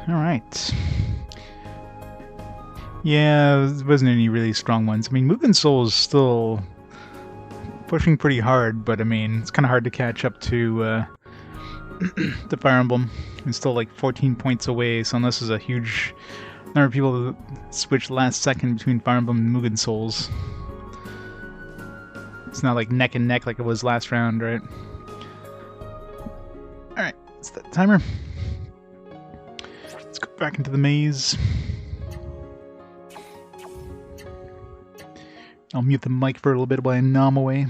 Alright. Yeah, there wasn't any really strong ones. I mean, Mugen Soul is still pushing pretty hard, but I mean, it's kind of hard to catch up to the Fire Emblem. It's still like 14 points away, so unless there's a huge number of people that switch last second between Fire Emblem and Mugen Souls, it's not like neck and neck like it was last round, right? Alright, it's that timer. Let's go back into the maze. I'll mute the mic for a little bit while I nom away.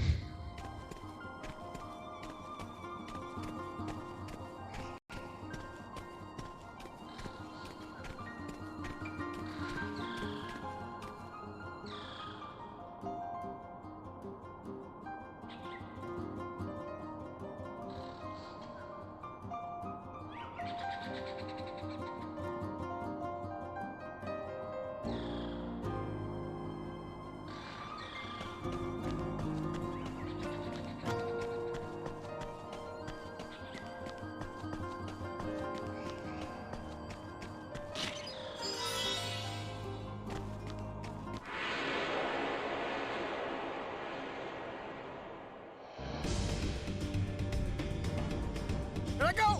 Here I go!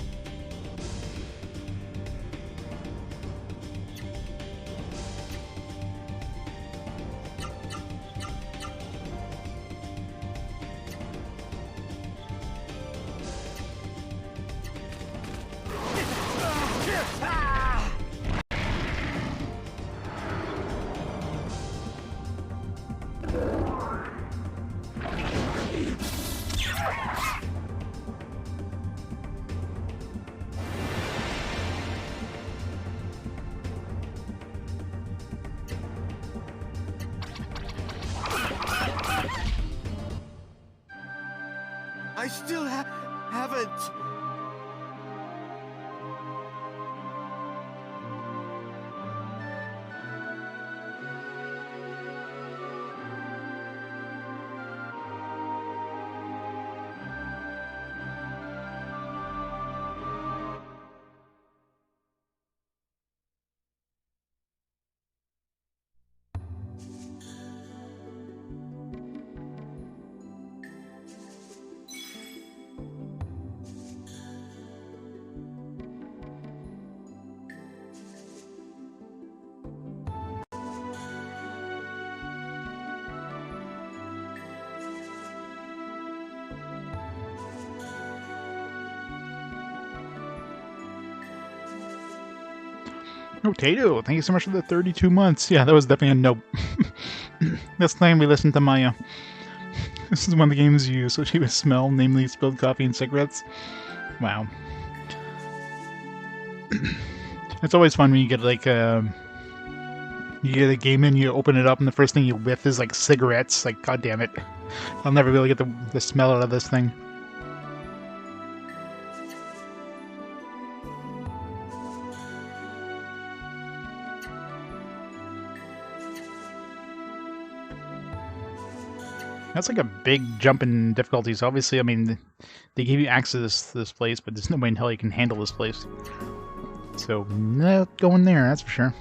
I still haven't. Oh, Tato, thank you so much for the 32 months. Yeah, that was definitely a nope. This time we listened to Maya. This is one of the games you associate with smell, namely spilled coffee and cigarettes. Wow. It's always fun when you get like you get a game in, you open it up, and the first thing you whiff is like cigarettes. Like, god damn it. I'll never be able to get the smell out of this thing. That's like a big jump in difficulties. Obviously, I mean, they gave you access to this place, but there's no way in hell you can handle this place. So, not going there, that's for sure.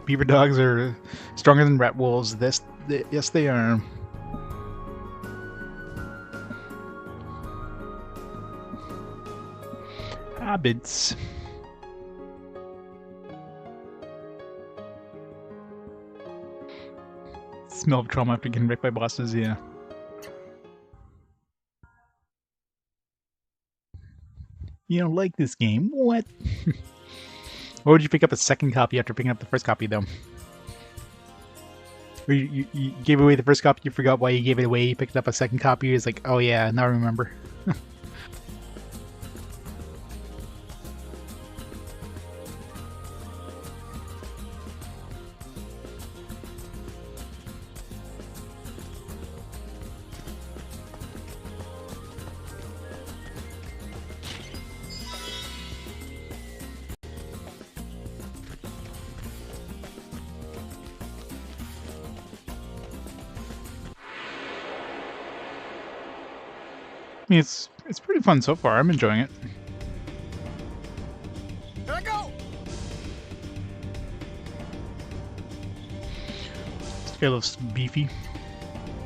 Beaver dogs are stronger than rat wolves. Yes, they are. Habits. Smell of trauma after getting wrecked by bosses, yeah. You don't like this game? What? Why would you pick up a second copy after picking up the first copy, though? Or you gave away the first copy, you forgot why you gave it away, you picked up a second copy, it's like, oh yeah, now I remember. I mean, it's pretty fun so far. I'm enjoying it. Here I go! This guy looks beefy.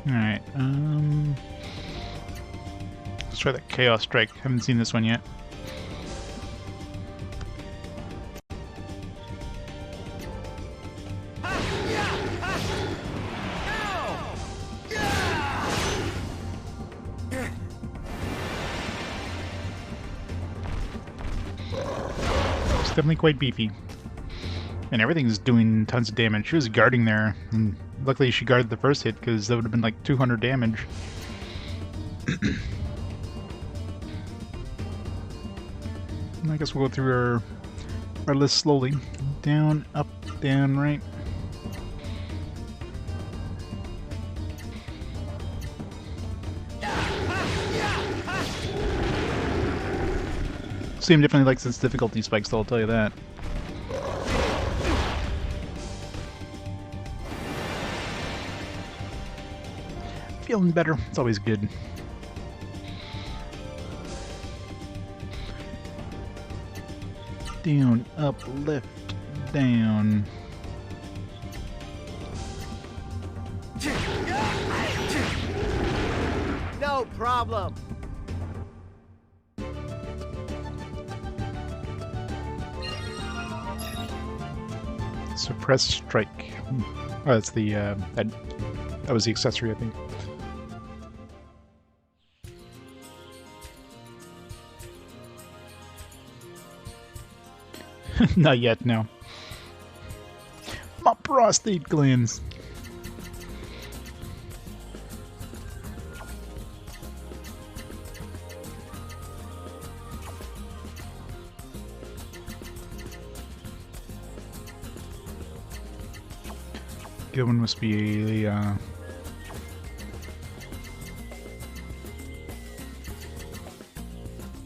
Alright, let's try that Chaos Strike. Haven't seen this one yet. It's definitely quite beefy. And everything's doing tons of damage. She was guarding there, and luckily she guarded the first hit, because that would have been like 200 damage. I guess we'll go through our list slowly. Down, up, down, right. Steam definitely likes its difficulty spikes, though, I'll tell you that. Feeling better. It's always good. Down, up, left, down. No problem. Suppress strike. Oh, that's the that was the accessory, I think. Not yet, no. My prostate glands. Good one must be a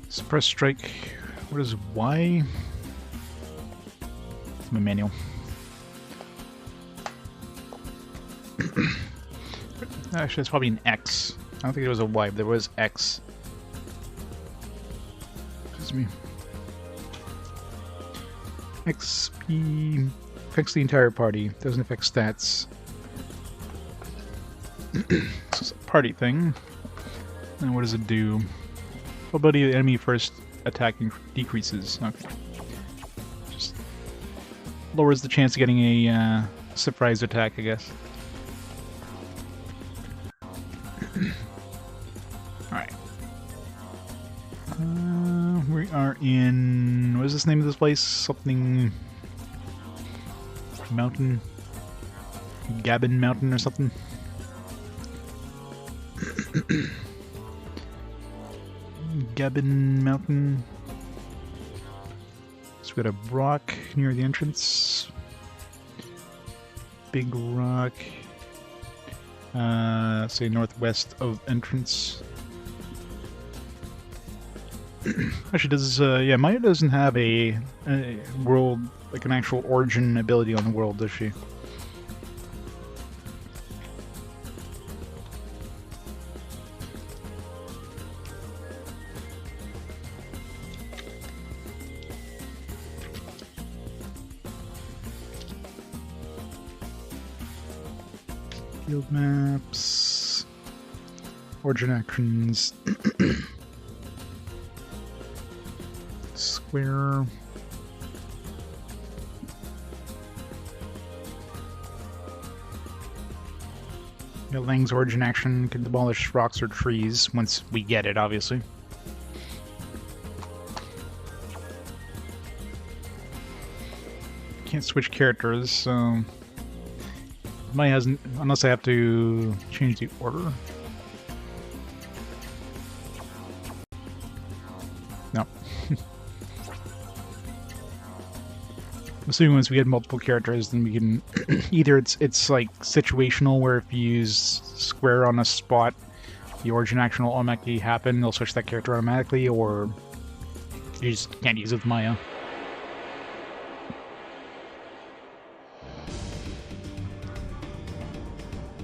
suppress strike. What is Y? It's my manual. Actually, it's probably an X. I don't think there was a Y, but there was X. Excuse me. XP affects the entire party. Doesn't affect stats. This is a party thing. And what does it do? Probability of the enemy first attacking decreases. Okay. Just lowers the chance of getting a surprise attack, I guess. Alright. We are in... what is this name of this place? Something... Mountain? Gabin Mountain or something? Gabin Mountain. So we got a rock near the entrance. Big rock. Say northwest of entrance. Actually, does yeah, Maya doesn't have a world, like an actual origin ability on the world, does she? Field maps, origin actions, square. Yeah, Lang's origin action can demolish rocks or trees once we get it, obviously. Can't switch characters, so Mine hasn't, unless I have to change the order. No. Assuming once we get multiple characters, then we can either it's like situational, where if you use square on a spot, the origin action will automatically happen. They'll switch that character automatically, or you just can't use it with Maya.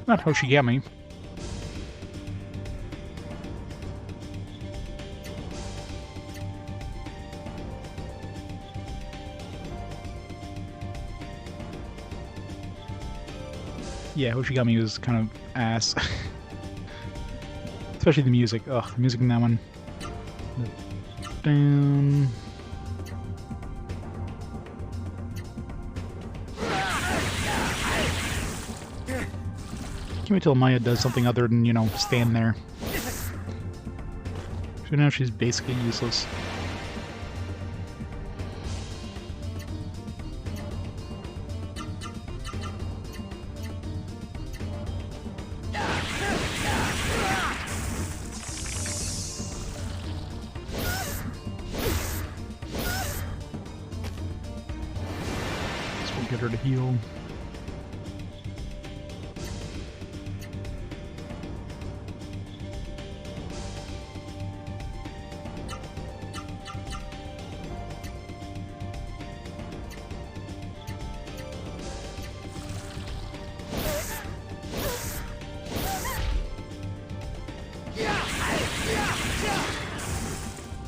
Not Hoshigami. Yeah, Hoshigami was kind of ass. Especially the music. Ugh, the music in that one. Down. Can't wait till Maya does something other than, you know, stand there. So now she's basically useless. This will get her to heal.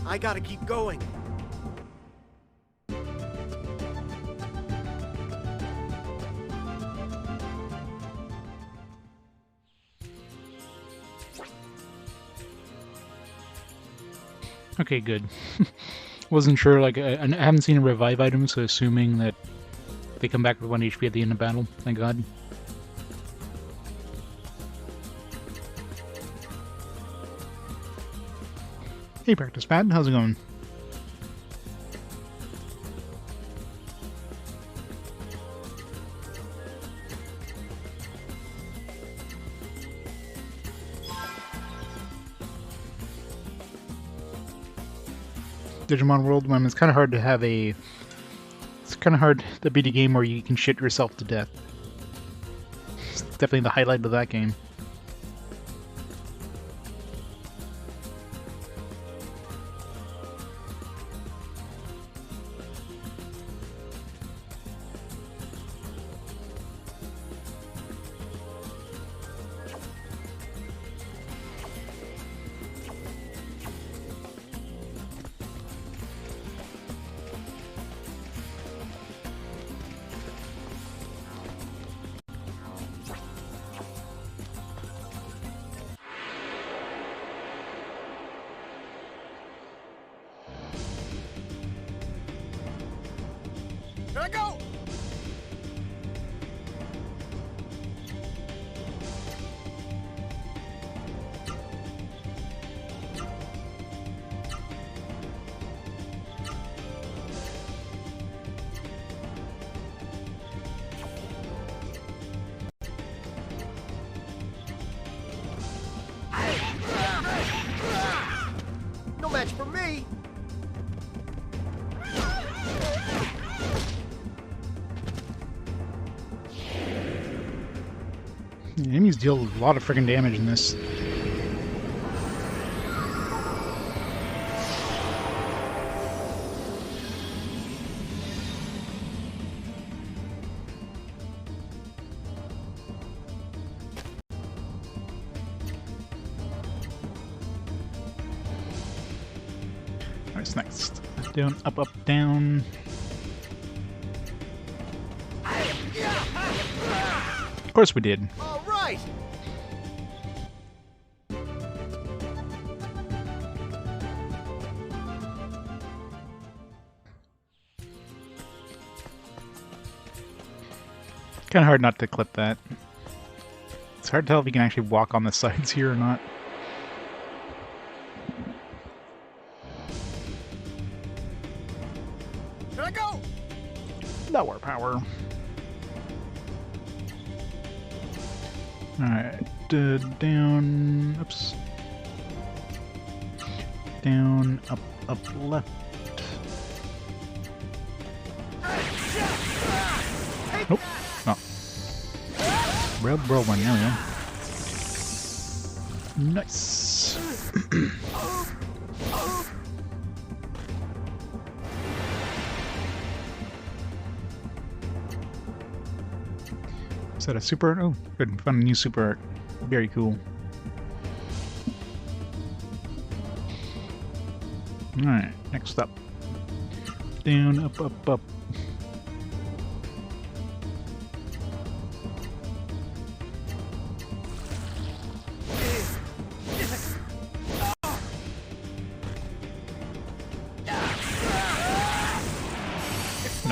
I gotta keep going. Okay, good. Wasn't sure, like, I haven't seen a revive item, so assuming that they come back with 1 HP at the end of battle. Thank God. Hey, Practice Pad, how's it going? Digimon World, when it's kind of hard to have a... It's kind of hard to beat a game where you can shit yourself to death. It's definitely the highlight of that game. Here I go! No match for me! Yeah, enemies deal a lot of friggin' damage in this. What's next? Down, up, up, down. Of course we did. All right! Kind of hard not to clip that. It's hard to tell if you can actually walk on the sides here or not. Here I go! Lower power. Alright, down, oops. Down, up, up, left. Nope, no. Red whirlwind, there we go. Nice. Is that a super art? Oh, good. Found a new super art. Very cool. Alright, next up. Down, up, up, up.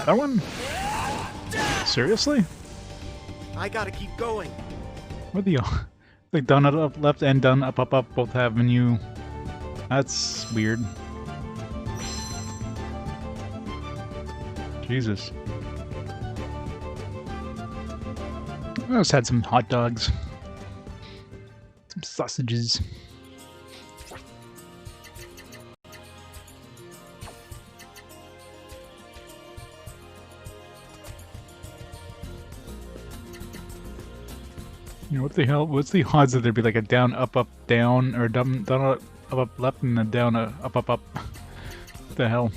That one? Seriously? I gotta keep going. What the... Like down, up, left, and down, up, up, up both have menu. That's weird. Jesus. I just had some hot dogs. Some sausages. You know, what the hell? What's the odds that there'd be like a down, up, up, down, or down, up, up, left, and a down, up, up, up? What the hell?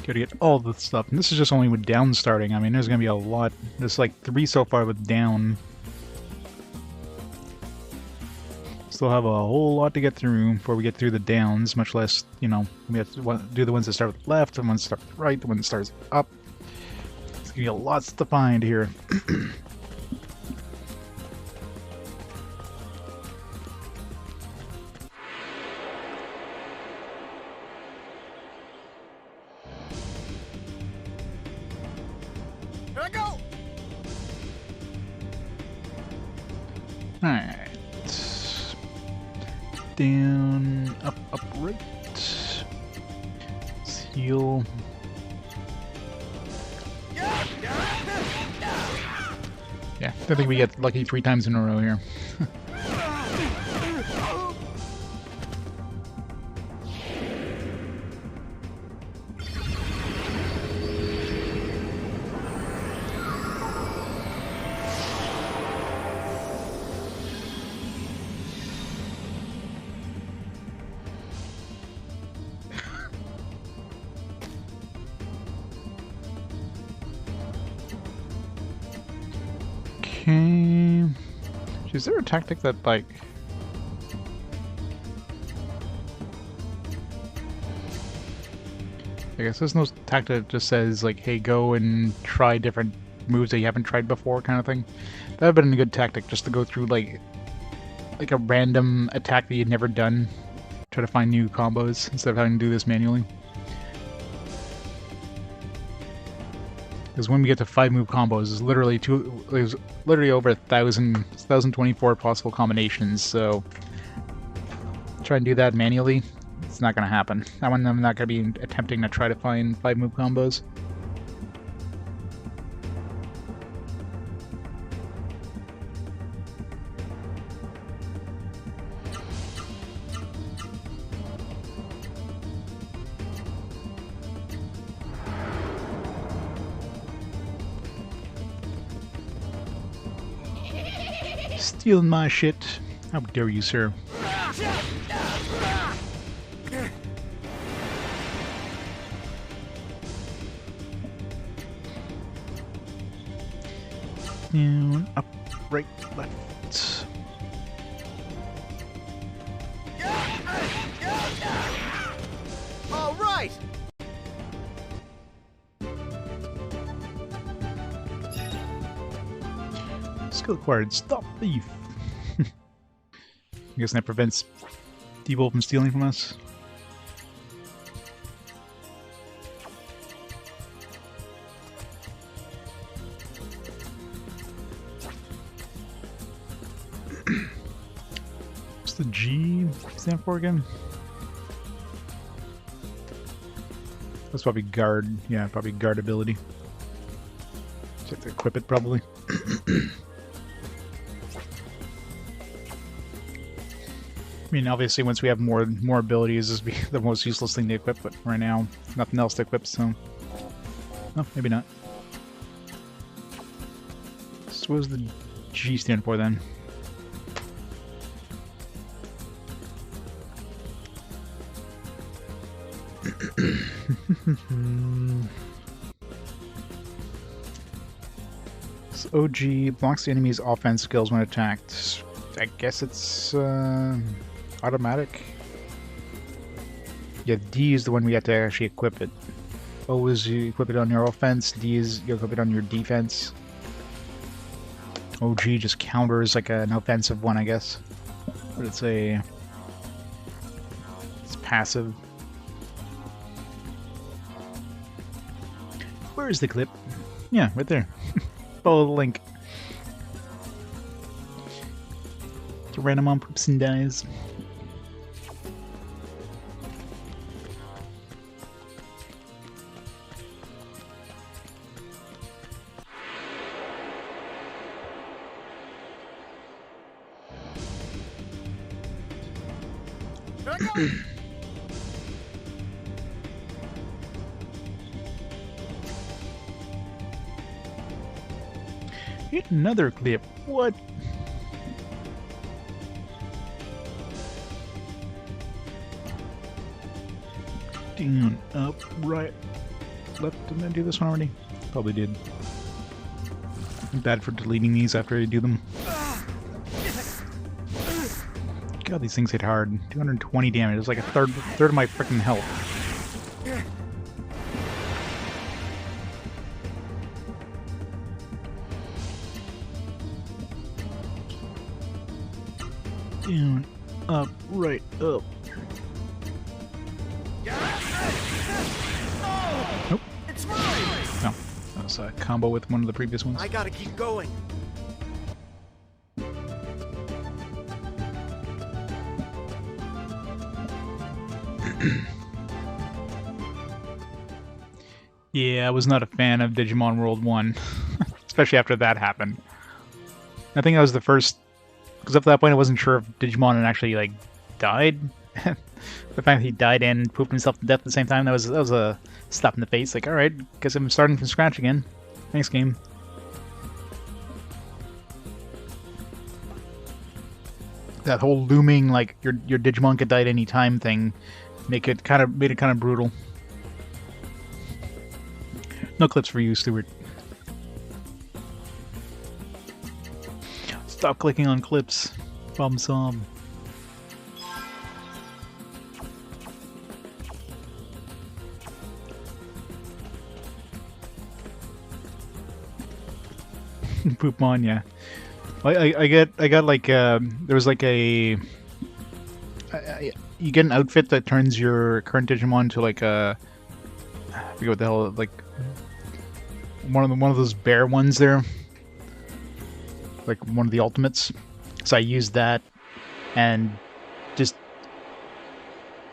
Gotta get all the stuff. And this is just only with down starting. I mean, there's gonna be a lot. There's like 3 so far with down. Still have a whole lot to get through before we get through the downs, much less, you know, we have to do the ones that start with left, the ones that start with right, the one that starts up. There's gonna be a lot to find here. Here I go! Alright. Down, up, up, right. Let's heal. Yeah, I think we get lucky 3 times in a row here. Okay. Is there a tactic that, like... I guess there's no tactic that just says, like, hey, go and try different moves that you haven't tried before, kind of thing. That would have been a good tactic, just to go through, like a random attack that you'd never done. Try to find new combos, instead of having to do this manually. Because when we get to 5-move combos, there's literally over 1,024 possible combinations, so try and do that manually, it's not going to happen. That one I'm not going to be attempting to try to find 5-move combos. Stealing my shit. How dare you, sir? Down, up, right, left. All right! Skill acquired. Stop thief. I guess that prevents Devil from stealing from us. What's the G stand for again? That's probably guard. Yeah, probably guard ability. Just have to equip it probably. I mean, obviously, once we have more abilities, this will be the most useless thing to equip, but right now, nothing else to equip, so... Oh, maybe not. So what does the G stand for, then? So OG blocks the enemy's offense skills when attacked. I guess it's automatic. Yeah, D is the one we have to actually equip it. O is you equip it on your offense, D is you equip it on your defense. OG just counters like an offensive one, I guess. But it's a passive. Where is the clip? Yeah, right there. Follow the link. To random on poops and dies. Hit another clip. What? Down, up, right, left. Didn't I do this one already? Probably did. I'm bad for deleting these after I do them. God, these things hit hard. 220 damage. It's like a third of my freaking health. Down, up, right, up. Nope. It's mine! No, that was a combo with one of the previous ones. I gotta keep going. Yeah, I was not a fan of Digimon World 1, especially after that happened. I think that was the first, because up to that point I wasn't sure if Digimon had actually, like, died. The fact that he died and pooped himself to death at the same time, that was a slap in the face. Like, alright, guess I'm starting from scratch again. Thanks, game. That whole looming, like, your Digimon could die at any time thing made it kind of brutal. No clips for you, Stuart. Stop clicking on clips. Problem solved. Poopmon, yeah. I got like there was like a you get an outfit that turns your current Digimon to like a, I forget what the hell, like one of those bear ones there, like one of the ultimates. So I used that and just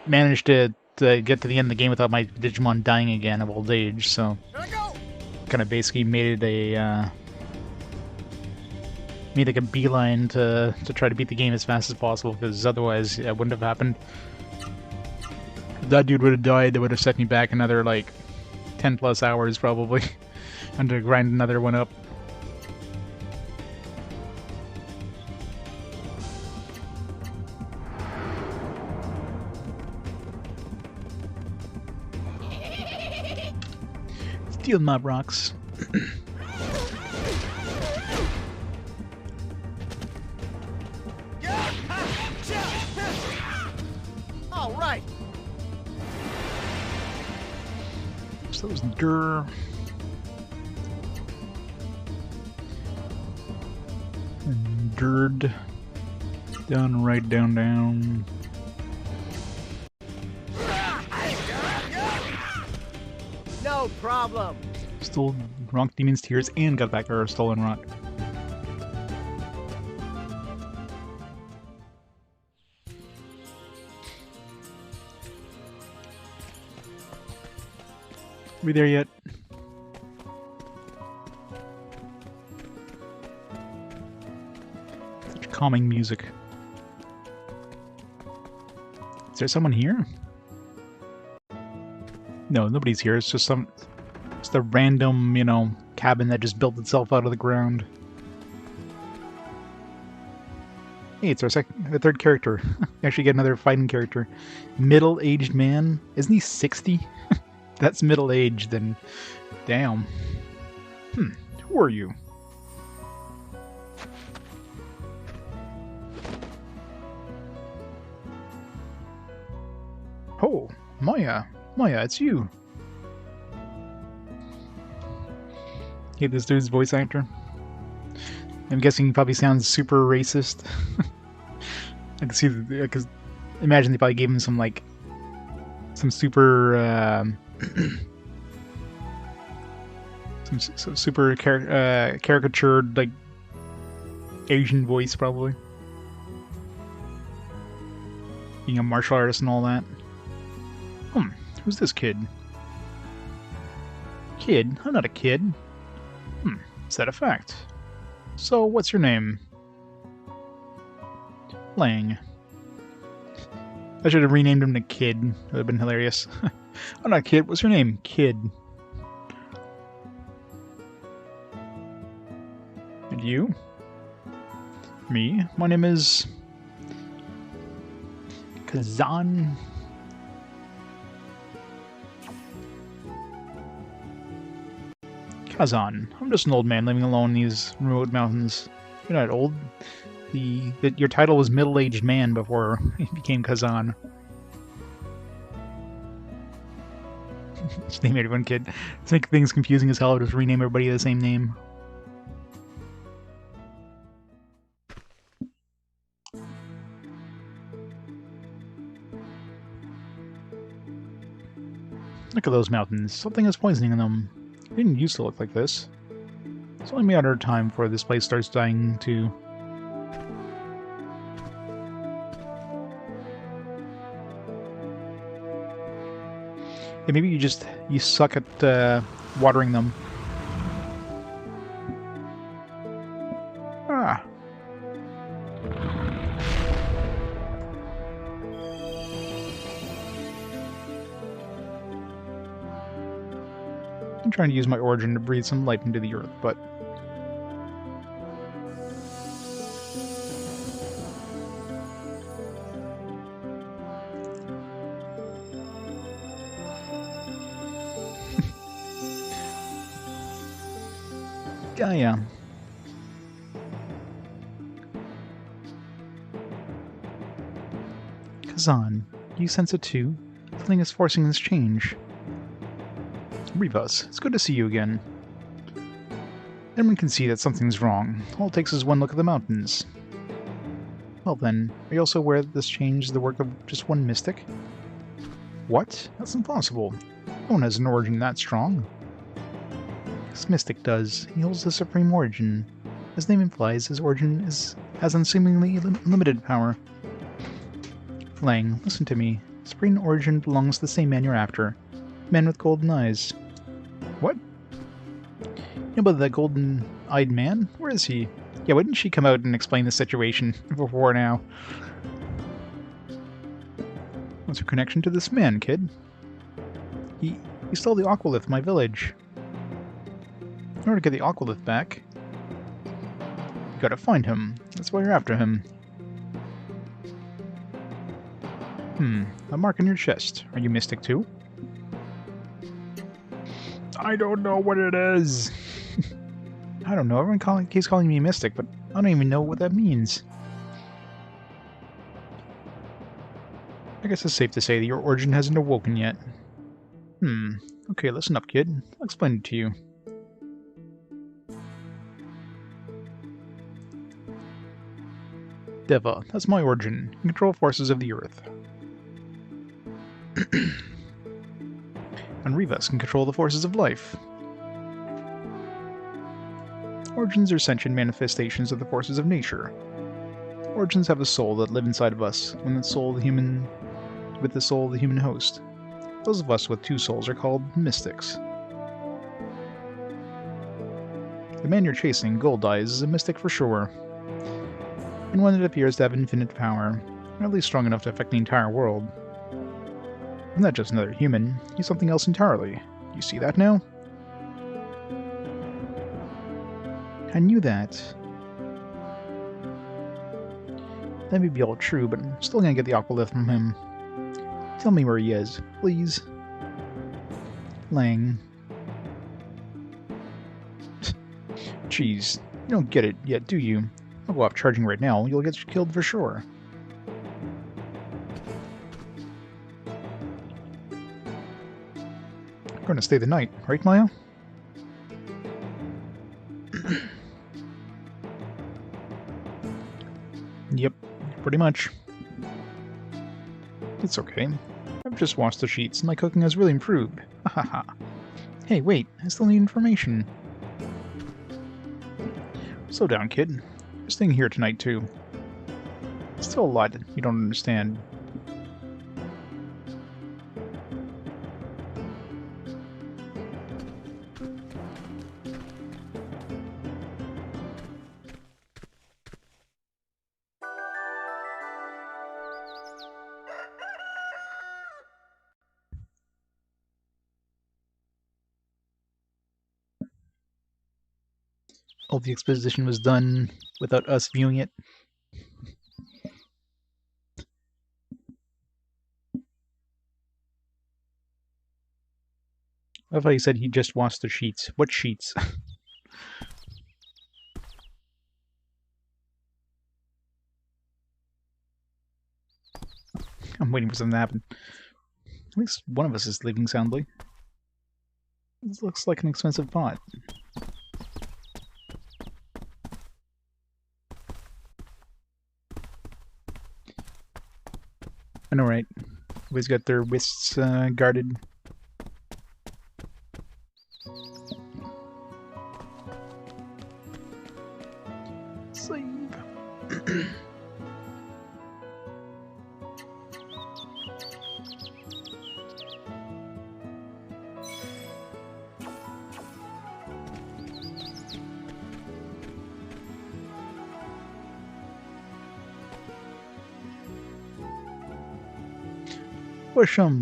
managed to get to the end of the game without my Digimon dying again of old age. So kind of basically made it a made like a beeline to try to beat the game as fast as possible, because otherwise it wouldn't have happened. If that dude would have died, that would have set me back another like 10 plus hours probably. And to grind another one up. Steal mob rocks. All right. So those dur. Dird. Down, right, down, down. No problem. Stole Rock Demon's Tears and got back our Stolen Rock. We there yet? Such calming music. Is there someone here? No, nobody's here. It's just it's the random, you know, cabin that just built itself out of the ground. Hey, it's our third character. We actually get another fighting character. Middle-aged man. Isn't he 60? That's middle-aged, then damn. Who are you? Oh, Maya. Maya, it's you. Hey, this dude's voice actor. I'm guessing he probably sounds super racist. I can see, because imagine they probably gave him some, like, some super some super caricatured like Asian voice probably. Being a martial artist and all that. Who's this kid? Kid? I'm not a kid. Is that a fact? So, what's your name? Lang. I should have renamed him to Kid. That would have been hilarious. I'm not a kid. What's your name? Kid. And you? Me? My name is... Kazan. Kazan. I'm just an old man living alone in these remote mountains. You're not old. Your title was middle-aged man before you became Kazan. Just name everyone Kid. Let's make things confusing as hell. Just rename everybody the same name. Look at those mountains. Something is poisoning them. It didn't used to look like this. It's only a matter of time before this place starts dying too. Yeah, maybe you suck at watering them. Ah. I'm trying to use my origin to breathe some life into the earth, but... Gaia. Kazan, you sense it too? Something is forcing this change. Rivas, it's good to see you again. Everyone can see that something's wrong. All it takes is one look at the mountains. Well then, are you also aware that this change is the work of just one mystic? What? That's impossible. No one has an origin that strong. This mystic does. He holds the supreme origin. As the name implies, his origin has unseemingly limited power. Lang, listen to me. Supreme origin belongs to the same man you're after. Man with golden eyes. What? You know about that golden-eyed man? Where is he? Yeah, why didn't she come out and explain the situation before now? What's your connection to this man, kid? He stole the Aqualith from my village. In order to get the Aqualith back, you gotta find him. That's why you're after him. A mark on your chest. Are you mystic too? I don't know what it is. I don't know. Everyone keeps calling me mystic, but I don't even know what that means. I guess it's safe to say that your origin hasn't awoken yet. Okay, listen up, kid. I'll explain it to you. Deva, that's my origin. You control forces of the earth. And Rivas can control the forces of life. Origins are sentient manifestations of the forces of nature. Origins have a soul that live inside of us, with the soul of the human host. Those of us with two souls are called mystics. The man you're chasing, Gold Eyes, is a mystic for sure, and one that appears to have infinite power, or at least strong enough to affect the entire world. He's not just another human, he's something else entirely. You see that now? I knew that. That may be all true, but I'm still gonna get the Aqualith from him. Tell me where he is, please. Lang. Jeez, you don't get it yet, do you? I'll go off charging right now, you'll get killed for sure. You're gonna stay the night, right, Maya? Yep, pretty much. It's okay. Just washed the sheets. My cooking has really improved. Ha ha ha. Hey, wait. I still need information. Slow down, kid. You're staying here tonight, too. Still a lot you don't understand. All the exposition was done without us viewing it. I thought he said he just washed the sheets. What sheets? I'm waiting for something to happen. At least one of us is sleeping soundly. This looks like an expensive pot. I know, right? Everybody's got their wrists guarded. Save.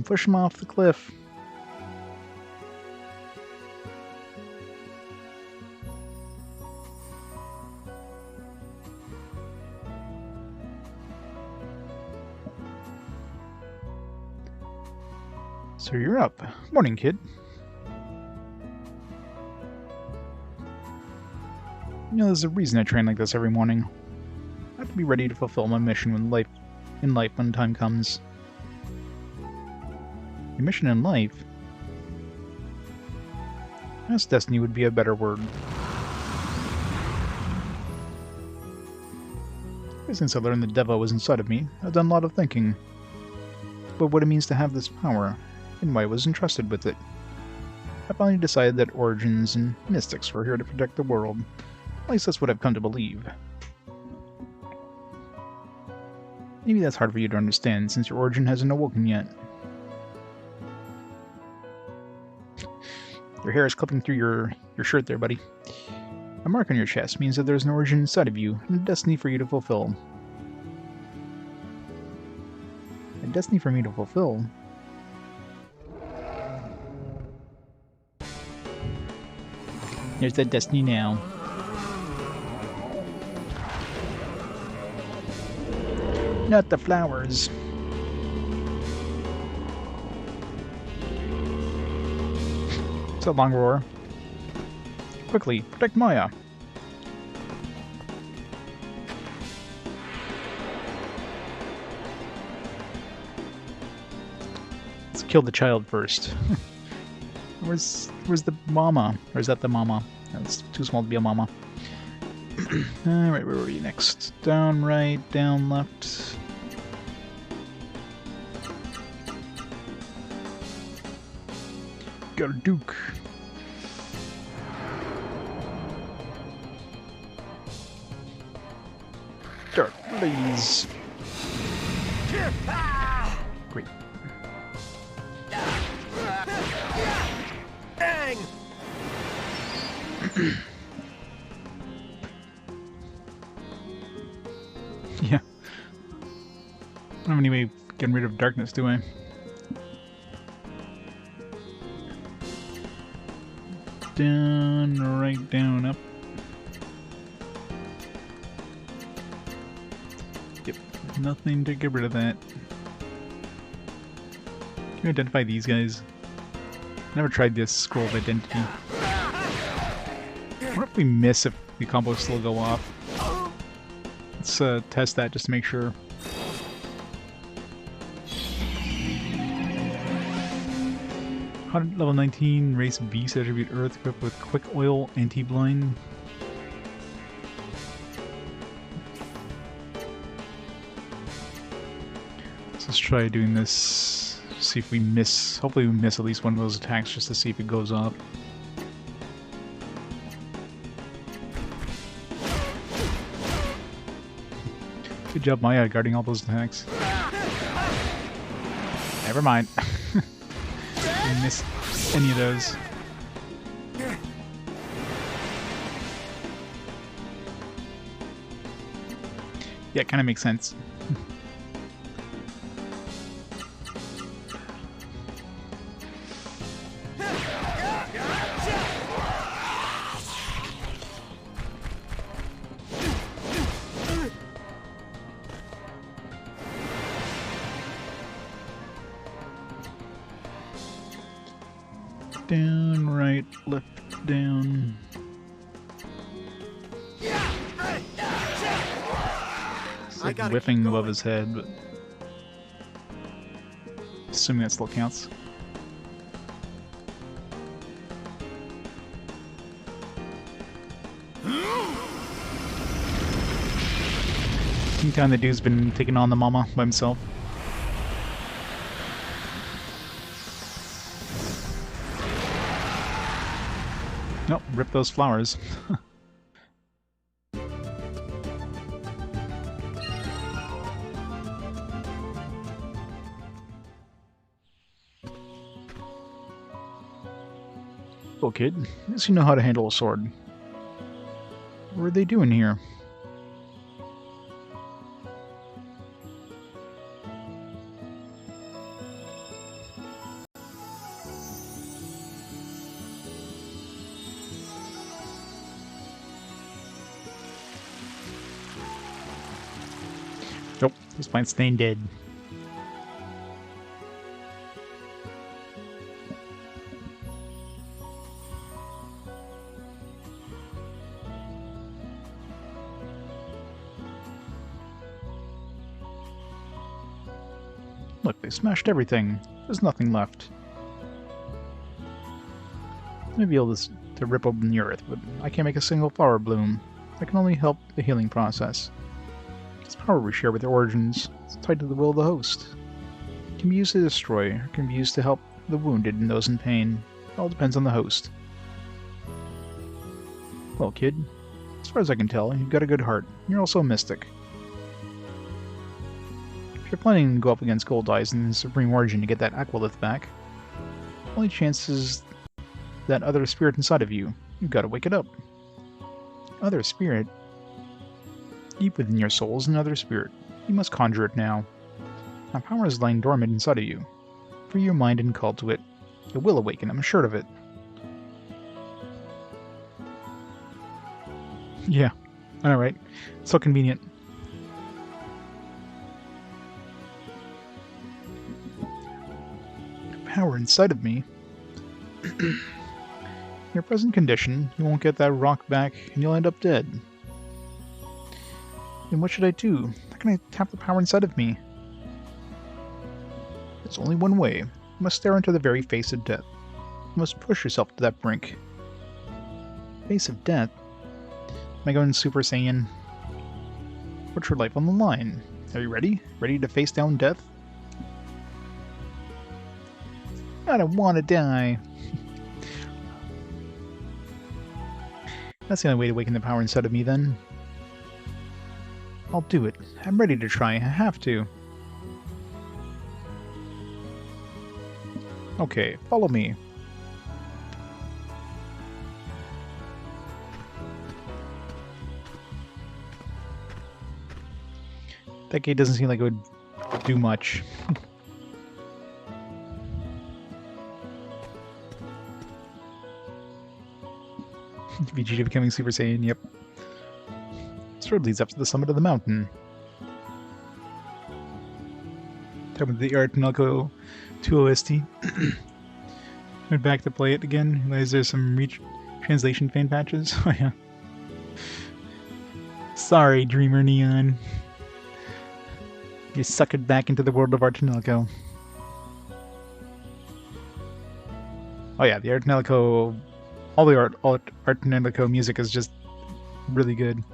Push him off the cliff. So you're up. Morning, kid. You know, there's a reason I train like this every morning. I have to be ready to fulfill my mission when when time comes. Your mission in life? I guess destiny would be a better word. Ever since I learned the devil was inside of me, I've done a lot of thinking. But what it means to have this power, and why I was entrusted with it. I finally decided that Origins and Mystics were here to protect the world. At least that's what I've come to believe. Maybe that's hard for you to understand, since your origin hasn't awoken yet. Your hair is clipping through your shirt there, buddy. A mark on your chest means that there's an origin inside of you, and a destiny for you to fulfill. A destiny for me to fulfill? There's that destiny now. Not the flowers. It's a long roar. Quickly, protect Maya. Let's kill the child first. Where's the mama? Or is that the mama? That's too small to be a mama. Alright, where were you next? Down right, down left. Got a Duke. Dark Blaze. Great. Bang! Yeah. I don't have any way of getting rid of darkness, do I? Down, right, down, up. Yep, nothing to get rid of that. Can you identify these guys? Never tried this scroll of identity. What if we miss if the combos still go off? Let's test that just to make sure. Level 19, race beast, attribute earth, equipped with quick oil, anti-blind. Let's try doing this. see if we miss... Hopefully we miss at least one of those attacks just to see if it goes off. Good job, Maya, guarding all those attacks. Never mind. Didn't miss any of those. Yeah, it kind of makes sense. Down, right, left, down. It's like whiffing above his head, but assuming that still counts. Meantime, the dude's been taking on the mama by himself. Nope, rip those flowers. Well, kid, I guess you know how to handle a sword. What are they doing here? Nope, this plant's staying dead. Look, they smashed everything. There's nothing left. Maybe able to rip open the earth, but I can't make a single flower bloom. I can only help the healing process. This power we share with the origins is tied to the will of the host. It can be used to destroy, or it can be used to help the wounded and those in pain. It all depends on the host. Well, kid, as far as I can tell, you've got a good heart. You're also a mystic. If you're planning to go up against Gold Eyes and the Supreme Origin to get that Aqualith back, the only chance is that other spirit inside of you. You've got to wake it up. Other spirit? Deep within your soul is another spirit. You must conjure it now. Now power is lying dormant inside of you. Free your mind and call to it. It will awaken, I'm assured of it. Yeah, I know, right? So convenient. Power inside of me? In your present condition, you won't get that rock back and you'll end up dead. Then what should I do? How can I tap the power inside of me? There's only one way. You must stare into the very face of death. You must push yourself to that brink. Face of death? Am I going Super Saiyan? Put your life on the line. Are you ready? Ready to face down death? I don't want to die. That's the only way to awaken the power inside of me, then. I'll do it. I'm ready to try. I have to. Okay, follow me. That gate doesn't seem like it would do much. Vegeta becoming Super Saiyan, yep. This road leads up to the summit of the mountain. Talking about the Art Nalco 2 OST. Went back to play it again. Realized there's some translation fan patches. Oh yeah. Sorry, Dreamer Neon. You suckered back into the world of Art Nalco. Oh yeah, the Art Nalco... All the Art Nalco music is just really good.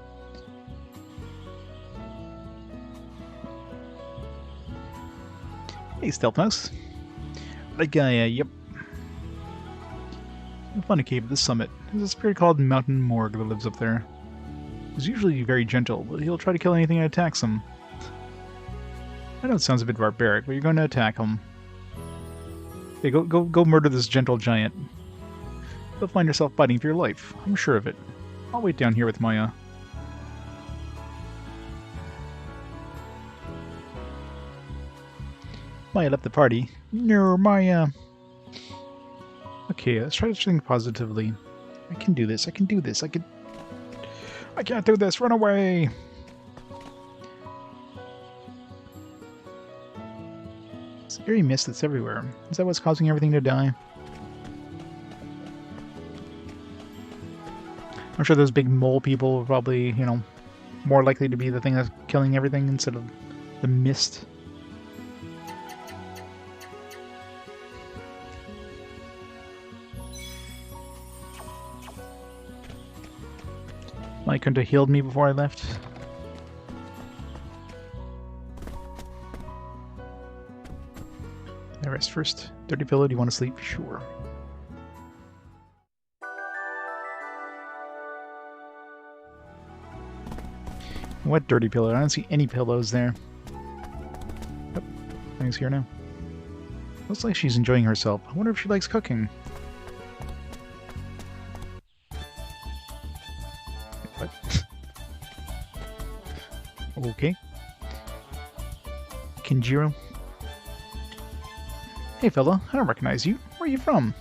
Hey, Stealth Mouse. Legaia, yep. You'll find a cave at the summit. There's a spirit called Mountain Morgue that lives up there. He's usually very gentle, but he'll try to kill anything that attacks him. I know it sounds a bit barbaric, but you're going to attack him. Okay, go murder this gentle giant. You'll find yourself fighting for your life. I'm sure of it. I'll wait down here with Maya. Maya left the party. No, Maya. Okay, let's try to think positively. I can do this. I can do this. I can't do this. Run away. Scary mist that's everywhere. Is that what's causing everything to die? I'm sure those big mole people are probably, you know, more likely to be the thing that's killing everything instead of the mist. Why couldn't have healed me before I left? I rest first. Dirty pillow, do you want to sleep? Sure. What dirty pillow? I don't see any pillows there. Oh, thing's here now. Looks like she's enjoying herself. I wonder if she likes cooking. What? Okay. Kenjiro. Hey fella, I don't recognize you. Where are you from?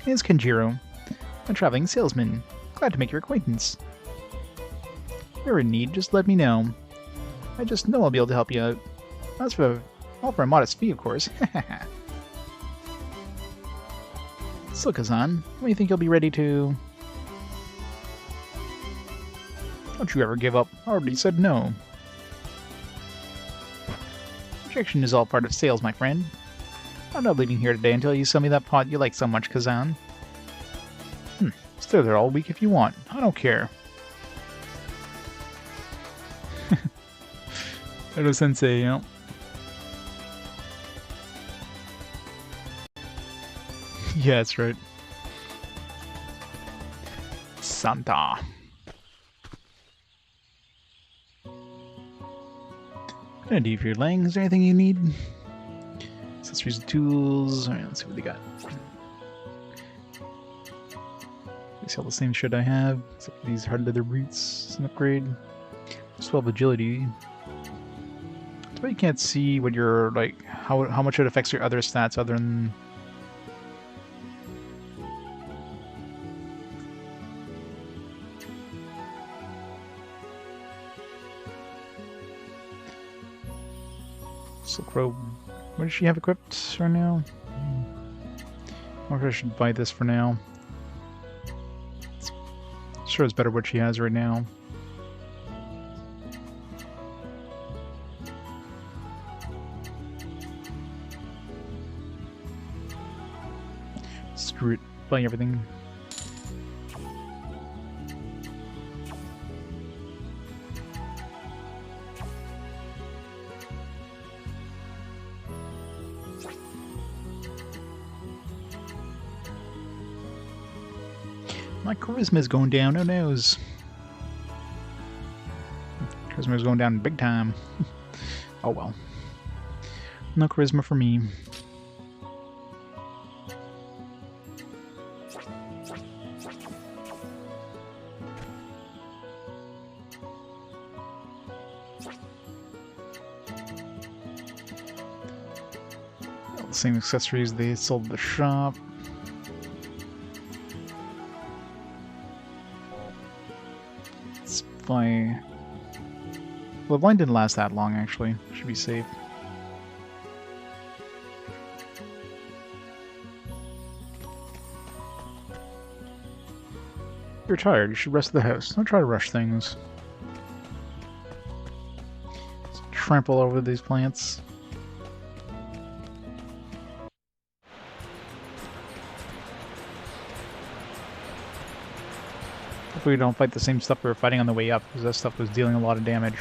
It's Kenjiro, a traveling salesman. Glad to make your acquaintance. If you're in need, just let me know. I just know I'll be able to help you out. That's for all for a modest fee, of course. So, Kazan, when do you think you'll be ready to... Don't you ever give up. I already said no. Rejection is all part of sales, my friend. I'm not leaving here today until you sell me that pot you like so much, Kazan. Stay there all week if you want. I don't care. Edo Sensei, you know. Yeah, that's right. Santa. Gonna do for your Lang. Is there anything you need? Accessories and tools. Alright, let's see what they got. They sell the same shit I have, except for these hard leather boots. It's an upgrade. 12 agility. But you can't see what your, like, how much it affects your other stats other than... Silk robe. What does she have equipped right now? I wonder if I should buy this for now. Sure, it's better what she has right now. Screw it, buying everything. My charisma's going down, who knows? Charisma's going down big time. Oh well. No charisma for me. All the same accessories they sold at the shop. Well, the blind didn't last that long, actually. Should be safe. You're tired. You should rest at the house. Don't try to rush things. Just trample over these plants. Hopefully we don't fight the same stuff we were fighting on the way up, because that stuff was dealing a lot of damage.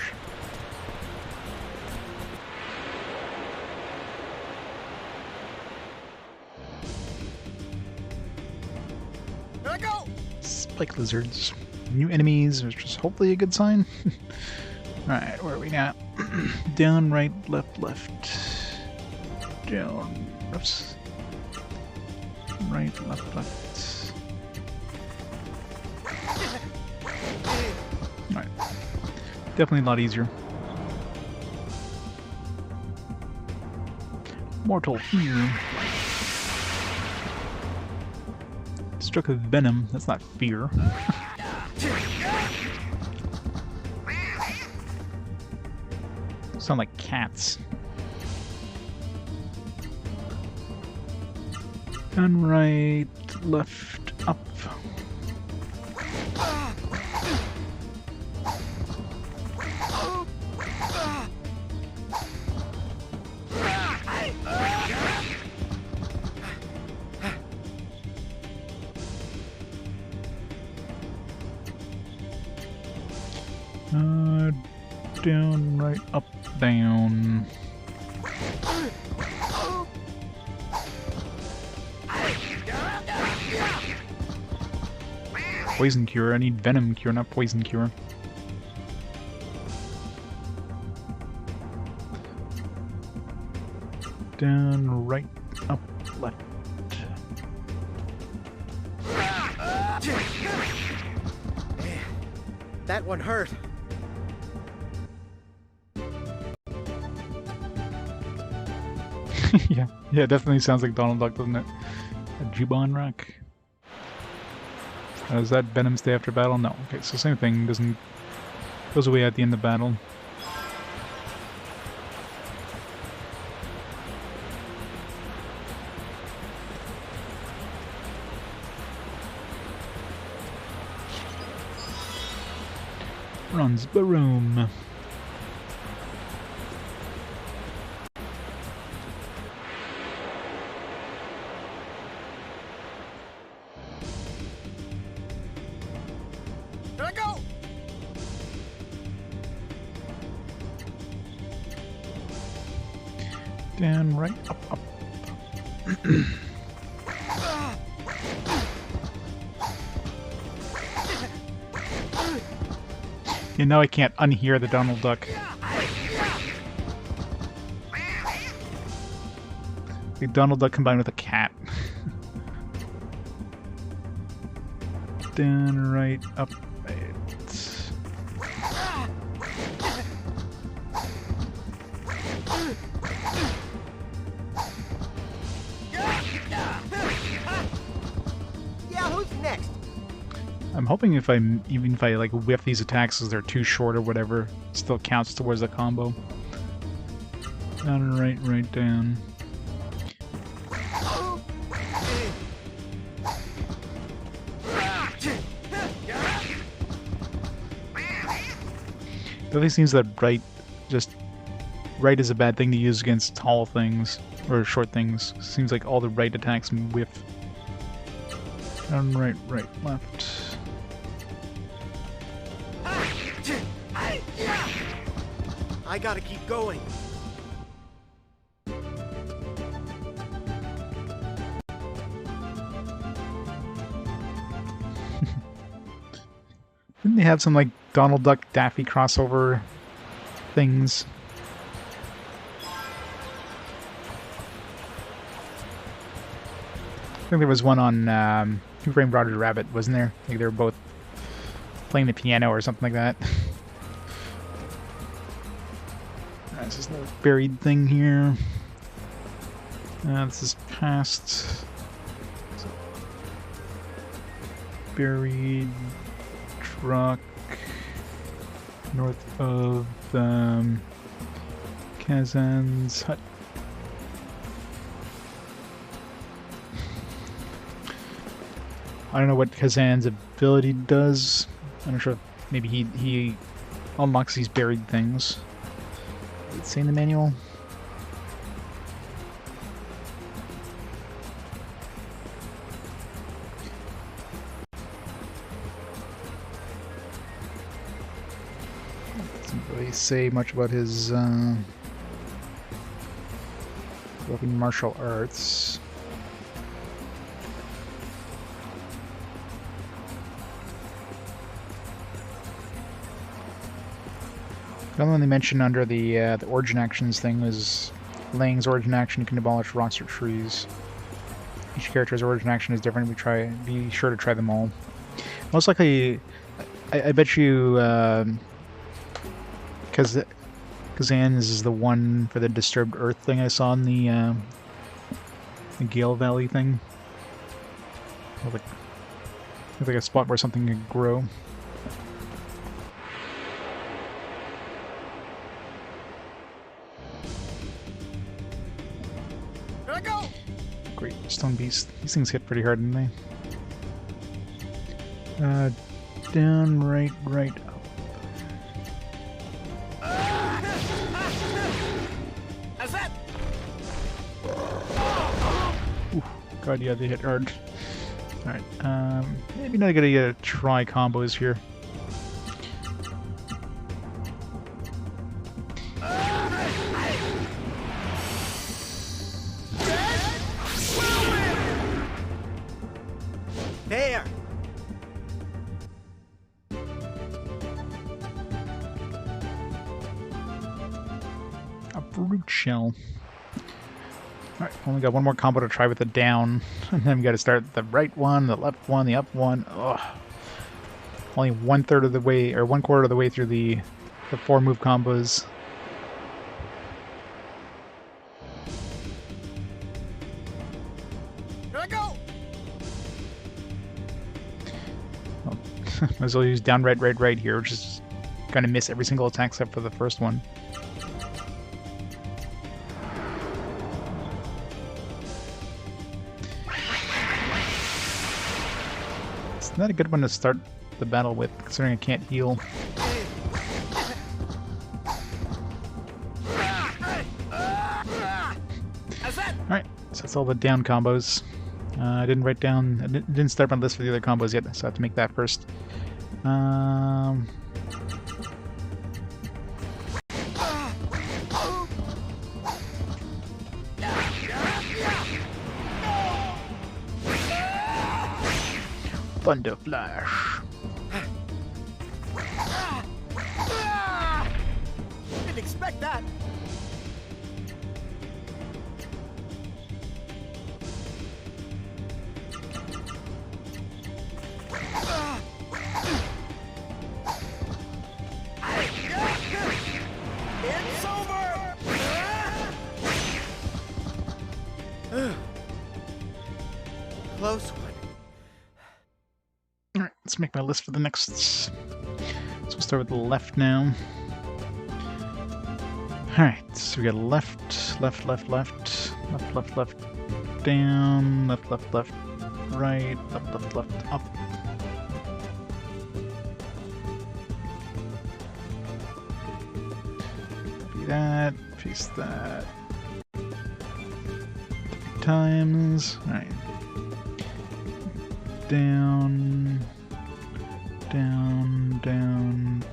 Here I go! Spike lizards. New enemies, which is hopefully a good sign. Alright, where are we now? Down, right, left, left. Down, oops. Right, left, left. Alright. Definitely a lot easier. Mortal fear. Struck with venom. That's not fear. Sound like cats. Down, right, left, up. Down, right, up, down. Poison cure. I need venom cure, not poison cure. Down, right, up, left. That one hurt. Yeah, it definitely sounds like Donald Duck, doesn't it? A Jubon rock. Does that venom stay after battle? No. Okay, so same thing. Doesn't goes away at the end of battle. Runs Baroom. Here I go! Down, right, up, up. Yeah, now I can't unhear the Donald Duck. The Donald Duck combined with a cat. Down, right, up, right. Yeah, who's next? I'm hoping even if I like whiff these attacks as they're too short or whatever, it still counts towards the combo. Down, right, right, down. It really seems that right is a bad thing to use against tall things or short things. Seems like all the right attacks whiff. Down, right, right, left. I gotta keep going. Didn't they have some like Donald Duck Daffy crossover things? I think there was one on Who Framed Roger Rabbit, wasn't there? I think they were both playing the piano or something like that. This is another buried thing here. This is past. Buried truck north of Kazan's hut. I don't know what Kazan's ability does. I'm not sure if maybe he unlocks these buried things. Does it say in the manual? Doesn't really say much about his weapon martial arts. The only one they mentioned under the origin actions thing was Lang's origin action can demolish rocks or trees. Each character's origin action is different. Be sure to try them all. Most likely, I bet you, Kazan's is the one for the Disturbed Earth thing I saw in the Gale Valley thing. Looks like a spot where something could grow. Here I go! Great, Stone Beast. These things hit pretty hard, didn't they? Down, right, up. How's that? Ooh, God, yeah, they hit hard. Alright, maybe not gonna try combos here. There! A brute shell. Alright, only got one more combo to try with the down. And then we gotta start the right one, the left one, the up one. Ugh. Only 1/3 of the way, or 1/4 of the way through the 4 move combos. Here I go! Well, might as well use down, right here, which is gonna miss every single attack except for the first one. It's not a good one to start the battle with, considering I can't heal. Alright, so that's all the down combos. I didn't write down, I didn't start my list for the other combos yet, so I have to make that first. Thunder Flash. Didn't expect that. It's over. Close one. Alright, let's make my list for the next. So we'll start with the left now. Alright, so we got left, down, left, right, left, up. Copy that, paste that. 3 times. Alright. Down, down.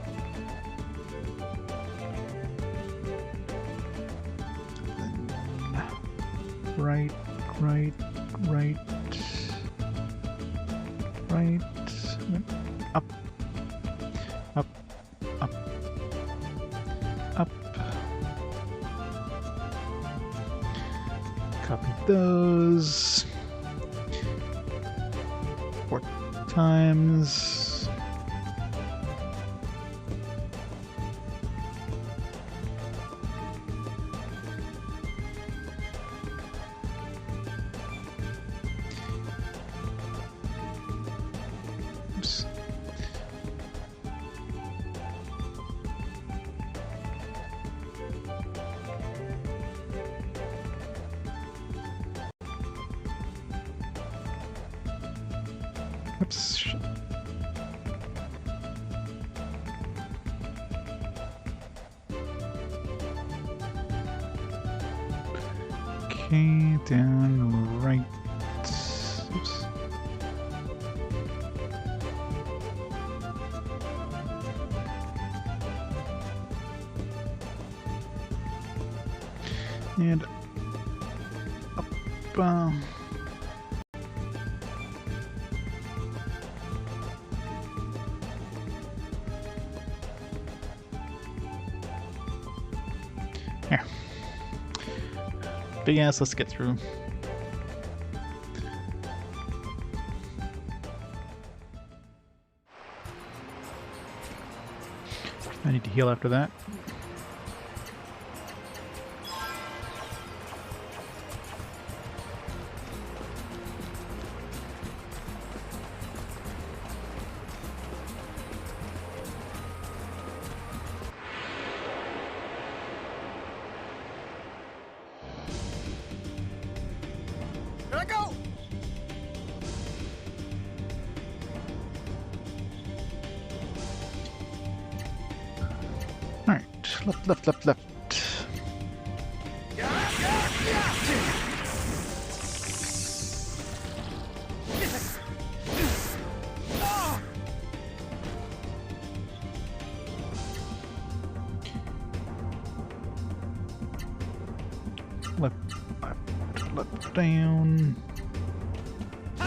Right, up, copy those, 4 times. Oops. Oops. Shit. Okay, down, right. Oops. And up. Here. Big ass, let's get through. I need to heal after that. Here I go! Alright, left. Left, down. Yeah,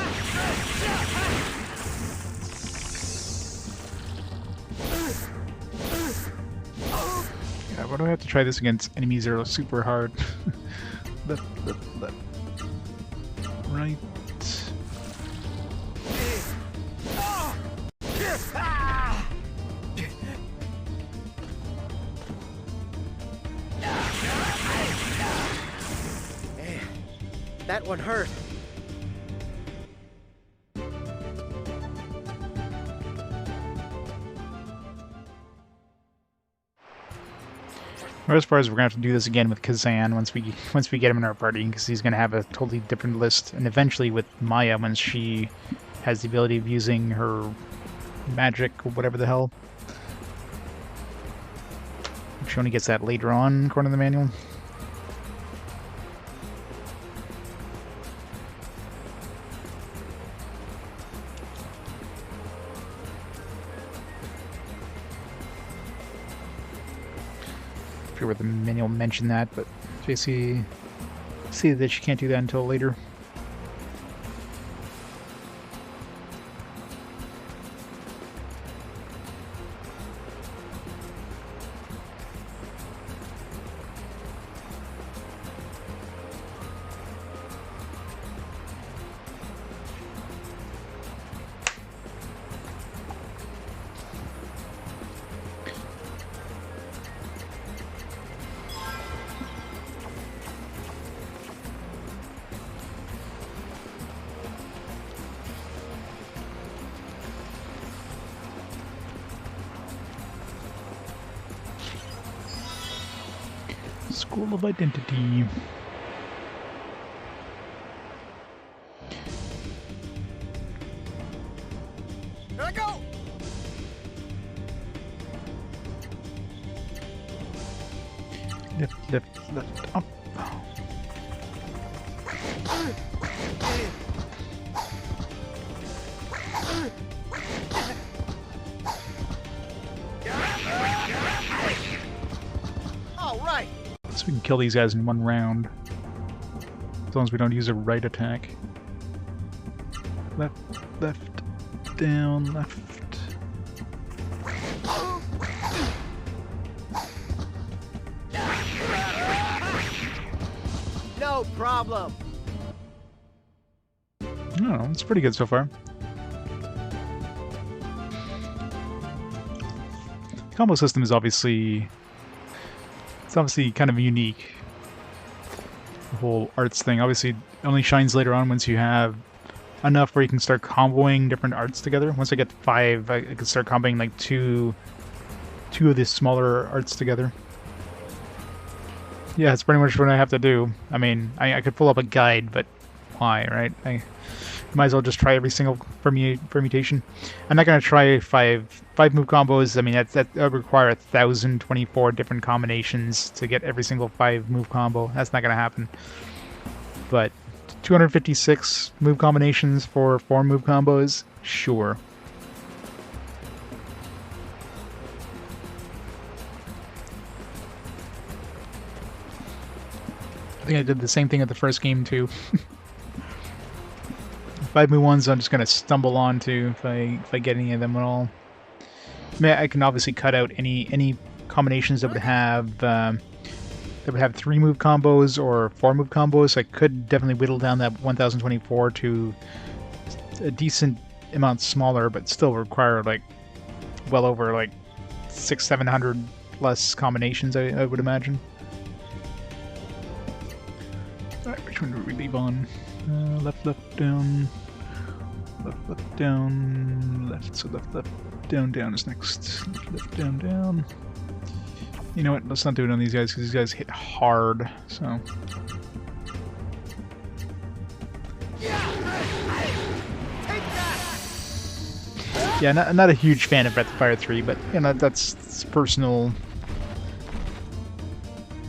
why do I have to try this against enemies that are super hard? Left. Right. That one hurt. Or as far as we're gonna have to do this again with Kazan once we get him in our party, because he's gonna have a totally different list, and eventually with Maya when she has the ability of using her magic or whatever the hell. She only gets that later on, according to the manual. Where the manual mentioned that, but JC see that you can't do that until later. School of Identity. Here I go! Left, up. All right. So we can kill these guys in one round. As long as we don't use a right attack. Left, down, left. No problem. I don't know, it's pretty good so far. Combo system is obviously kind of unique. The whole arts thing obviously only shines later on once you have enough where you can start comboing different arts together. Once I get 5, I can start comboing like two of the smaller arts together. Yeah, that's pretty much what I have to do. I mean, I could pull up a guide, but why, right? I might as well just try every single permutation. I'm not going to try five move combos. I mean, that would require 1,024 different combinations to get every single 5 move combo. That's not going to happen. But 256 move combinations for 4 move combos? Sure. I think I did the same thing at the first game too. 5 move ones I'm just gonna stumble onto if I get any of them at all. I mean, I can obviously cut out any combinations that would have that that would have 3-move combos or 4-move combos. I could definitely whittle down that 1024 to a decent amount smaller, but still require like well over like 600-700 plus combinations, I would imagine. Alright, which one do we leave on? Left, left, down. Left, left, down. Left, so left, left, down, down is next. Left, left, down, down. You know what? Let's not do it on these guys because these guys hit hard, so. Yeah, not a huge fan of Breath of Fire 3, but you know that's personal.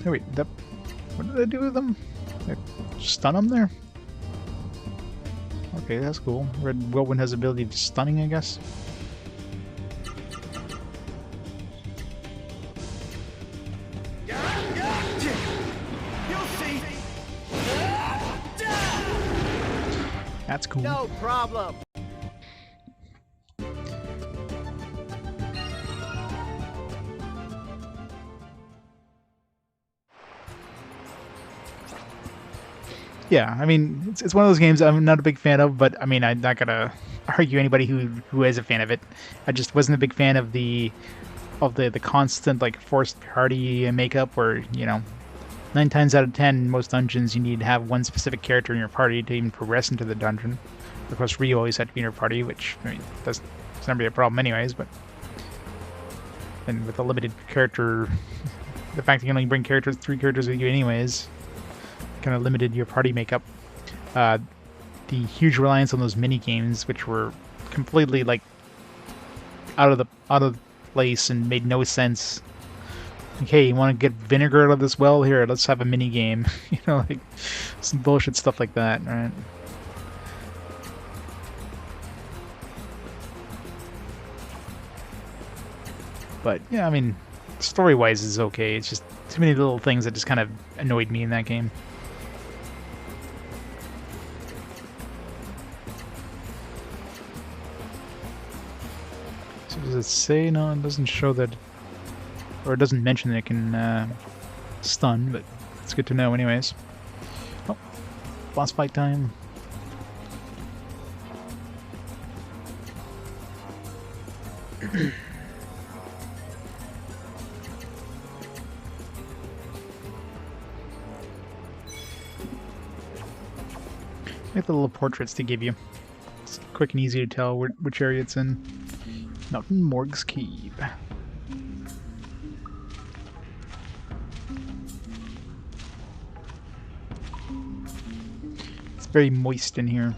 Oh wait, what did I do with them? I stun them there? Okay, that's cool. Red Whirlwind has the ability of stunning, I guess. That's cool. No problem. Yeah, I mean, it's one of those games I'm not a big fan of, but I mean, I'm not gonna argue anybody who is a fan of it. I just wasn't a big fan of the constant like forced party makeup, where 9 times out of 10, most dungeons you need to have one specific character in your party to even progress into the dungeon. Of course, Ryu always had to be in your party, which I mean, it's never be a problem anyways. But and with a limited character, the fact that you can only bring 3 characters with you anyways, kind of limited your party makeup. The huge reliance on those mini games, which were completely like out of place and made no sense. Like, hey, you want to get vinegar out of this well? Here, let's have a mini game. Like some bullshit stuff like that, right? But yeah, I mean, story-wise is okay. It's just too many little things that just kind of annoyed me in that game. So does it say? No, it doesn't show that, or it doesn't mention that it can stun, but it's good to know anyways. Oh, boss fight time. Get the little portraits to give you. It's quick and easy to tell which area it's in. Mountain Morg's Keep. It's very moist in here.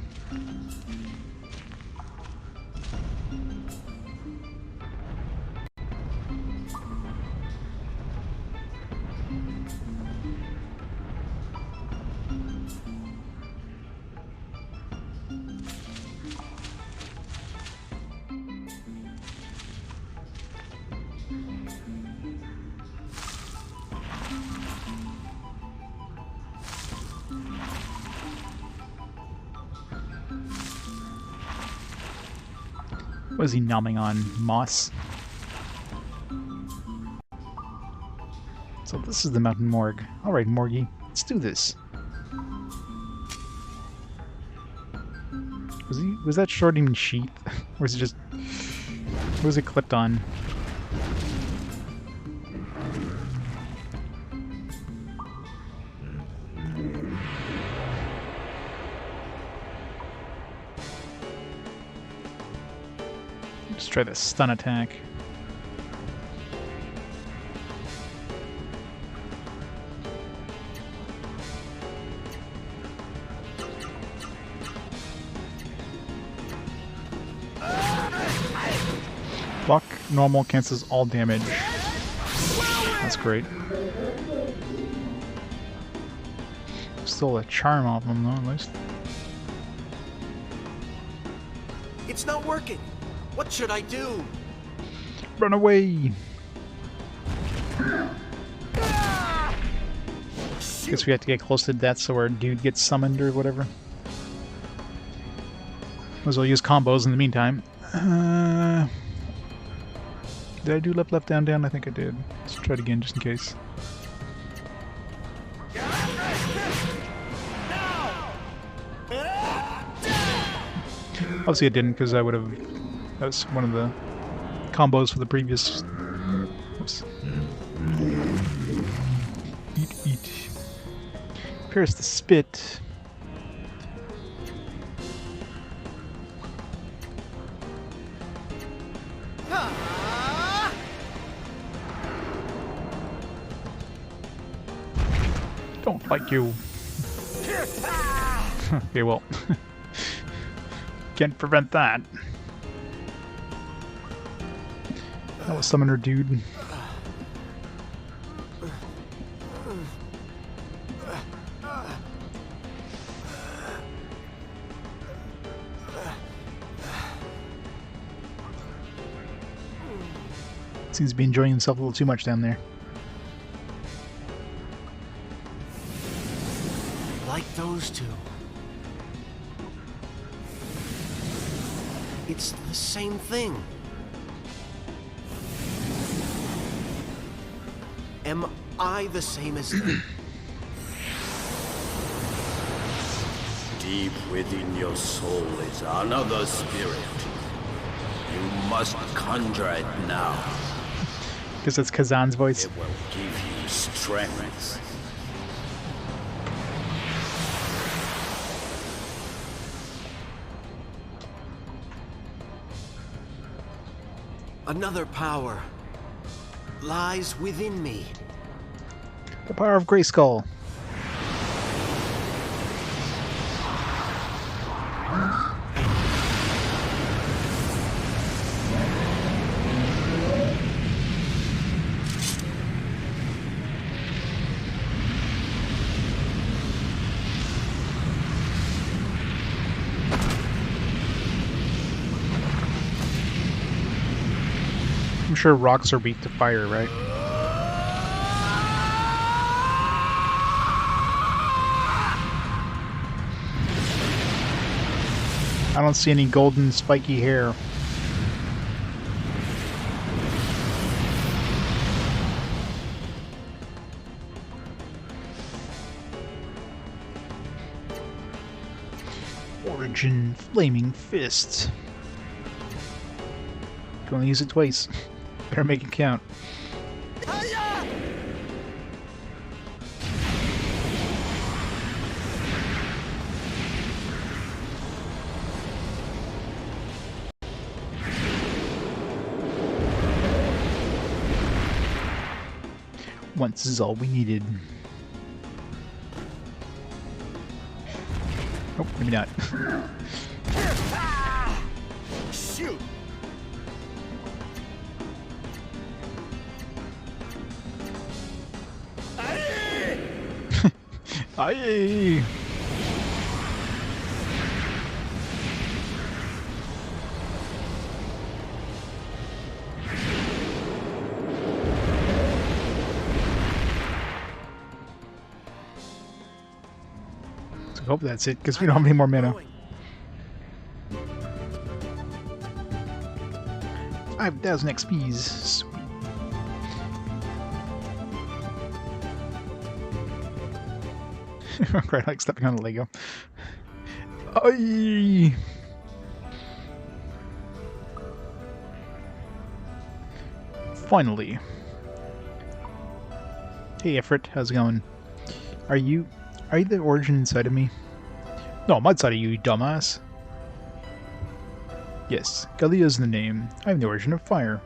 What is he nomming on? Moss? So this is the Mountain Morgue. Alright, Morgie, let's do this. Was that short even sheath? Or is it just... What was it clipped on? Let's try the stun attack. Block normal cancels all damage. That's great. Stole a charm off him though, at least. It's not working. What should I do? Run away! Guess we have to get close to death so our dude gets summoned or whatever. Might as well use combos in the meantime. Did I do left, left, down, down? I think I did. Let's try it again just in case. Obviously, it didn't because I would have. That was one of the combos for the previous. Oops. Eat. Pierce the spit. Don't like you. Okay, well. Can't prevent that. That was summoner dude. Seems to be enjoying himself a little too much down there. Like those two. It's the same thing. Am I the same as them? Deep within your soul is another spirit. You must conjure it now. Because it's Kazan's voice. It will give you strength. Another power lies within me. The power of Grayskull. I'm sure rocks are weak to fire, right? I don't see any golden spiky hair. Origin Flaming Fist. Can only use it twice. Better make it count. Once is all we needed. Oh, maybe not. Shoot! Aye! I hope that's it, because we don't have any more mana. 5,000 XPs. Sweet. Quite like stepping on a Lego. Aye! Finally. Hey Ifrit, how's it going? Are you the origin inside of me? No, I'm outside of you, you dumbass. Yes, Galia's the name. I'm the origin of fire.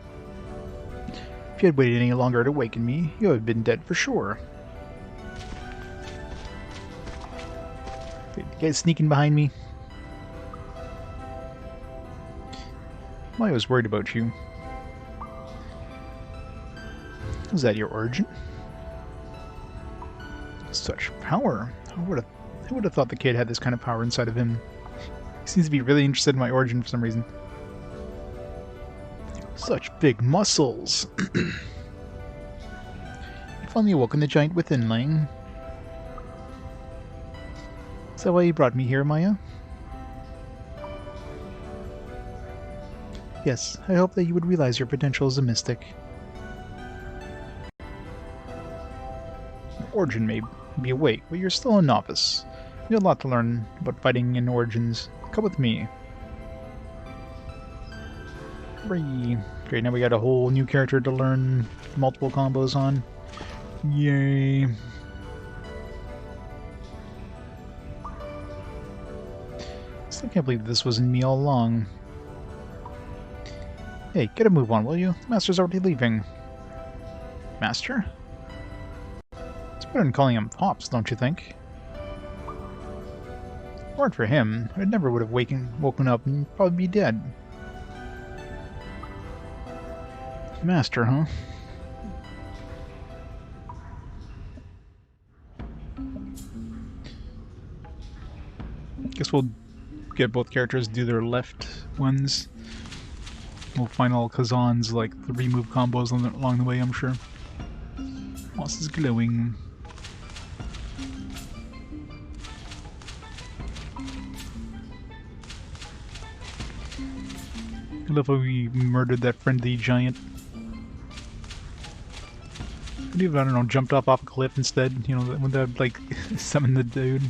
If you had waited any longer to awaken me, you would have been dead for sure. Wait, you guys sneaking behind me? I was worried about you. Was that your origin? Such power. I would have thought the kid had this kind of power inside of him. He seems to be really interested in my origin for some reason. Such big muscles. You finally awoken the giant within, Lang. Is that why you brought me here, Maya? Yes, I hope that you would realize your potential as a mystic. Origin may be awake, but you're still a novice. You have a lot to learn about fighting in Origins. Come with me. Free. Great, now we got a whole new character to learn multiple combos on. Yay. Still can't believe this was in me all along. Hey, get a move on, will you? The Master's already leaving. Master? It's better than calling him Pops, don't you think? If it weren't for him, I never would have woken up and probably be dead. Master, huh? Guess we'll get both characters to do their left ones. We'll find all Kazan's like 3-move combos along the way, I'm sure. Moss is glowing. I love how we murdered that friendly giant. Could have, I don't know, jumped off a cliff instead, you know, when that like summon the dude.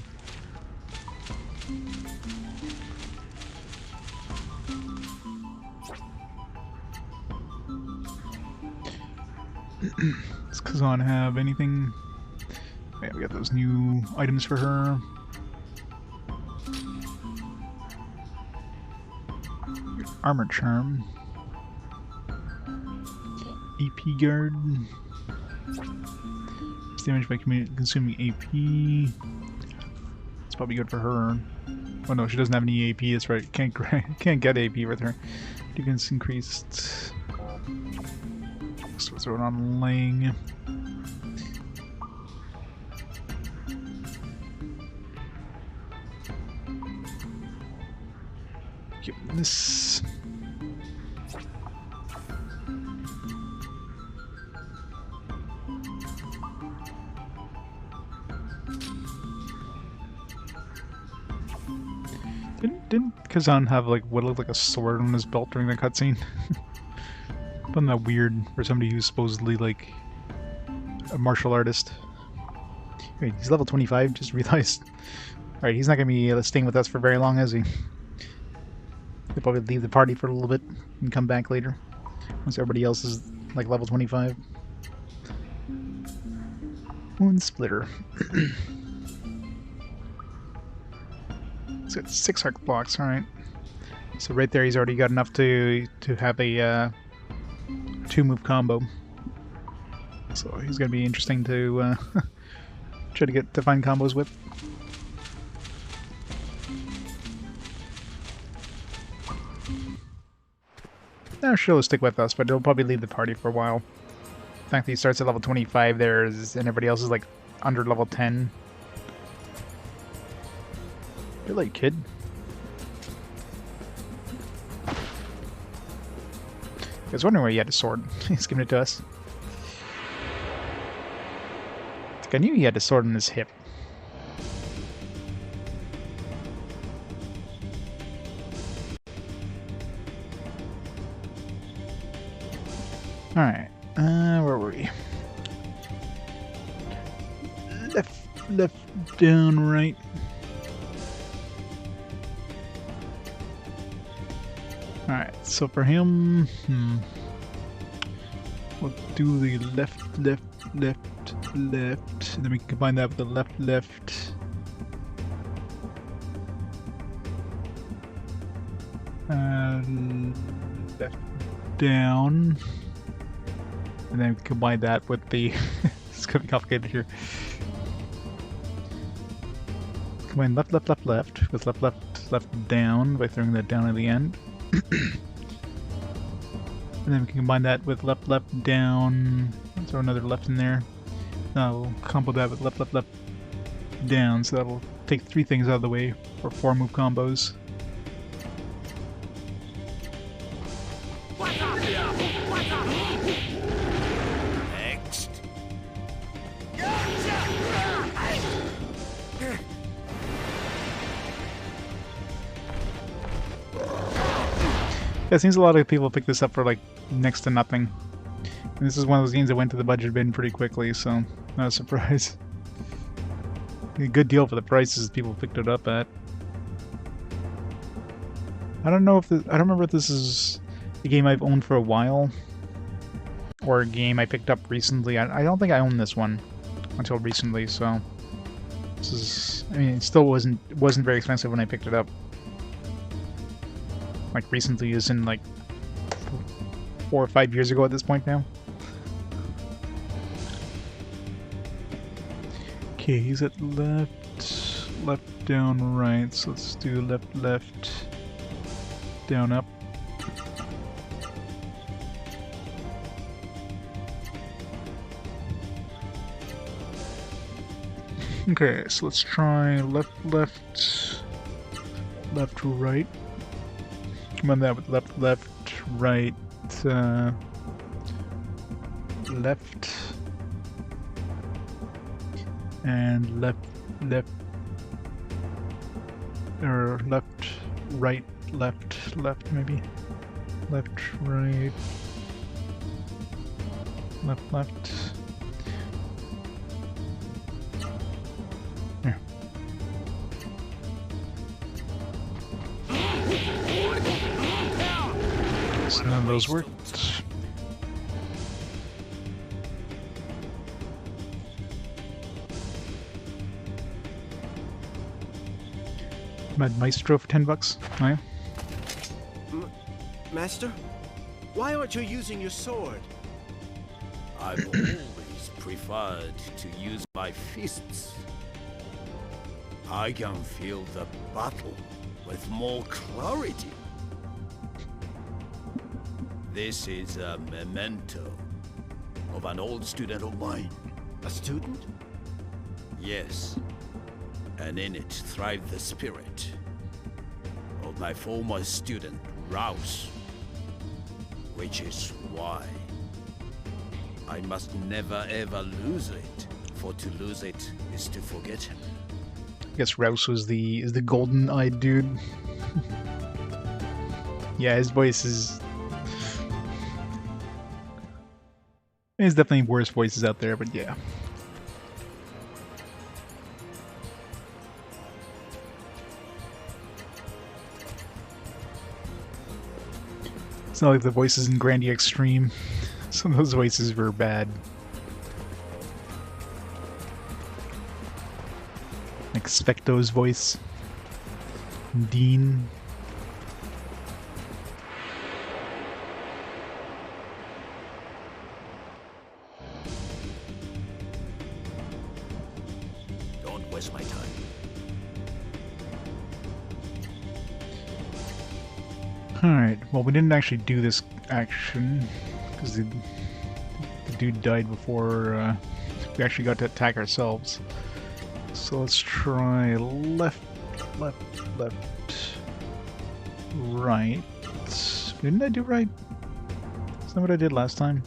Does Kazan have anything? Yeah, we got those new items for her. Armor charm. AP guard. It's damaged by consuming AP. It's probably good for her. Oh no, she doesn't have any AP. That's right. Can't get AP with her. Defense increased. So throw it on Ling. Give this. Didn't Kazan have like what looked like a sword on his belt during the cutscene? Wasn't that weird for somebody who's supposedly like a martial artist? Wait, he's level 25, just realized. Alright, he's not gonna be staying with us for very long, is he? He'll probably leave the party for a little bit and come back later. Once everybody else is like level 25. Wound splitter. He's got 6 arc blocks, alright. So right there he's already got enough to have a 2-move combo. So he's gonna be interesting to try to find combos with. No, sure, he'll stick with us, but he'll probably leave the party for a while. The fact that he starts at level 25 there and everybody else is like under level 10. You're late, kid. I was wondering why he had a sword. He's giving it to us. I knew he had a sword in his hip. Alright, where were we? Left, down, right. Alright, so for him, we'll do the left, and then we can combine that with the left. Left, down. And then combine that with the... it's gonna be complicated here. Combine left with left, down by throwing that down at the end. And then we can combine that with left, down. Throw another left in there. Now we'll combo that with left, down. So that'll take 3 things out of the way for 4-move combos. Next. Yeah, it seems a lot of people pick this up for like next to nothing. And this is one of those games that went to the budget bin pretty quickly, so not a surprise. A good deal for the prices people picked it up at. I don't know if I don't remember if this is a game I've owned for a while, or a game I picked up recently. I don't think I owned this one until recently, so this is. I mean, it still wasn't very expensive when I picked it up. Like recently, as in like 4 or 5 years ago at this point now. Okay, he's at left, down, right. So let's do left, down, up. Okay, so let's try left, right. Combine that with left, right, left, and left, or left, right, left maybe. Left, right, left. Here. So none of those worked. Mad Maestro for $10. Oh, yeah. Master? Why aren't you using your sword? I've always preferred to use my fists. I can feel the battle with more clarity. This is a memento of an old student of mine. A student? Yes, and in it thrived the spirit of my former student, Rouse. Which is why I must never ever lose it, for to lose it is to forget him. I guess Rouse was the golden-eyed dude. Yeah, his voice is. There's definitely worse voices out there, but yeah. It's not like the voices in Grandia Extreme. Some of those voices were bad. Like Specto's voice. Dean. Don't waste my time. Alright, well we didn't actually do this action, because the dude died before we actually got to attack ourselves. So let's try left, right. Didn't I do right? Isn't that what I did last time?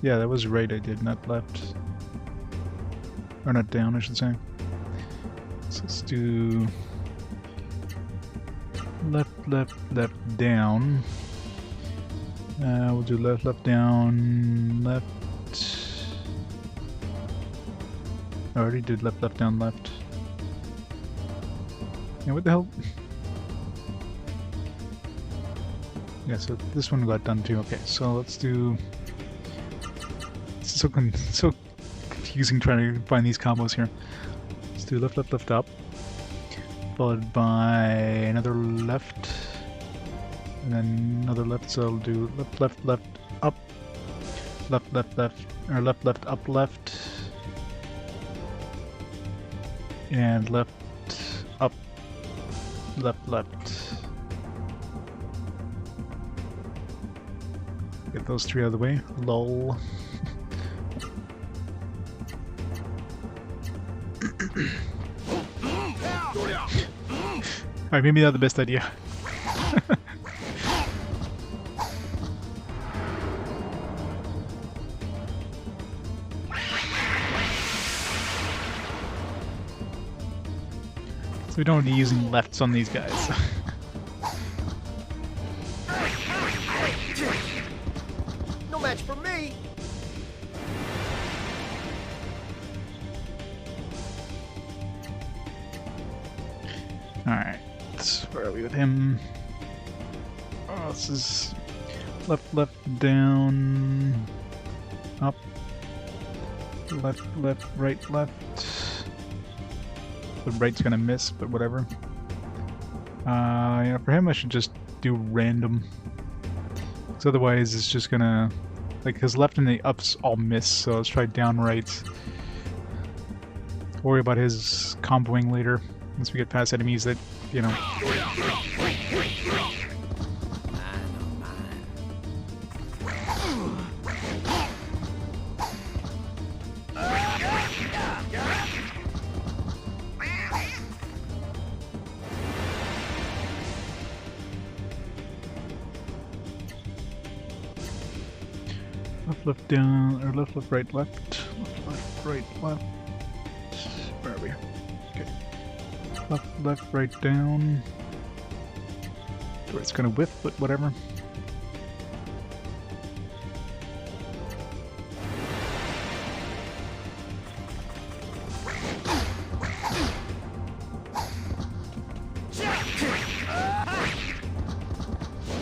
Yeah, that was right I did, not left. Or not down, I should say. So let's do left, down. We'll do left, down, left. I already did left, down, left. Yeah, what the hell? Yeah, so this one got done too. Okay, so let's do. It's so confusing trying to find these combos here. Let's do left, up. Followed by another left, and then another left. So I'll do left, up, left, or left, up, left, and left, up, left. Get those three out of the way. Lol. Alright, maybe not the best idea. So we don't want to be using lefts on these guys. No match for me! Alright, where are we with him? This is left, left, down, up, left, left, right, left. The right's gonna miss, but whatever. Yeah, for him I should just do random. Because otherwise it's just gonna... Like, his left and the ups all miss, so let's try down right. Worry about his comboing later, once we get past enemies that, you know... Left, left, down, or left, left, right, left. Left, left, right, left. Where are we? Okay. Left, left, right, down. Or it's gonna whiff, but whatever.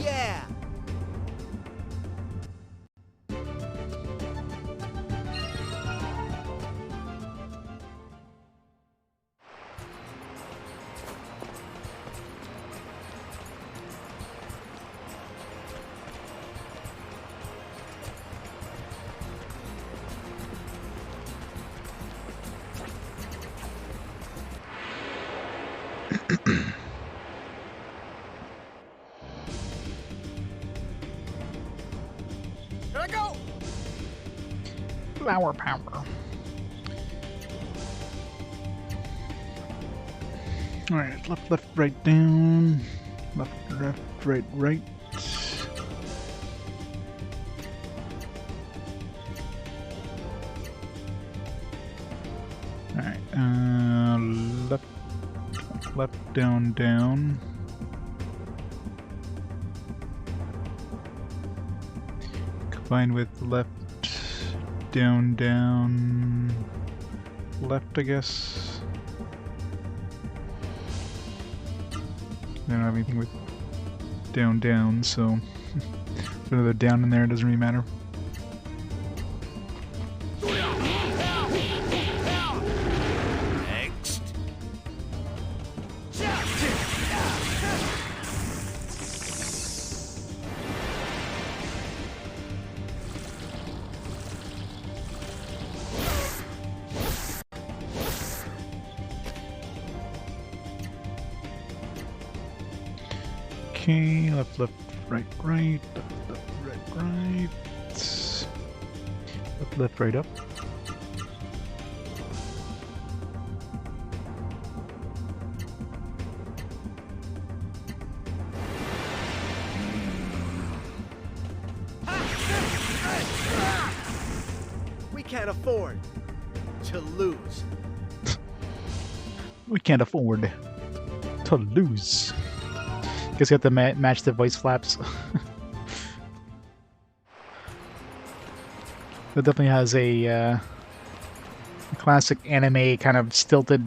Yeah! Here I go! Flower power. Alright, left, left, right, down. Left, left, right, right. Alright, left, left, down, down. Combined with left, down, down, left, I guess. I don't have anything with down, down, so put another down in there, it doesn't really matter. Next. Okay, left, left, right, right, left, left, right, right. Left, left, right, up. We can't afford to lose. We can't afford to lose. Guess you have to match the voice flaps. It definitely has a classic anime kind of stilted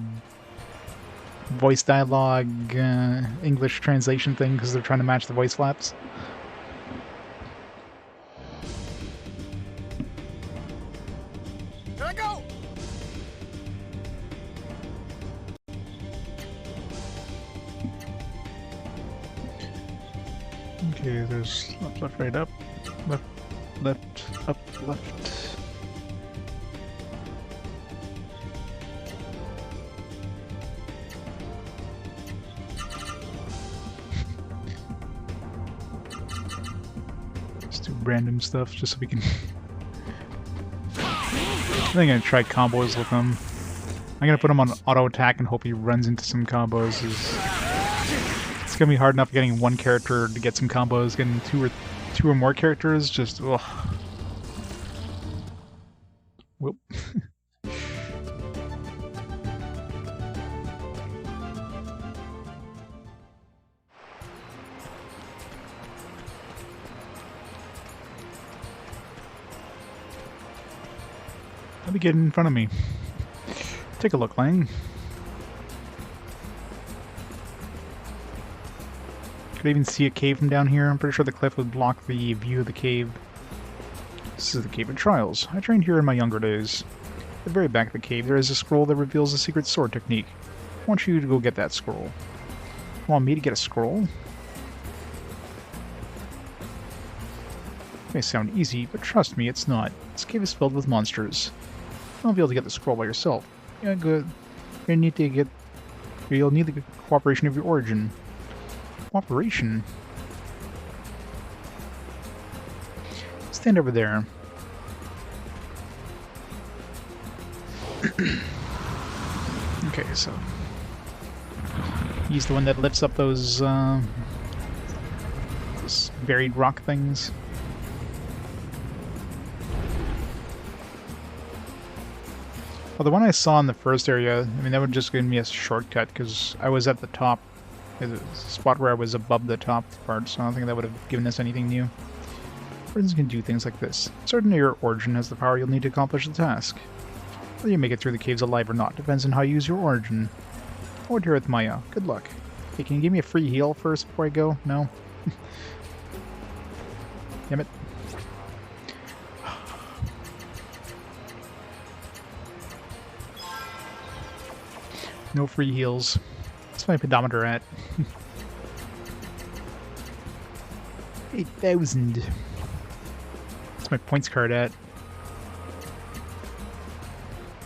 voice dialogue English translation thing because they're trying to match the voice flaps. Here I go! Okay, there's left, left, right, up, left, left, up, left. Just do random stuff just so we can... I think I'm gonna try combos with him. I'm gonna put him on auto attack and hope he runs into some combos. It's gonna be hard enough getting one character to get some combos. Getting two or more characters, just ugh. Whoop. Let me get in front of me. Take a look, Lang. Could I even see a cave from down here? I'm pretty sure the cliff would block the view of the cave. This is the Cave of Trials. I trained here in my younger days. At the very back of the cave, there is a scroll that reveals a secret sword technique. I want you to go get that scroll. Want me to get a scroll? It may sound easy, but trust me, it's not. This cave is filled with monsters. You won't be able to get the scroll by yourself. Yeah, good. You'll need the cooperation of your origin. Cooperation? Stand over there. Okay, so he's the one that lifts up those buried rock things. Well, the one I saw in the first area, I mean, that would just give me a shortcut because I was at the top. There's a spot where I was above the top part, so I don't think that would have given us anything new. Origins can do things like this. Certain your origin has the power you'll need to accomplish the task. Whether you make it through the caves alive or not depends on how you use your origin. Over here with Maya. Good luck. Hey, can you give me a free heal first before I go? No? Damn it. No free heals. What's my pedometer at? 8,000. What's my points card at?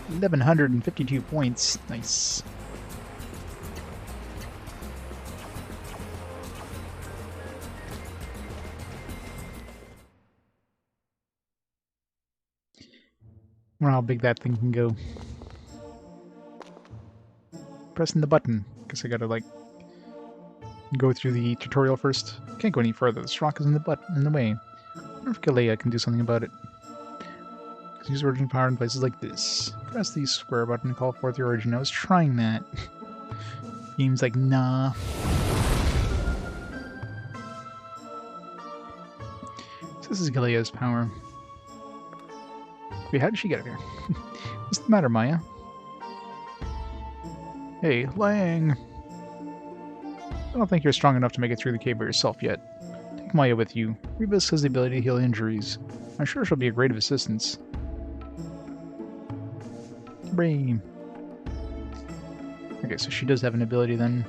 1,152 points. Nice. I wonder how big that thing can go. Pressing the button. Guess I gotta, like, go through the tutorial first. Can't go any further. This rock is in the way. I wonder if Legaia can do something about it. Use origin power in places like this. Press the square button to call forth your origin. I was trying that. Game's like, nah. So this is Galea's power. Wait, how did she get up here? What's the matter, Maya? Hey, Lang! I don't think you're strong enough to make it through the cave by yourself yet. Take Maya with you. Rebus has the ability to heal injuries. I'm sure she'll be a great assistance. Brain. Okay, so she does have an ability then.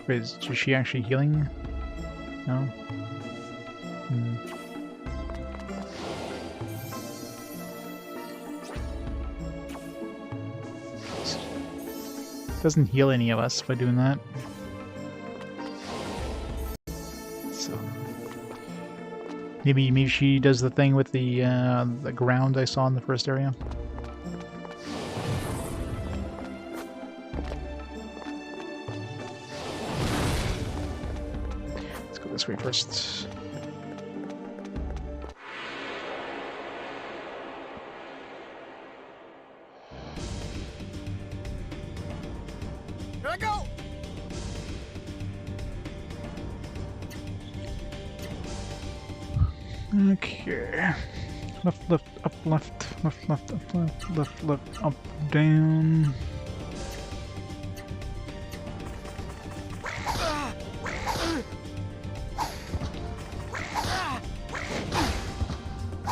Wait, is she actually healing? No? Hmm. Doesn't heal any of us by doing that. So maybe she does the thing with the ground I saw in the first area. Let's go this way first. Here I go! Okay. Left, left, up, left, left, left, up, left, left, left, up, down.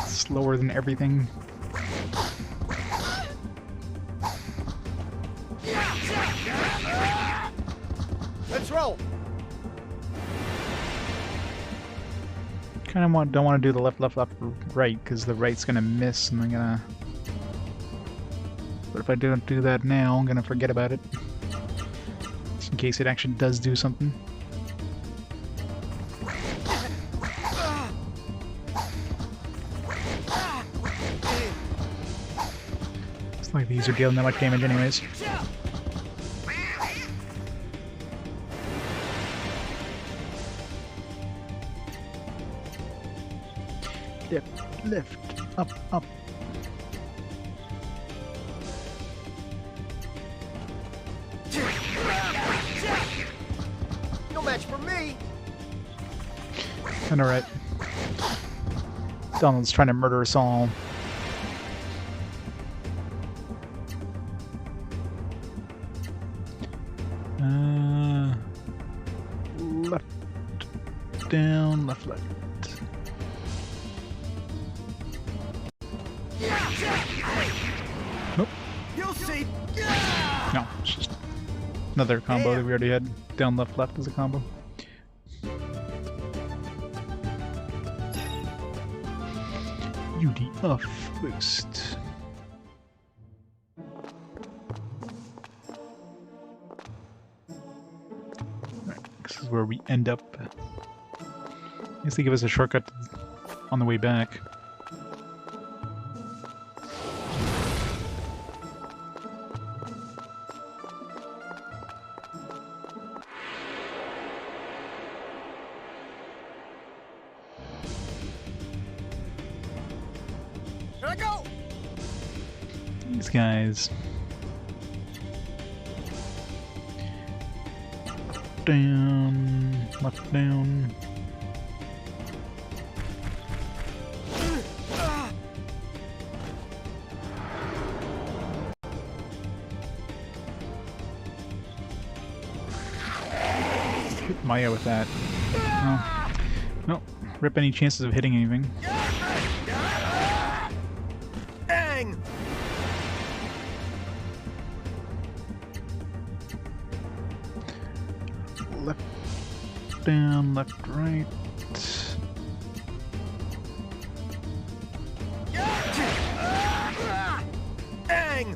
Slower than everything. Let's roll! Kind of don't want to do the left, left, left, right, because the right's gonna miss, and I'm gonna. But if I don't do that now, I'm gonna forget about it, just in case it actually does do something. It's like these are dealing that much damage, anyways. Left, left, up, up. No match for me! Kinda right. Donald's trying to murder us all. Left, down, left, left. Nope. You'll see. No, it's just another combo that we already had. Down, left, left as a combo. UD boost. Right, this is where we end up. I guess they give us a shortcut on the way back. Here I go. These guys. Down, left down. Hit Maya with that. No. No. Rip any chances of hitting anything. Dang. Left down, left right. Dang.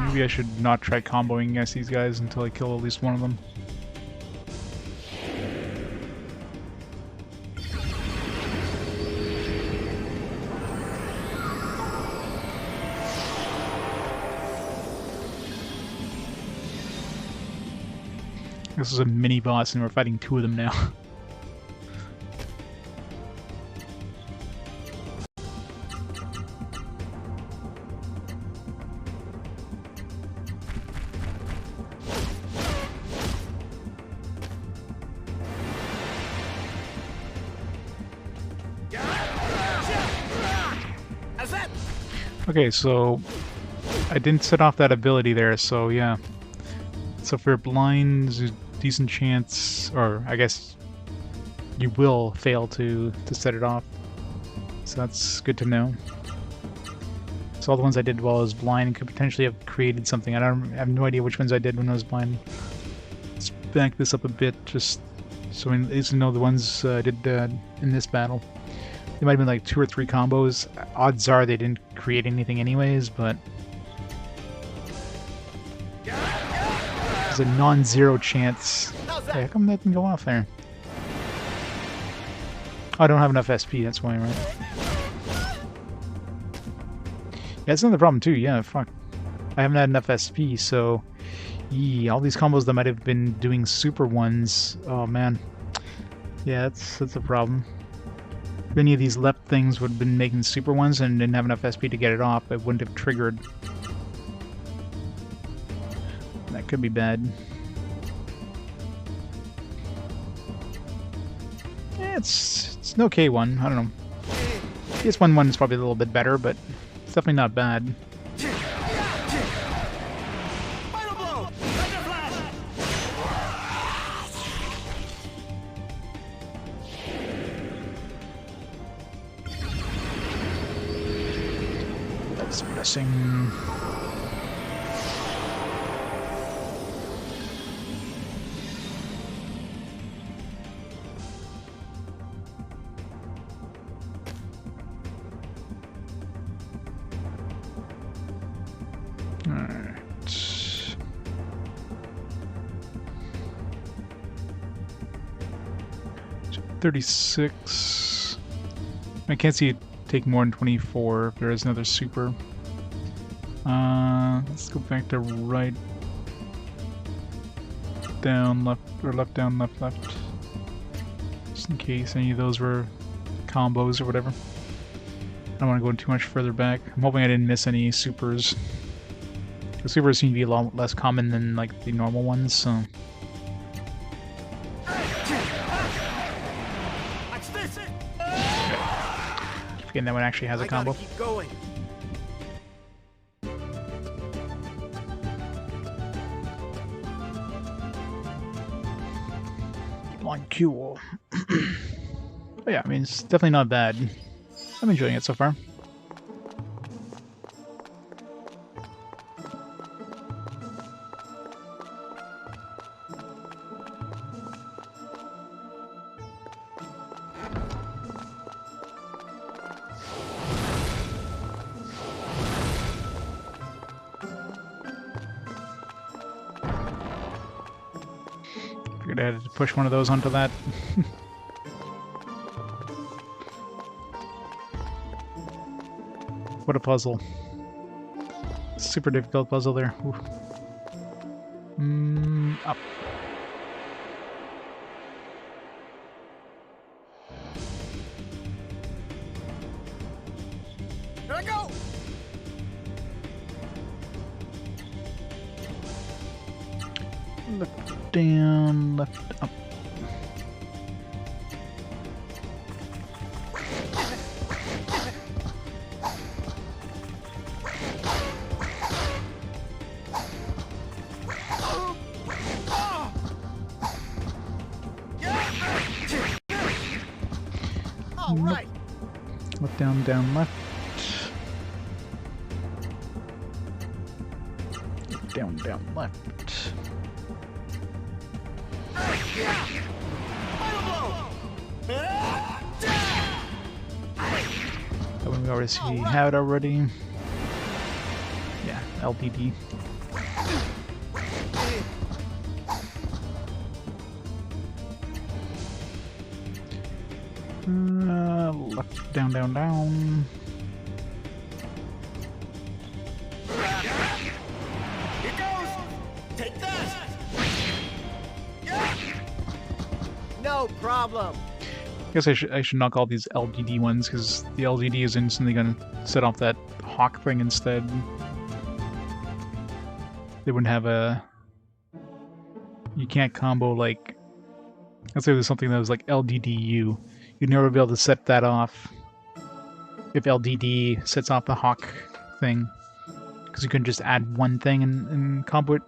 Maybe I should not try comboing against these guys until I kill at least one of them. This is a mini boss and we're fighting two of them now. How's that? Okay, so I didn't set off that ability there, so yeah. So if you're blind, there's a decent chance, or I guess you will fail to set it off. So that's good to know. So all the ones I did while I was blind could potentially have created something. I have no idea which ones I did when I was blind. Let's back this up a bit, just so we at least know the ones I did in this battle. There might have been like 2 or 3 combos. Odds are they didn't create anything anyways, but there's a non-zero chance. Hey, how come that didn't go off there? Oh, I don't have enough SP, that's why, right? Yeah, that's another problem too, yeah, fuck. I haven't had enough SP, so all these combos that might have been doing super ones, oh man. Yeah, that's a problem. If any of these left things would have been making super ones and didn't have enough SP to get it off, it wouldn't have triggered. That could be bad. Yeah, it's an okay one. I don't know. PS1 is probably a little bit better, but it's definitely not bad. Final blow. Thunder flash. That's pressing. Alright. 36. I can't see it take more than 24 if there is another super. Let's go back to right, down, left, or left, down, left, left. Just in case any of those were combos or whatever. I don't want to go too much further back. I'm hoping I didn't miss any supers. The supers seem to be a lot less common than like the normal ones, so. Watch this. Forgetting that one actually has a combo. Keep going. Flying Cool. But yeah, I mean, it's definitely not bad. I'm enjoying it so far. Figured I had to push one of those onto that. What a puzzle. Super difficult puzzle there. Up. Here I go! Left down, left up. All right. Left down, down, left. Down, down, left. That one we already see have it already. Yeah, LDD. Left, down, down, down. Here goes! Take that! No problem. I guess I should knock all these LDD ones, because the LDD is instantly going to set off that hawk thing instead. They wouldn't have a... You can't combo, like... Let's say there's something that was like LDDU. You'd never be able to set that off if LDD sets off the hawk thing. Because you couldn't just add one thing and combo it.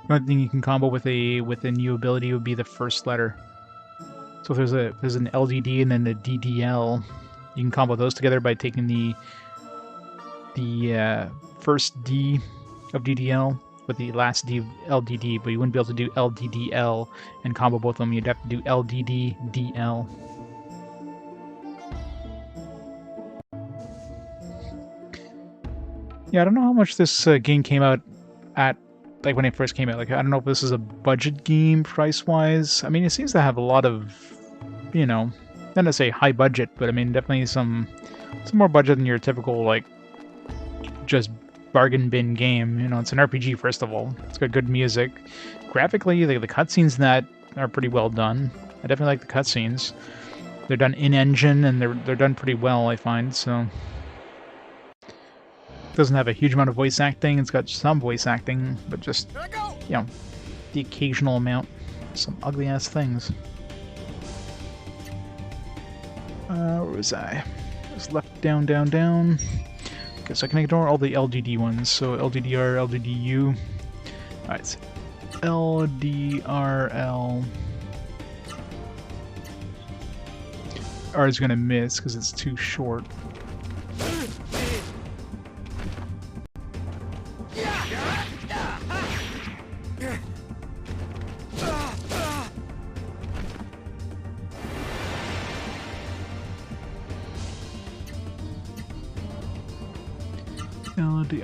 The only thing you can combo with a new ability would be the first letter. So if there's an LDD and then a DDL, you can combo those together by taking the first D of DDL with the last D of LDD, but you wouldn't be able to do LDDL and combo both of them. You'd have to do LDDDL. Yeah, I don't know how much this game came out at, like when it first came out. Like, I don't know if this is a budget game price-wise. I mean, it seems to have a lot of, you know, not to say high budget, but I mean, definitely some more budget than your typical, like, just bargain bin game. You know, it's an RPG, first of all. It's got good music. Graphically, the cutscenes in that are pretty well done. I definitely like the cutscenes. They're done in-engine, and they're done pretty well, I find, so... Doesn't have a huge amount of voice acting. It's got some voice acting, but just, you know, the occasional amount. Some ugly-ass things. Where was I? It was left, down, down, down. Okay, so I can ignore all the LDD ones. So LDDR, LDDU. Alright, so LDRL. R is going to miss because it's too short.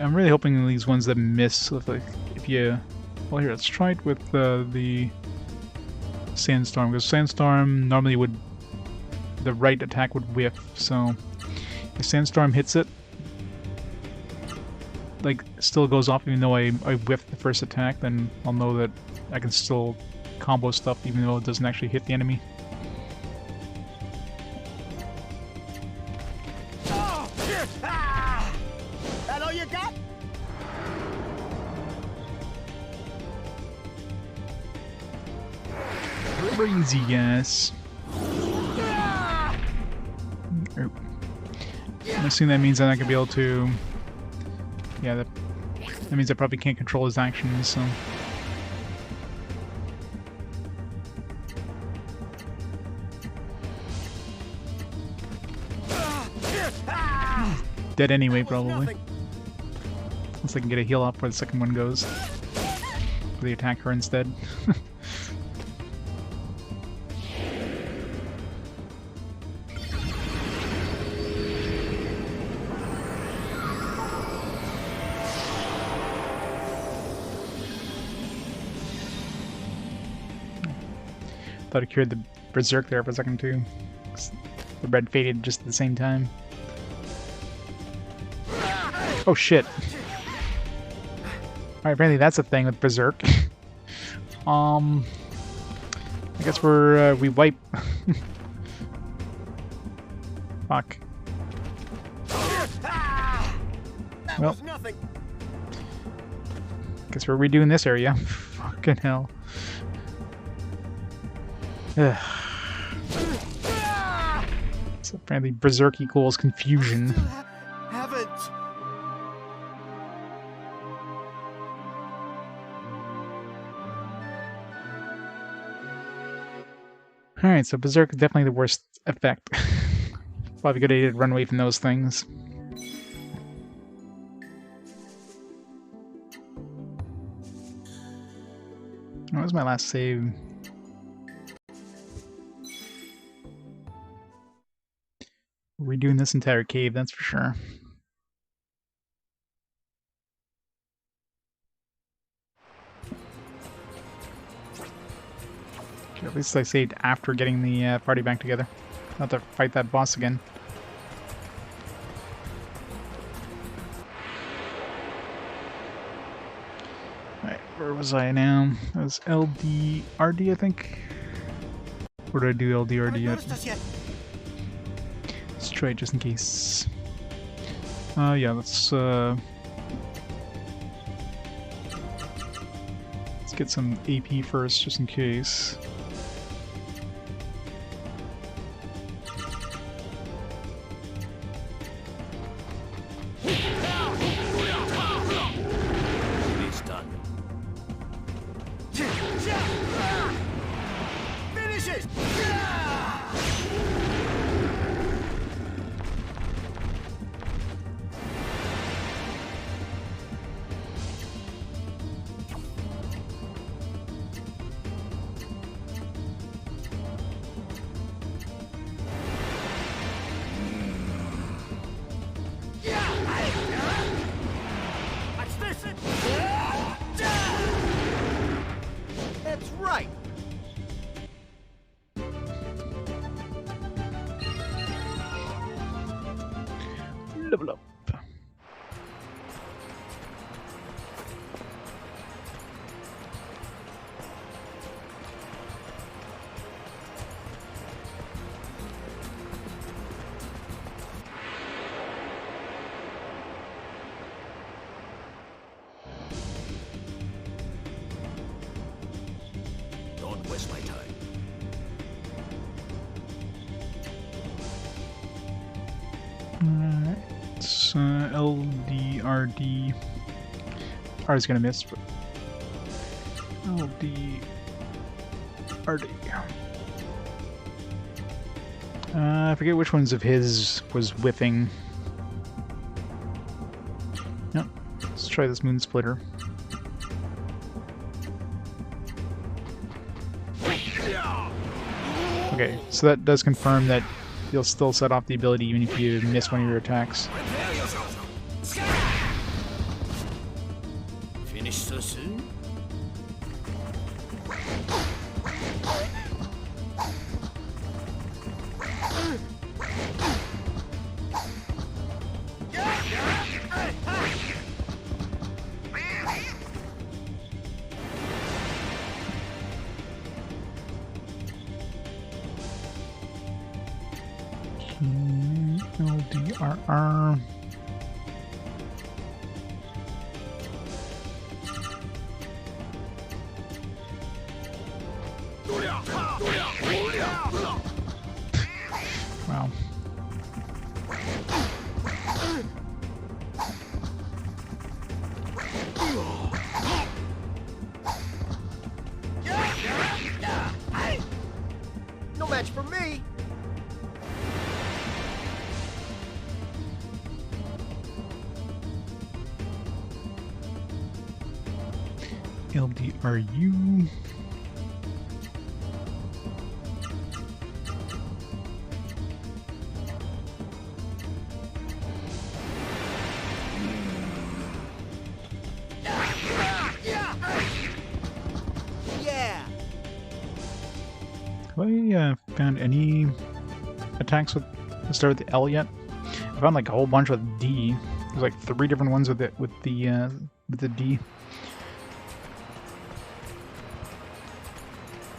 I'm really hoping these ones that miss, if you... Well, here, let's try it with the Sandstorm, because Sandstorm normally would... The right attack would whiff, so... If Sandstorm hits it, like, still goes off even though I whiffed the first attack, then I'll know that I can still combo stuff even though it doesn't actually hit the enemy. Crazy, yes. I'm assuming that means I'm not gonna be able to... Yeah, that means I probably can't control his actions, so... dead anyway, That was probably. nothing. Unless I can get a heal up where the second one goes. They attack her instead. Thought I cured the Berserk there for a second too. The red faded just at the same time. Oh shit. Alright, apparently that's a thing with Berserk. I guess we wipe. Fuck. That Well. was nothing. Guess we're redoing this area. Fucking hell. Ugh. So apparently Berserk equals confusion. Still haven't. Alright, so Berserk is definitely the worst effect. Probably a good idea to run away from those things. What was my last save? Redoing this entire cave, that's for sure. Okay, at least I saved after getting the party back together. Not to fight that boss again. Alright, where was I now? That was LDRD, I think? Or did I do LDRD Haven't yet? noticed us yet. Let's try it just in case. Yeah, let's get some AP first, just in case. It's done. Finish it! Watch this! That's right. Level up. Don't waste my time. Alright, it's LDRD. R's gonna miss, but LDRD. I forget which ones of his was whiffing. Yep, let's try this Moon Splitter. Okay, so that does confirm that you'll still set off the ability even if you miss one of your attacks. Finish so soon? LDRR. Wow. No match for me. LDRU. Yeah. Have I found any attacks with that start with the L yet? I found like a whole bunch with D. There's like 3 different ones with it with the D.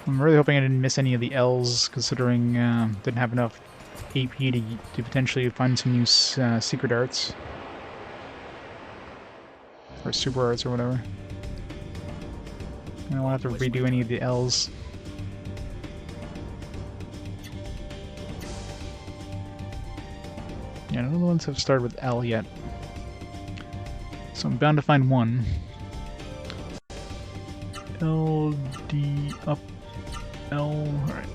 I'm really hoping I didn't miss any of the L's, considering didn't have enough AP to potentially find some new secret arts or super arts or whatever. I don't want to have to redo any of the L's. Yeah, none of the ones have started with L yet. So I'm bound to find one. L, D, up, L, alright.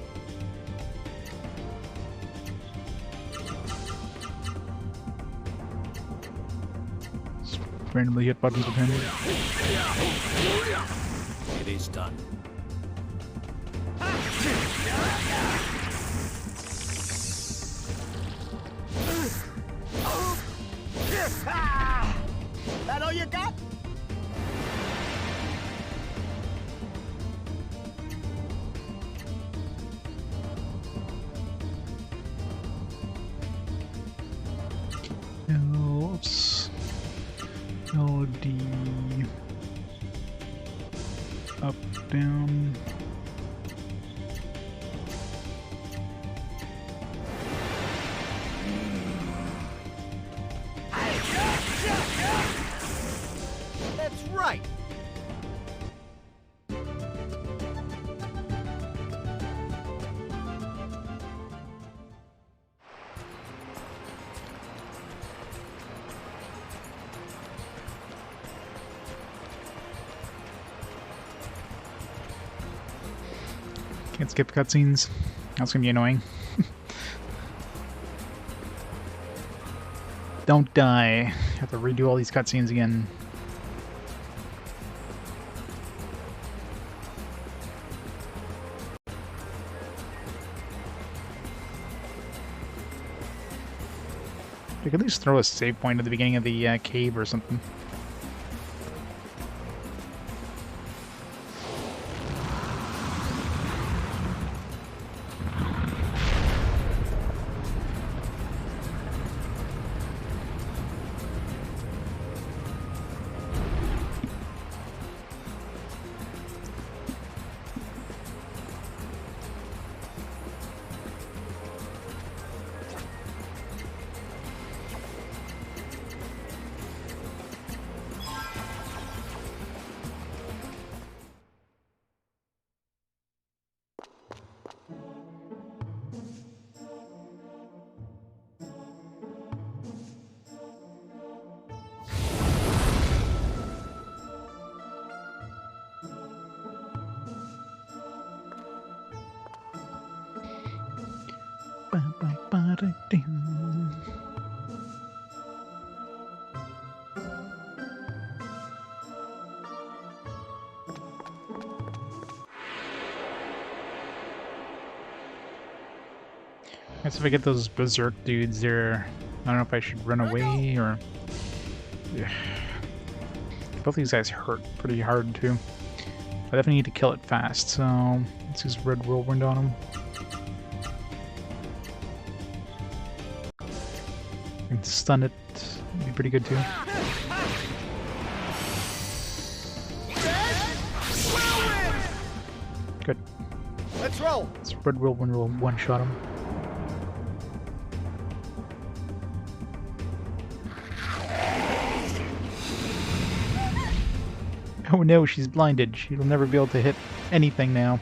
Just randomly hit buttons with him. It is done. That all you got? Oops. L, D, up, down. That's right. Can't skip cutscenes. That's gonna be annoying. Don't die. Have to redo all these cutscenes again. They could at least throw a save point at the beginning of the cave or something. I guess if I get those berserk dudes there, I don't know if I should run away or... Yeah. Both these guys hurt pretty hard too. I definitely need to kill it fast, so let's use Red Whirlwind on him. And stun it would be pretty good too. Good. Let's roll. Let's Red Whirlwind will one-shot him. Oh no, she's blinded. She'll never be able to hit anything now.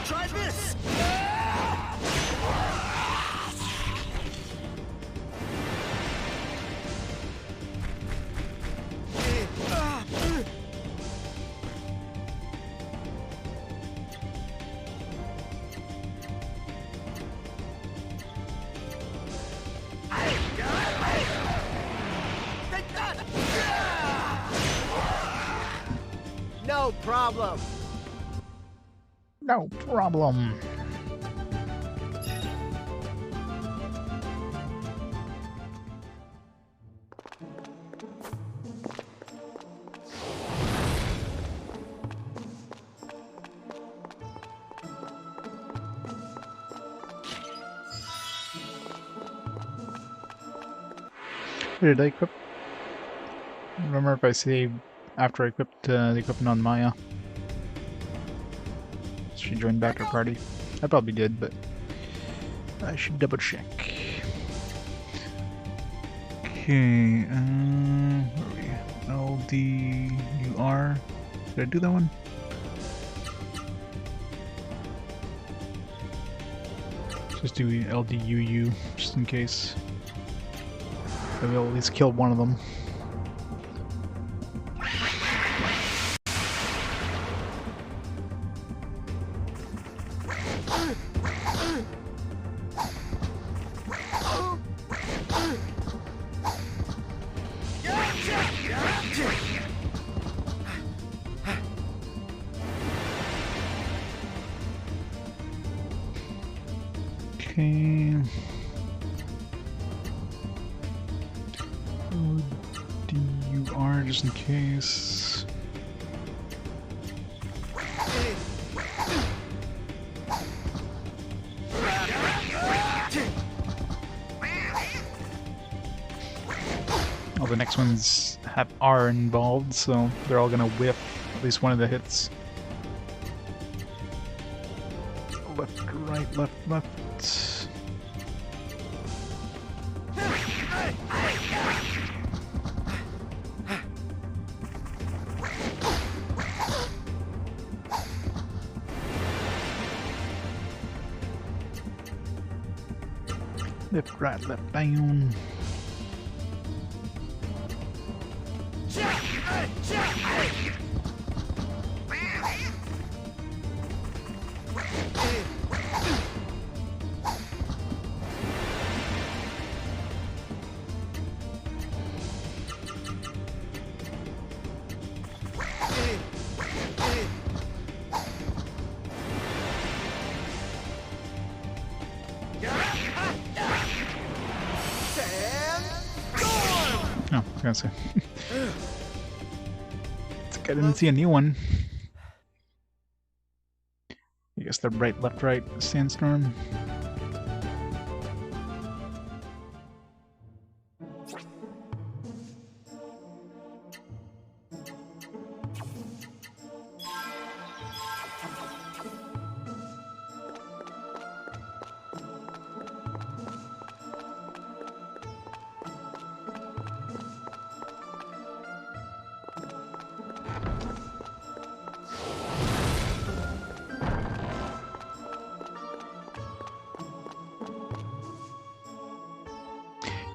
Try this. No problem. No problem. Where did I equip? Remember if I saved after I equipped the equipment on Maya. She joined back our party. I probably did, but I should double check. Okay, where are we? LDUR. Did I do that one? Just do LDUU, just in case. Maybe I'll at least kill one of them. Okay. DUR just in case. All the next ones have R involved, so they're all gonna whiff at least one of the hits. Left, right, left, left. Left, right, left, down. Oh, I was gonna say. It's like I didn't see a new one. I guess the right, left, right sandstorm.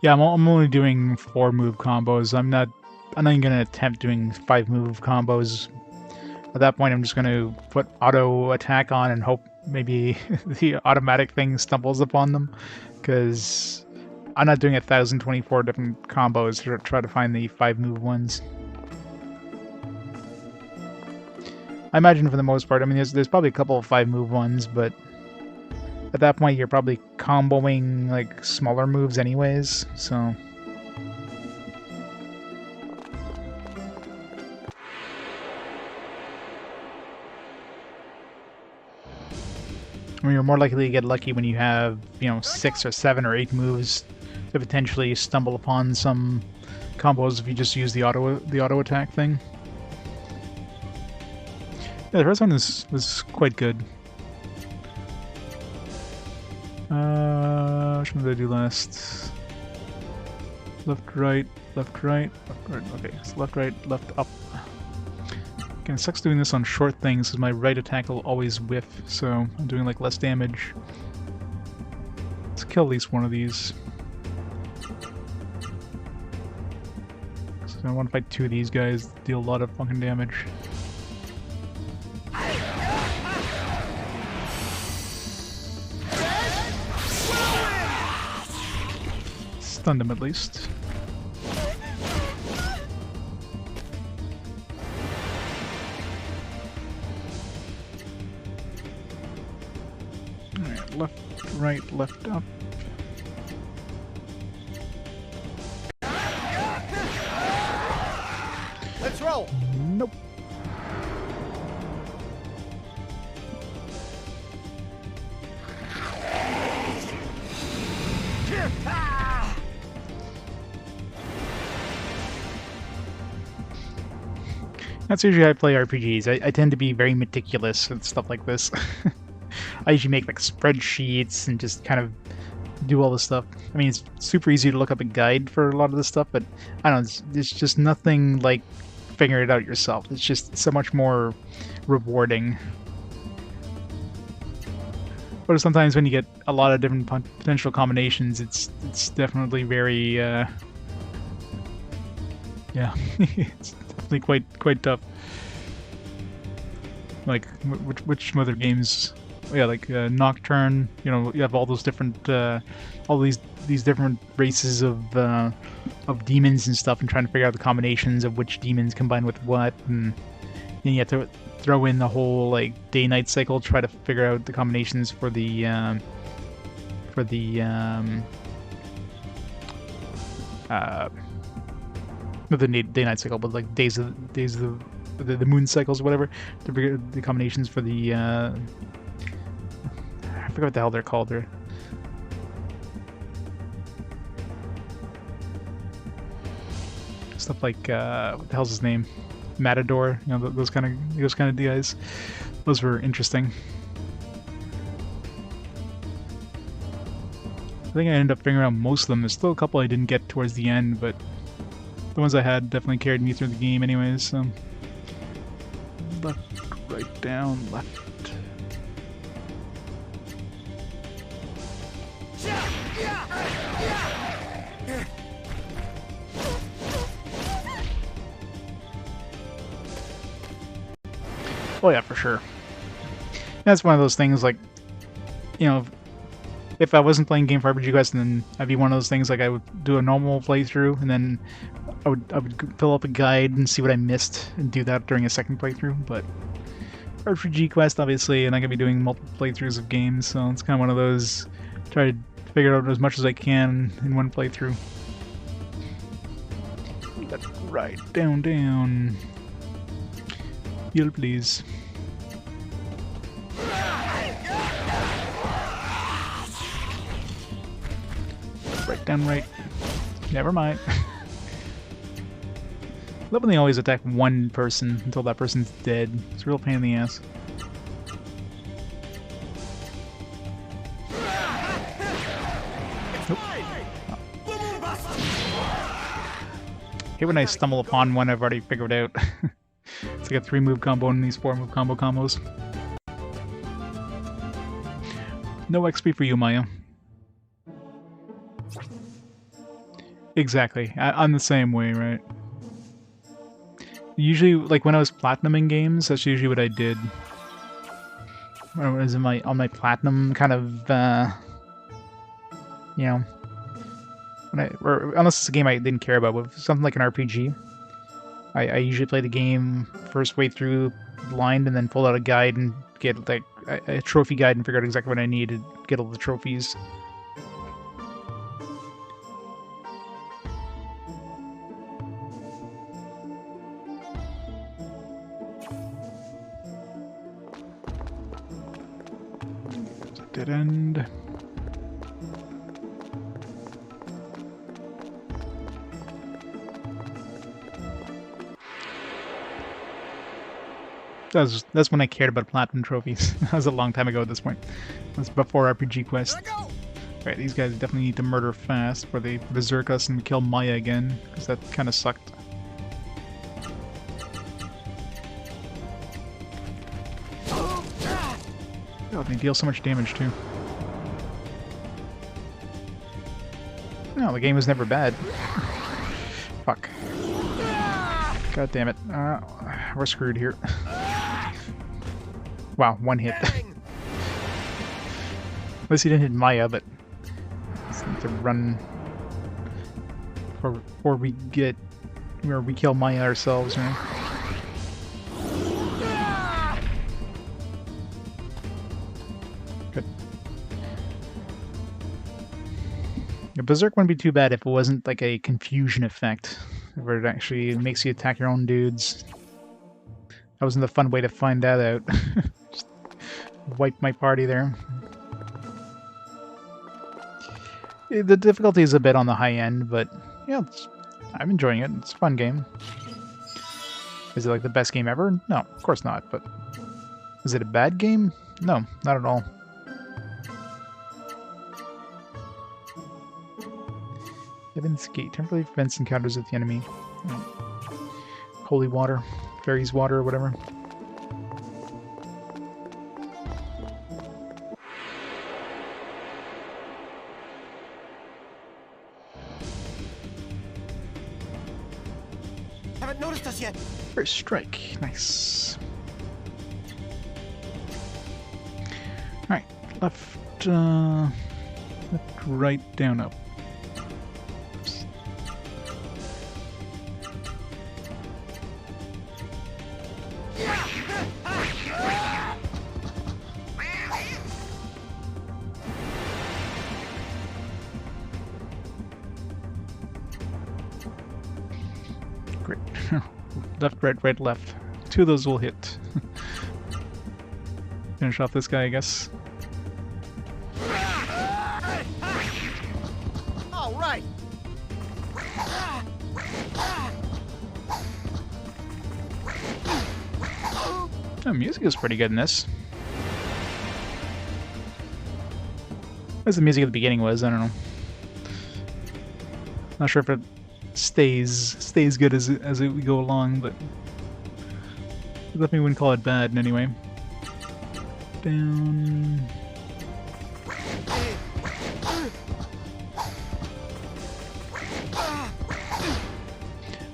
Yeah, I'm only doing 4 move combos. I'm not even gonna attempt doing 5 move combos. At that point, I'm just gonna put auto attack on and hope maybe the automatic thing stumbles upon them, because I'm not doing 1,024 different combos to try to find the 5 move ones. I imagine for the most part, I mean, there's probably a couple of 5 move ones, but at that point, you're probably comboing like smaller moves anyways, so. I mean, you're more likely to get lucky when you have, 6 or 7 or 8 moves to potentially stumble upon some combos if you just use the auto attack thing. Yeah, the first one was quite good. Which one did I do last? Left, right, left, right, left, right. Okay, so left, right, left, up. Okay, it sucks doing this on short things because my right attack will always whiff, so I'm doing like less damage. Let's kill at least one of these. So I want to fight 2 of these guys, deal a lot of fucking damage. Stunned him at least. left, right, left, up. Let's roll. Nope. That's usually how I play RPGs. I tend to be very meticulous with stuff like this. I usually make like spreadsheets and just kind of do all this stuff. I mean, it's super easy to look up a guide for a lot of this stuff, but I don't know, there's just nothing like figuring it out yourself. It's just so much more rewarding. But sometimes when you get a lot of different potential combinations, it's definitely very yeah, it's definitely quite tough. Like which other games? Yeah, like Nocturne. You know, you have all those different all these different races of demons and stuff, and trying to figure out the combinations of which demons combine with what, and then you have to throw in the whole like day-night cycle, try to figure out the combinations for the not the day-night cycle, but like days of the moon cycles or whatever. To figure the combinations for the I forget what the hell they're called. They're stuff like what the hell's his name? Matador, you know, those kind of guys. Those were interesting. I think I ended up figuring out most of them. There's still a couple I didn't get towards the end, but the ones I had definitely carried me through the game anyways. So left, right, down, left. Oh yeah, for sure. That's one of those things, like, you know, if I wasn't playing Game for RPG Quest, then I'd be one of those things like I would do a normal playthrough, and then I would fill up a guide and see what I missed, and do that during a second playthrough. But RPG Quest, obviously, and I'm gonna be doing multiple playthroughs of games, so it's kind of one of those, try to figure out as much as I can in one playthrough. That's right, down. Heal, please. Right, down, right. Never mind. Love when they always attack one person until that person's dead. It's a real pain in the ass. Nope. Oh. Hate when I stumble upon one I've already figured out. It's like a 3-move combo in these 4-move combos. No XP for you, Maya. Exactly. I'm the same way, right? Usually, like when I was platinuming games, that's usually what I did. When I was on my platinum kind of, you know, unless it's a game I didn't care about, but something like an RPG. I usually play the game first way through blind, and then pull out a guide and get like a trophy guide and figure out exactly what I need to get all the trophies. Dead end. That's when I cared about platinum trophies. That was a long time ago at this point. That's before RPG Quest. Alright, these guys definitely need to murder fast before they berserk us and kill Maya again, because that kind of sucked. God, they deal so much damage too. No, the game was never bad. Fuck. God damn it. We're screwed here. Wow, one hit. At least he didn't hit Maya, but just need to run before we get where we kill Maya ourselves, right? Good. Yeah, Berserk wouldn't be too bad if it wasn't like a confusion effect, where it actually makes you attack your own dudes. That wasn't the fun way to find that out. Just wipe my party there. The difficulty is a bit on the high end, but yeah, I'm enjoying it. It's a fun game. Is it like the best game ever? No, of course not, but is it a bad game? No, not at all. Heaven's Gate temporarily prevents encounters with the enemy. Holy water, fairies water, or whatever. Haven't noticed us yet. First strike, nice. All right, left, right, down, up. Great. Left, right, left. 2 of those will hit. Finish off this guy, I guess. All right. Oh, music is pretty good in this. As the music at the beginning was, I don't know. Not sure if it stays good as we go along, but I definitely wouldn't call it bad in any way. Down.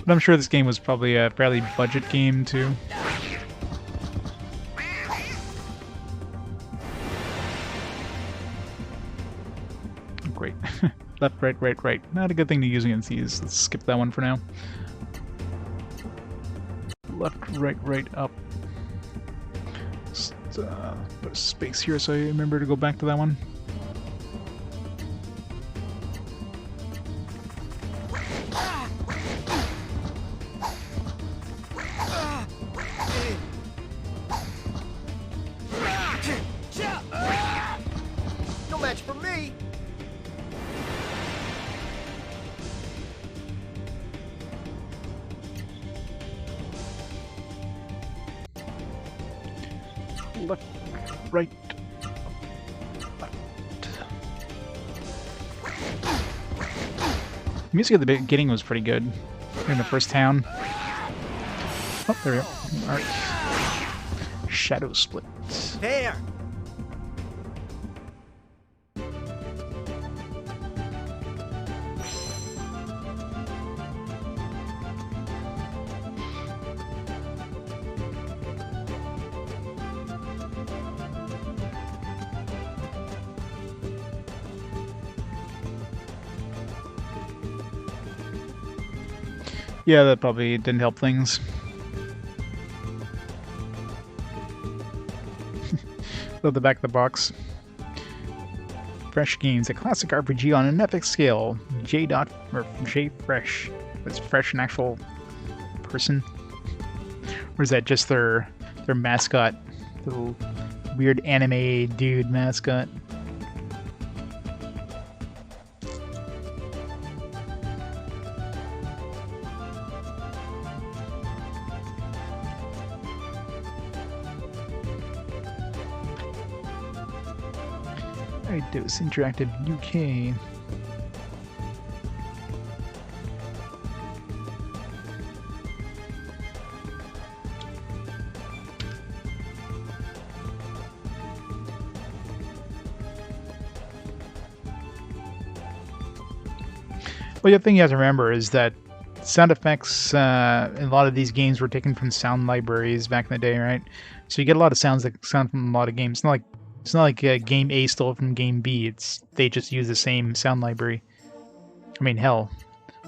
But I'm sure this game was probably a fairly budget game too. Great. Left, right. Not a good thing to use against these. Let's skip that one for now. Left, right, up. Just put a space here so I remember to go back to that one. No match for me. Left, right, left. Music at the beginning was pretty good. In the first town. Oh, there we go. Alright. Shadow Split. There. Yeah, that probably didn't help things. Load the back of the box. Fresh Games, a classic RPG on an epic scale. J. Fresh. Was Fresh an actual person? Or is that just their mascot? Little weird anime dude mascot. Eidos Interactive UK. Well, the other thing you have to remember is that sound effects in a lot of these games were taken from sound libraries back in the day, right? So you get a lot of sounds that sound from a lot of games. It's not like game A stole from game B. They just use the same sound library. I mean, hell,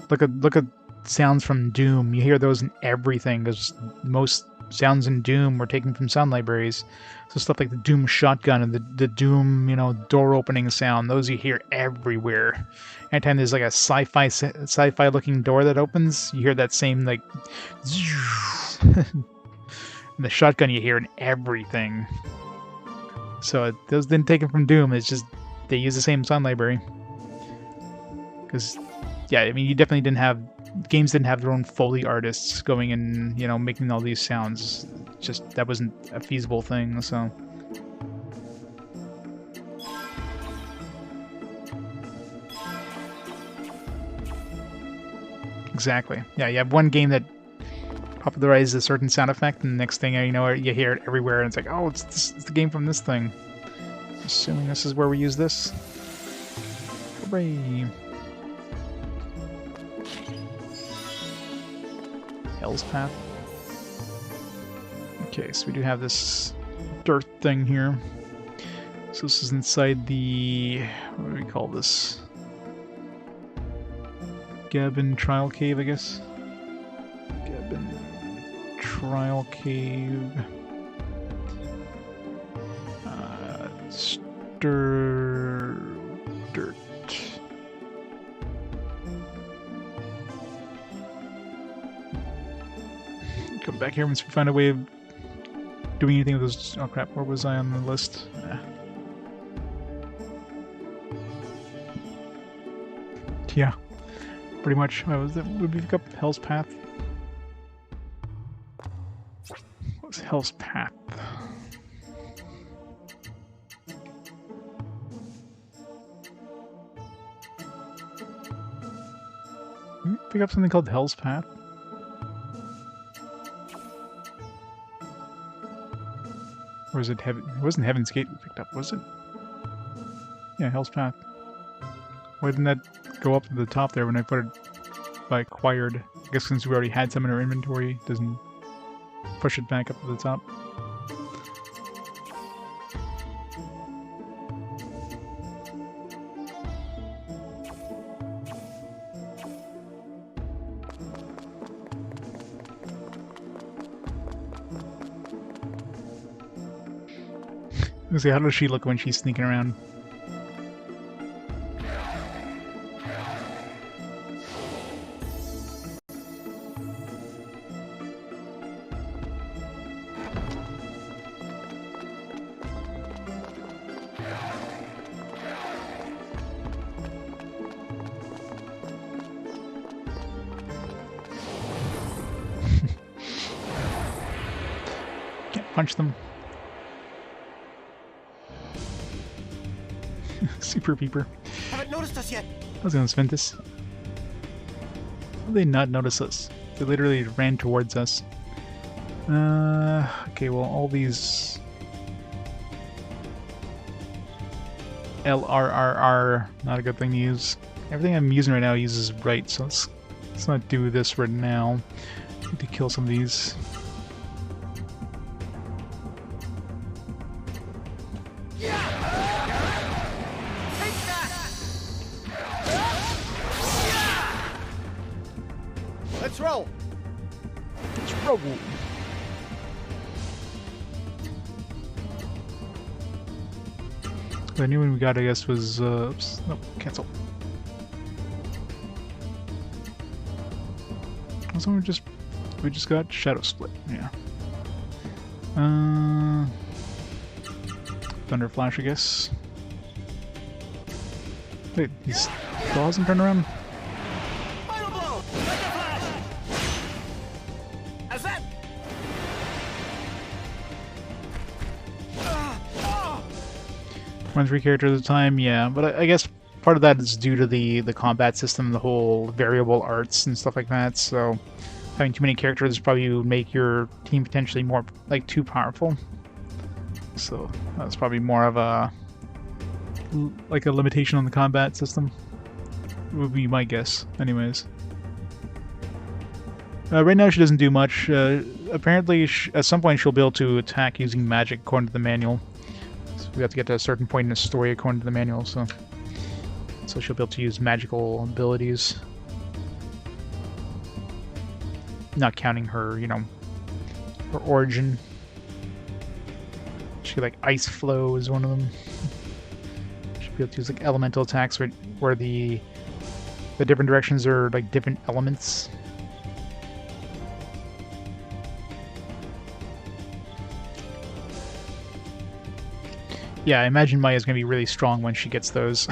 look at sounds from Doom. You hear those in everything because most sounds in Doom were taken from sound libraries. So stuff like the Doom shotgun and the Doom, door opening sound, those you hear everywhere. Anytime there's like a sci-fi looking door that opens, you hear that same like and the shotgun you hear in everything. So those didn't take it from Doom, it's just they use the same sound library. Because yeah, I mean, games didn't have their own Foley artists going and, making all these sounds. Just, that wasn't a feasible thing, so. Exactly. Yeah, you have one game that popularizes a certain sound effect, and the next thing you hear it everywhere, and it's like, oh, it's the game from this thing. Assuming this is where we use this. Hooray. Hell's Path. Okay, so we do have this dirt thing here. So this is inside the... what do we call this? Gavin Trial Cave, I guess? Gavin Trial Cave. Stir... dirt. Come back here once we find a way of doing anything with those... oh crap, where was I on the list? Yeah, pretty much. What was that? Would we pick up Hell's Path? What was Hell's Path? Did we pick up something called Hell's Path? Or is it Heaven? It wasn't Heaven's Gate we picked up, was it? Yeah, Hell's Path. Why didn't that go up to the top there when I put it by acquired? I guess since we already had some in our inventory, it doesn't push it back up to the top. See, how does she look when she's sneaking around? Can't punch them. Super Peeper. Haven't noticed us yet. I was gonna spend this. How did they not notice us? They literally ran towards us. Okay, well, all these... LRRR, not a good thing to use. Everything I'm using right now uses right, so let's not do this right now. I need to kill some of these. Let's roll. Let's roll. The new one we got, I guess, was oops, no, cancel. What's the one we just got? Shadow Split, yeah. Thunder Flash, I guess. Wait, he still hasn't turned around? Final blow. Thunder Flash. As that. Run 3 characters at a time, yeah, but I guess part of that is due to the combat system, the whole variable arts and stuff like that, so having too many characters probably would make your team potentially more, like, too powerful. So that's probably more of a, like, a limitation on the combat system, would be my guess, anyways. Right now she doesn't do much. Apparently at some point she'll be able to attack using magic according to the manual. We have to get to a certain point in the story according to the manual, so she'll be able to use magical abilities. Not counting her, or origin. She like ice flow is one of them. Should be able to use like elemental attacks where the different directions are like different elements. Yeah, I imagine Maya's gonna be really strong when she gets those.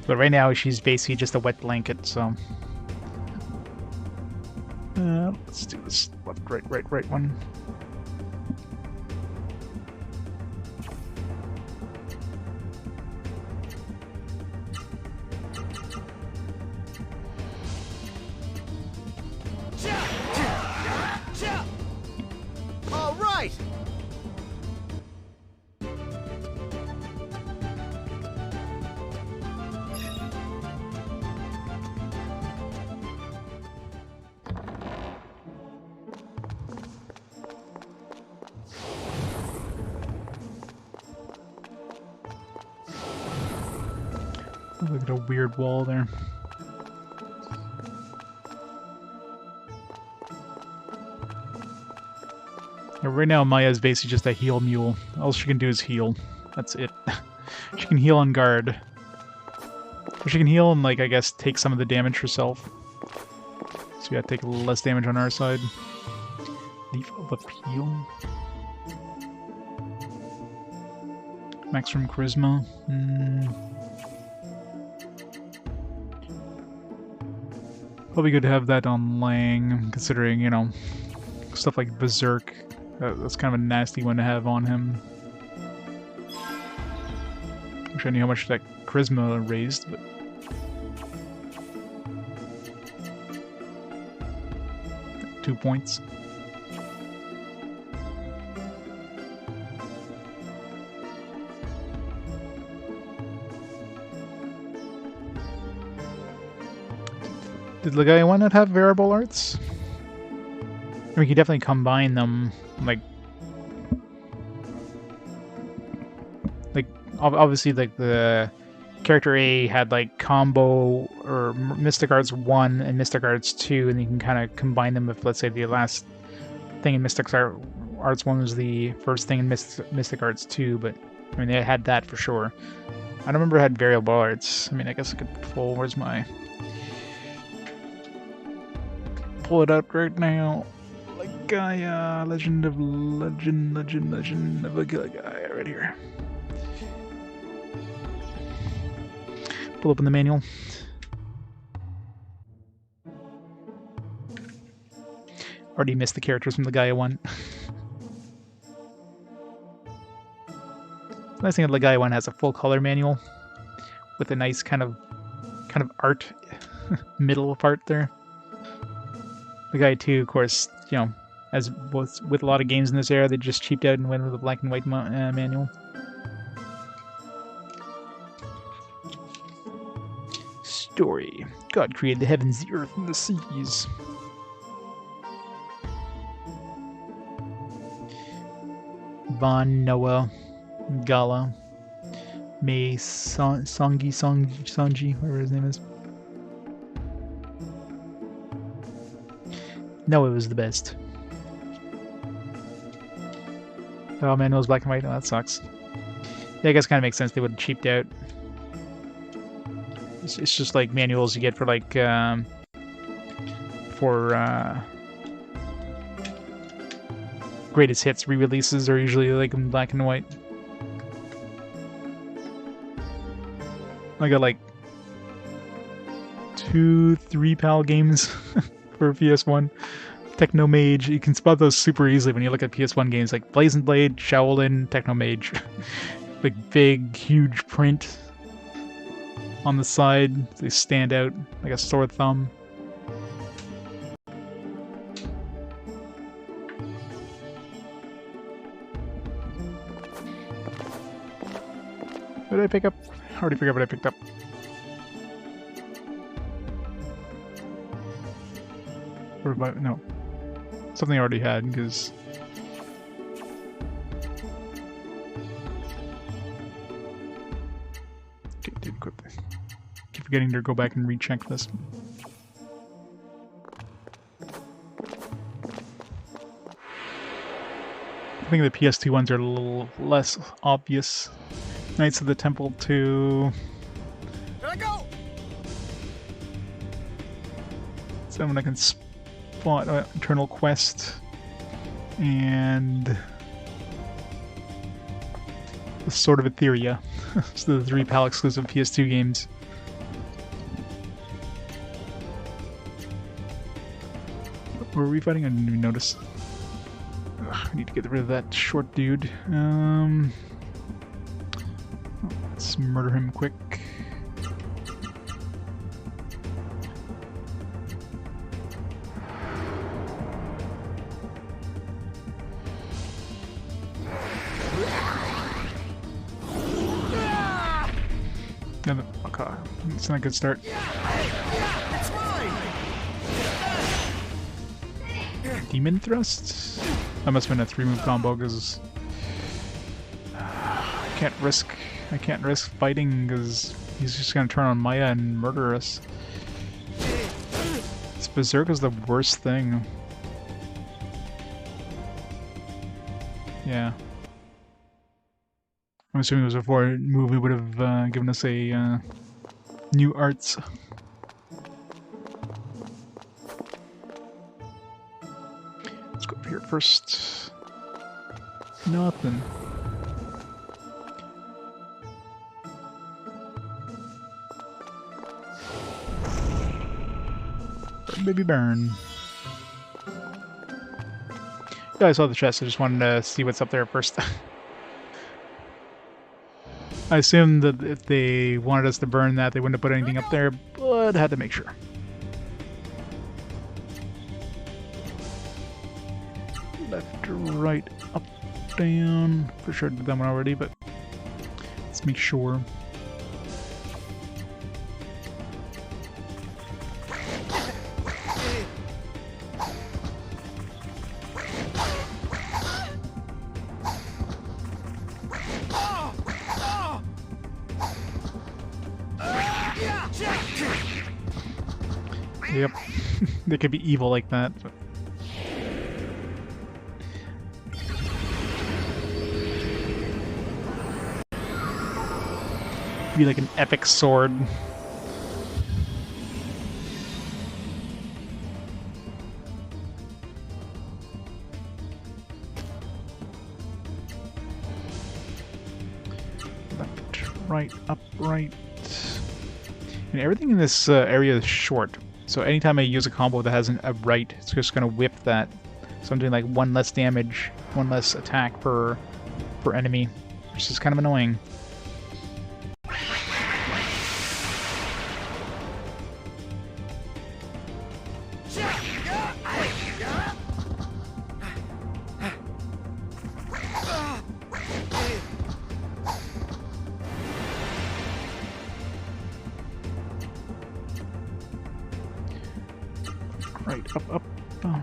But right now she's basically just a wet blanket, so... let's do this left, right one. All right. Look at a weird wall there. Yeah, right now Maya is basically just a heal mule. All she can do is heal. That's it. She can heal on guard. Or she can heal and, like, I guess, take some of the damage herself. So we gotta take a little less damage on our side. Leaf of Appeal. Maximum Charisma. Probably good to have that on Lang, considering, you know, stuff like Berserk. That's kind of a nasty one to have on him. Wish I knew how much that Charisma raised, but... got 2 points. Did Legaia 1 not have variable arts? I mean, you definitely combine them, like obviously, like, the character A had, like, combo, or Mystic Arts 1 and Mystic Arts 2, and you can kind of combine them if, let's say, the last thing in Mystic Arts 1 was the first thing in Mystic Arts 2, but, I mean, they had that for sure. I don't remember it had variable arts. I mean, I guess I could pull, where's my... pull it up right now. Legaia, Legend of Legaia, right here. Pull open the manual. Already missed the characters from Legaia 1. The nice thing that Legaia 1 has a full color manual with a nice kind of art middle part there. Legaia 2, of course, you know, as with a lot of games in this era, they just cheaped out and went with a black and white manual. Story. God created the heavens, the earth, and the seas. Von Noah, Gala, Mei Sanji, whatever his name is. Noah was the best. Oh man, it was black and white. Oh, that sucks. Yeah, I guess it kind of makes sense. They would have cheaped out. It's just like manuals you get for like greatest hits re-releases are usually like in black and white. I got like 2-3 PAL games for PS1. Techno Mage, you can spot those super easily when you look at PS1 games like Blazing Blade, Shaolin, Techno Mage. Like big, huge print on the side. They stand out like a sore thumb. What did I pick up? I already forgot what I picked up. Or no. Something I already had, because... Okay, did equip this. Keep forgetting to go back and recheck this. think the PS2 ones are a little less obvious. Knights of the Temple 2. Here I go! Someone I can spot Eternal Quest. And the Sword of Etheria. So the 3 PAL exclusive PS2 games. Were we fighting? I didn't even notice. Ugh, I need to get rid of that short dude. Let's murder him quick. No, no, okay. It's not a good start. It's mine! Demon Thrust? That must have been a 3-move combo because I can't risk fighting because he's just gonna turn on Maya and murder us. This Berserk is the worst thing. Yeah. I'm assuming it was before a movie would have given us a new arts. Let's go up here first. Nothing. Burn, baby, burn. Yeah, I saw the chest. I just wanted to see what's up there first. I assumed that if they wanted us to burn that, they wouldn't have put anything up there, but had to make sure. Left, right, up, down. For sure I did that one already, but let's make sure. Yep, they could be evil like that. But... be like an epic sword. Left, right, up, right. And everything in this area is short. So anytime I use a combo that has a right, it's just going to whip that. So I'm doing like 1 less damage, 1 less attack per enemy, which is kind of annoying. Right, up, up. Oh.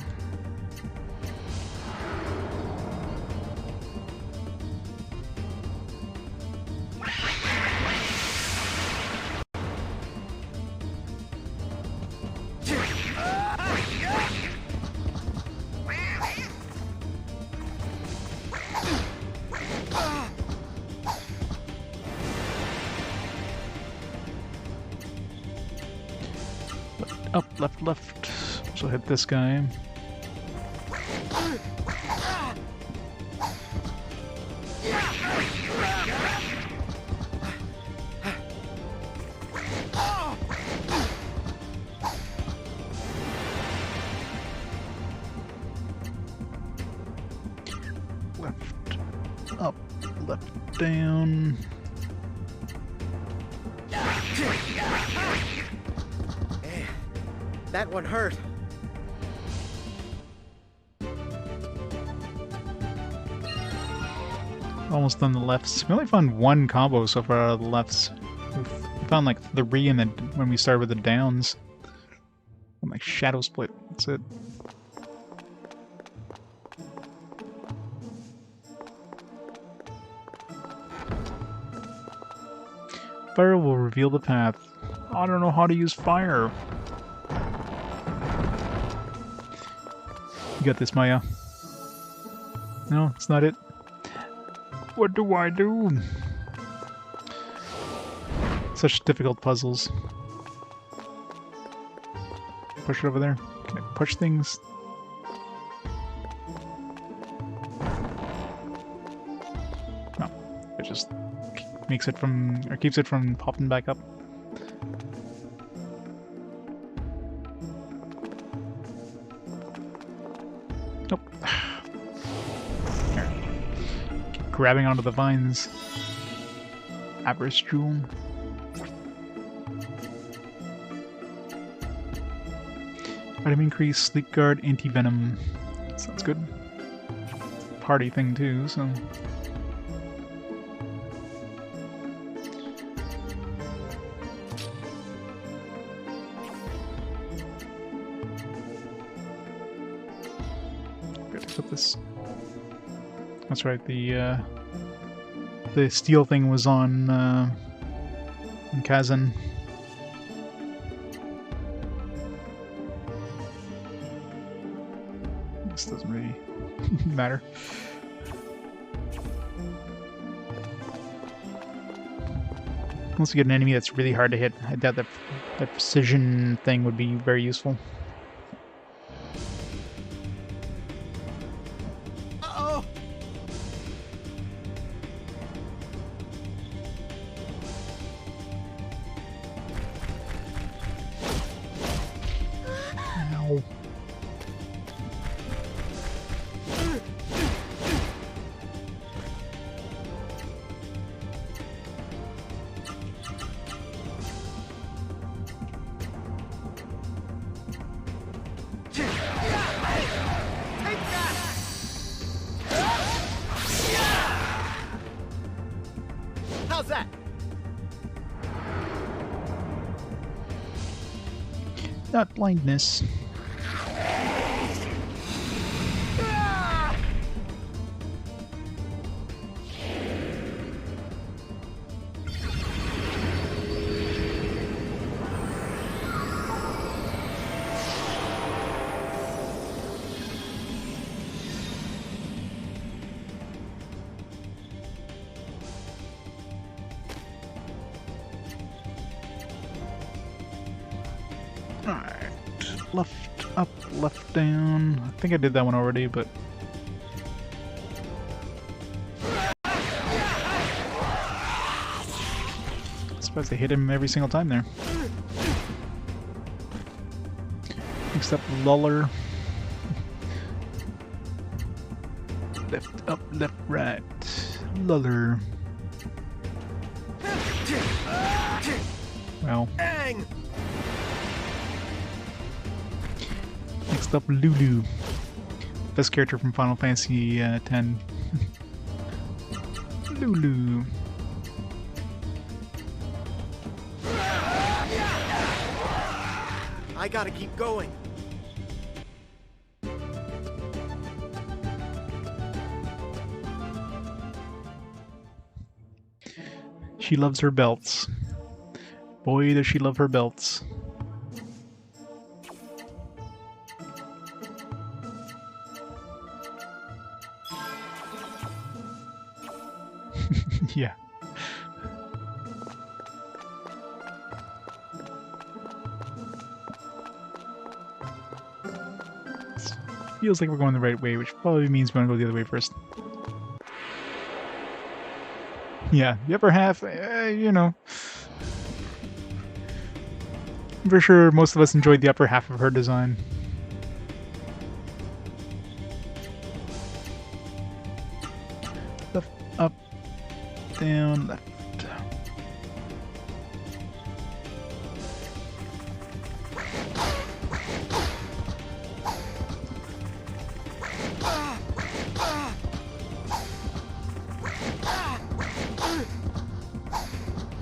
Up, left, left. So hit this guy. Left, up, left, down. That one hurt. Almost done the lefts. We only found 1 combo so far out of the lefts. We found like 3 in the, when we started with the downs. And like Shadow Split. That's it. Fire will reveal the path. I don't know how to use fire. You got this, Maya. No, it's not it. What do I do? Such difficult puzzles. Push it over there. Can I push things? No. It just makes it from, or keeps it from popping back up. Nope. There. Keep grabbing onto the vines. Avarice Jewel. Item increase, sleep guard, anti-venom. Sounds good. Party thing too, so. Got to put this. That's right. The steel thing was on Kazan. This doesn't really matter. Unless we get an enemy that's really hard to hit, I doubt that precision thing would be very useful. Uh-oh! Ow. How's that? Not blindness. Alright. Left up, left down. I think I did that one already, but. I'm surprised I hit him every single time there. Next up, Luller. Left up, left right. Luller. Well. Dang! Next up, Lulu. Best character from Final Fantasy X. Lulu. I gotta keep going. She loves her belts. Boy, does she love her belts. Yeah. Feels like we're going the right way, which probably means we're gonna go the other way first. Yeah, the upper half, you know. I'm pretty sure most of us enjoyed the upper half of her design. Left, up, down, left.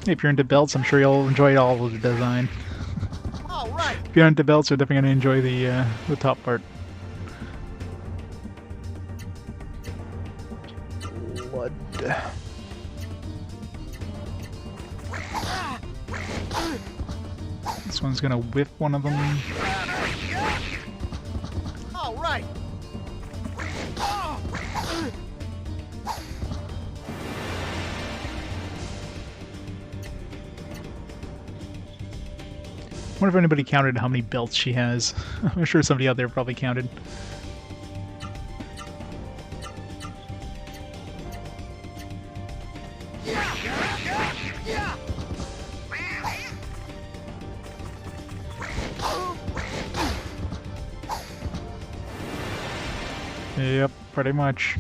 If you're into belts, I'm sure you'll enjoy all of the design. All right. If you're into belts, you're definitely going to enjoy the top part. Blood. This one's going to whiff one of them. All right. wonder if anybody counted how many belts she has. I'm sure somebody out there probably counted. Yep, pretty much.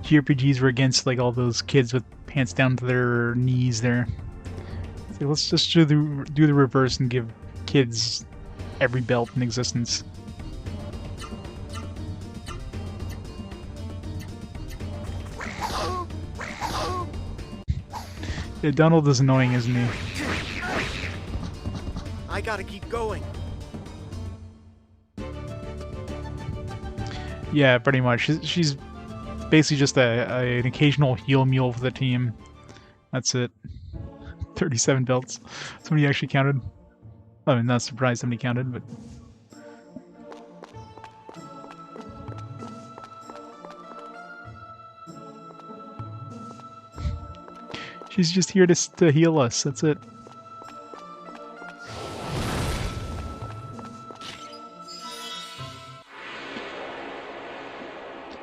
JRPGs were against like all those kids with pants down to their knees there. So let's just do the reverse and give kids every belt in existence. Yeah, Donald is annoying, isn't he? I gotta keep going. Yeah, pretty much. She's basically just an occasional heal mule for the team. That's it. 37 belts. Somebody actually counted. I'm not surprised somebody counted, but... She's just here to heal us, that's it.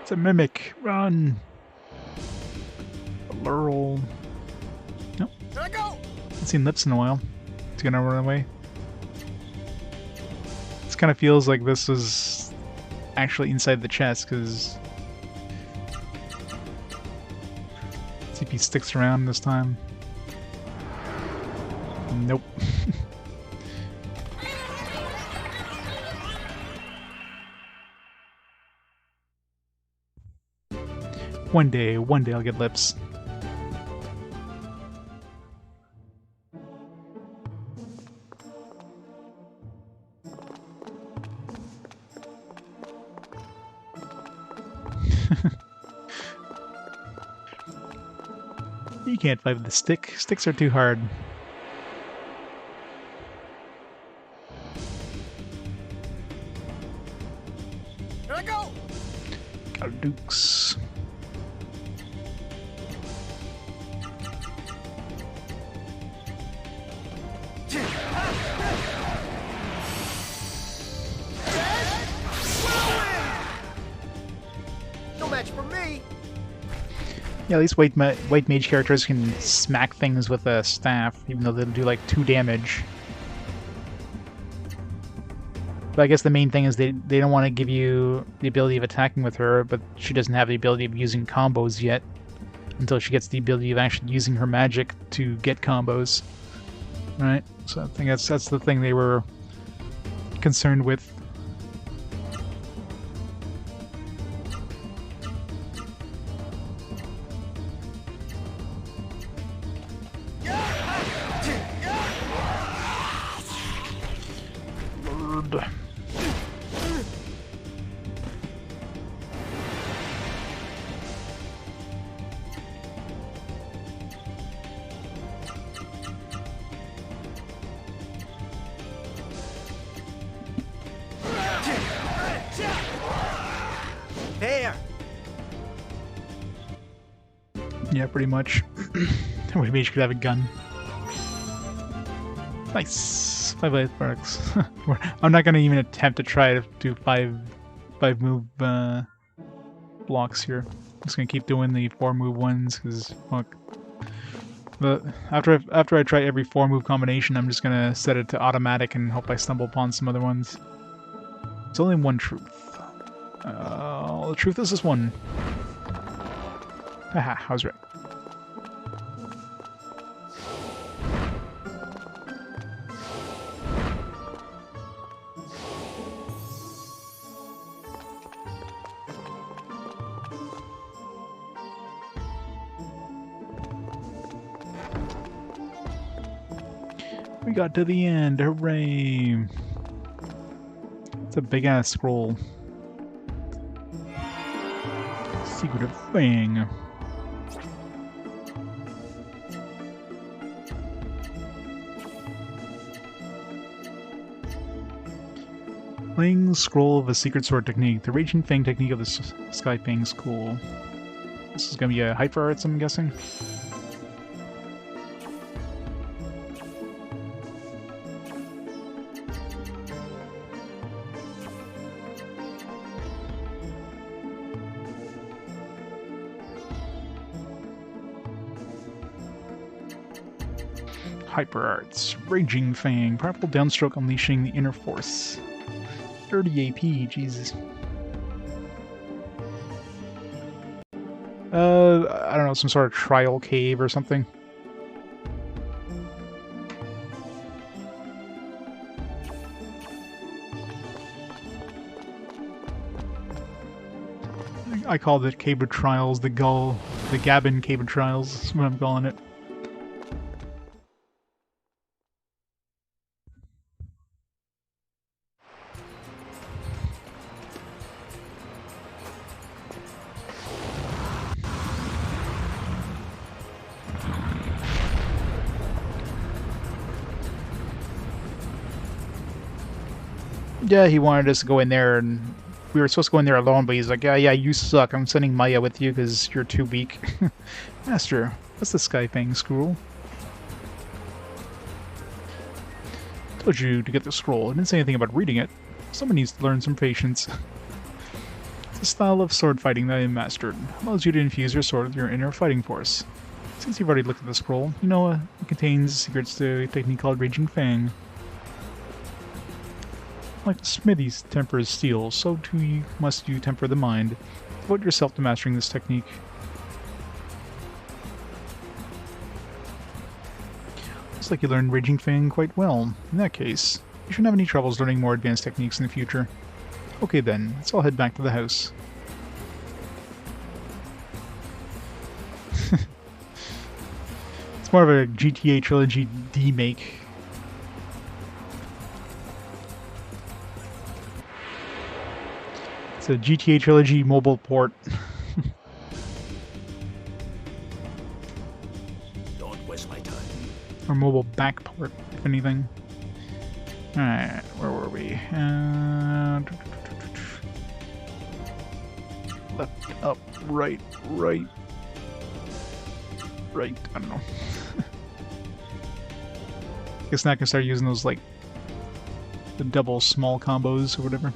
It's a mimic. Run! A lurl. Nope. There I go! Haven't seen Lips in a while. He's gonna run away. This kind of feels like this is actually inside the chest, because... Let's see if he sticks around this time. Nope. One day I'll get Lips. You can't fight with the stick. Sticks are too hard. There I go! Got Dukes. No match for me! Yeah, at least white mage characters can smack things with a staff, even though they'll do like 2 damage. But I guess the main thing is they don't want to give you the ability of attacking with her, but she doesn't have the ability of using combos yet, until she gets the ability of actually using her magic to get combos. Right? So I think that's the thing they were concerned with. Lord. There! Yeah, pretty much. White mage could have a gun. Nice. 5 birthmarks. I'm not gonna even attempt to try to do 5 move blocks here. I'm just gonna keep doing the 4 move ones because fuck. But after I try every 4 move combination, I'm just gonna set it to automatic and hope I stumble upon some other ones. There's only one truth. The truth is this one. Haha, I was right. We got to the end, hooray! It's a big ass scroll. Secretive thing. Playing Scroll of the Secret Sword Technique. The Raging Fang technique of the Sky Fang School. This is gonna be a Hyper Arts, I'm guessing. Hyper Arts. Raging Fang. Powerful downstroke unleashing the inner force. 30 AP, Jesus. I don't know, some sort of trial cave or something. I call it Cave of Trials, the Gabbin Cave of Trials is what I'm calling it. Yeah, he wanted us to go in there, and we were supposed to go in there alone, but he's like, yeah, you suck. I'm sending Maya with you because you're too weak. Master, what's the Skyfang scroll? Told you to get the scroll. I didn't say anything about reading it. Someone needs to learn some patience. It's a style of sword fighting that I mastered. It allows you to infuse your sword with your inner fighting force. Since you've already looked at the scroll, you know it contains secrets to a technique called Raging Fang. Like the smithy's tempers steel, so too must you temper the mind. Devote yourself to mastering this technique. Looks like you learned Raging Fang quite well. In that case, you shouldn't have any troubles learning more advanced techniques in the future. Okay then, let's all head back to the house. It's more of a GTA Trilogy D-make. It's a GTA Trilogy mobile port. Don't waste my time. Or mobile back port, if anything. Alright, where were we? Left, up, right. I don't know. Guess now I can start using those, like, the double small combos or whatever.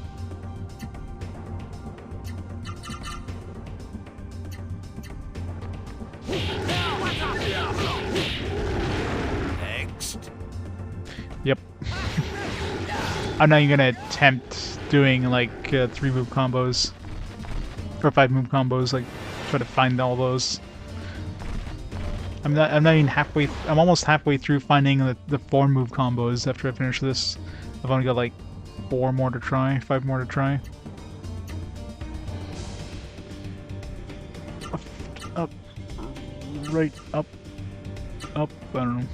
Yep. I'm not even gonna attempt doing like 3 move combos or 5 move combos. Like try to find all those. I'm not even halfway. I'm almost halfway through finding the 4 move combos after I finish this. I've only got like 4 more to try, 5 more to try. Left, up, right, up. I don't know.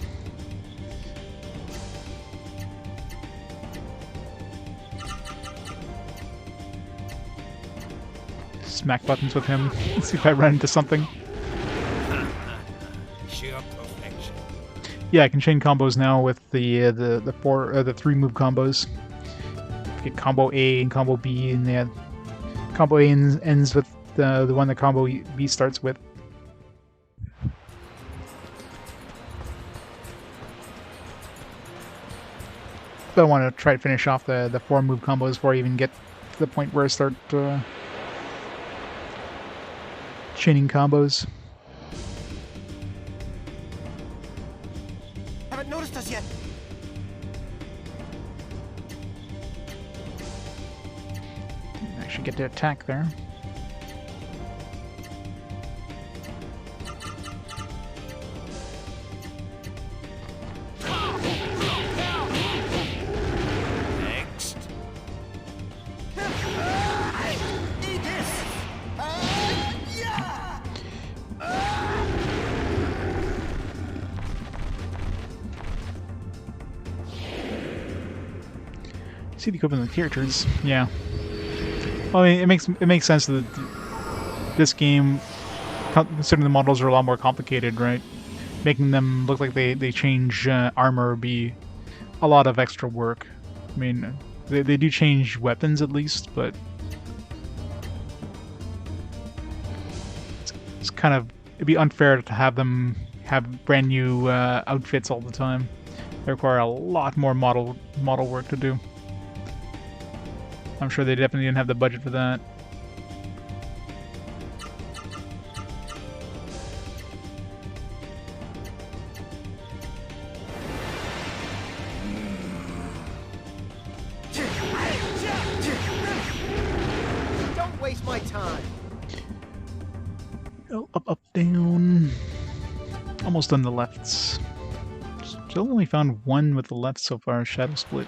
Smack buttons with him. Let's see if I run into something. Sheer perfection. Yeah, I can chain combos now with the 3 move combos. Get combo A and combo B, and combo A ends with the one that combo B starts with. But I want to try to finish off the 4 move combos before I even get to the point where I start chaining combos. Haven't noticed us yet. I should get to attack there. Next. Eat this. Yeah. See the equipment of the characters. Yeah. Well, I mean, it makes sense that this game, considering the models are a lot more complicated, right? Making them look like they change armor would be a lot of extra work. I mean, they do change weapons at least, but It's kind of, it'd be unfair to have them have brand new outfits all the time. They require a lot more model work to do. I'm sure they definitely didn't have the budget for that. Don't waste my time. Oh, up, down. Almost done the lefts. Still only found one with the left so far, Shadow Split.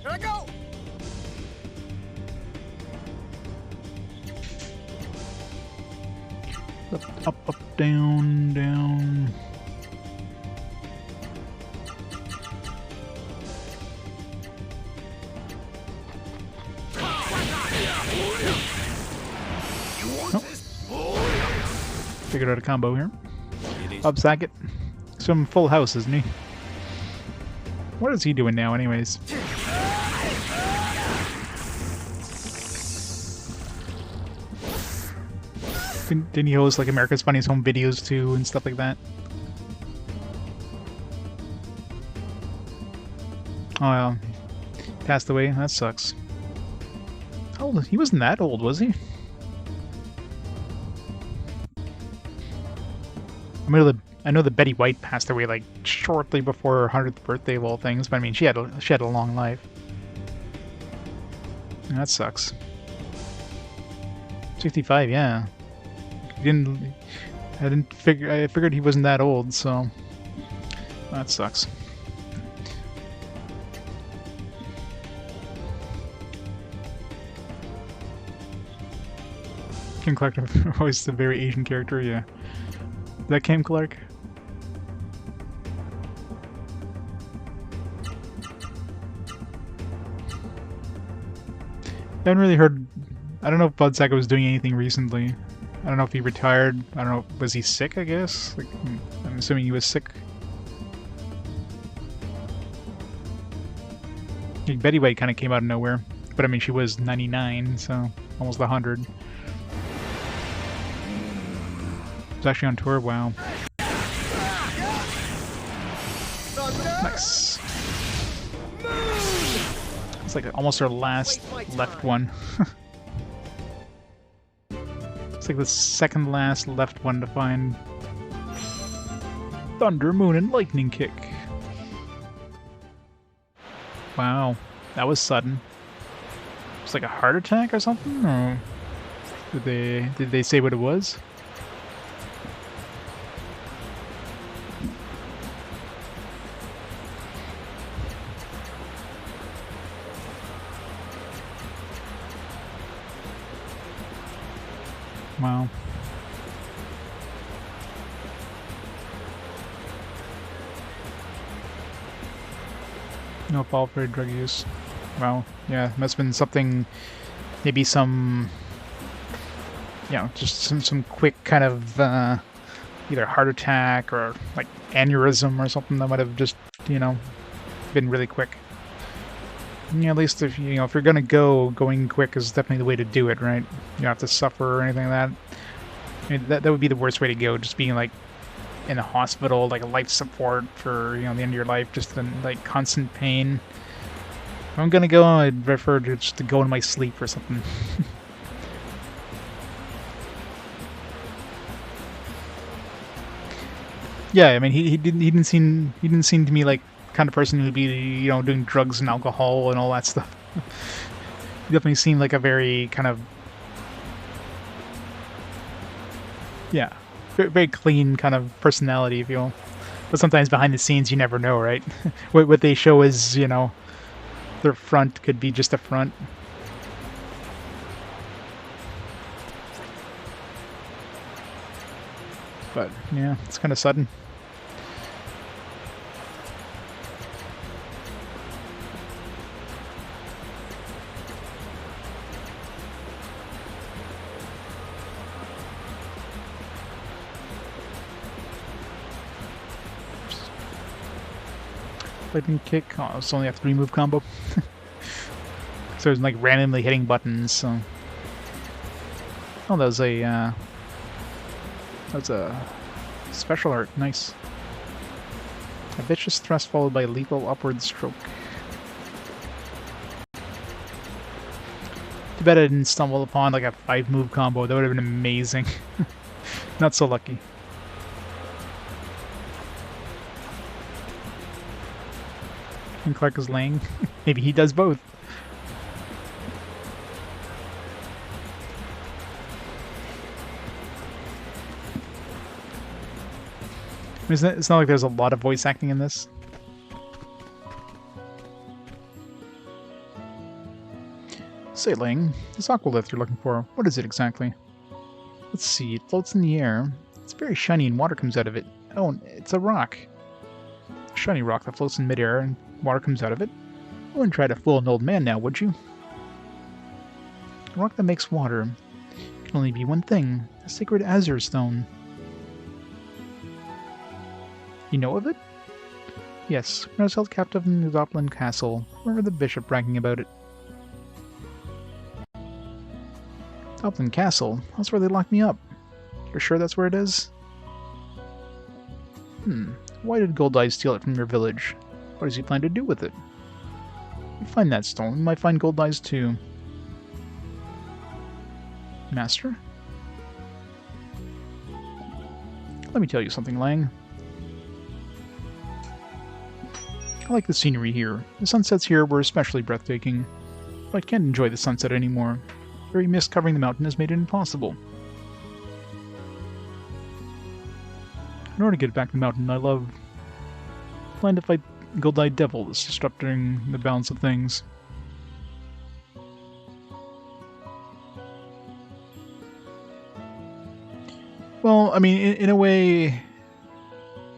Here I go. Up, down, down. Figured out a combo here. Up Sackett. Some full house, isn't he? What is he doing now, anyways? Didn't he host like America's Funniest Home Videos too and stuff like that? Oh well, passed away. That sucks. How old? He wasn't that old, was he? I know that Betty White passed away like shortly before her 100th birthday of all things, but I mean she had a long life. That sucks. 65, yeah. I figured he wasn't that old, so that sucks. Kim Clark, always the very Asian character, yeah. Is that Kim Clark? I haven't really heard. I don't know if Bud Saga was doing anything recently. I don't know if he retired. I don't know. Was he sick, I guess? Like, I'm assuming he was sick. Like, Betty White kind of came out of nowhere. But I mean, she was 99, so almost 100. It's actually on tour. Wow. Nice. It's like almost our last left one. It's like the second last left one to find. Thunder, Moon, and Lightning Kick. Wow, that was sudden. It's like a heart attack or something? Or did they say what it was? Wow. No fall for drug use. Wow. Yeah, must have been something, maybe some, you know, just some quick kind of either heart attack or like aneurysm or something that might have just, you know, been really quick. Yeah, at least if if you're gonna going quick is definitely the way to do it, right? You don't have to suffer or anything like that. I mean, that would be the worst way to go, just being like in the hospital, like a life support for the end of your life, just in like constant pain. If I'm gonna go, I'd prefer to just to go in my sleep or something. Yeah, I mean he didn't seem to me like kind of person who'd be doing drugs and alcohol and all that stuff. He definitely seemed like a very kind of very, very clean kind of personality, if you will. But sometimes behind the scenes you never know, right? What they show is their front could be just a front. But yeah, it's kind of sudden. lightning kick. Oh, it's only a 3-move combo. So it's like randomly hitting buttons. So. Oh, that was a special art. Nice. A vicious thrust followed by a lethal upward stroke. Too bad I didn't stumble upon like a 5-move combo. That would have been amazing. Not so lucky. And Clark is laying. Maybe he does both. It's not like there's a lot of voice acting in this. Say, Ling, this Aqualith you're looking for, what is it exactly? Let's see, it floats in the air. It's very shiny and water comes out of it. Oh, it's a rock. A shiny rock that floats in midair and water comes out of it. I wouldn't try to fool an old man now, would you? A rock that makes water. It can only be one thing, a sacred azure stone. You know of it? Yes, when I was held captive in the Doppelin Castle. Remember the bishop bragging about it. Doppelin Castle? That's where they locked me up. You're sure that's where it is? Why did Goldeye steal it from your village? What does he plan to do with it? If we find that stone, we might find Goldeyes too. Master? Let me tell you something, Lang. I like the scenery here. The sunsets here were especially breathtaking, but I can't enjoy the sunset anymore. The very mist covering the mountain has made it impossible. In order to get back to the mountain, I plan to fight Goldeye devils, disrupting the balance of things. Well, I mean, in a way,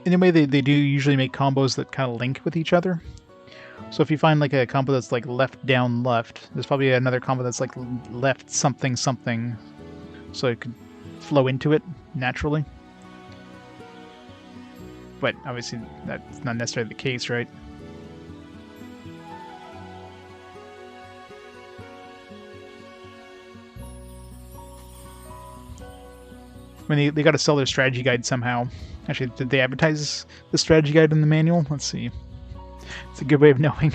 they do usually make combos that kind of link with each other. So if you find like a combo that's like left, down, left, there's probably another combo that's like left, something, something. So it could flow into it naturally. But obviously that's not necessarily the case, right? I mean, they got to sell their strategy guide somehow. Actually, did they advertise the strategy guide in the manual? Let's see. It's a good way of knowing.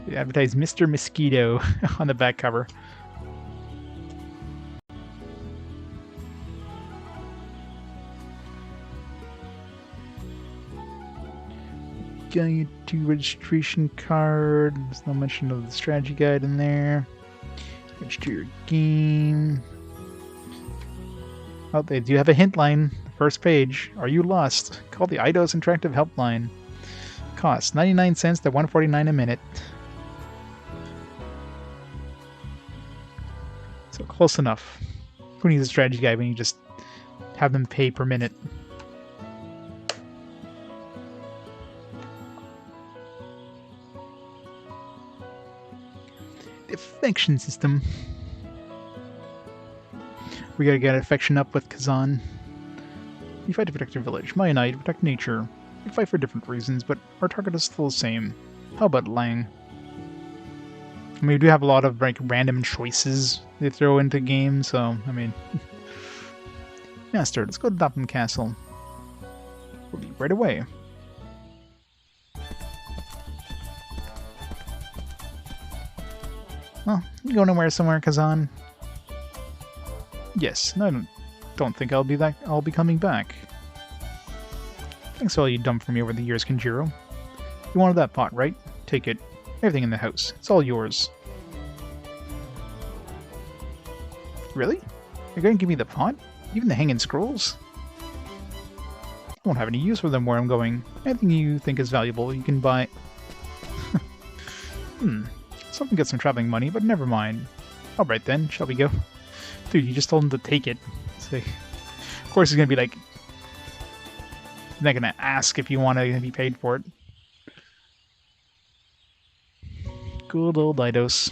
They advertised Mr. Mosquito on the back cover. Guide to registration card. There's no mention of the strategy guide in there. Register your game. Oh, they do have a hint line. First page. Are you lost? Call the Eidos Interactive Helpline. Cost 99 cents to 149 a minute. So close enough. Who needs a strategy guide when you just have them pay per minute? Affection system. We gotta get affection up with Kazan. You fight to protect your village. Maya and I to protect nature. We fight for different reasons, but our target is still the same. How about Lang? I mean, we do have a lot of like random choices they throw into games, so I mean, Master, let's go to Doppelin Castle. We'll be right away. Well, you going somewhere, Kazan? Yes, no, I don't think I'll be coming back. Thanks for all you've done for me over the years, Kenjiro. You wanted that pot, right? Take it. Everything in the house. It's all yours. Really? You're going to give me the pot? Even the hanging scrolls? I won't have any use for them where I'm going. Anything you think is valuable, you can buy... Something gets some traveling money, but never mind. Alright then, shall we go? Dude, you just told him to take it. So, of course he's going to be like... He's not going to ask if you want to be paid for it. Good old Eidos.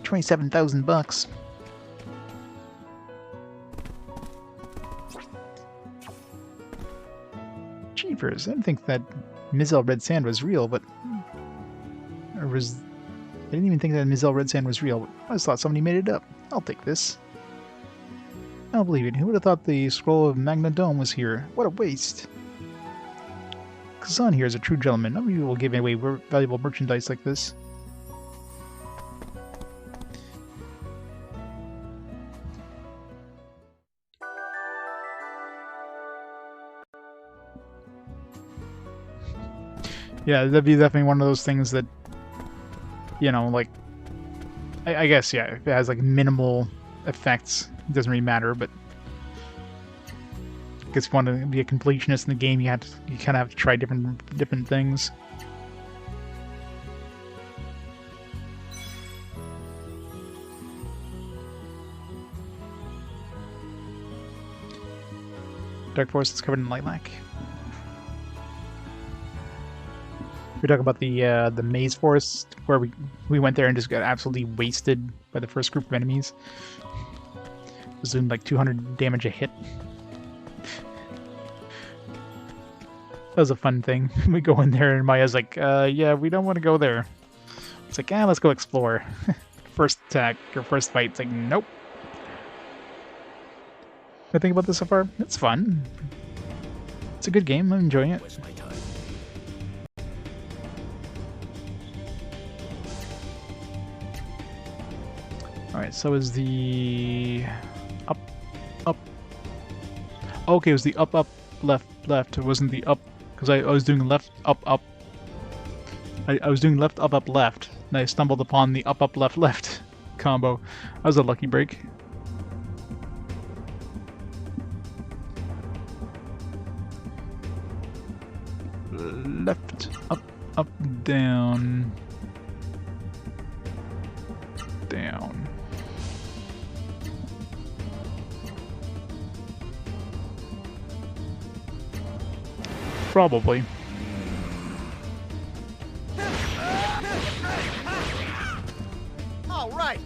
27,000 bucks. Jeepers, I didn't think that Mizel Red Sand was real, but... I didn't even think that Mizel Red Sand was real. I just thought somebody made it up. I'll take this. I don't believe it. Who would have thought the scroll of Magna Dome was here? What a waste. Kazan here is a true gentleman. Nobody will give away valuable merchandise like this. Yeah, that'd be definitely one of those things that, you know, like, I guess, yeah, if it has, like, minimal effects, it doesn't really matter, but I guess if you want to be a completionist in the game, you kind of have to try different things. Dark Forest is covered in lilac. We're talking about the maze forest where we went there and just got absolutely wasted by the first group of enemies. It was doing like 200 damage a hit. That was a fun thing. We go in there and Maya's like, yeah, we don't want to go there. It's like, let's go explore. First attack or first fight, it's like, nope. What I think about this so far? It's fun. It's a good game. I'm enjoying it. Alright, so is the up. Okay, it was the up, left. It wasn't the up, because I was doing left, up. I was doing left, up, left, and I stumbled upon the up, left combo. That was a lucky break. Left, up, down. Down. Probably. All right.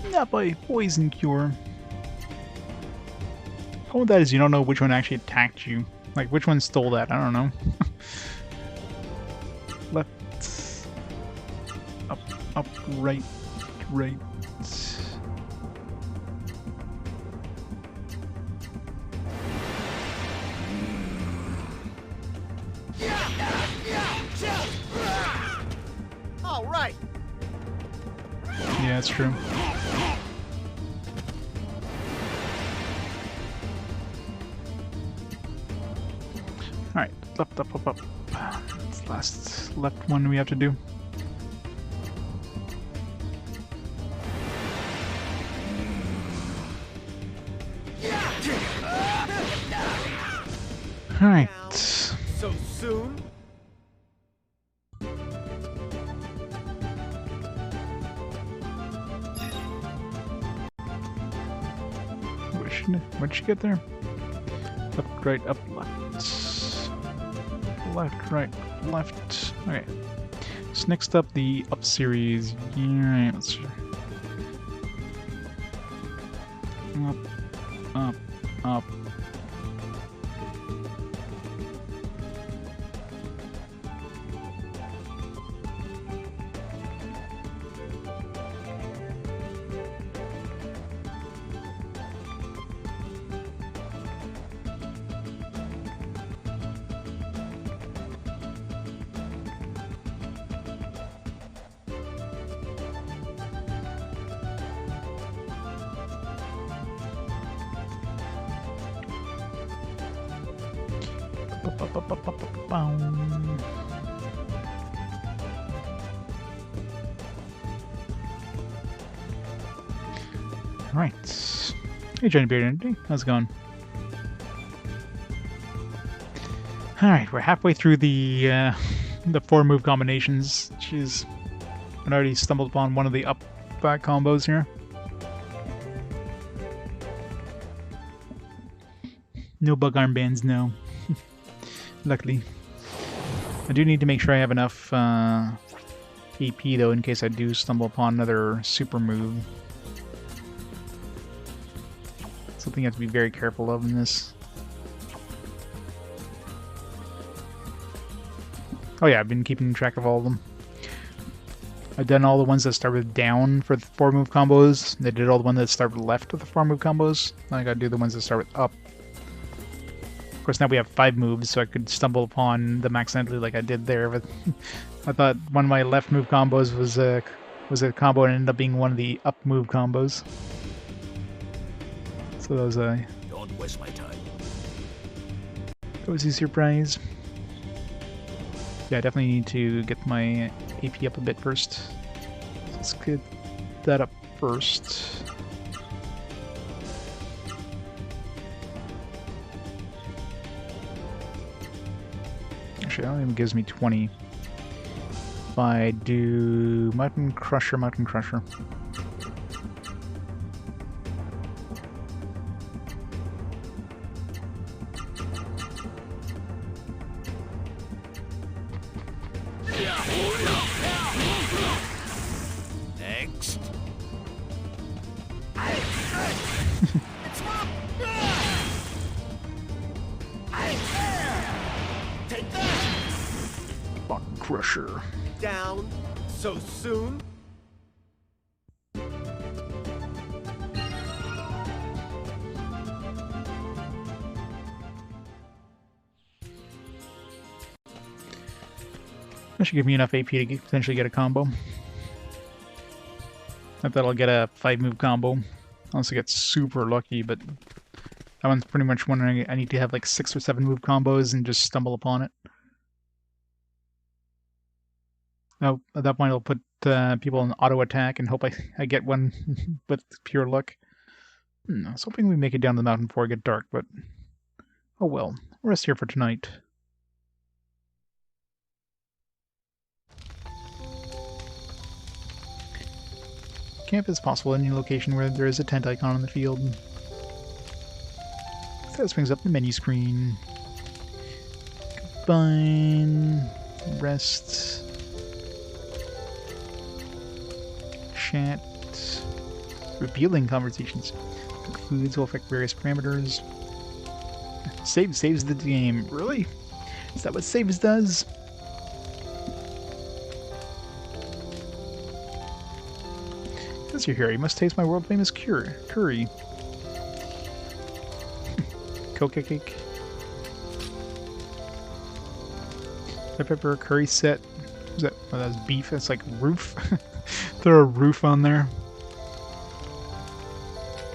Not by poison cure. How about that is you don't know which one actually attacked you. Like, which one stole that? I don't know. Left. Up, right. All right. Yeah, that's true. Alright, left, up. That's the last left one we have to do. Alright. So soon? Where'd she get there? Left, right, up, left. Left, right, left. Okay. So next up, the up series. Yeah, let's see. Up. Alright. Hey, Johnny Beard Energy. How's it going? Alright, we're halfway through the 4 move combinations. Jeez. I already stumbled upon one of the up back combos here. No bug armbands, no. Luckily. I do need to make sure I have enough AP though, in case I do stumble upon another super move. Something you have to be very careful of in this. Oh yeah, I've been keeping track of all of them. I've done all the ones that start with down for the 4-move combos. I did all the ones that start with left with the 4-move combos. Now I gotta do the ones that start with up. Of course, now we have 5 moves, so I could stumble upon them accidentally like I did there. But I thought one of my left move combos was a combo and ended up being one of the up move combos. So that was a... Don't waste my time. cozy surprise. Yeah, I definitely need to get my AP up a bit first. Let's get that up first. Actually, that only gives me 20. If I do Mountain Crusher, Mountain Crusher. Next. Take that! Mountain Crusher. Down so soon? That should give me enough AP to potentially get a combo. Not that I'll get a 5-move combo, unless I get super lucky, but that one's pretty much one I need to have like 6 or 7 move combos and just stumble upon it. Oh, at that point I'll put people in auto attack and hope I get one with pure luck. I was hoping we make it down the mountain before it get dark, but oh well. We'll rest here for tonight. Camp is possible in any location where there is a tent icon on the field. So this brings up the menu screen. Combine, rest, chat, revealing conversations. Foods will affect various parameters. Saves the game. Really? Is that what saves does? Since you're here, you must taste my world-famous curry. Coca cake. Pepper curry set. Is that? Oh, that's beef. That's like roof. Throw a roof on there.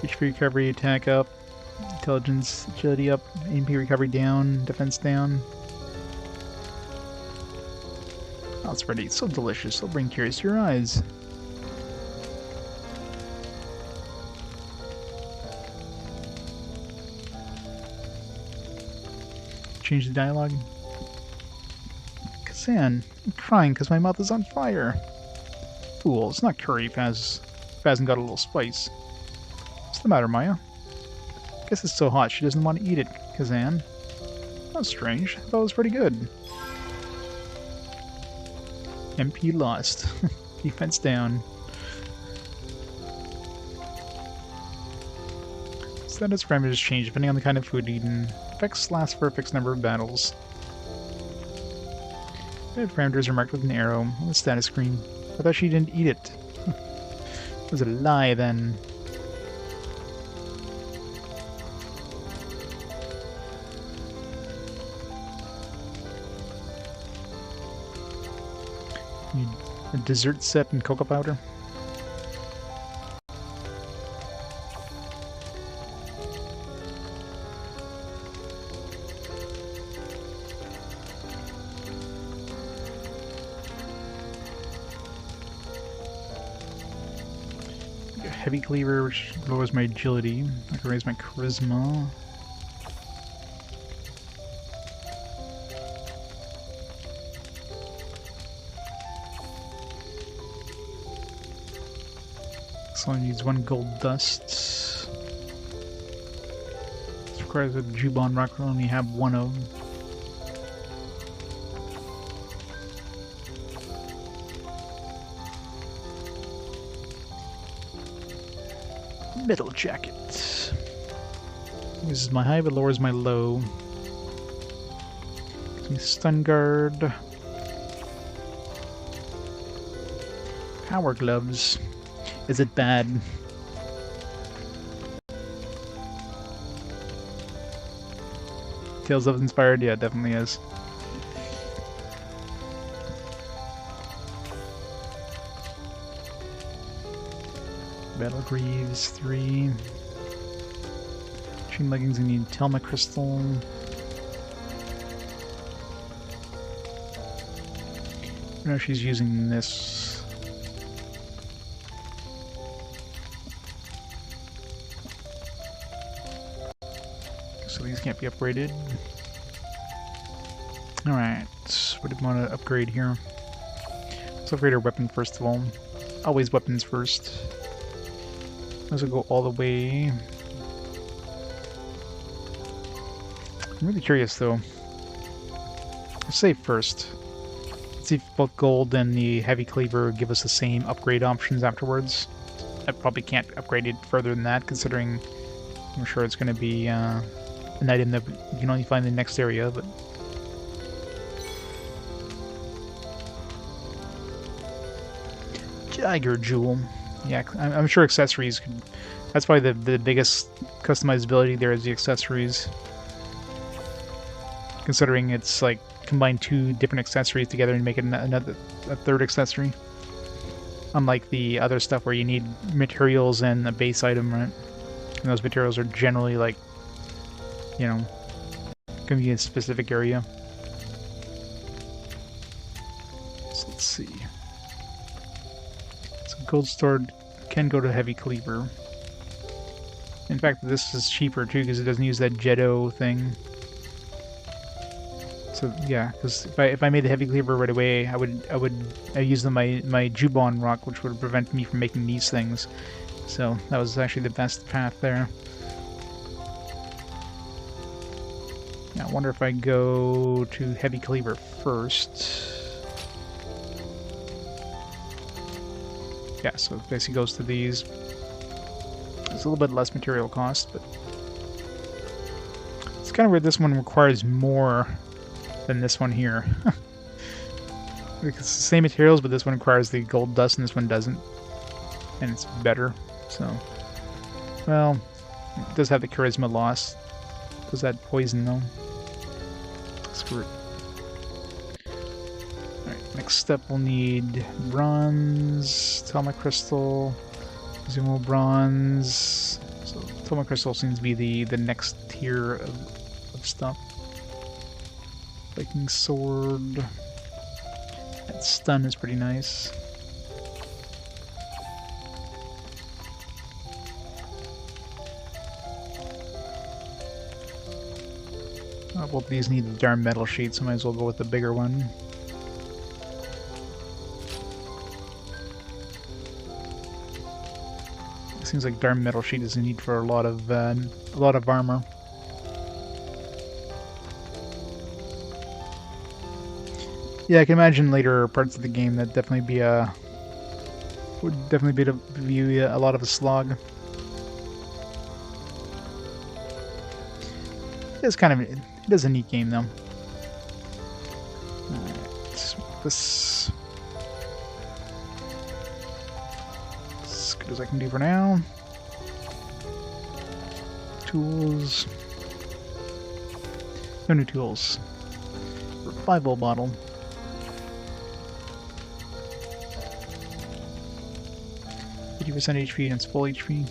HP recovery, attack up. Intelligence, agility up. AP recovery down. Defense down. Oh, it's ready. It's so delicious. It'll bring tears to your eyes. Change the dialogue. Kazan, I'm crying because my mouth is on fire. Fool, it's not curry if it hasn't got a little spice. What's the matter, Maya? Guess it's so hot she doesn't want to eat it, Kazan. That's strange. I thought it was pretty good. MP lost. Defense down. Status parameters change depending on the kind of food eaten. Effects last for a fixed number of battles. The parameters are marked with an arrow on the status screen. I thought she didn't eat it. It was a lie then. Need a dessert set and cocoa powder. Heavy cleaver, which lowers my agility. I can raise my charisma. This only needs 1 gold dust. This requires a Jubon rock. I only have 1 of them. Metal jacket. This is my high, but lowers my low. Gives me stun guard. Power gloves. Is it bad? Tales of Inspired? Yeah, it definitely is. Battle Greaves, 3. Chain leggings, I need Telma Crystal. No, she's using this. So these can't be upgraded. Alright, what do we want to upgrade here? Let's upgrade our weapon first of all. Always weapons first. Let's go all the way. I'm really curious though. Let's save first. Let's see if both gold and the heavy cleaver give us the same upgrade options afterwards. I probably can't upgrade it further than that, considering I'm sure it's going to be an item that you can only find in the next area, but... Tiger Jewel. Yeah, I'm sure accessories could... That's probably the biggest customizability there is the accessories. Considering it's like combine 2 different accessories together and make it a third accessory. Unlike the other stuff where you need materials and a base item, right? And those materials are generally like, you know, gonna be in a specific area. So let's see. So gold sword can go to heavy cleaver. In fact, this is cheaper too because it doesn't use that Jetto thing. So yeah, because if I made the heavy cleaver right away, I would use my Jubon rock, which would prevent me from making these things. So that was actually the best path there. Now I wonder if I go to heavy cleaver first. Yeah, so it basically goes to these. It's a little bit less material cost, but it's kind of weird. This one requires more than this one here. It's the same materials, but this one requires the gold dust and this one doesn't. And it's better, so... Well, it does have the charisma loss. Does that poison though? Screw it. Alright, next step we'll need bronze, Telma Crystal, Zumo bronze. So Telma Crystal seems to be the next tier of stuff. Viking sword. That stun is pretty nice. Both these need the darn metal sheet, so I might as well go with the bigger one. It seems like darn metal sheet is a need for a lot of armor. Yeah, I can imagine later parts of the game that would definitely be a lot of a slog. It's kind of... It is a neat game, though. Alright, this... As good as I can do for now. Tools. No new tools. Revival bottle. %, HP and it's full HP.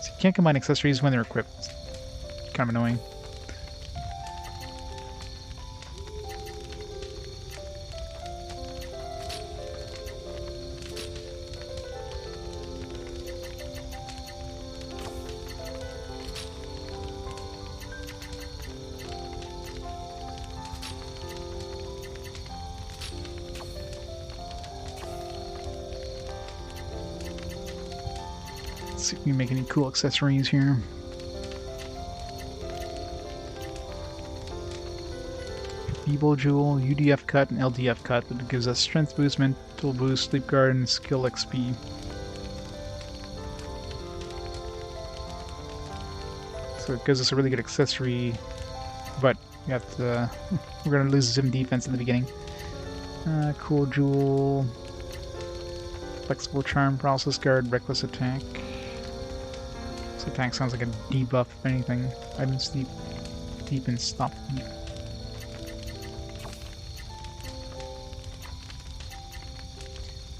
So you can't combine accessories when they're equipped. Kind of annoying. Let's see if we can make any cool accessories here. Feeble Jewel, UDF cut, and LDF cut that gives us strength boost, mental boost, sleep guard, and skill XP. So it gives us a really good accessory, but we have to, we're going to lose some defense in the beginning. Cool Jewel, flexible charm, paralysis guard, reckless attack. This attack sounds like a debuff if anything. Item sleep, deep, and stop thief.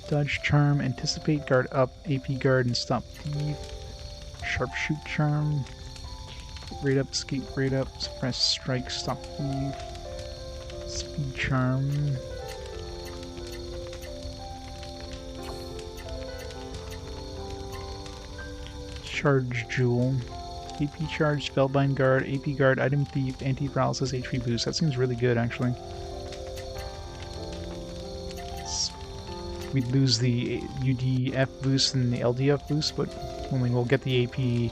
Dodge charm, anticipate, guard up, AP guard, and stop thief. Sharpshoot charm. Rate up, escape, rate up, suppress, strike, stop thief. Speed charm. Charge jewel. AP charge, spellbind guard, AP guard, item thief, anti-paralysis, HP boost. That seems really good actually. We'd lose the UDF boost and the LDF boost, but only we'll get the AP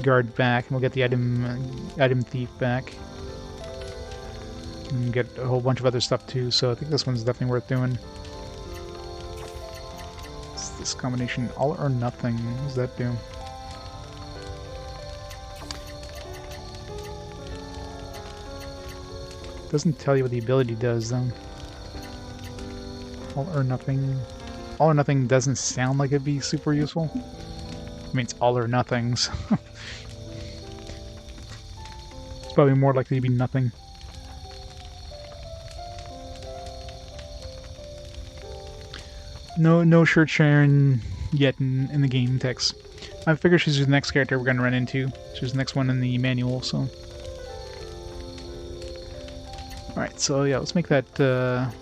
guard back, and we'll get the item thief back, and get a whole bunch of other stuff too. So I think this one's definitely worth doing. What's this combination? All or nothing. What does that do? Doesn't tell you what the ability does though. All or nothing. All or nothing doesn't sound like it'd be super useful. I mean, it's all or nothings. It's probably more likely to be nothing. No shirt sharing yet in the game text. I figure she's the next character we're gonna run into. She's the next one in the manual, so. Alright, so yeah, let's make that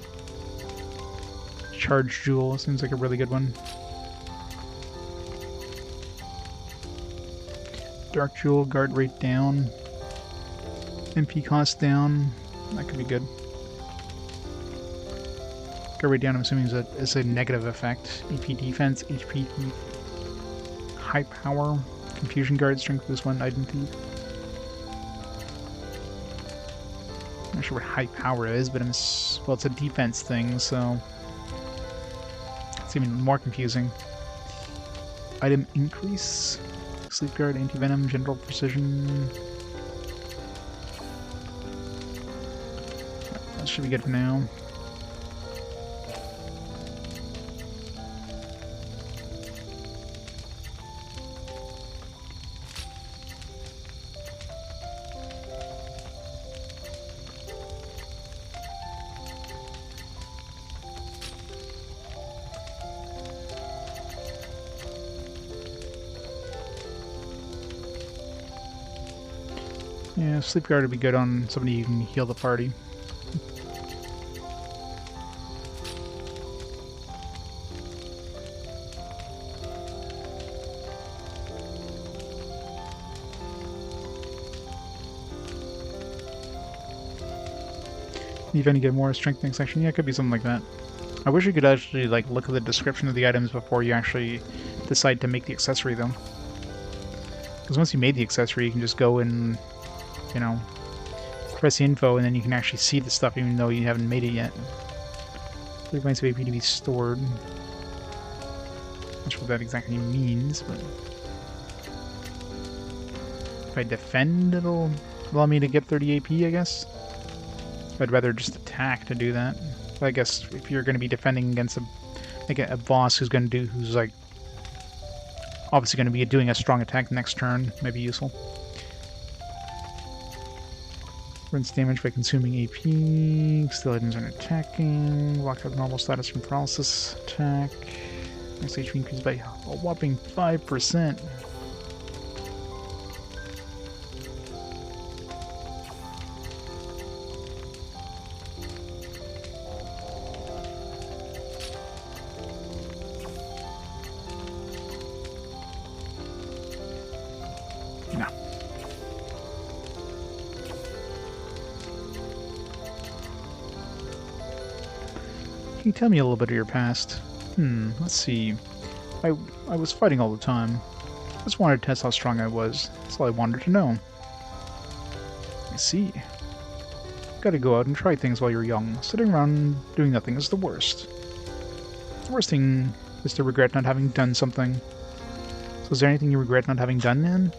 charge jewel. Seems like a really good one. Dark jewel, guard rate down. MP cost down. That could be good. Guard rate down, I'm assuming is a negative effect. EP defense, HP thief. High power. Confusion guard, strength boost 1, item thief. I'm not sure what high power is, but well, it's a defense thing, so it's even more confusing. Item increase. Sleep guard, anti-venom, general precision. That should be good for now. Yeah, sleep guard would be good on somebody who can heal the party. If any get more strengthening section, yeah, it could be something like that. I wish you could actually like look at the description of the items before you actually decide to make the accessory though. Because once you made the accessory, you can just go and, you know, press the info and then you can actually see the stuff even though you haven't made it yet. 3 points of AP to be stored. Not sure what that exactly means, but if I defend, it'll allow me to get 30 AP, I guess. I'd rather just attack to do that. But I guess if you're going to be defending against a boss who's like obviously going to be doing a strong attack next turn, might be useful. Rinse damage by consuming AP. Still items aren't attacking. Lock out normal status from paralysis attack. Max HP increased by a whopping 5%. Can you tell me a little bit of your past? Let's see. I was fighting all the time. I just wanted to test how strong I was. That's all I wanted to know. I see. Gotta go out and try things while you're young. Sitting around doing nothing is the worst. The worst thing is to regret not having done something. So is there anything you regret not having done, then?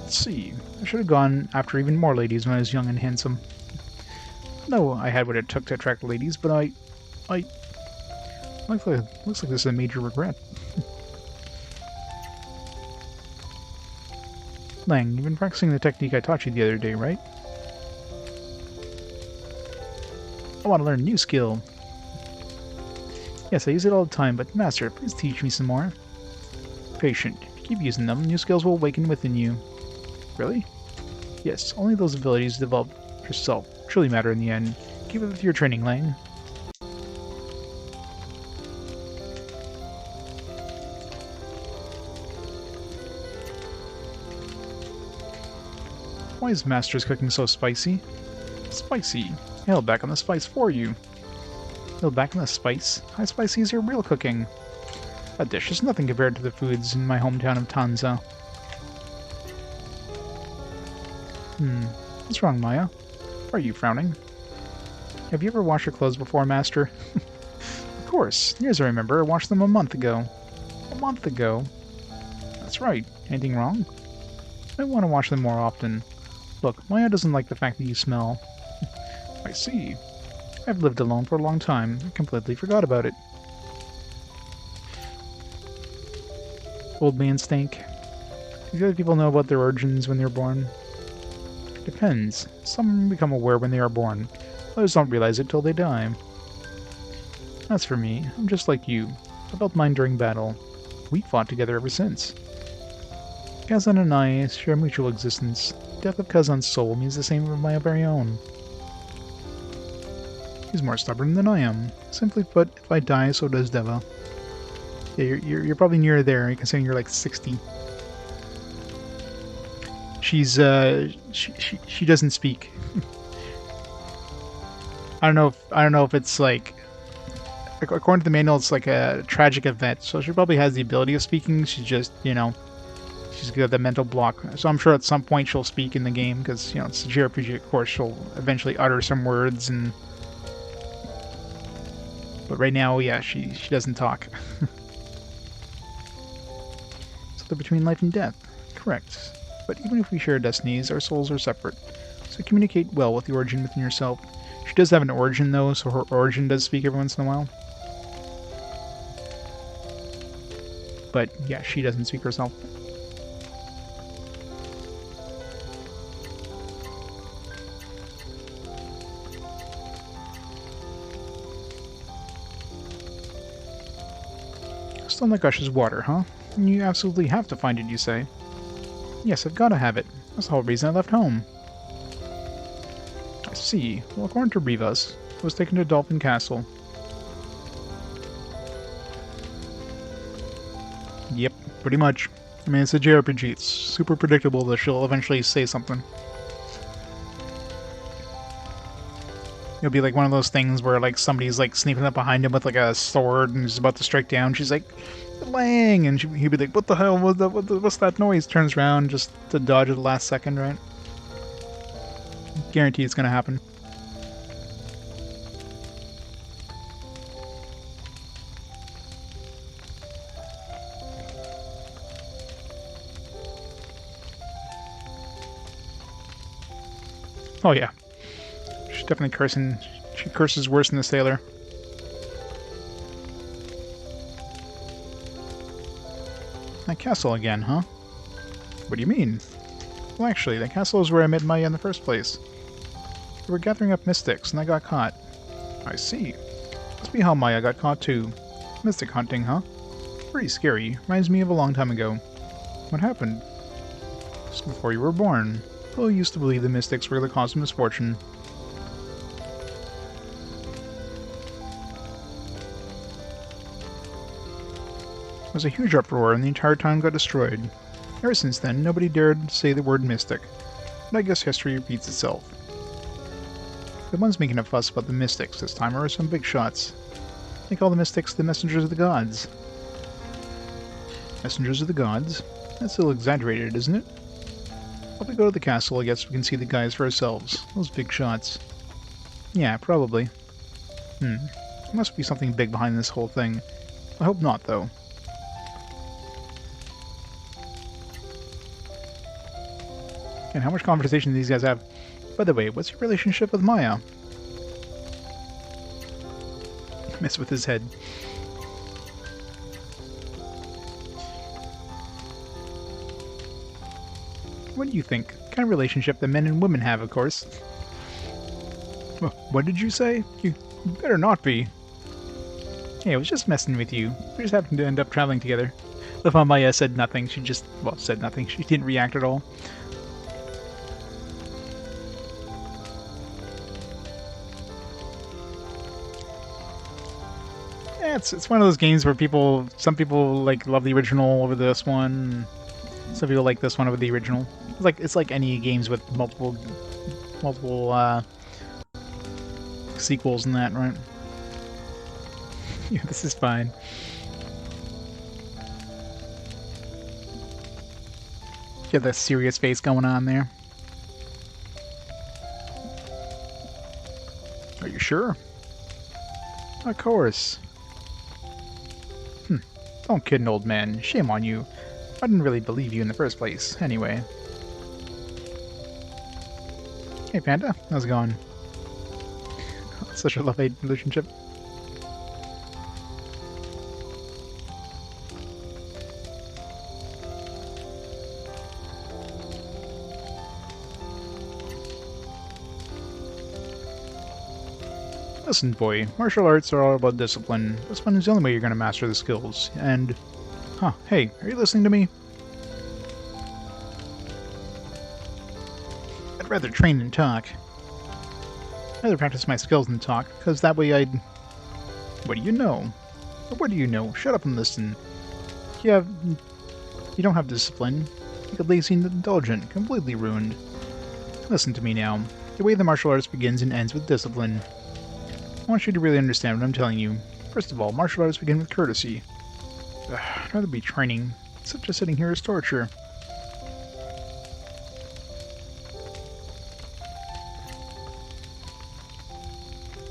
Let's see. I should have gone after even more ladies when I was young and handsome. No, I had what it took to attract ladies, but I... Looks like this is a major regret. Lang, you've been practicing the technique I taught you the other day, right? I want to learn a new skill. Yes, I use it all the time, but Master, please teach me some more. Patient. If you keep using them, new skills will awaken within you. Really? Yes, only those abilities developed yourself truly matter in the end. Keep it with your training, Lang. Why is Master's cooking so spicy? Spicy. I held back on the spice for you. Held back on the spice? High spicy is your real cooking. That dish is nothing compared to the foods in my hometown of Tanza. What's wrong, Maya? Why are you frowning? Have you ever washed your clothes before, Master? Of course. As I remember, I washed them a month ago. A month ago? That's right. Anything wrong? I want to wash them more often. Look, Maya doesn't like the fact that you smell. I see. I've lived alone for a long time. I completely forgot about it. Old man stink. Do the other people know about their origins when they're born? Depends. Some become aware when they are born. Others don't realize it till they die. As for me, I'm just like you. I felt mine during battle. We fought together ever since. Kazan and I share mutual existence. The death of Kazan's soul means the same as my very own. He's more stubborn than I am. Simply put, if I die, so does Deva. Yeah, you're probably near there, considering you're like 60. She's she doesn't speak. I don't know if it's like, according to the manual, it's like a tragic event. So she probably has the ability of speaking. She's just, you know, she's got the mental block. So I'm sure at some point she'll speak in the game because, you know, it's a JRPG. Of course, she'll eventually utter some words and. But right now, yeah, she doesn't talk. So they're between life and death. Correct. But even if we share destinies, our souls are separate. So communicate well with the origin within yourself. She does have an origin, though, so her origin does speak every once in a while. But, yeah, she doesn't speak herself. Still like gushes water, huh? You absolutely have to find it, you say? Yes, I've got to have it. That's the whole reason I left home. I see. Well, according to Rivas, I was taken to Dolphin Castle. Yep, pretty much. I mean, it's a JRPG. It's super predictable that she'll eventually say something. It'll be like one of those things where like somebody's like sneaking up behind him with like a sword and is about to strike down. She's like, "Lang!" and he'd be like, "What the hell? What's that noise?" Turns around just to dodge at the last second, right? Guarantee it's gonna happen. Oh yeah. She's definitely cursing. She curses worse than the sailor. That castle again, huh? What do you mean? Well, actually, that castle is where I met Maya in the first place. We were gathering up mystics, and I got caught. I see. Must be how Maya got caught, too. Mystic hunting, huh? Pretty scary. Reminds me of a long time ago. What happened? Just before you were born. People used to believe the mystics were the cause of misfortune. There was a huge uproar, and the entire town got destroyed. Ever since then, nobody dared say the word mystic. But I guess history repeats itself. The ones making a fuss about the mystics this time are some big shots. They call the mystics the messengers of the gods. Messengers of the gods? That's a little exaggerated, isn't it? If we go to the castle, I guess we can see the guys for ourselves. Those big shots. Yeah, probably. There must be something big behind this whole thing. I hope not, though. And how much conversation do these guys have? By the way, what's your relationship with Maya? Mess with his head. What do you think? Kind of relationship that men and women have, of course. What did you say? You better not be. Hey, I was just messing with you. We just happened to end up traveling together. Love how Maya said nothing. She just, well, said nothing. She didn't react at all. Yeah, it's one of those games where some people like love the original over this one. Some people like this one over the original. It's like any games with multiple sequels and that, right? Yeah, this is fine. Get that serious face going on there. Are you sure? Of course. Don't kid an old man. Shame on you. I didn't really believe you in the first place, anyway. Hey, Panda. How's it going? Such a love-hate relationship. Listen, boy. Martial arts are all about discipline. Discipline is the only way you're going to master the skills. And... Huh, hey, are you listening to me? I'd rather train than talk. I'd rather practice my skills than talk, because that way I'd... What do you know? Or what do you know? Shut up and listen. You don't have discipline. You're lazy and indulgent, completely ruined. Listen to me now. The way the martial arts begins and ends with discipline. I want you to really understand what I'm telling you. First of all, martial arts begin with courtesy. I'd rather be training. Such just sitting here is torture.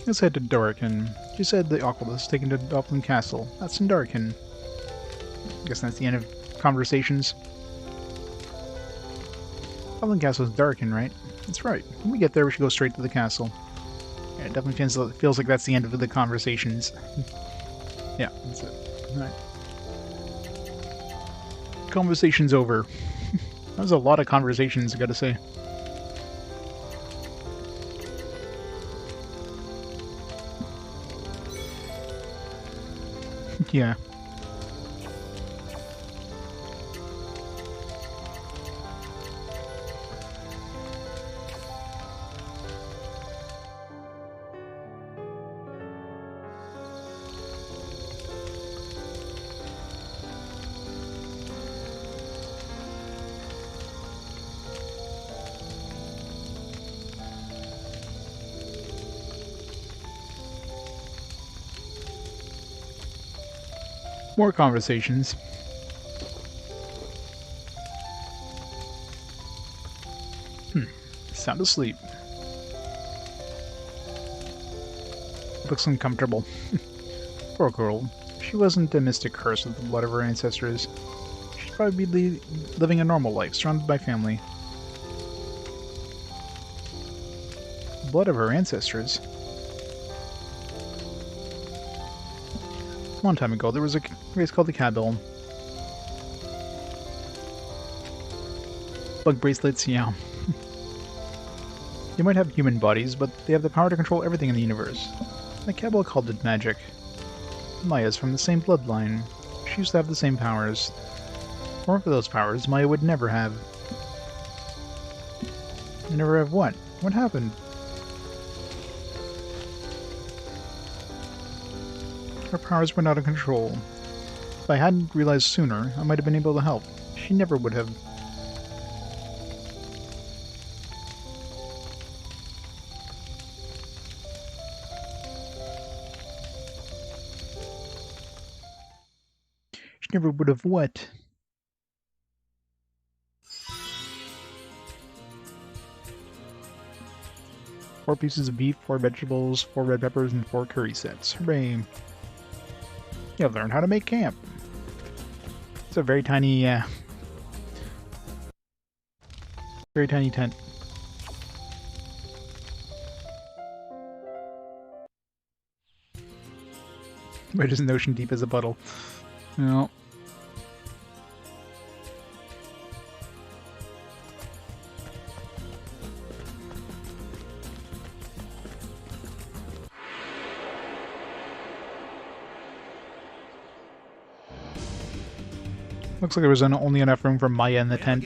Let's head to Dorican. You said the Aqualith is taken to Dublin Castle. That's in Dorican. I guess that's the end of conversations. Dublin Castle is Dorican, right? That's right. When we get there, we should go straight to the castle. Yeah, it definitely feels like that's the end of the conversations. Yeah, that's it. Alright. Conversation's over. That was a lot of conversations, I gotta say. Yeah. More conversations. Sound asleep. Looks uncomfortable. Poor girl. She wasn't a mystic curse with the blood of her ancestors. She'd probably be living a normal life, surrounded by family. Blood of her ancestors? A long time ago, there was a race called the Cabal. Bug bracelets, yeah. They might have human bodies, but they have the power to control everything in the universe. The Cabal called it magic. Maya's from the same bloodline. She used to have the same powers. More for those powers Maya would never have. Never have what? What happened? Her powers went out of control. If I hadn't realized sooner, I might have been able to help. She never would have. She never would have what? 4 pieces of beef, 4 vegetables, 4 red peppers, and 4 curry sets. Hooray! You'll learn how to make camp. It's a very tiny tent. But it isn't ocean deep as a puddle. No. Looks like there was only enough room for Maya in the tent.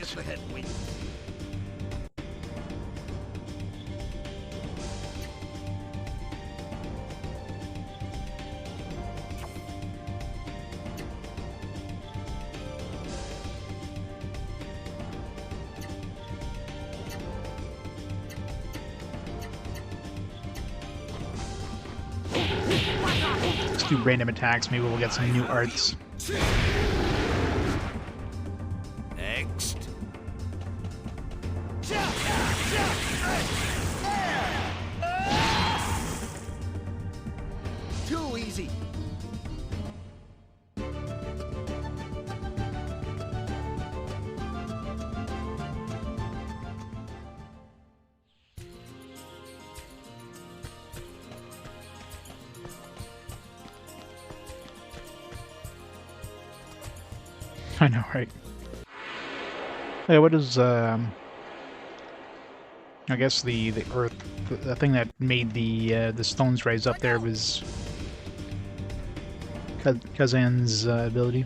Let's do random attacks. Maybe we'll get some new arts. Next. Too easy. I know, right? Yeah, what is I guess the earth, the thing that made the stones rise up there was Kazan's ability.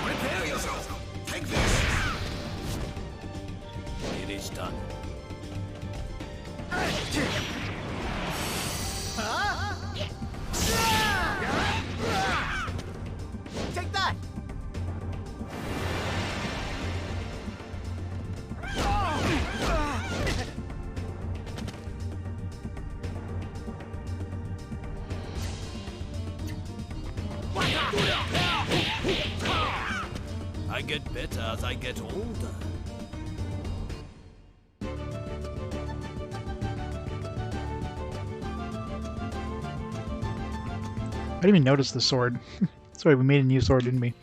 Prepare yourself. Take this. It is done. Take that! I get better as I get older. I didn't even notice the sword. Sorry, we made a new sword, didn't we?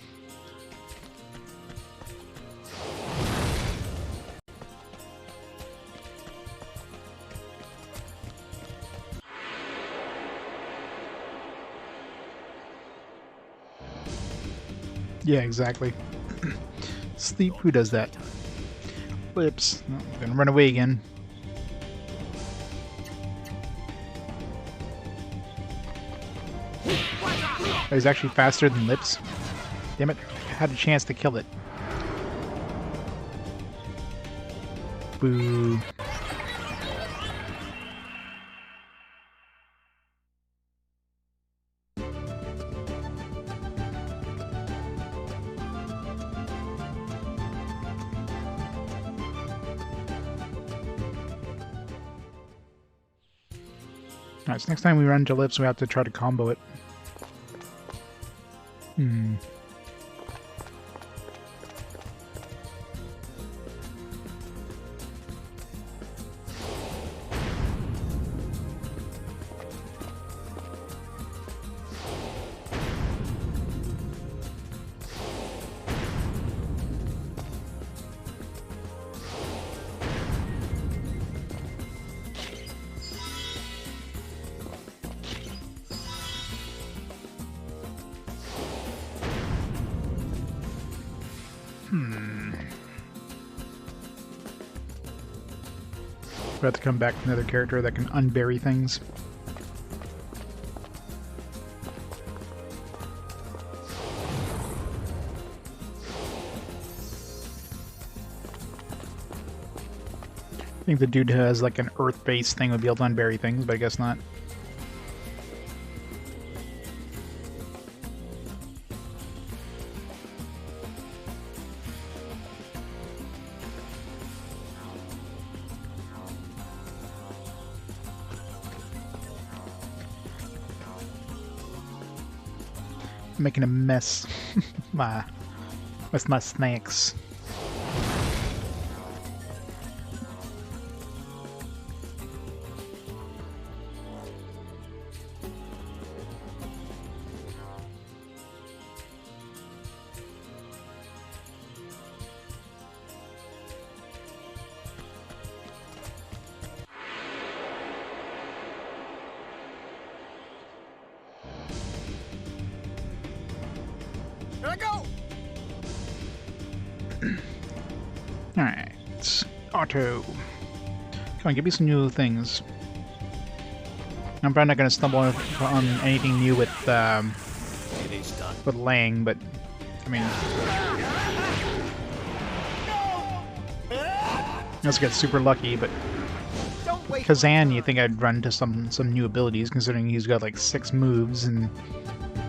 Yeah, exactly. Sleep, who does that? Lips. Oh, I'm gonna run away again. Oh, he's actually faster than Lips. Damn it, I had a chance to kill it. Boo. Alright, so next time we run into Lips, we have to try to combo it. We have to come back with another character that can unbury things. I think the dude who has like an earth-based thing would be able to unbury things, but I guess not. Making a mess. With my snacks. Here I go! Alright. Auto. Come on, give me some new things. I'm probably not going to stumble on anything new with Lang, but I mean, let's get super lucky. But Kazan, you think I'd run to some new abilities, considering he's got like 6 moves and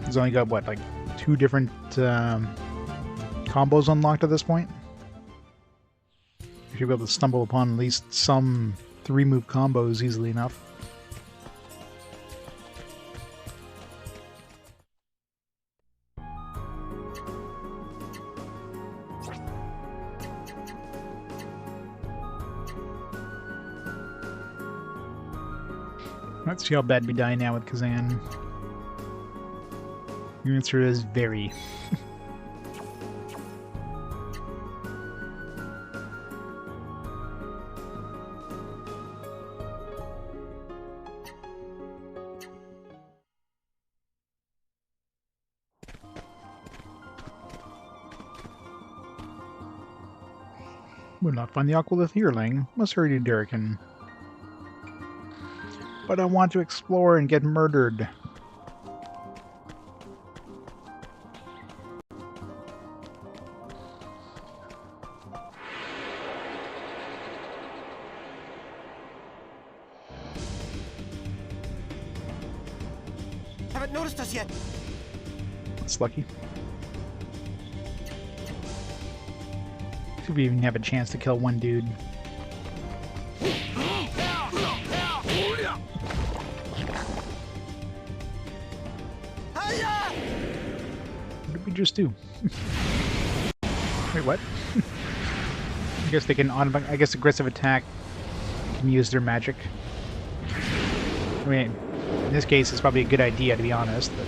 he's only got what, like 2 different combos unlocked at this point. You should be able to stumble upon at least some 3-move combos easily enough. Let's see how bad we die now with Kazan. The answer is very. Will not find the Aqualith here, Lang. Must hurry to Derrican. But I want to explore and get murdered. Haven't noticed us yet. That's lucky. See if we even have a chance to kill one dude. What did we just do? Wait, what? I guess they can I guess aggressive attack can use their magic. I mean, in this case, it's probably a good idea, to be honest. But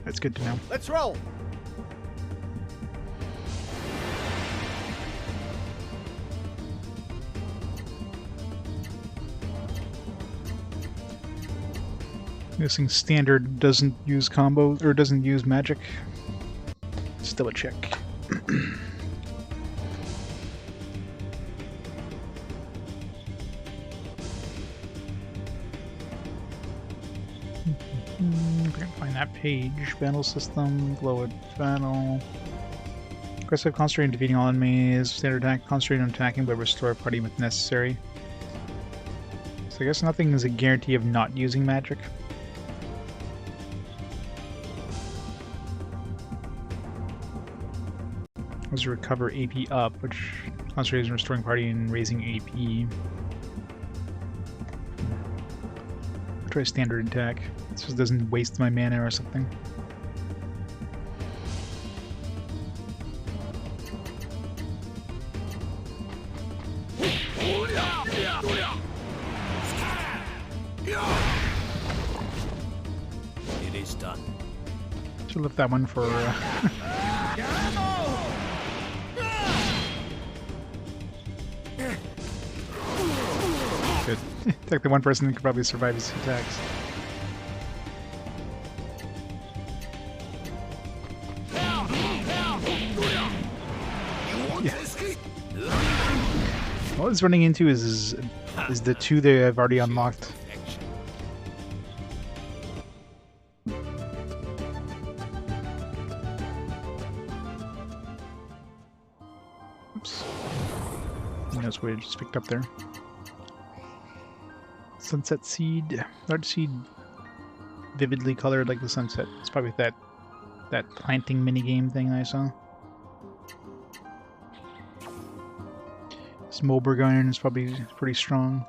that's good to know. Let's roll. Guessing standard doesn't use combos or doesn't use magic. Still a check. We can find that page. Battle system, glow at battle. Aggressive, concentrate on defeating all enemies. Standard attack, concentrate on attacking but restore party if necessary. So I guess nothing is a guarantee of not using magic. Was recover AP up, which concentrates on restoring party and raising AP. I'll try standard attack. This just doesn't waste my mana or something. It is done. Should left that one for. Good. Like the one person who could probably survive his attacks. Yeah. All he's running into is the 2 that I've already unlocked. Oops. And that's what I just picked up there. Sunset seed, large seed, vividly colored like the sunset. It's probably that planting minigame thing I saw. This Moberg iron is probably pretty strong.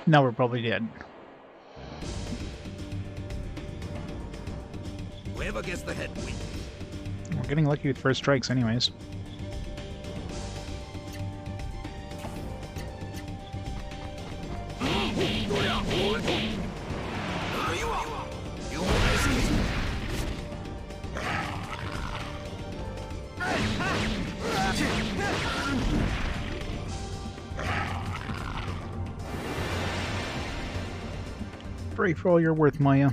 Now we're probably dead. Whoever gets the head wins. We're getting lucky with first strikes anyways. Pray for all you're worth, Maya.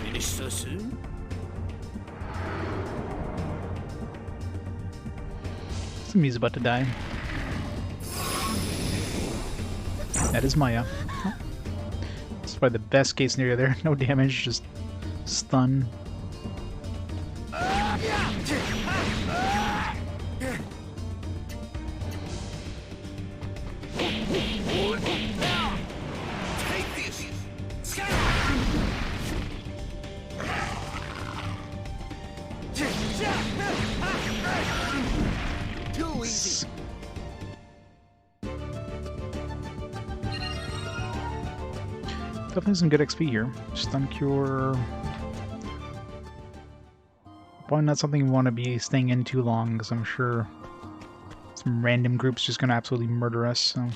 Finish so soon? Sumi's about to die. That is Maya. Oh. This is probably the best case scenario there. No damage, just stun. Too easy. Definitely some good XP here. Stun cure. Probably not something we want to be staying in too long, because I'm sure some random group's just going to absolutely murder us. So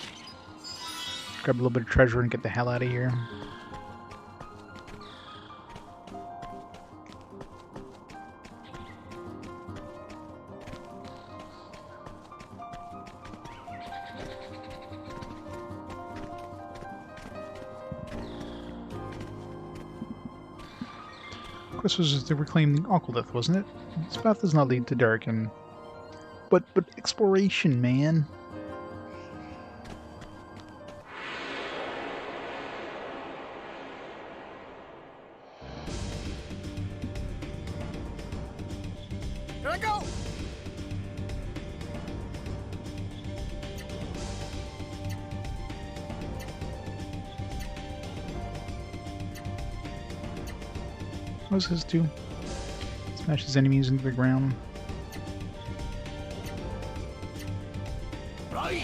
grab a little bit of treasure and get the hell out of here. This was to reclaim the Aqualith, wasn't it? This path does not lead to Darken. But exploration, man. Here I go. What does this do? Smashes enemies into the ground. Right.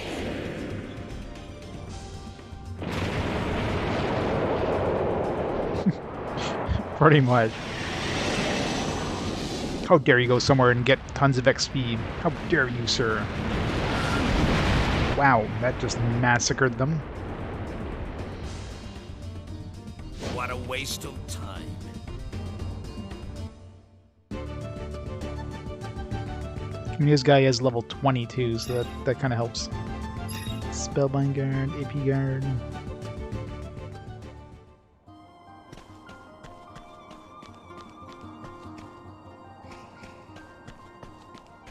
Pretty much. How dare you go somewhere and get tons of XP? How dare you, sir? Wow, that just massacred them. What a waste of time. And this guy is level 22, so that kind of helps. Spellbind guard, AP guard.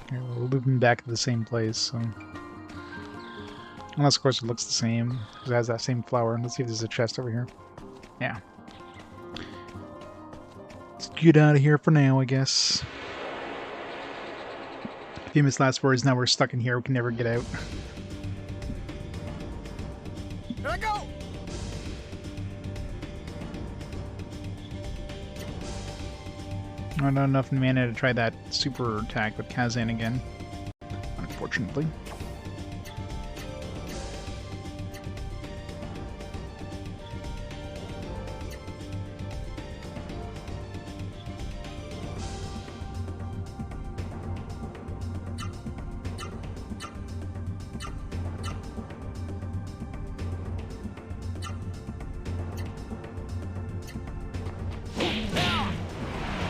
Okay, we'll loop him back to the same place, so. Unless, of course, it looks the same, because it has that same flower. Let's see if there's a chest over here. Yeah. Let's get out of here for now, I guess. Famous last words, now we're stuck in here, we can never get out. Here I go. Not enough mana to try that super attack with Kazan again, unfortunately.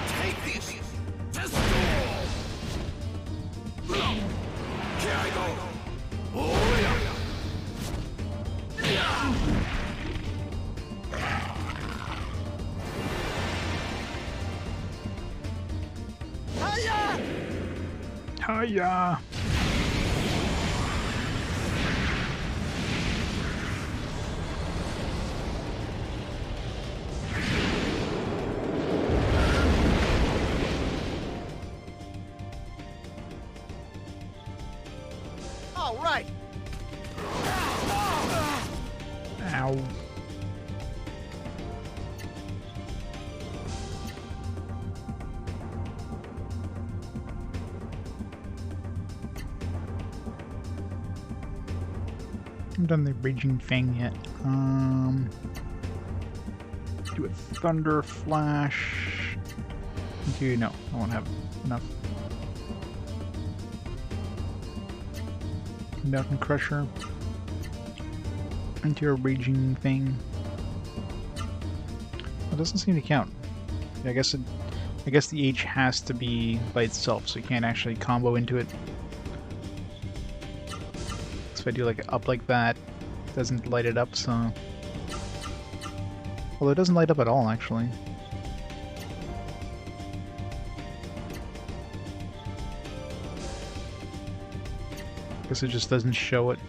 Take this. Just go. Here I go. Hiya! All right. Ow. Haven't done the Raging Fang yet. Do a Thunder Flash. No, I won't have enough. Mountain Crusher. Into a Raging Fang. It doesn't seem to count. I guess the H has to be by itself, so you can't actually combo into it. So if I do like up like that, it doesn't light it up, so... Well, it doesn't light up at all, actually. Guess it just doesn't show it.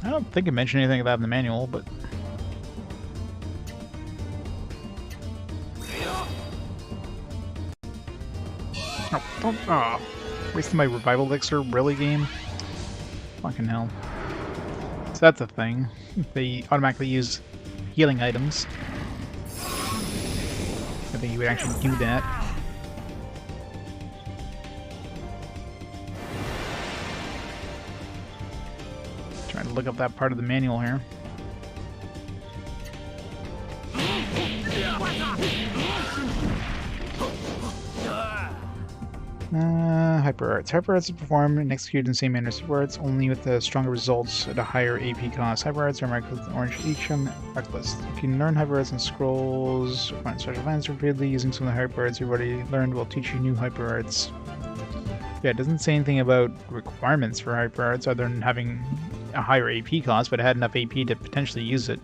I don't think it mentioned anything about in the manual, but... Oh, don't... Oh, wasting my revival elixir, really, game? Fucking hell. So that's a thing. They automatically use healing items. I think you would actually do that. Trying to look up that part of the manual here. Hyper Arts. Hyper Arts are performed and executed in the same manner as Super Arts, only with the stronger results at a higher AP cost. Hyper Arts are marked with orange each on the arc list. You can learn Hyper Arts and scrolls, or find special events repeatedly using some of the Hyper Arts you've already learned will teach you new Hyper Arts. Yeah, it doesn't say anything about requirements for Hyper Arts other than having a higher AP cost, but it had enough AP to potentially use it.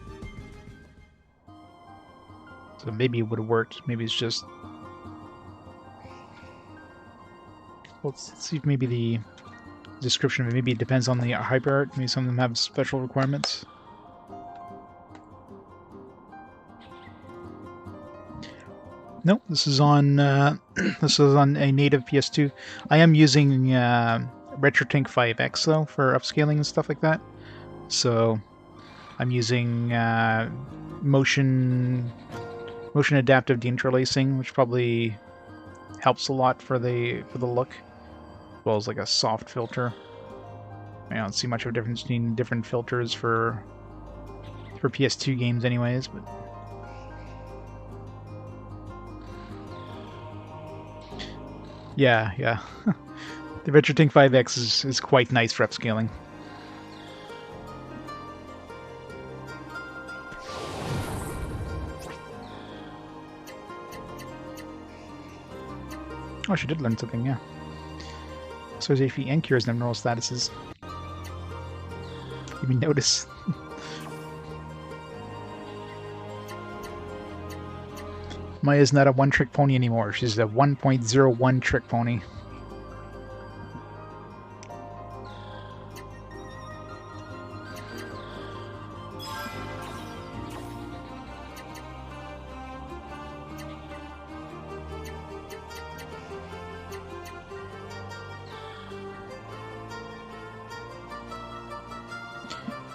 So maybe it would have worked. Maybe it's just... Well, let's see if maybe the description of it, maybe it depends on the Hyper Art. Maybe some of them have special requirements. Nope, this is on this is on a native PS2. I am using RetroTink 5X though for upscaling and stuff like that. So I'm using motion adaptive deinterlacing, which probably helps a lot for the look, as well as like a soft filter. I don't see much of a difference between different filters for PS2 games, anyways. But yeah. The RetroTink 5X is quite nice for upscaling. Oh, she did learn something, yeah. So is AP and Cures and neural statuses. You mean notice? Maya's not a one-trick pony anymore. She's a 1.01 trick pony.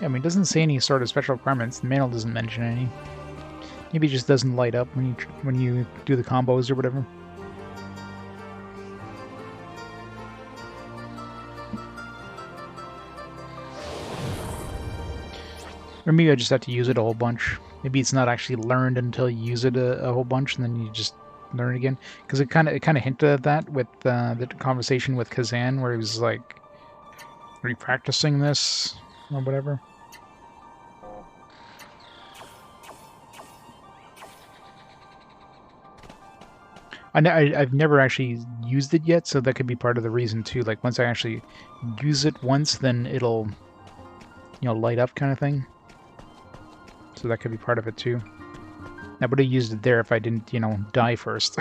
I mean, it doesn't say any sort of special requirements. The manual doesn't mention any. Maybe it just doesn't light up when you do the combos or whatever. Or maybe I just have to use it a whole bunch. Maybe it's not actually learned until you use it a whole bunch, and then you just learn it again. Because it kind of hinted at that with the conversation with Kazan, where he was like, "Are you practicing this or whatever?" I've never actually used it yet, so that could be part of the reason too. Like once I actually use it once, then it'll, light up kind of thing. So that could be part of it too. I would have used it there if I didn't, die first.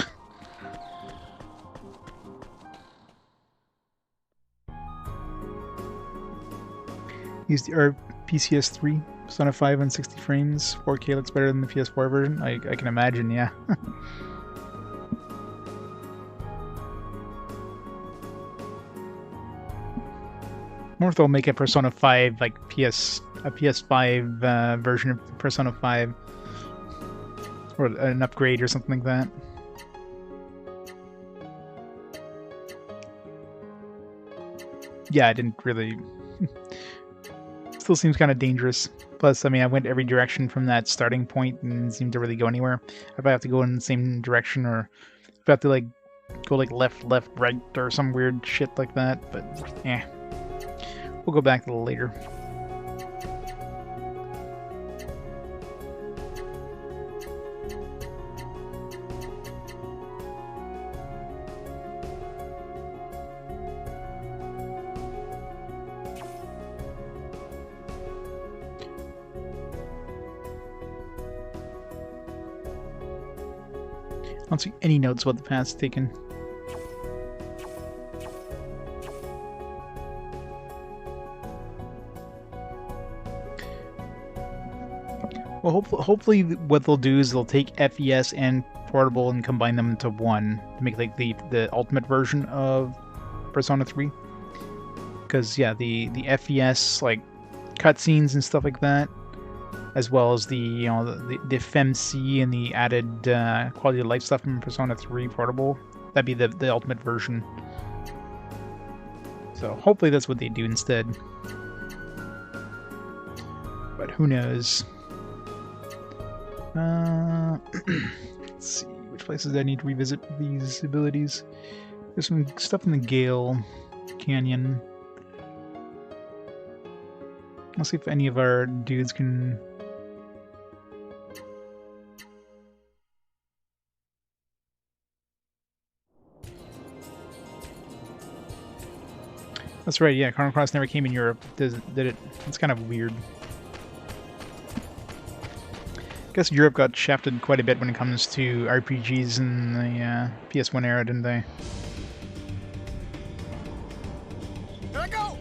Used the PCS3, Persona 5 and 60 frames. 4K looks better than the PS4 version. I can imagine, yeah. I wonder if they'll make a Persona 5 like a PS5 version of Persona 5, or an upgrade or something like that. Yeah, I didn't really. Still seems kind of dangerous. Plus, I mean, I went every direction from that starting point and didn't seem to really go anywhere. If I have to go in the same direction, or if I have to like go like left, right, or some weird shit like that. But yeah. We'll go back a little later. I don't see any notes about the paths taken. Well, hopefully what they'll do is they'll take FES and Portable and combine them into one to make like the ultimate version of Persona 3. Because yeah, the FES like cutscenes and stuff like that, as well as the the FemC and the added quality of life stuff from Persona 3 Portable, that'd be the ultimate version. So hopefully that's what they do instead. But who knows? Let's see, which places do I need to revisit these abilities? There's some stuff in the Gale Canyon. I'll see if any of our dudes can... That's right, yeah, Chrono Cross never came in Europe, did it? It's kind of weird. I guess Europe got shafted quite a bit when it comes to RPGs in the PS1 era, didn't they? Here I go!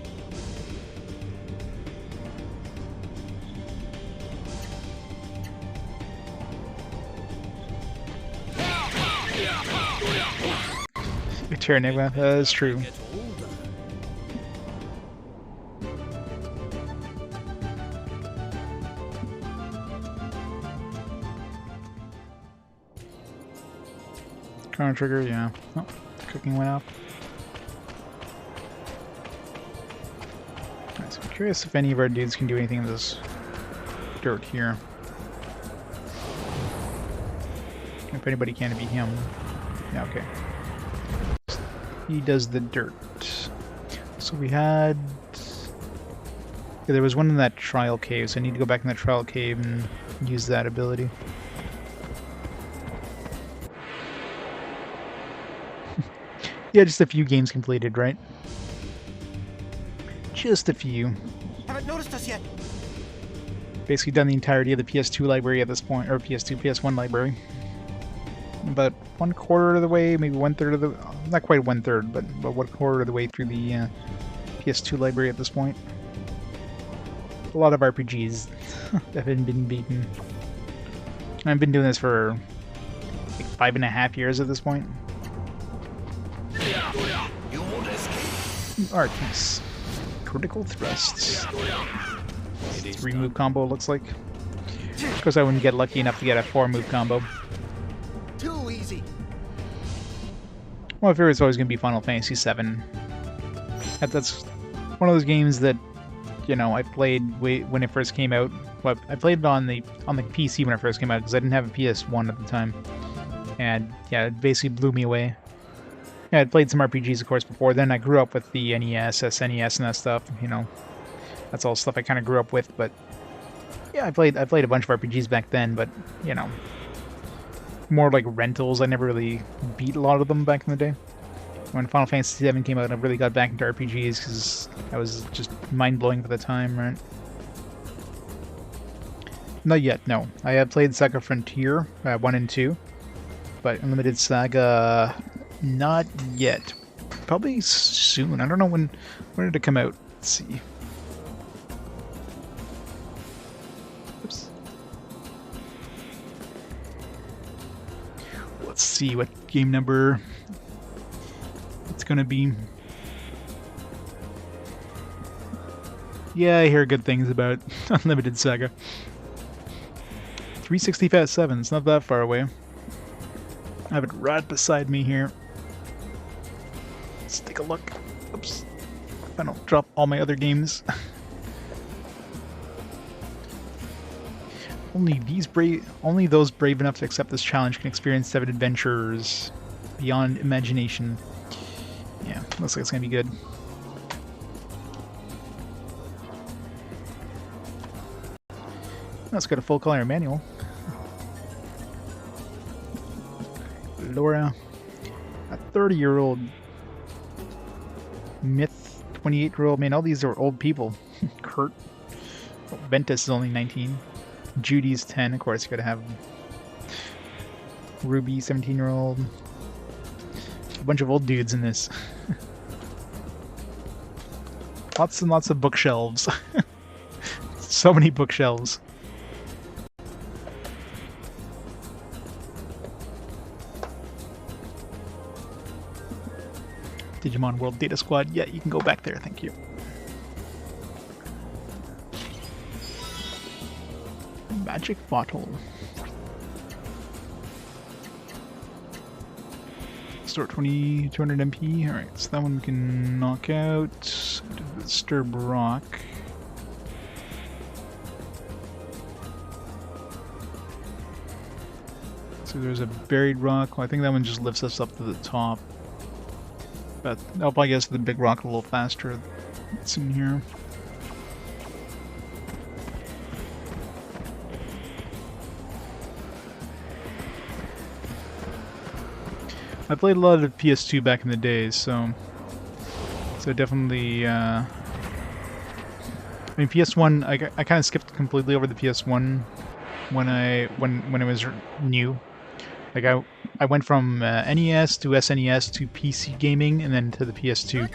Terranigma, that is true. Chrono Trigger, yeah. Oh, cooking went up. Right, so I'm curious if any of our dudes can do anything in this dirt here. If anybody can, it'd be him. Yeah, okay. He does the dirt. So we had... Yeah, there was one in that trial cave, so I need to go back in that trial cave and use that ability. Yeah, just a few games completed, right? Just a few. Haven't noticed us yet. Basically done the entirety of the PS2 library at this point, or PS2, PS1 library. About 1/4 of the way, maybe 1/3 of the... Not quite 1/3, but about 1/4 of the way through the PS2 library at this point. A lot of RPGs that haven't been beaten. I've been doing this for like 5.5 years at this point. Arcus. Critical thrusts. 3-move combo, looks like. Of course, I wouldn't get lucky enough to get a 4-move combo. Too easy. Well, I figure it's always going to be Final Fantasy VII. That's one of those games that, you know, I played when it first came out. Well, I played it on the PC when it first came out because I didn't have a PS1 at the time. And yeah, it basically blew me away. Yeah, I'd played some RPGs, of course, before. Then I grew up with the NES, SNES, and that stuff. You know, that's all stuff I kind of grew up with. But yeah, I played a bunch of RPGs back then. But you know, more like rentals. I never really beat a lot of them back in the day. When Final Fantasy VII came out, I really got back into RPGs because I was just mind-blowing for the time, right? Not yet, no. I have played Saga Frontier 1 and 2, but Unlimited Saga, not yet. Probably soon. I don't know when did it come out. Let's see. Oops. Let's see what game number it's gonna be. Yeah, I hear good things about Unlimited Saga. 360 Fast 7, it's not that far away. I have it right beside me here. Let's take a look. Oops. If I don't drop all my other games. Only those brave enough to accept this challenge can experience 7 adventures beyond imagination. Yeah, looks like it's gonna be good. Let's get a full color manual. Laura, a 30-year-old Myth, 28-year-old. Man, all these are old people. Kurt. Oh, Ventus is only 19. Judy's 10, of course, you gotta have Ruby, 17-year-old. A bunch of old dudes in this. Lots and lots of bookshelves. So many bookshelves. Digimon World Data Squad. Yeah, you can go back there, thank you. Magic bottle. Store 200 MP. Alright, so that one we can knock out. Disturb rock. So there's a buried rock. Well, I think that one just lifts us up to the top. But I'll probably get to the big rock a little faster. It's in here. I played a lot of PS2 back in the day, so definitely. I mean, PS1. I kind of skipped completely over the PS1 when it was new. Like I went from NES to SNES to PC gaming and then to the PS2.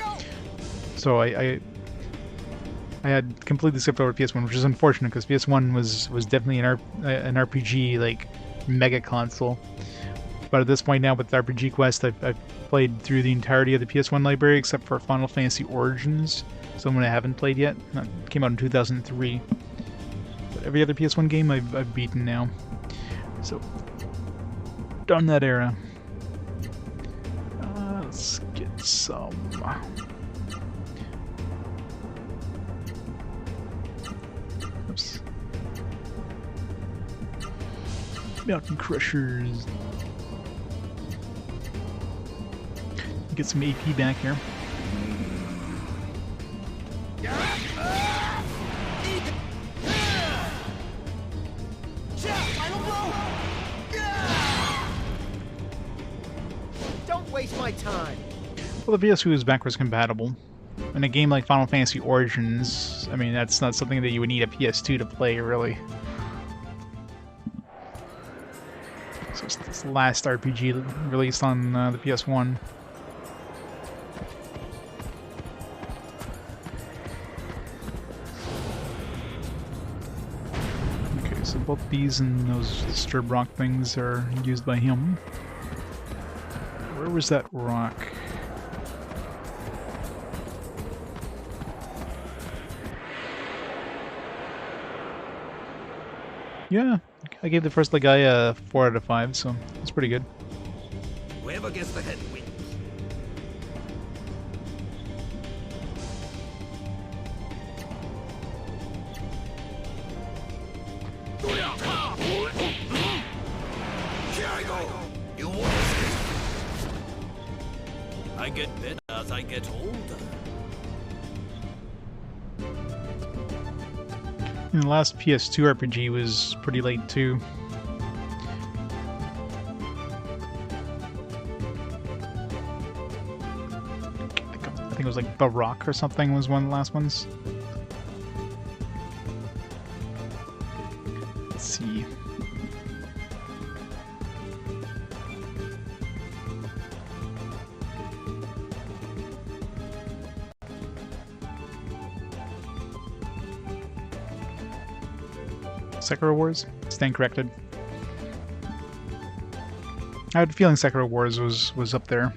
So I had completely skipped over PS1, which is unfortunate because PS1 was definitely an RPG like mega console. But at this point now with RPG Quest, I've played through the entirety of the PS1 library except for Final Fantasy Origins, someone I haven't played yet. That came out in 2003. But every other PS1 game I've beaten now. So done that era. Let's get some. Oops. Mountain Crushers. Get some AP back here. Don't waste my time. Well, the PS2 is backwards compatible. In a game like Final Fantasy Origins, I mean, that's not something that you would need a PS2 to play, really. So it's the last RPG released on the PS1. Okay, so both these and those disturb rock things are used by him. Where was that rock? Yeah, I gave the first Legaia a 4 out of 5, so it's pretty good. Whoever gets the head wins. Here I go. You want this? I get better as I get older. And the last PS2 RPG was pretty late too. it was like The Rock or something was one of the last ones. Let's see. Sekiro Wars? Stand corrected. I had a feeling Sekiro Wars was up there.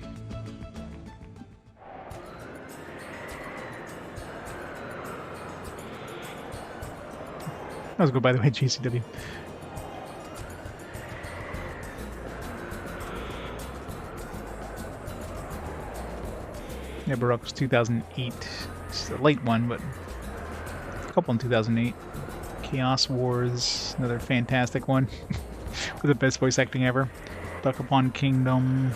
That was good, by the way, GCW. Yeah, Baroque was 2008. It's a late one, but a couple in 2008. Chaos Wars, another fantastic one. With the best voice acting ever. Duck Upon Kingdom.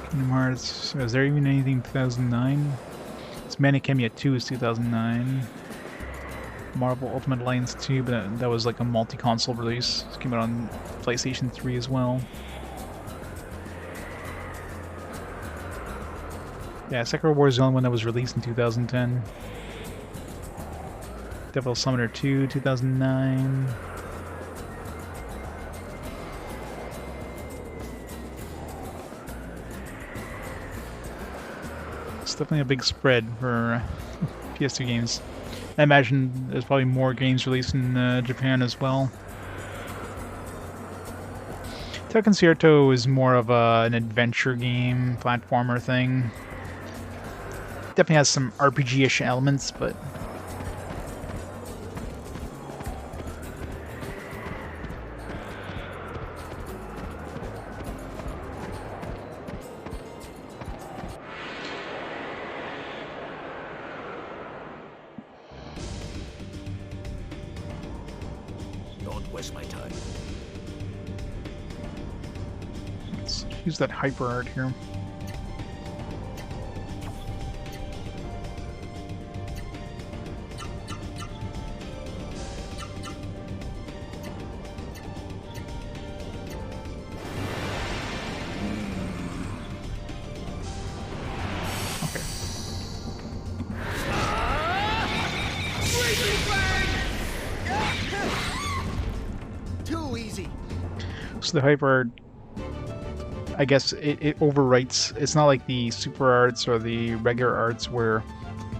Kingdom Hearts. Was there even anything in 2009? It's Manichemia 2 is 2009. Marvel Ultimate Alliance 2, but that was like a multi-console release. It came out on PlayStation 3 as well. Yeah, Sekiro Wars is the only one that was released in 2010. Devil Summoner 2, 2009. It's definitely a big spread for PS2 games. I imagine there's probably more games released in Japan as well. Tekken Concerto is more of an adventure game, platformer thing. Definitely has some RPG-ish elements, but Don't waste my time. let's use that hyper art here. Too easy. So the hyper art, I guess it overwrites. It's not like the super arts or the regular arts where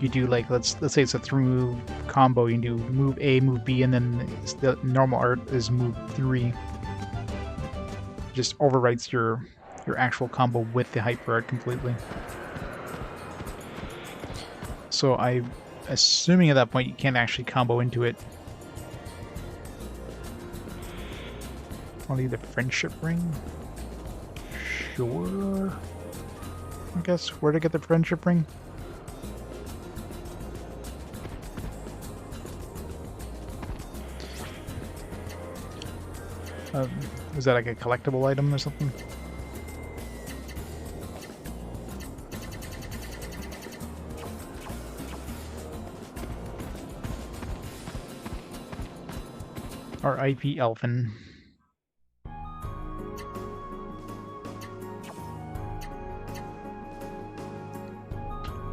you do like let's say it's a 3-move combo. You do move A, move B, and then the normal art is move 3. Just overwrites your actual combo with the hyper art completely. So I'm assuming at that point you can't actually combo into it. Only the friendship ring? Sure. I guess where to get the friendship ring? Is that like a collectible item or something? R.I.P. Elfin.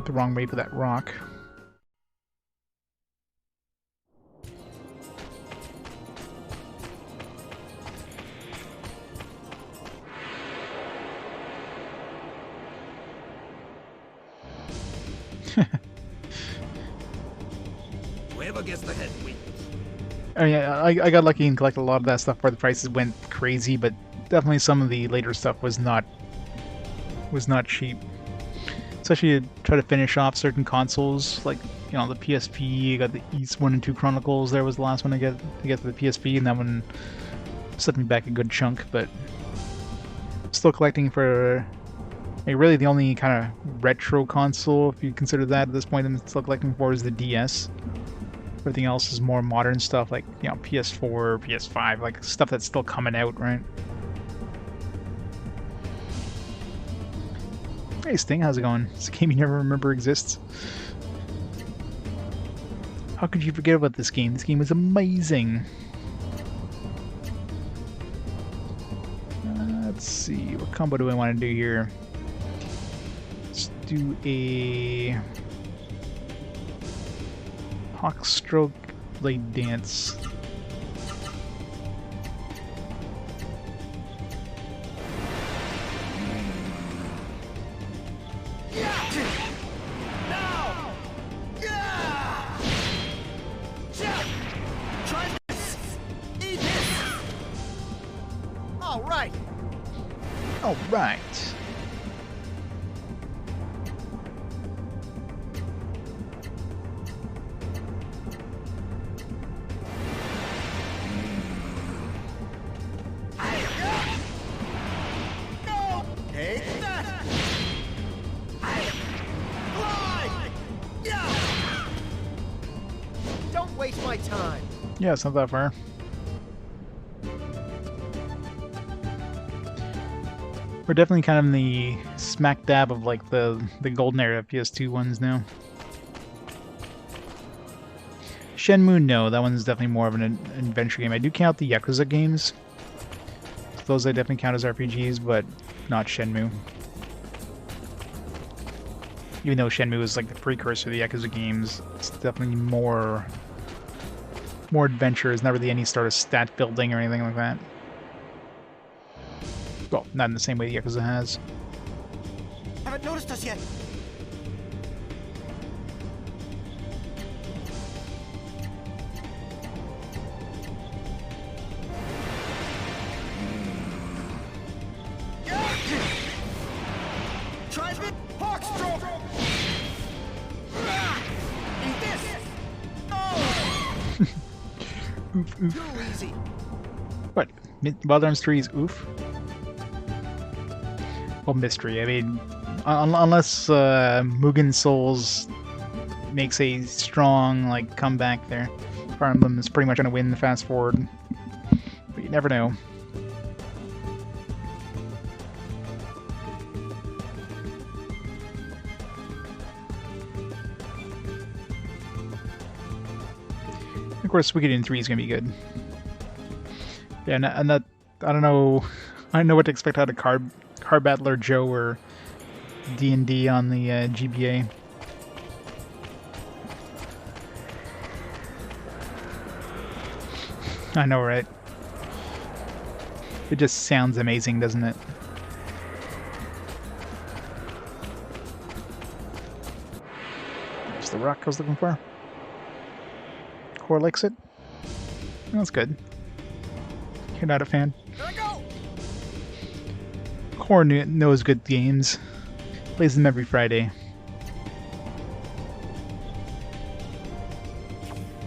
The wrong way for that rock. Whoever gets the head wins. I mean, I got lucky and collected a lot of that stuff where the prices went crazy, but definitely some of the later stuff was not cheap. Especially to try to finish off certain consoles, like you know the PSP. I got the East 1 and 2 Chronicles. There was the last one to get to the PSP, and that one set me back a good chunk. But still collecting for really the only kind of retro console, if you consider that at this point, I'm still collecting for is the DS. Everything else is more modern stuff, like you know PS4, PS5, like stuff that's still coming out, right? Hey Sting, how's it going? It's a game you never remember exists. How could you forget about this game? This game was amazing. Let's see, what combo do I want to do here? Let's do a Hawk Stroke Blade Dance. All right. Don't waste my time. Yeah, it's not that far. We're definitely kind of in the smack dab of like the golden era PS2 ones now. Shenmue, no, that one's definitely more of an adventure game. I do count the Yakuza games. Those I definitely count as RPGs, but not Shenmue. Even though Shenmue is like the precursor to the Yakuza games, it's definitely more adventure. There's not really any sort of stat building or anything like that. Well, not in the same way Yakuza has. Haven't noticed us yet. Try it, Hawk Stroke. Eat this. Oh. Oof, oof. Too easy. What? Wild Arms 3 is oof? Well, mystery. I mean, unless Mugen Souls makes a strong like comeback there, Fire Emblem is pretty much going to win the fast forward. But you never know. Of course, Suikoden 3 is going to be good. Yeah, I don't know. I don't know what to expect out of Car Battler Joe or D&D on the GBA. I know, right? It just sounds amazing, doesn't it? There's the rock I was looking for. Core likes it. That's good. You're not a fan. Core knows good games. Plays them every Friday.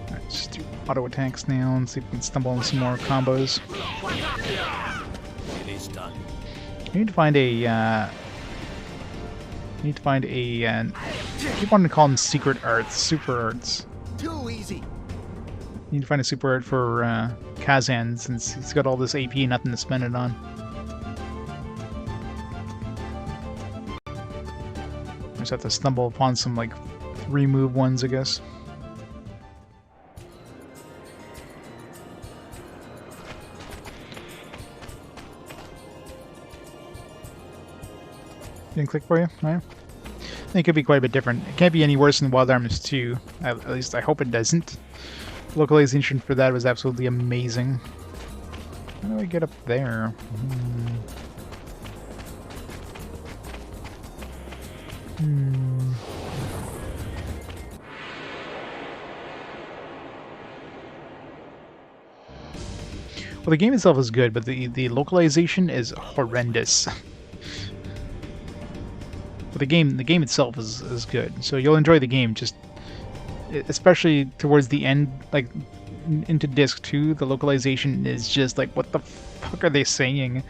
Alright, just do auto attacks now and see if we can stumble on some more combos. It is done. You need to find a. I keep wanting to call them secret arts, super arts. Too easy. You need to find a super art for Kazan since he's got all this AP and nothing to spend it on. Just have to stumble upon some like 3-move ones, I guess. Didn't click for you? No? I think it could be quite a bit different. It can't be any worse than Wild Arms 2. At least I hope it doesn't. Localization for that was absolutely amazing. How do I get up there? Well, the game itself is good, but the localization is horrendous. But the game itself is good, so you'll enjoy the game. Just especially towards the end, like into disc 2, the localization is just like, what the fuck are they saying?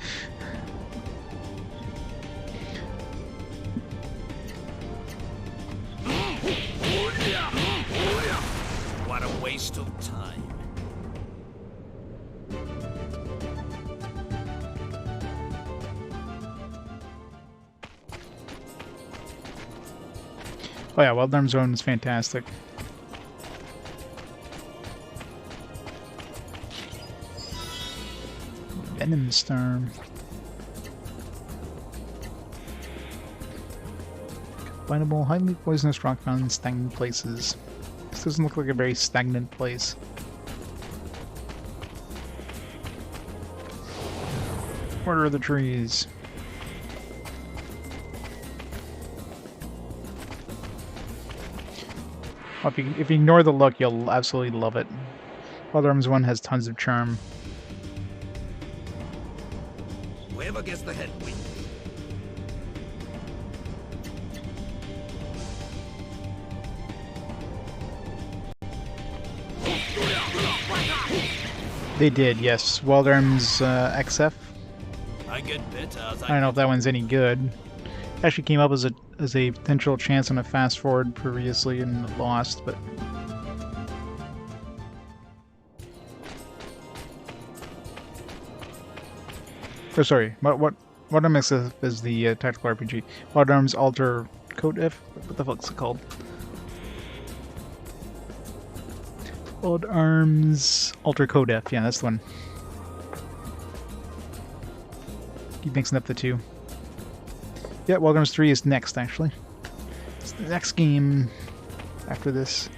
What a waste of time. Oh yeah, Wild Arms Zone is fantastic. Venom Storm. Bindable, highly poisonous rock found in stagnant places. This doesn't look like a very stagnant place. What are the trees? Well, if you ignore the look, you'll absolutely love it. Wild Arms 1 has tons of charm. Whoever gets the head wins. They did, yes. Wild Arms XF. I get better as I don't know if that one's any good. Actually came up as a potential chance on a fast forward previously and lost, but oh, sorry. What I mix is the tactical RPG. Wild Arms Alter Code F. What the fuck's it called? Wild Arms Alter Code F. Yeah, that's the one. Keep mixing up the two. Yeah, Wild Arms 3 is next, actually. It's the next game after this.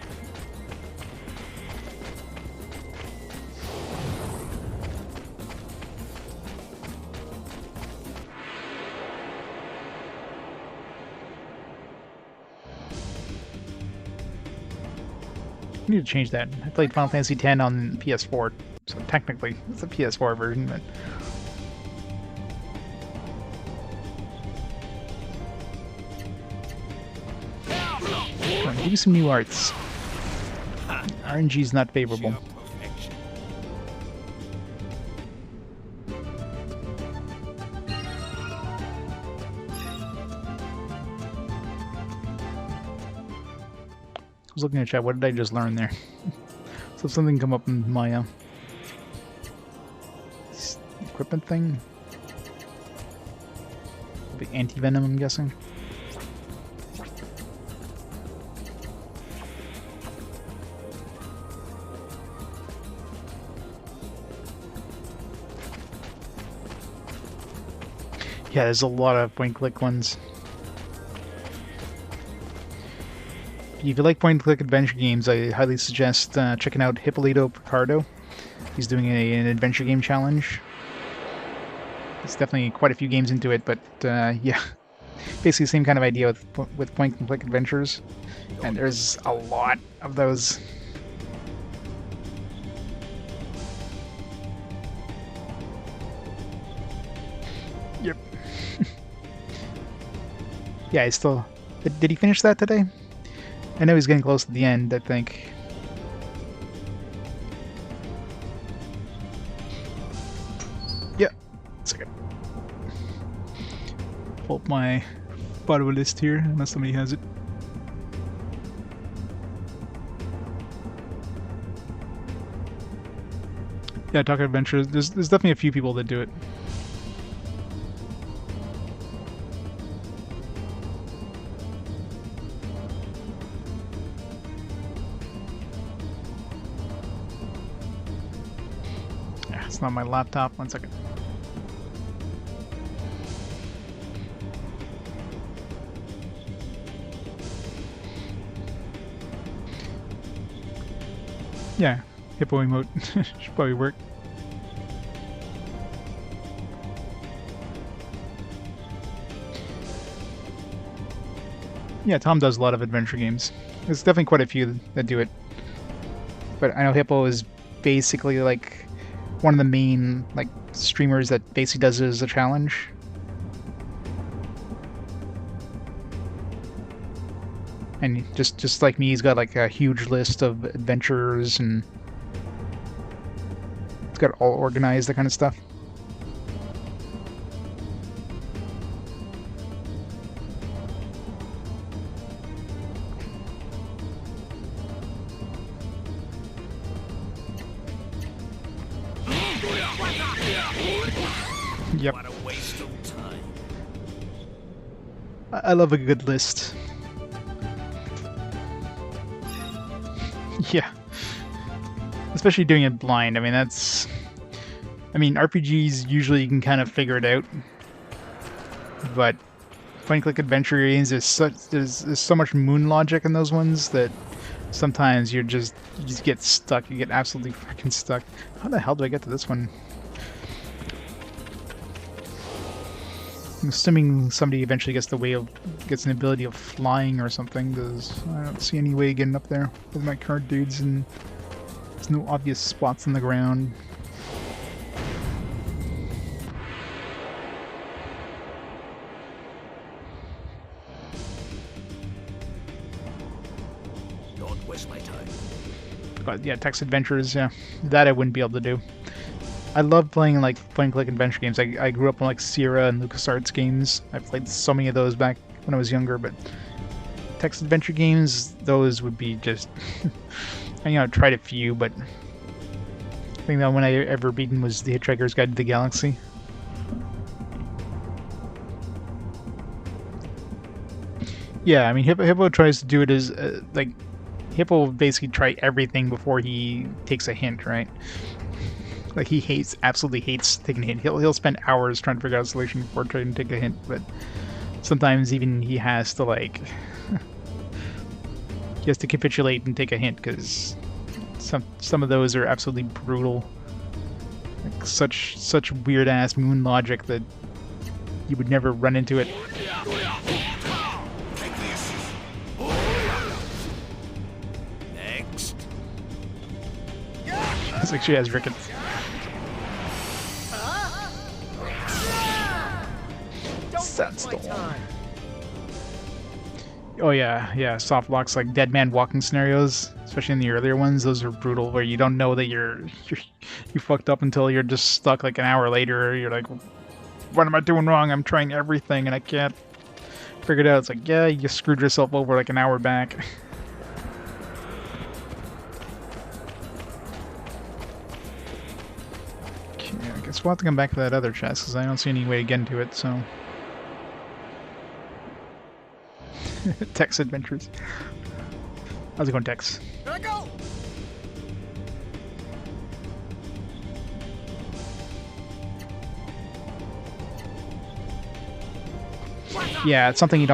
I need to change that. I played Final Fantasy X on PS4, so technically it's a PS4 version, but come on, give me some new arts. RNG is not favorable. I was looking at chat, what did I just learn there? So something come up in my equipment thing? The anti-venom, I'm guessing. Yeah, there's a lot of point-click ones. If you like point-and-click adventure games, I highly suggest checking out Hippolito Picardo. He's doing an adventure game challenge. It's definitely quite a few games into it, but yeah, basically the same kind of idea with point-and-click adventures, and there's a lot of those. Yep. Yeah, I still... Did he finish that today? I know he's getting close to the end, I think. Yeah. Second. Pull up my bottom list here, unless somebody has it. Yeah, Talk Adventures. There's definitely a few people that do it. It's not my laptop. 1 second. Yeah, hippo emote should probably work. Yeah, Tom does a lot of adventure games. There's definitely quite a few that do it. But I know Hippo is basically like one of the main like streamers that basically does it as a challenge. And just like me, he's got like a huge list of adventures and it's got it all organized, that kind of stuff. Yep. What a waste of time. I love a good list. Yeah. Especially doing it blind. I mean, that's... I mean, RPGs, usually you can kind of figure it out. But point-and-click adventure games, there's so much moon logic in those ones that sometimes you just get stuck. You get absolutely freaking stuck. How the hell do I get to this one? I'm assuming somebody eventually gets an ability of flying or something, because I don't see any way of getting up there with my current dudes, and there's no obvious spots on the ground. Don't waste my time. But yeah, text adventures, yeah, that I wouldn't be able to do. I love playing like point-and-click adventure games. I grew up on like Sierra and LucasArts games. I played so many of those back when I was younger, but text adventure games, those would be just... I tried a few, but I think the one I ever beaten was The Hitchhiker's Guide to the Galaxy. Yeah, I mean, Hippo tries to do it as, like, Hippo will basically try everything before he takes a hint, right? Like, he absolutely hates taking a hint. He'll spend hours trying to figure out a solution before trying to take a hint, but sometimes even he has to, like, he has to capitulate and take a hint, because some of those are absolutely brutal. Like, such weird-ass moon logic that you would never run into it. Next. It's like she has rickets. Sandstorm. Oh yeah, soft locks like Dead Man Walking scenarios, especially in the earlier ones. Those are brutal, where you don't know that you fucked up until you're just stuck like an hour later. You're like, what am I doing wrong? I'm trying everything and I can't figure it out. It's like, yeah, you screwed yourself over like an hour back. Okay, I guess we'll have to come back to that other chest because I don't see any way to get into it. So. Tex adventures. How's it going, Tex? Here I go. Yeah, it's something you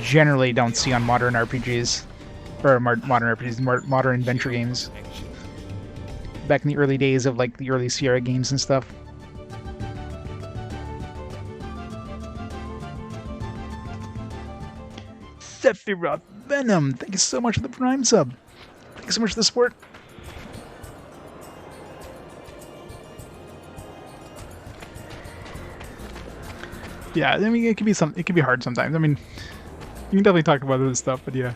generally don't see on modern RPGs, or modern adventure games. Back in the early days of like the early Sierra games and stuff. Sephiroth Venom, thank you so much for the Prime sub. Thank you so much for the support. Yeah, I mean it can be hard sometimes. I mean, you can definitely talk about this stuff, but yeah.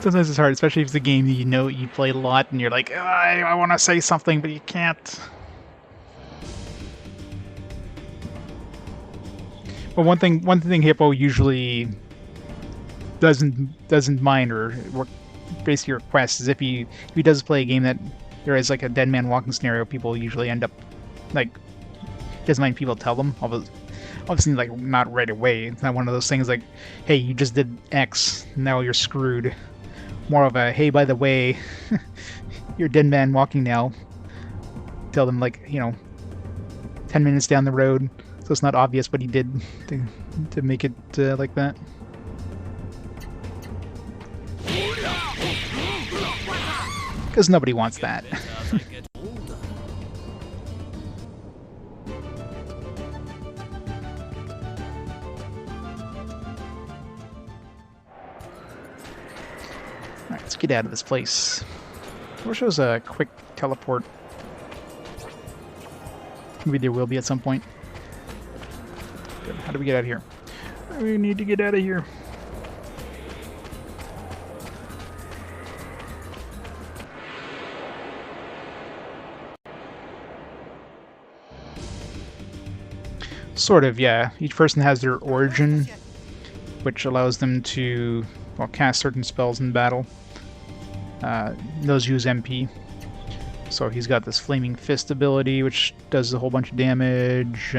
Sometimes it's hard, especially if it's a game that you play a lot and you're like, oh, I want to say something, but you can't. But one thing Hippo usually doesn't mind or basically requests is if he does play a game that there is like a Dead Man Walking scenario, people usually end up like, doesn't mind people tell them, obviously like not right away. It's not one of those things like, hey, you just did X, now you're screwed. More of a, hey, by the way, you're Dead Man Walking now. Tell them like, 10 minutes down the road. So it's not obvious what he did to make it like that. Because nobody wants that. Alright, let's get out of this place. I wish there was a quick teleport. Maybe there will be at some point. How do we get out of here? We need to get out of here. Sort of, yeah. Each person has their origin, which allows them to, well, cast certain spells in battle. Those use MP. So he's got this Flaming Fist ability, which does a whole bunch of damage.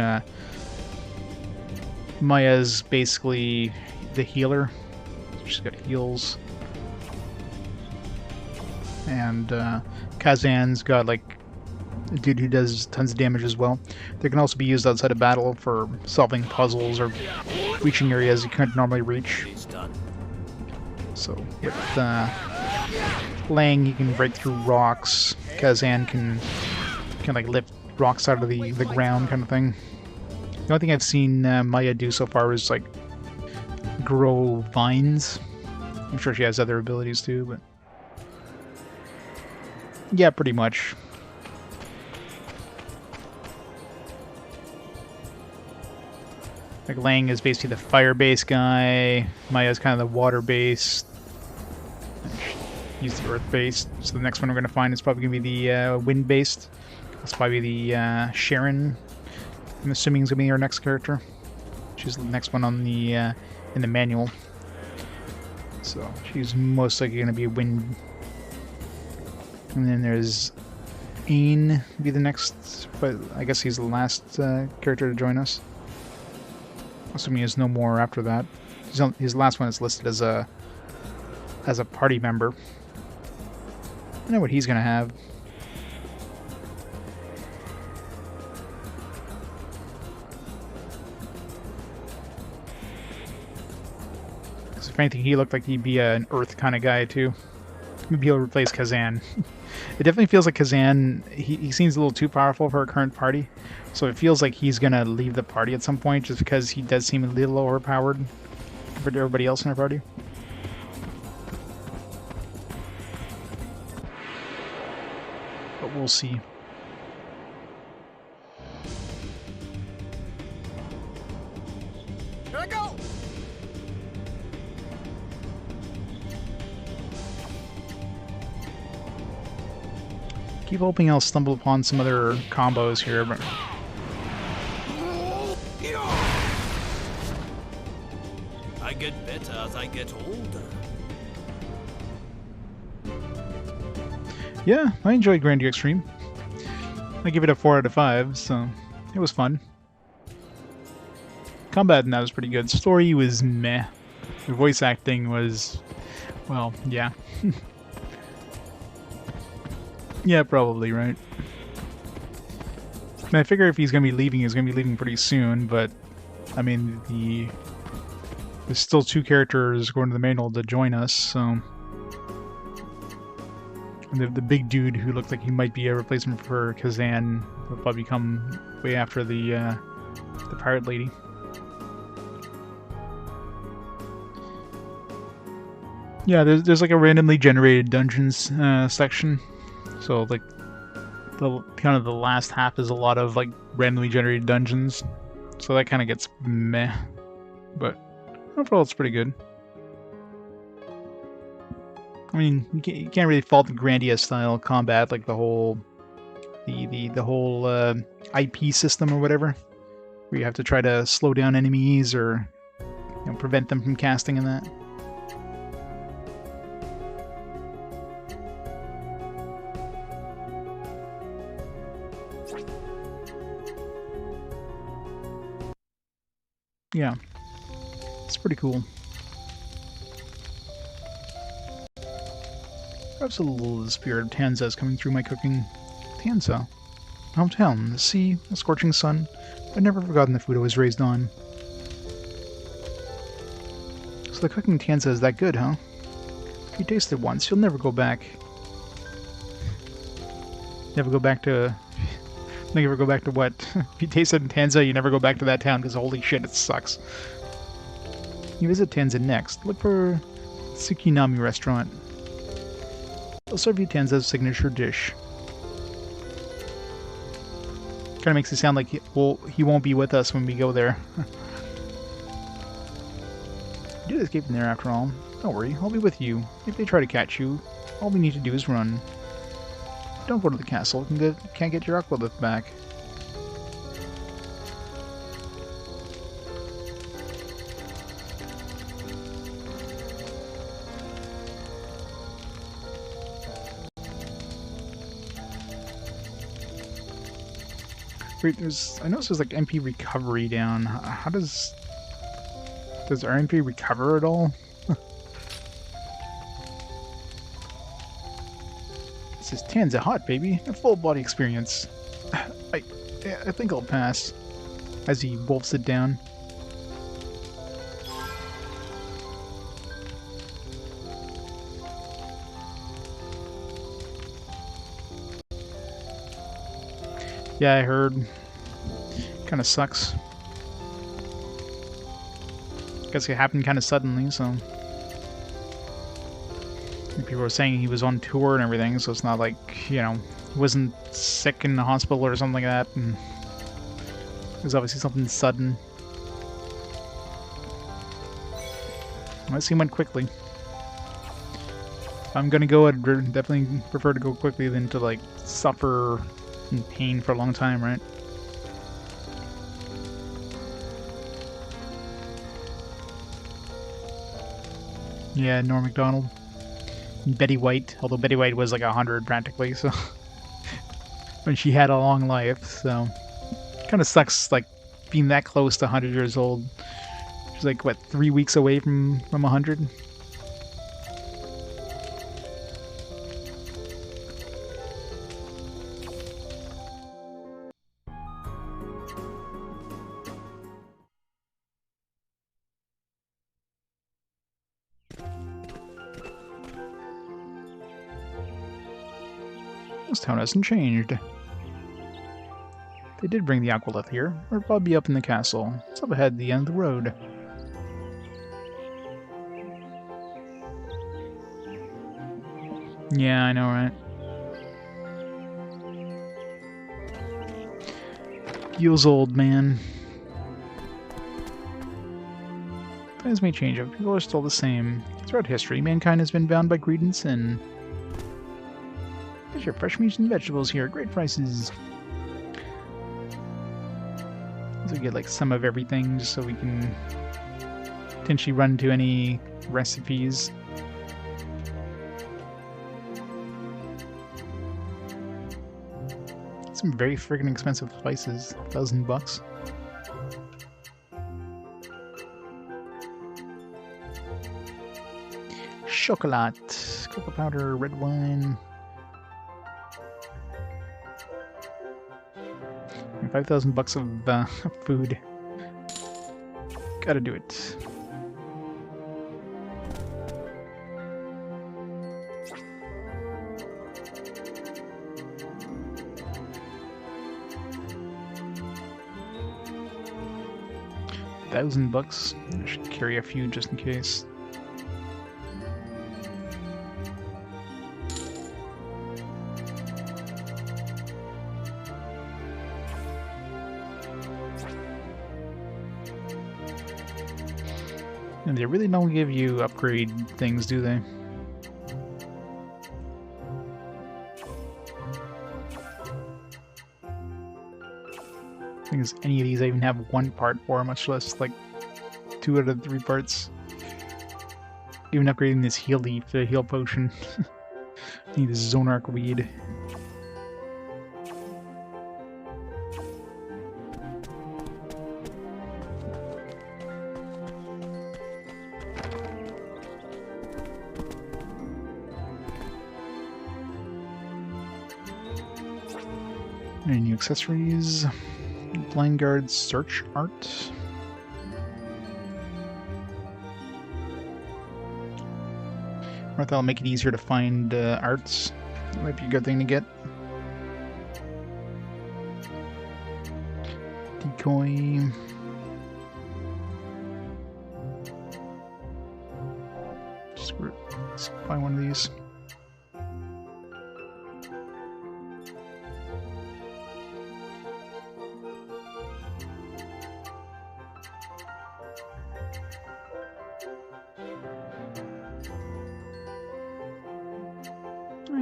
Maya's basically the healer. She's got heals. And Kazan's got like a dude who does tons of damage as well. They can also be used outside of battle for solving puzzles or reaching areas you couldn't normally reach. So with Lang, he can break through rocks. Kazan can like lift rocks out of the ground, kind of thing. The only thing I've seen Maya do so far is like grow vines. I'm sure she has other abilities too, but yeah, pretty much. Like Lang is basically the fire-based guy. Maya's kind of the water-based. He's the earth-based. So the next one we're going to find is probably going to be the wind-based. That's probably the Sharon. I'm assuming is going to be our next character. She's the next one on the in the manual. So she's most likely going to be a wind. And then there's Ain, be the next, but I guess he's the last character to join us. Assuming there's no more after that. His last one is listed as a party member. I know what he's gonna have. Because if anything, he looked like he'd be an Earth kind of guy too. Maybe he'll replace Kazan. It definitely feels like Kazan, he seems a little too powerful for our current party. So it feels like he's going to leave the party at some point just because he does seem a little overpowered compared to everybody else in our party. But we'll see. Here I go! Keep hoping I'll stumble upon some other combos here, but I get better as I get older. yeah, I enjoyed Grandia Extreme. I give it a 4 out of 5, so it was fun. Combat in that was pretty good. Story was meh. The voice acting was, well, yeah. Yeah, probably, right? I figure if he's going to be leaving, he's going to be leaving pretty soon, but, I mean, there's still 2 characters going to the manual to join us, so... And the big dude who looked like he might be a replacement for Kazan will probably come way after the pirate lady. Yeah, there's like a randomly generated dungeons section. So like the kind of the last half is a lot of like randomly generated dungeons. So that kind of gets meh. But overall it's pretty good. I mean, you can't really fault the Grandia style combat, like the whole IP system or whatever, where you have to try to slow down enemies or prevent them from casting and that. Yeah, it's pretty cool. Perhaps a little of the spirit of Tanza is coming through my cooking. Tanza, hometown, the sea, the scorching sun. I've never forgotten the food I was raised on. So the cooking Tanza is that good, huh? If you taste it once, you'll never go back. Never go back to... Never go back to what? If you taste it in Tanza, you never go back to that town because holy shit, it sucks. You visit Tanza next. Look for Tsukinami restaurant. They'll serve you Tanza's signature dish. Kind of makes it sound like he won't be with us when we go there. You did escape from there after all. Don't worry, I'll be with you. If they try to catch you, all we need to do is run. Don't go to the castle. You can't get your Aqualith back. Wait, I noticed there's like MP recovery down. How does our MP recover at all? This is Tanza hot, baby. A full body experience. I think I'll pass. As he wolfs it down. Yeah, I heard. Kind of sucks. Guess it happened kind of suddenly, so... People were saying he was on tour and everything, so it's not like, you know, he wasn't sick in the hospital or something like that, and it was obviously something sudden. Unless he went quickly. If I'm gonna go, I'd definitely prefer to go quickly than to, like, suffer in pain for a long time, right? Yeah, Norm Macdonald. Betty White, although Betty White was like 100 practically, so when she had a long life, so kind of sucks like being that close to 100 years old. She's like what, 3 weeks away from 100. This town hasn't changed. They did bring the Aqualith here. We're probably up in the castle. It's up ahead at the end of the road. Yeah, I know, right? Feels old, man. Times may change, but people are still the same. Throughout history, mankind has been bound by greed and sin. There's your fresh meats and vegetables here at great prices. So we get like some of everything just so we can potentially run to any recipes. Some very freaking expensive spices. $1,000. Chocolate, cocoa powder, red wine. $5,000 of food. Gotta do it. $1,000. I should carry a few just in case. And they really don't give you upgrade things, do they? I think any of these I even have 1 part for, much less like 2 out of 3 parts. Even upgrading this heal leaf to a heal potion. I need this Zonarch weed. Any new accessories? Blind Guard Search Art. I thought I'll make it easier to find arts. That might be a good thing to get. Decoy. Let's find one of these.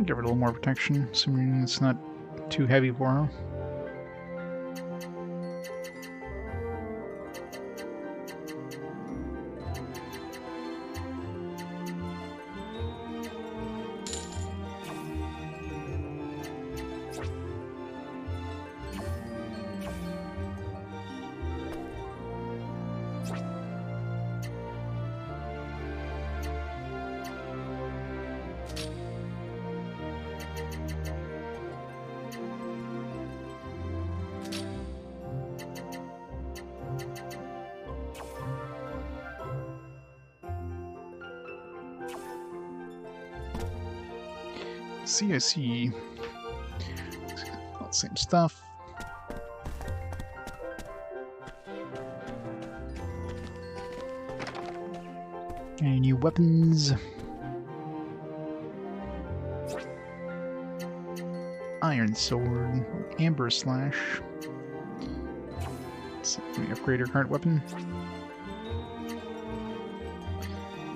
Give her a little more protection, assuming it's not too heavy for her. See, I see. All the same stuff. Any new weapons? Iron sword, amber slash. So, let me upgrade your current weapon.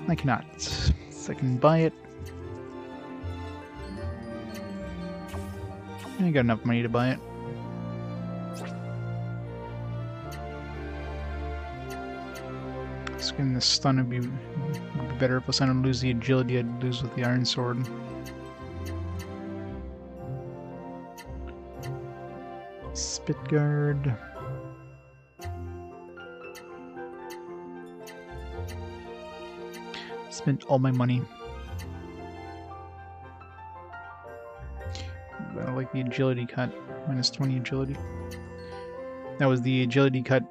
I cannot. So I can buy it. I got enough money to buy it. Getting the stun would be better. Plus I don't lose the agility I'd lose with the iron sword. Spit guard. Spent all my money. But I like the agility cut. Minus 20 agility. That was the agility cut.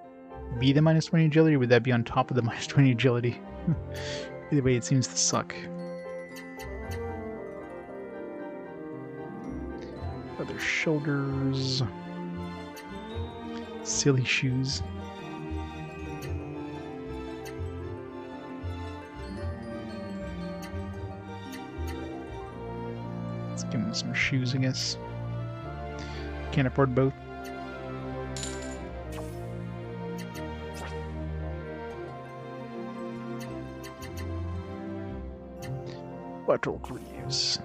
Be the minus 20 agility, or would that be on top of the minus 20 agility? Either way, it seems to suck. Other shoulders. Silly shoes. Let's give him some shoes, I guess. Can't afford both. Battle Greaves.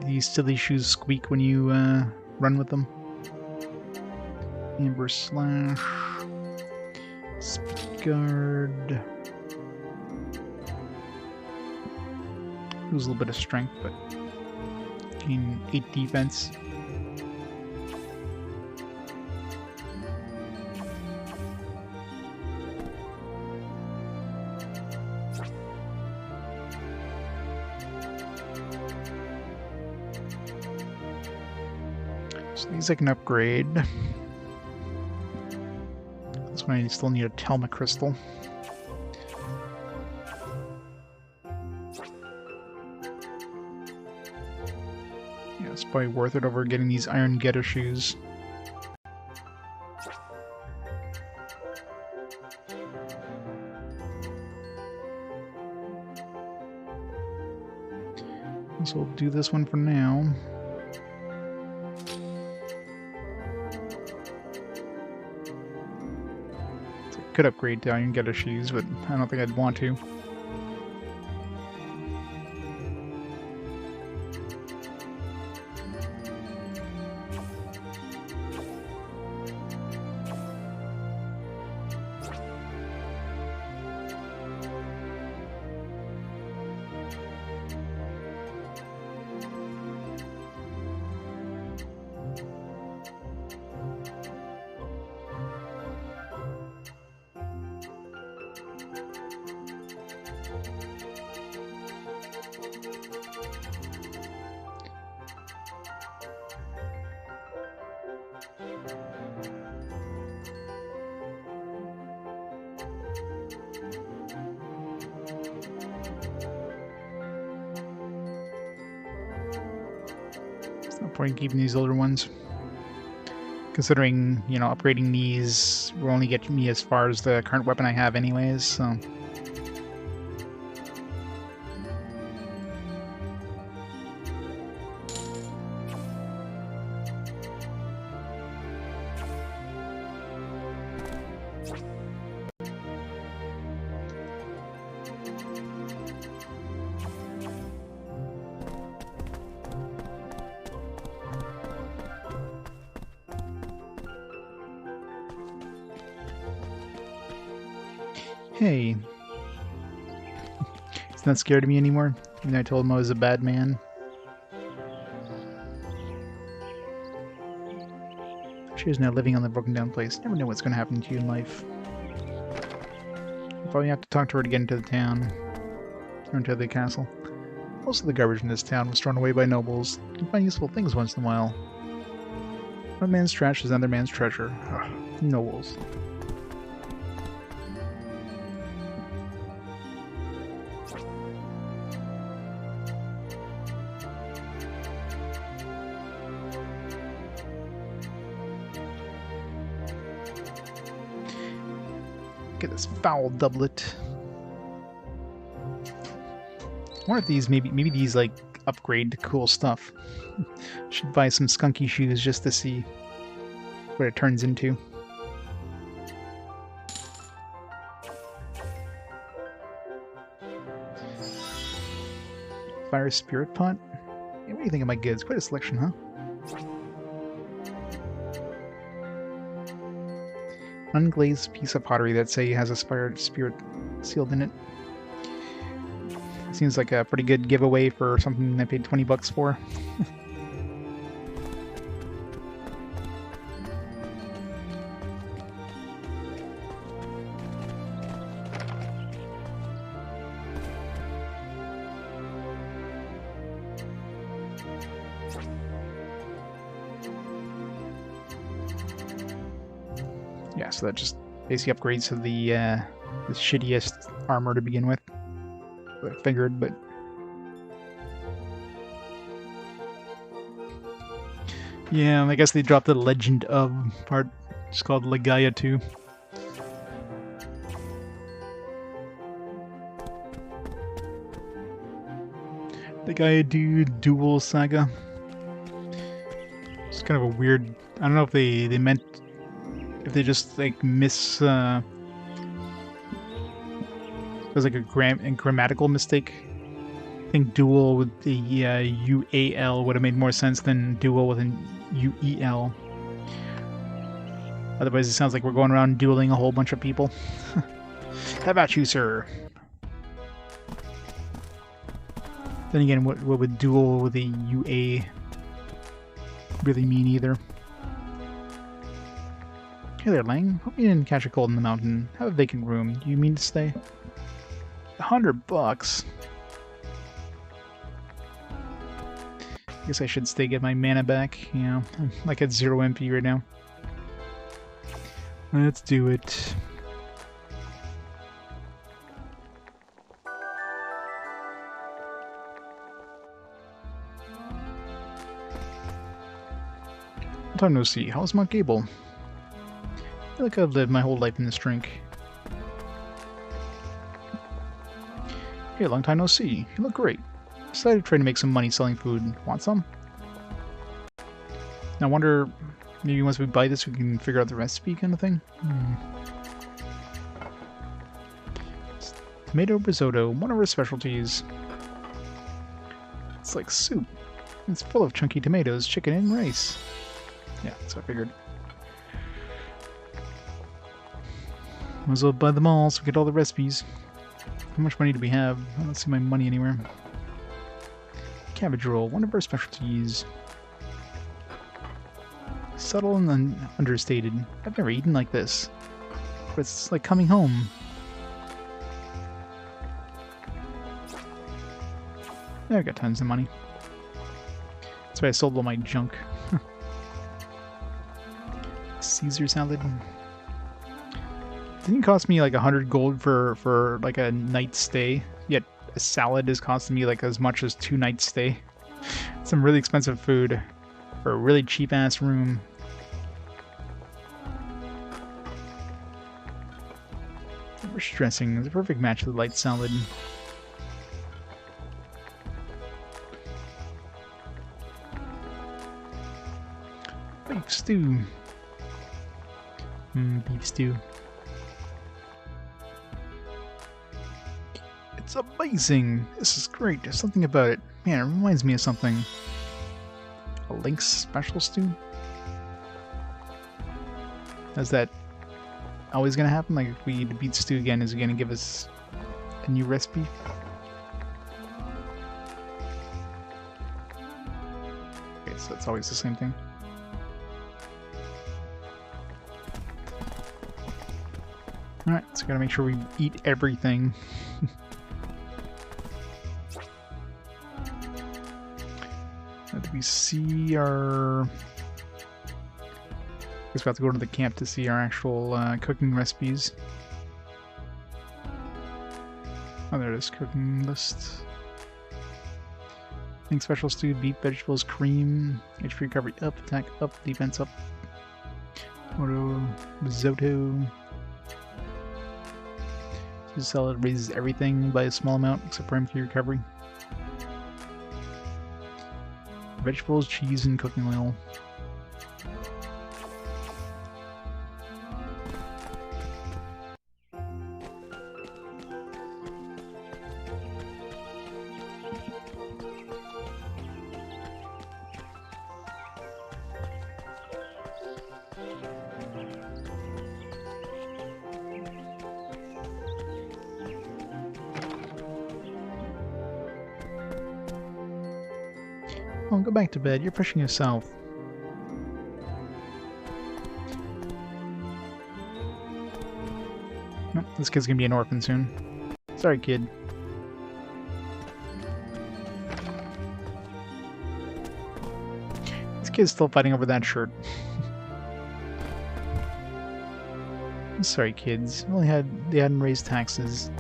These silly shoes squeak when you run with them. Amber slash. Speed guard. Lose a little bit of strength, but gain 8 defense. So these I can upgrade. This one I still need a Telma crystal. It's probably worth it over getting these iron ghetto shoes. So we'll do this one for now. So I could upgrade to iron ghetto shoes, but I don't think I'd want to. No point keeping these older ones. Considering, you know, upgrading these will only get me as far as the current weapon I have anyways, so... Hey. He's not scared of me anymore. Even though I told him I was a bad man. She is now living on the broken down place. Never know what's going to happen to you in life. I'll probably have to talk to her to get into the town. Or into the castle. Most of the garbage in this town was thrown away by nobles. You can find useful things once in a while. One man's trash is another man's treasure. Ugh, nobles. Get this foul doublet. I wonder if these maybe these like upgrade to cool stuff. Should buy some skunky shoes just to see what it turns into. Fire spirit pot? Hey, what do you think of my goods? Quite a selection, huh? Unglazed piece of pottery that say has a spirit sealed in it. Seems like a pretty good giveaway for something I paid 20 bucks for. Yeah, so that just basically upgrades to the shittiest armor to begin with. I figured, but yeah, I guess they dropped the legend of part. It's called Legaia 2. Legaia Duel Saga. It's kind of a weird. I don't know if they meant if they just like there's like a grammatical mistake. I think duel with the UAL would have made more sense than duel with an UEL. Otherwise, it sounds like we're going around dueling a whole bunch of people. How about you, sir? Then again, what would duel with a UA really mean either? Hey there, Lang. Hope you didn't catch a cold in the mountain. Have a vacant room. Do you mean to stay? $100. Guess I should stay, get my mana back. You know, I'm like at 0 MP right now. Let's do it. Long time no see. How's Mount Gable? I feel like I've lived my whole life in this drink. Hey, long time no see. You look great. Decided to try to make some money selling food. Want some? I wonder, maybe once we buy this we can figure out the recipe kind of thing? Tomato risotto, one of our specialties. It's like soup. It's full of chunky tomatoes, chicken, and rice. Yeah, that's what I figured. Might as well buy them all so we get all the recipes. How much money do we have? I don't see my money anywhere. Cabbage roll, one of our specialties. Subtle and understated. I've never eaten like this. But it's like coming home. Yeah, I got tons of money. That's why I sold all my junk. Caesar salad. Didn't cost me like 100 gold for like a night's stay. Yet a salad is costing me like as much as 2 nights stay. Some really expensive food for a really cheap ass room. Rich dressing is a perfect match with the light salad. Beef stew. Beef stew. It's amazing! This is great. There's something about it. Man, it reminds me of something. A Lynx special stew? Is that always gonna happen? Like, if we eat the beef stew again, is it gonna give us a new recipe? Okay, so it's always the same thing. Alright, so gotta make sure we eat everything. Did we see our... I guess we have to go to the camp to see our actual cooking recipes. Oh, there it is. Cooking list. Anything special: stewed beef, vegetables, cream, HP recovery up, attack up, defense up. Auto, risotto. This salad raises everything by a small amount except for MP recovery. Vegetables, cheese, and cooking oil. Oh, go back to bed. You're pushing yourself. Nope, this kid's gonna be an orphan soon. Sorry, kid. This kid's still fighting over that shirt. Sorry, kids. They hadn't raised taxes.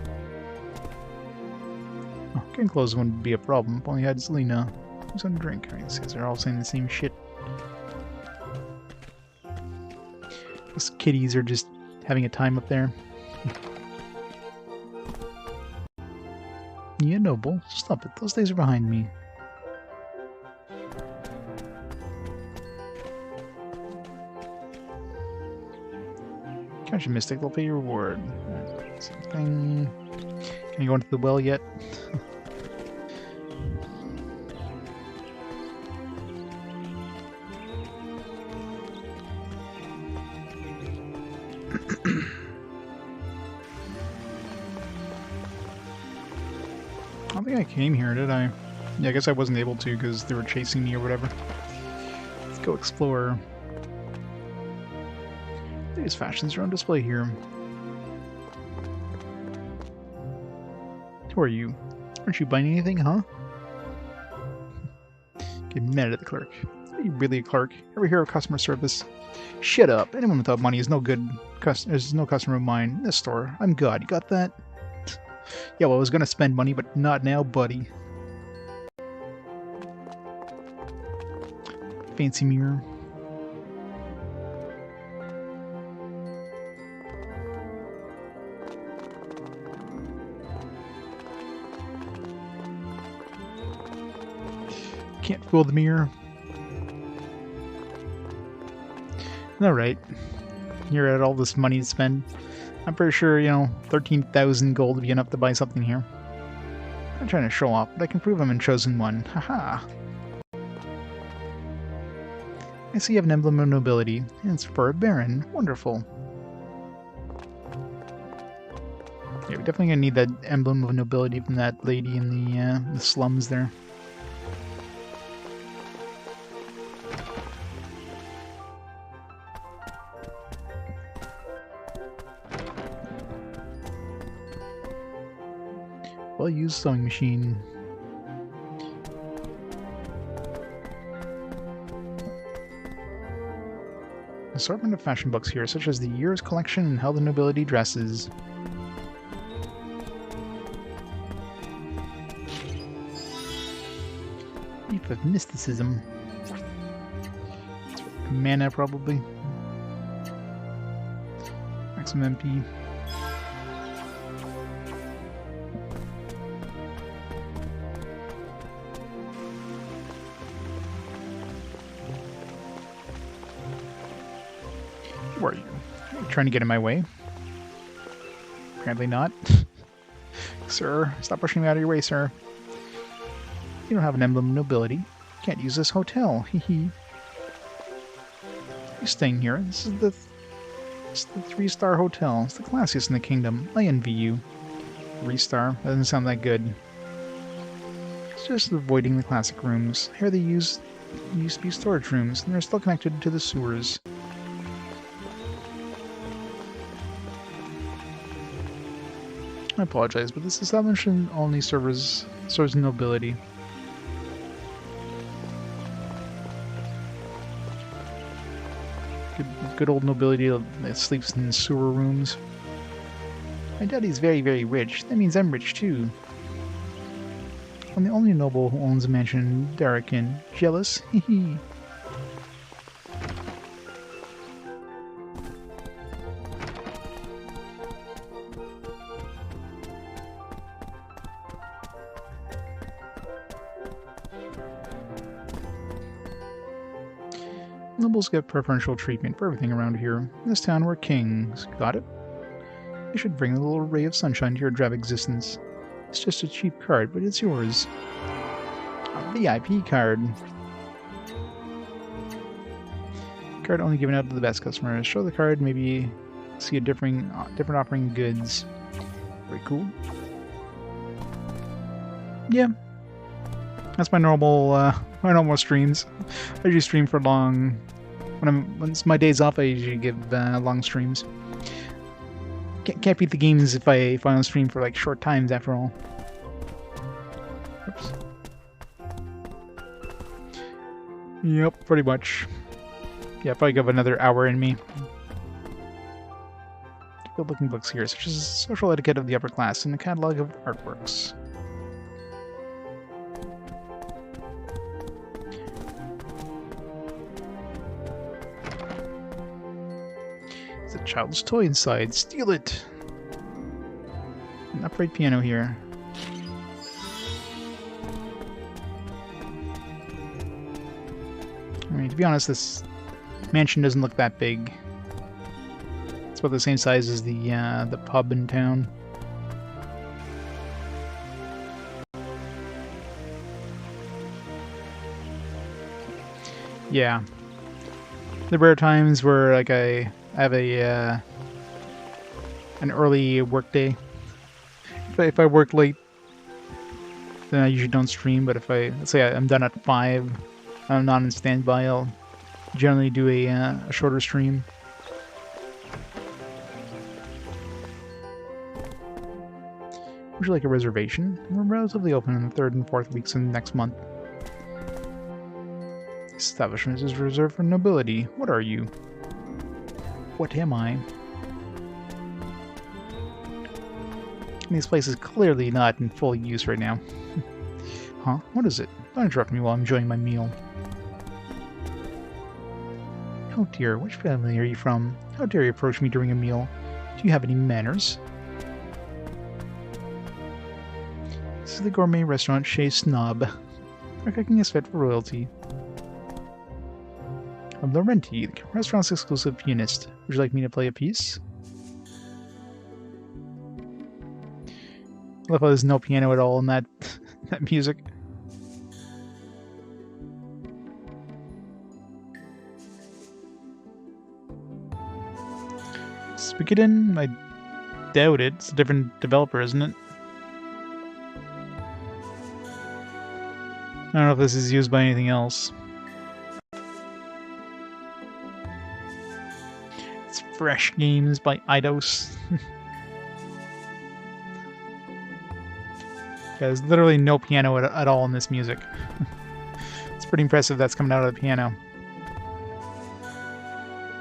Oh, getting clothes wouldn't be a problem. If only had Selena. Who's on drink? Alright, these guys are all saying the same shit. Those kitties are just having a time up there. Yeah, Noble. Stop it. Those days are behind me. Catch a mystic, they'll pay your reward. Something. Can you go into the well yet? I don't think I came here, did I? Yeah, I guess I wasn't able to because they were chasing me or whatever. Let's go explore. These fashions are on display here. Who are you? Aren't you buying anything, huh? Get mad at the clerk. Are you really a clerk? Ever hear of customer service? Shut up. Anyone without money is no good. There's no customer of mine in this store. I'm God. You got that? Yeah, well, I was gonna spend money, but not now, buddy. Fancy mirror. Can't fool the mirror. Alright. You're at all this money to spend. I'm pretty sure, 13,000 gold would be enough to buy something here. I'm trying to show off, but I can prove I'm in Chosen One. Haha. I see you have an emblem of nobility, and it's for a baron. Wonderful. Yeah, we're definitely gonna need that emblem of nobility from that lady in the slums there. Well-used sewing machine. Assortment of fashion books here, such as the Year's Collection and How the Nobility Dresses. Leaf of Mysticism. Mana, probably. Maximum MP. Who are you? Are you trying to get in my way? Apparently not. Sir, stop pushing me out of your way, sir. You don't have an emblem of nobility. You can't use this hotel. Hee. You're staying here. This is the 3-star hotel. It's the classiest in the kingdom. I envy you. 3-star? That doesn't sound that good. It's just avoiding the classic rooms. Here they used to be storage rooms, and they're still connected to the sewers. I apologize, but this establishment only serves nobility. good old nobility that sleeps in sewer rooms. My daddy's very, very rich. That means I'm rich too. I'm the only noble who owns a mansion in Darrakin. Jealous? Hehe. Nobles get preferential treatment for everything around here. In this town, we're kings. Got it? You should bring a little ray of sunshine to your drab existence. It's just a cheap card, but it's yours. A VIP card. Card only given out to the best customers. Show the card, maybe see a different offering goods. Very cool. Yeah. That's my normal streams. I usually stream for long. When it's my days off, I usually give long streams. Can't beat the games if I don't stream for like short times after all. Oops. Yep, pretty much. Yeah, probably got another hour in me. Good looking books here, such as Social Etiquette of the Upper Class and a catalog of artworks. A child's toy inside. Steal it! An upright piano here. I mean, to be honest, this mansion doesn't look that big. It's about the same size as the pub in town. Yeah. The rare times where like I have an early work day. If I work late, then I usually don't stream. But if let's say I'm done at 5, I'm not in standby, I'll generally do a shorter stream. Would you like a reservation? We're relatively open in the 3rd and 4th weeks of next month. This establishment is reserved for nobility. What are you? What am I? This place is clearly not in full use right now. Huh? What is it? Don't interrupt me while I'm enjoying my meal. Oh dear, which family are you from? How dare you approach me during a meal? Do you have any manners? This is the gourmet restaurant Chez Snob. Our cooking is fit for royalty. I'm Laurenti, the restaurant's exclusive pianist. Would you like me to play a piece? I love how there's no piano at all in that music. Spaghetti? I doubt it. It's a different developer, isn't it? I don't know if this is used by anything else. It's Fresh Games by Eidos. There's literally no piano at all in this music. It's pretty impressive that's coming out of the piano.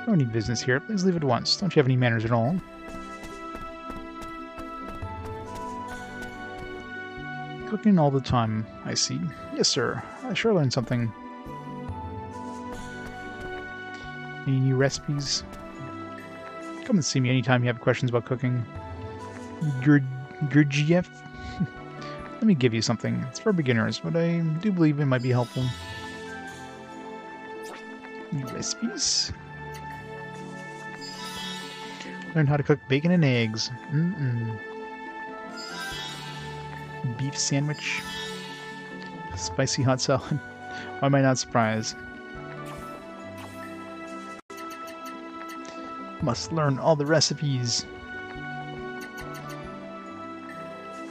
No need business here. Please leave at once. Don't you have any manners at all? Cooking all the time, I see. Yes, sir. I sure learned something. Any new recipes? Come and see me anytime you have questions about cooking. Gurdjieff? Let me give you something. It's for beginners, but I do believe it might be helpful. New recipes? Learn how to cook bacon and eggs. Beef sandwich. Spicy hot salad. Why am I not surprised? Must learn all the recipes.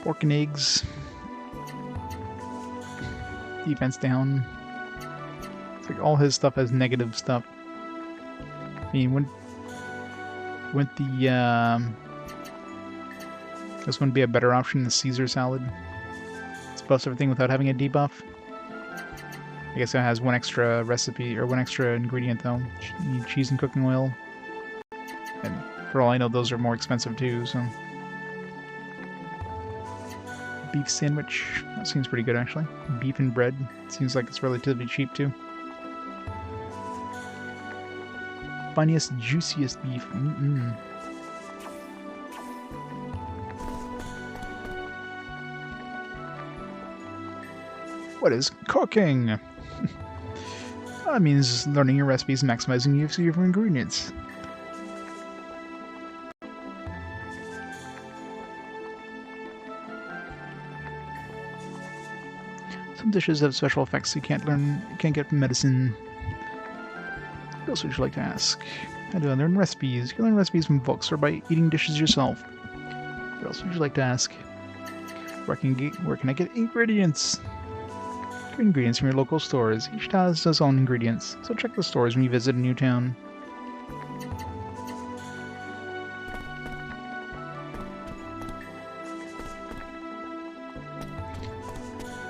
Pork and eggs. Defense down. It's like all his stuff has negative stuff. I mean, wouldn't this wouldn't be a better option than the Caesar salad? It's buffs everything without having a debuff. I guess it has one extra recipe or one extra ingredient though. You need cheese and cooking oil. for all I know, those are more expensive too, so... Beef sandwich. That seems pretty good, actually. Beef and bread. Seems like it's relatively cheap, too. Funniest, juiciest beef. Mm-mm. What is cooking? That means learning your recipes and maximizing use of your ingredients. Some dishes have special effects you can't get from medicine. What else would you like to ask? How do I learn recipes? You can learn recipes from books or by eating dishes yourself. What else would you like to ask? Where can I get ingredients? Get ingredients from your local stores. Each town has its own ingredients, so check the stores when you visit a new town.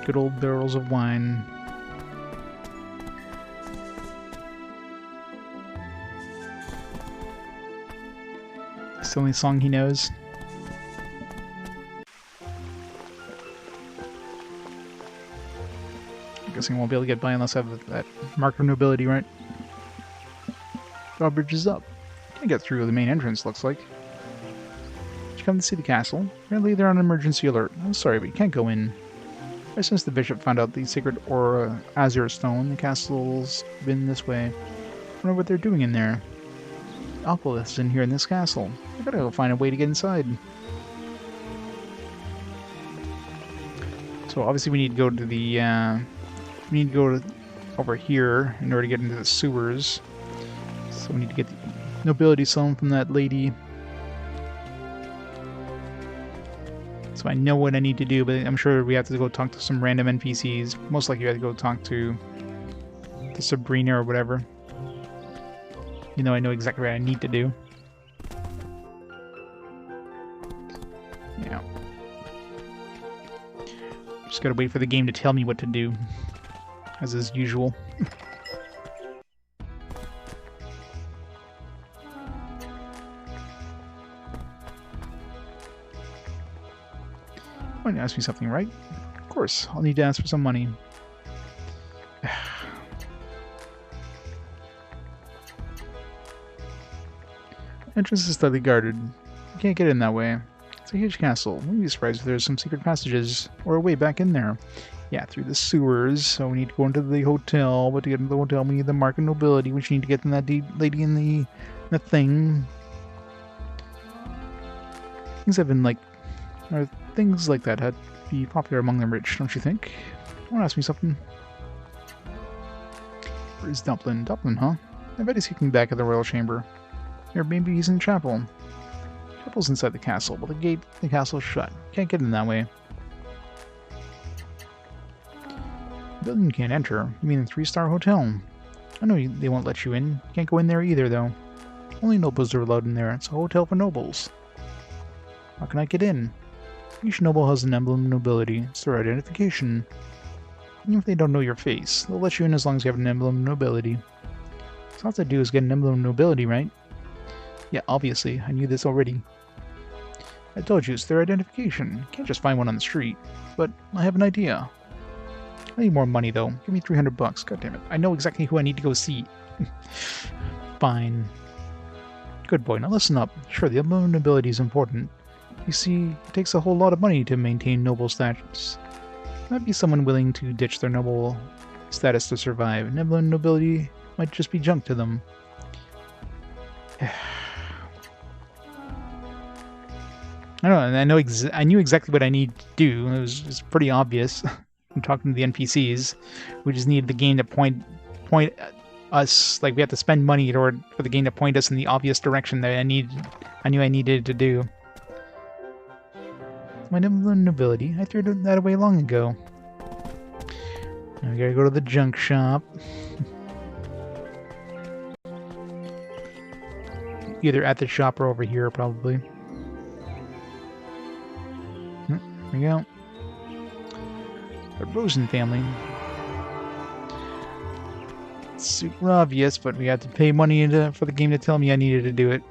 Good old barrels of wine. It's the only song he knows. I'm guessing I won't be able to get by unless I have that mark of nobility, right? Drawbridge is up. Can't get through the main entrance, looks like. Did you come to see the castle? Apparently they're on emergency alert. I'm sorry, but you can't go in. Ever since the bishop found out the sacred aura azure stone, the castle's been this way. I wonder what they're doing in there. Aqualith's in here in this castle. I gotta go find a way to get inside. So obviously we need to go to the over here in order to get into the sewers. So we need to get the nobility stone from that lady. So I know what I need to do, but I'm sure we have to go talk to some random NPCs. Most likely we have to go talk to Sabrina or whatever. You know, I know exactly what I need to do. Yeah. Just gotta wait for the game to tell me what to do. As is usual. You want to ask me something, right? Of course, I'll need to ask for some money. Entrance is slightly guarded. You can't get in that way. It's a huge castle. Wouldn't be surprised if there's some secret passages or a way back in there. Yeah, through the sewers. So we need to go into the hotel. But to get into the hotel, we need the mark of nobility, which you need to get from that lady in the thing. Things have been like, or things like that had to be popular among the rich, don't you think? Want to ask me something? Where's Dublin? Dublin, huh? I bet he's kicking back at the royal chamber. Or maybe he's in chapel. Chapel's inside the castle, but the castle's shut. Can't get in that way. The building you can't enter. You mean the 3-star hotel? I know they won't let you in. Can't go in there either, though. Only nobles are allowed in there. It's a hotel for nobles. How can I get in? Each noble has an emblem of nobility. It's their identification. Even if they don't know your face, they'll let you in as long as you have an emblem of nobility. So all I have to do is get an emblem of nobility, right? Yeah, obviously. I knew this already. I told you, it's their identification. You can't just find one on the street. But I have an idea. I need more money, though. Give me 300 bucks. God damn it. I know exactly who I need to go see. Fine. Good boy. Now listen up. Sure, the emblem of nobility is important. You see, it takes a whole lot of money to maintain noble status. Might be someone willing to ditch their noble status to survive. An emblem of nobility might just be junk to them. I don't know. I knew exactly what I need to do. It was pretty obvious. I'm talking to the NPCs. We just needed the game to point us. Like we have to spend money in order for the game to point us in the obvious direction that I knew I needed to do. My nobility. I threw that away long ago. Now we gotta go to the junk shop. Either at the shop or over here, probably. There we go. The Rosen family. It's super obvious, but we had to pay money for the game to tell me I needed to do it.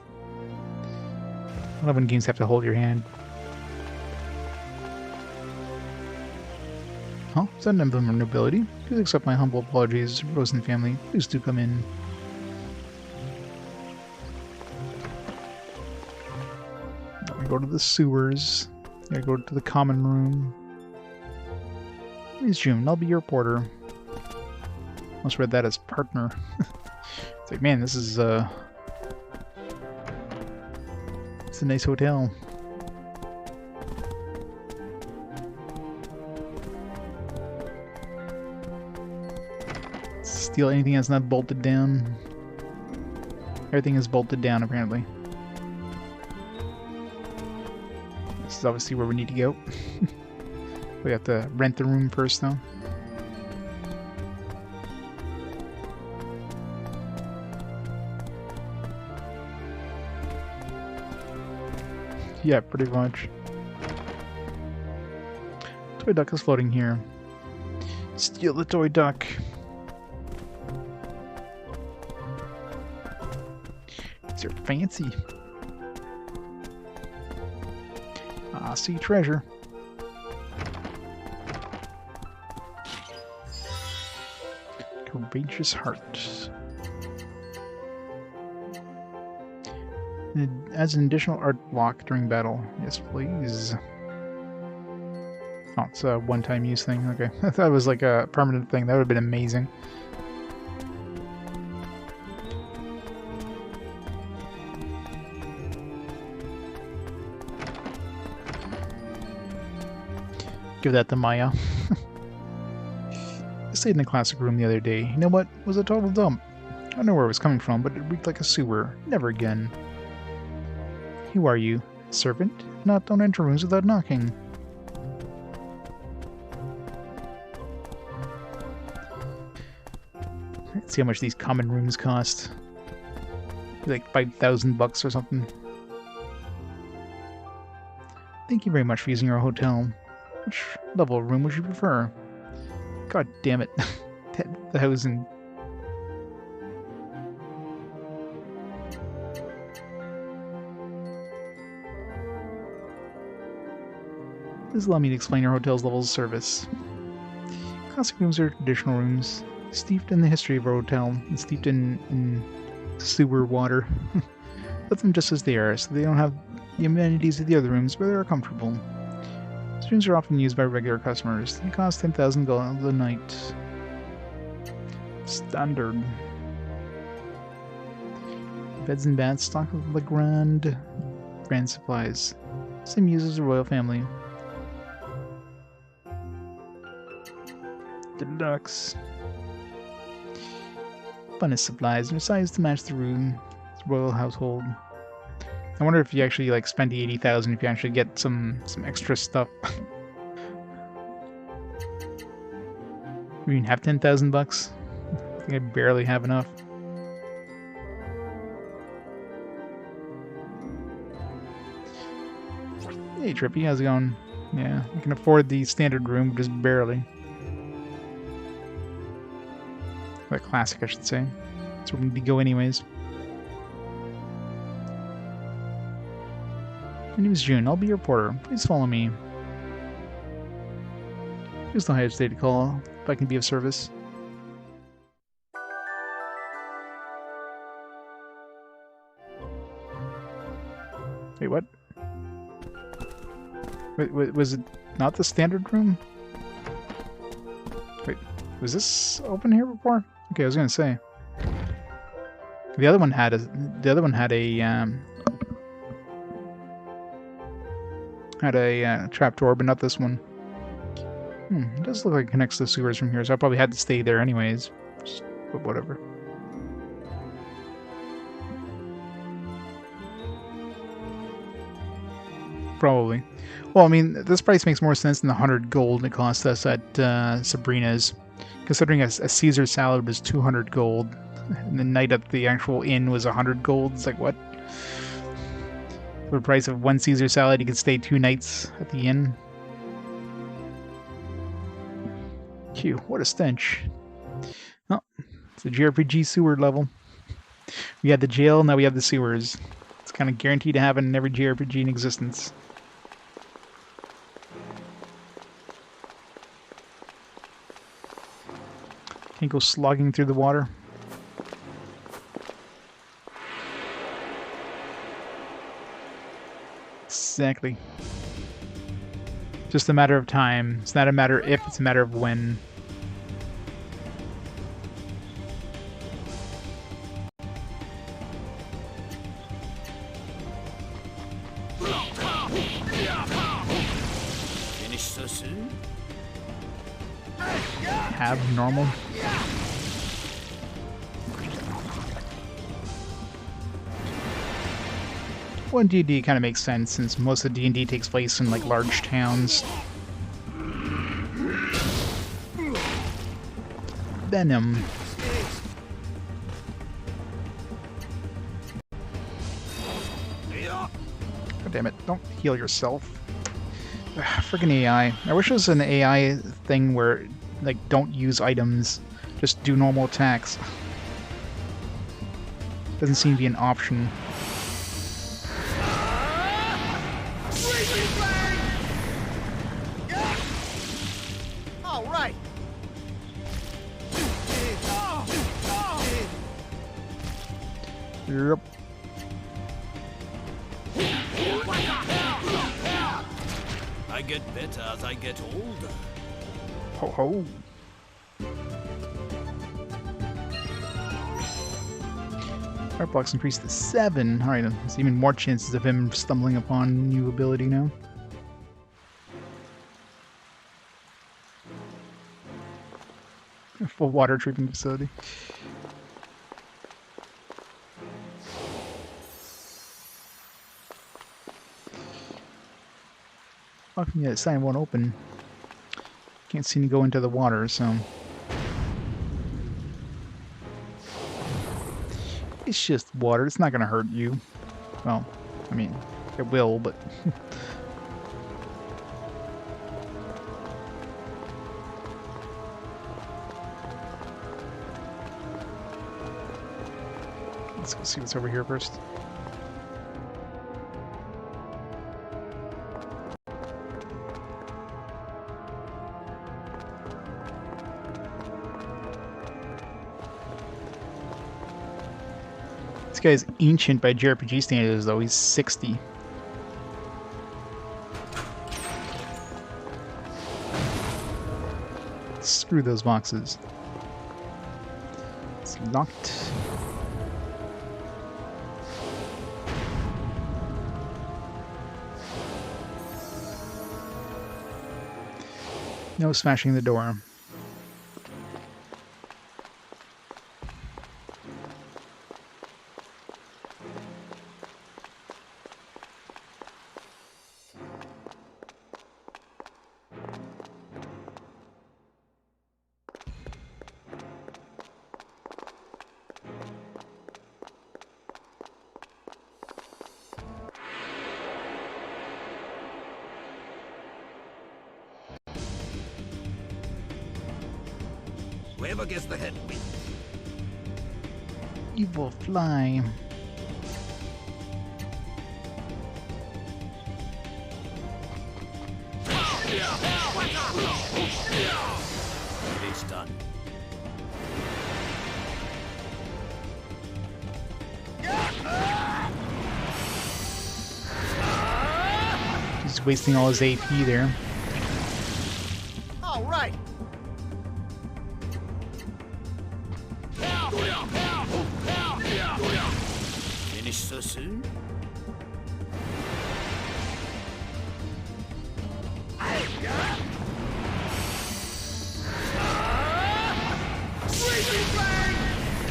I love when games have to hold your hand. Huh? Is that an emblem of nobility? Please accept my humble apologies, Rosen family. Please do come in. We go to the sewers. I go to the common room. Please, June, I'll be your porter. Almost read that as partner. It's like, man, this is it's a nice hotel. Steal anything that's not bolted down. Everything is bolted down, apparently. This is obviously where we need to go. We have to rent the room first, though. Yeah, pretty much. Toy duck is floating here. Steal the toy duck. These are fancy. Ah, see treasure. Courageous heart. It adds an additional art block during battle. Yes, please. Oh, it's a one-time use thing. Okay. I thought it was like a permanent thing. That would have been amazing. Give that to Maya. I stayed in the classic room the other day. You know what? It was a total dump. I don't know where it was coming from, but it reeked like a sewer. Never again. Who are you? Servant? Not, don't enter rooms without knocking. Let's see how much these common rooms cost. Like $5,000 or something. Thank you very much for using our hotel. Which level of room would you prefer? God damn it. 10,000. Please allow me to explain our hotel's levels of service. Classic rooms are traditional rooms, steeped in the history of our hotel and steeped in sewer water. Let them just as they are, so they don't have the amenities of the other rooms, but they are comfortable. These rooms are often used by regular customers. They cost 10,000 gold a night. Standard. Beds and baths, stock of Legrand. Grand supplies. Same use as the royal family. Deluxe. Bonus supplies are sized to match the room. It's royal household. I wonder if you actually like spend the 80,000 if you actually get some extra stuff. We even have 10,000 bucks. I think I barely have enough. Hey Trippy, how's it going? Yeah, I can afford the standard room, just barely. The classic, I should say. That's where we need to go anyways. My name is June. I'll be your porter. Please follow me. Here's the highest day to call if I can be of service. Wait, what? Wait, was it not the standard room? Wait, was this open here before? Okay, I was gonna say. The other one had a trapdoor, but not this one. It does look like it connects to the sewers from here, so I probably had to stay there anyways. But whatever. Probably. Well, I mean, this price makes more sense than the 100 gold it cost us at Sabrina's. Considering a Caesar salad was 200 gold, and the night at the actual inn was 100 gold. It's like, what? For the price of one Caesar salad, you could stay 2 nights at the inn. Phew, what a stench. Well, it's a JRPG sewer level. We had the jail, now we have the sewers. It's kind of guaranteed to happen in every JRPG in existence. Can't go slogging through the water. Exactly. Just a matter of time. It's not a matter if, it's a matter of when. Finish so soon? Have normal. Well, in D&D kind of makes sense since most of D&D takes place in like large towns. Venom. God damn it, don't heal yourself. Freaking AI. I wish it was an AI thing where, like, don't use items, just do normal attacks. Doesn't seem to be an option. All right. Yep. I get better as I get older. Ho ho. Heart blocks increased to 7. Alright, there's even more chances of him stumbling upon new ability now. Full water treatment facility. How come the sign won't open? Can't seem to go into the water, so... It's just water, it's not gonna hurt you. Well, I mean, it will, but... Let's go see what's over here first. This guy's ancient by JRPG standards, though. He's 60. Screw those boxes. It's locked. No smashing the door. Whoever gets the head wins. You will fly. It's done. He's wasting all his AP there. All right. Finish so soon?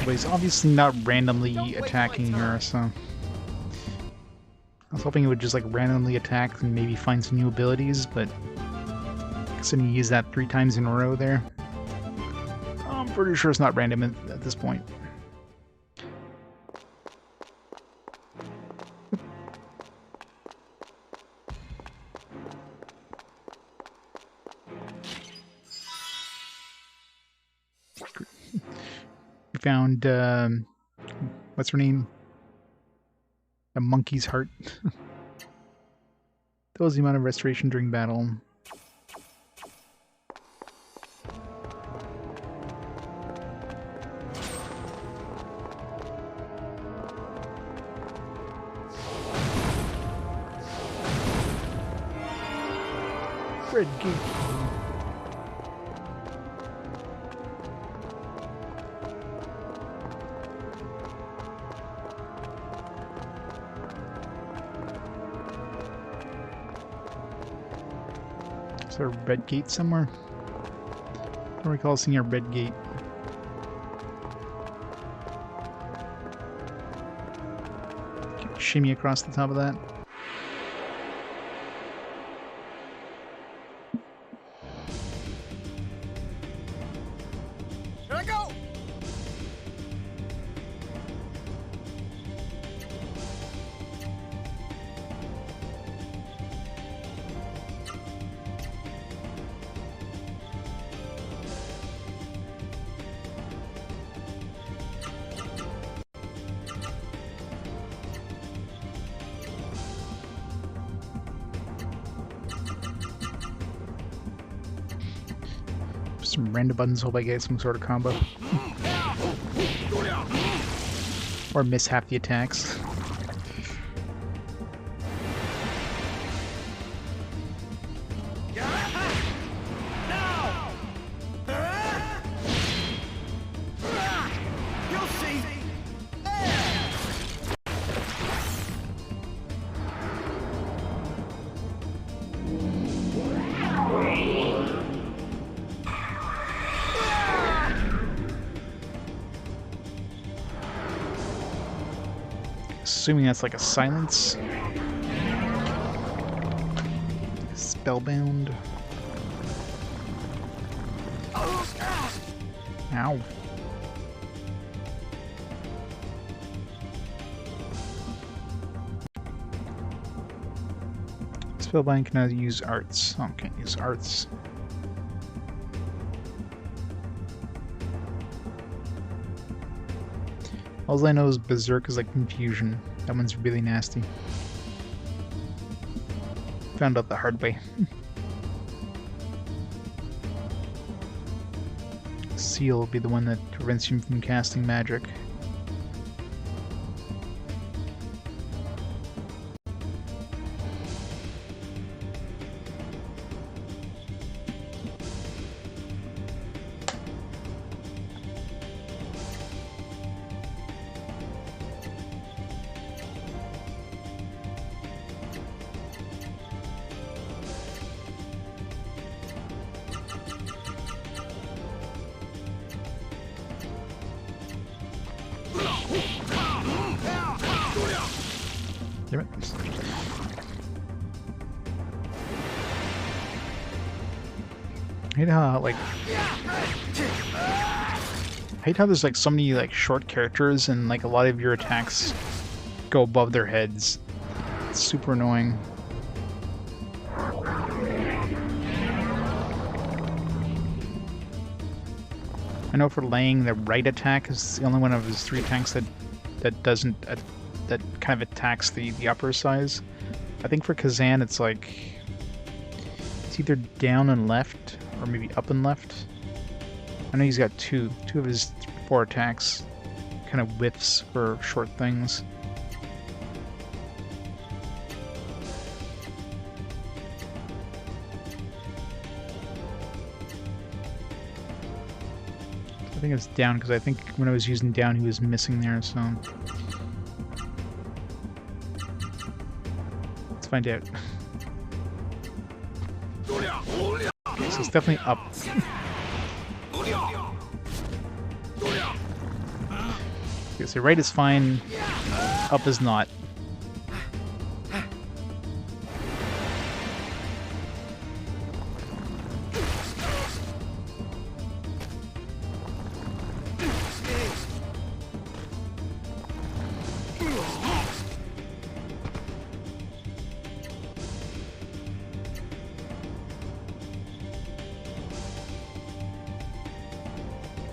But he's obviously not randomly attacking her, so... I was hoping it would just like randomly attack and maybe find some new abilities, but... Considering he used that 3 times in a row there. I'm pretty sure it's not random at this point. We found, what's her name? A monkey's heart. That was the amount of restoration during battle. Red gate. Is there a red gate somewhere? I don't recall seeing a red gate. Can you shimmy across the top of that? Here I go! Some random buttons, hope I get some sort of combo. Or miss half the attacks. You'll see! Assuming that's like a silence. Spellbound. Ow. Spellbound cannot use arts. Oh, can't use arts. All I know is Berserk is like confusion. That one's really nasty. Found out the hard way. Seal will be the one that prevents you from casting magic. Damn it. I hate how, like... I hate how there's, like, so many, like, short characters and, like, a lot of your attacks go above their heads. It's super annoying. I know for laying, the right attack is the only one of his three attacks that doesn't... that kind of attacks the upper size. I think for Kazan it's like... it's either down and left, or maybe up and left. I know he's got two of his four attacks. Kind of whiffs for short things. I think it's down, because I think when I was using down he was missing there, so... let's find out. Okay, so it's definitely up. Okay, so right is fine, up is not.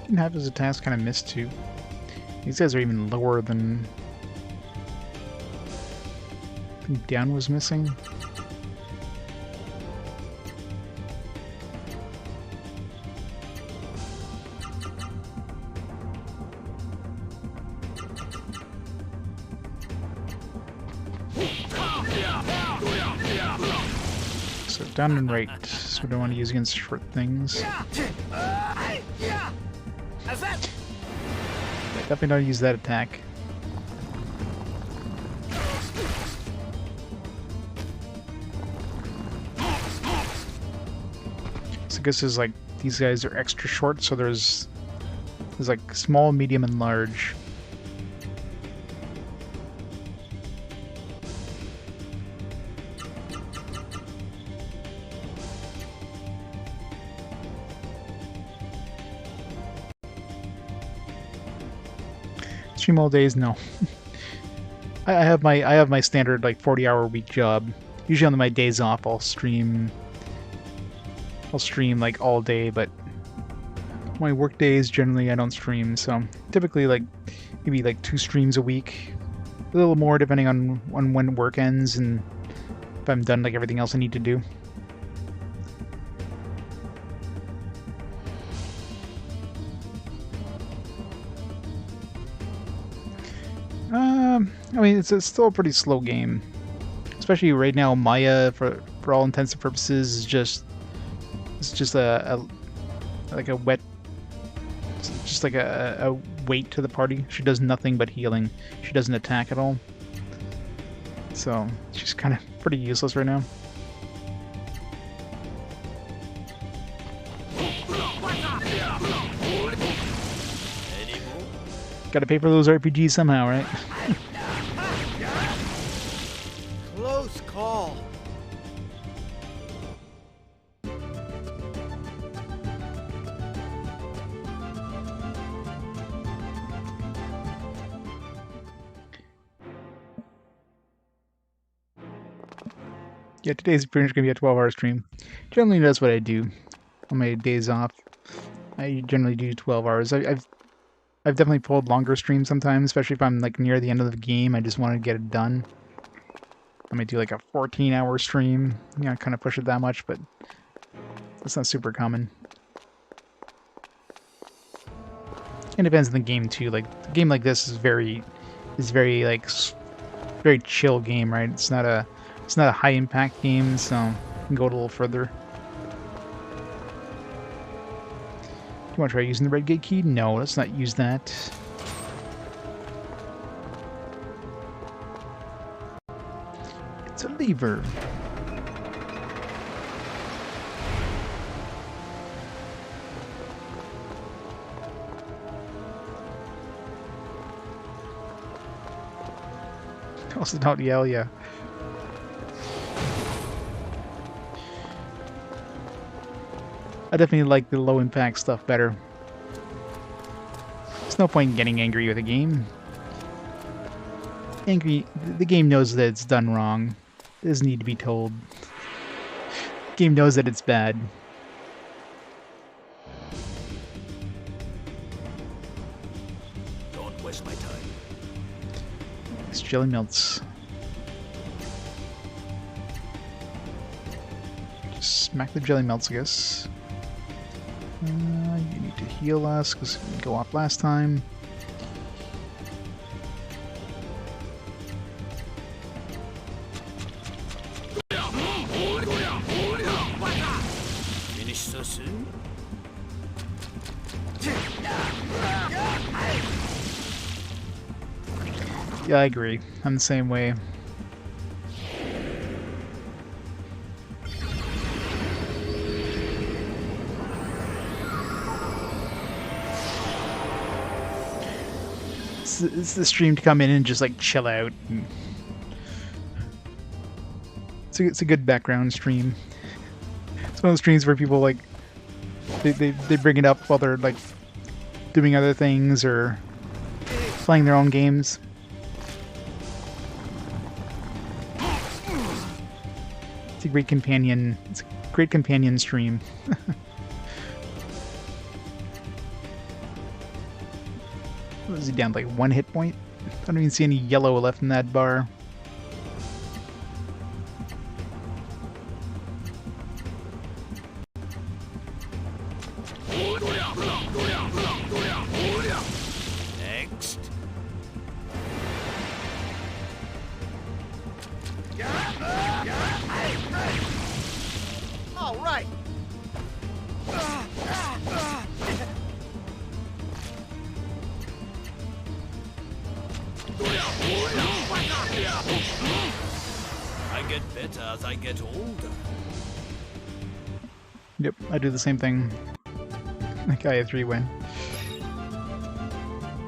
Didn't have his attacks kind of missed too. These guys are even lower than Down was missing. So down and right, so we don't want to use against short things. Definitely don't use that attack. So I guess there's like, these guys are extra short, so there's like small, medium, and large. Stream all days? No. I have my standard like 40-hour week job. Usually on my days off I'll stream like all day, but my work days generally I don't stream, so typically like maybe like 2 streams a week. A little more depending on when work ends and if I'm done like everything else I need to do. I mean, it's still a pretty slow game. Especially right now, Maya, for all intents and purposes, is just a wet, just like a weight to the party. She does nothing but healing. She doesn't attack at all. So she's kind of pretty useless right now. Gotta pay for those RPGs somehow, right? Close call. Yeah, today's pretty much gonna be a 12-hour stream. Generally, that's what I do on my days off. I generally do 12 hours. I've definitely pulled longer streams sometimes, especially if I'm like near the end of the game. I just want to get it done. I might do like a 14-hour stream. You know, kind of push it that much, but that's not super common. It depends on the game too. Like a game like this is very like very chill game, right? It's not a high impact game, so you can go a little further. Do you want to try using the red gate key? No, let's not use that. It's a lever. Also don't yell, yeah. I definitely like the low impact stuff better. There's no point in getting angry with a game. The game knows that it's done wrong. It doesn't need to be told. The game knows that it's bad. Don't waste my time. It's jelly melts. Just smack the jelly melts, I guess. You need to heal us because we go off last time. Finish so soon? Yeah, I agree. I'm the same way. It's the stream to come in and just like chill out. It's a good background stream. It's one of those streams where people like they bring it up while they're like doing other things or playing their own games. It's a great companion. It's a great companion stream. What is he down, like 1 hit point? I don't even see any yellow left in that bar. All right. I get better as I get older. Yep, I do the same thing. Legaia 3 win.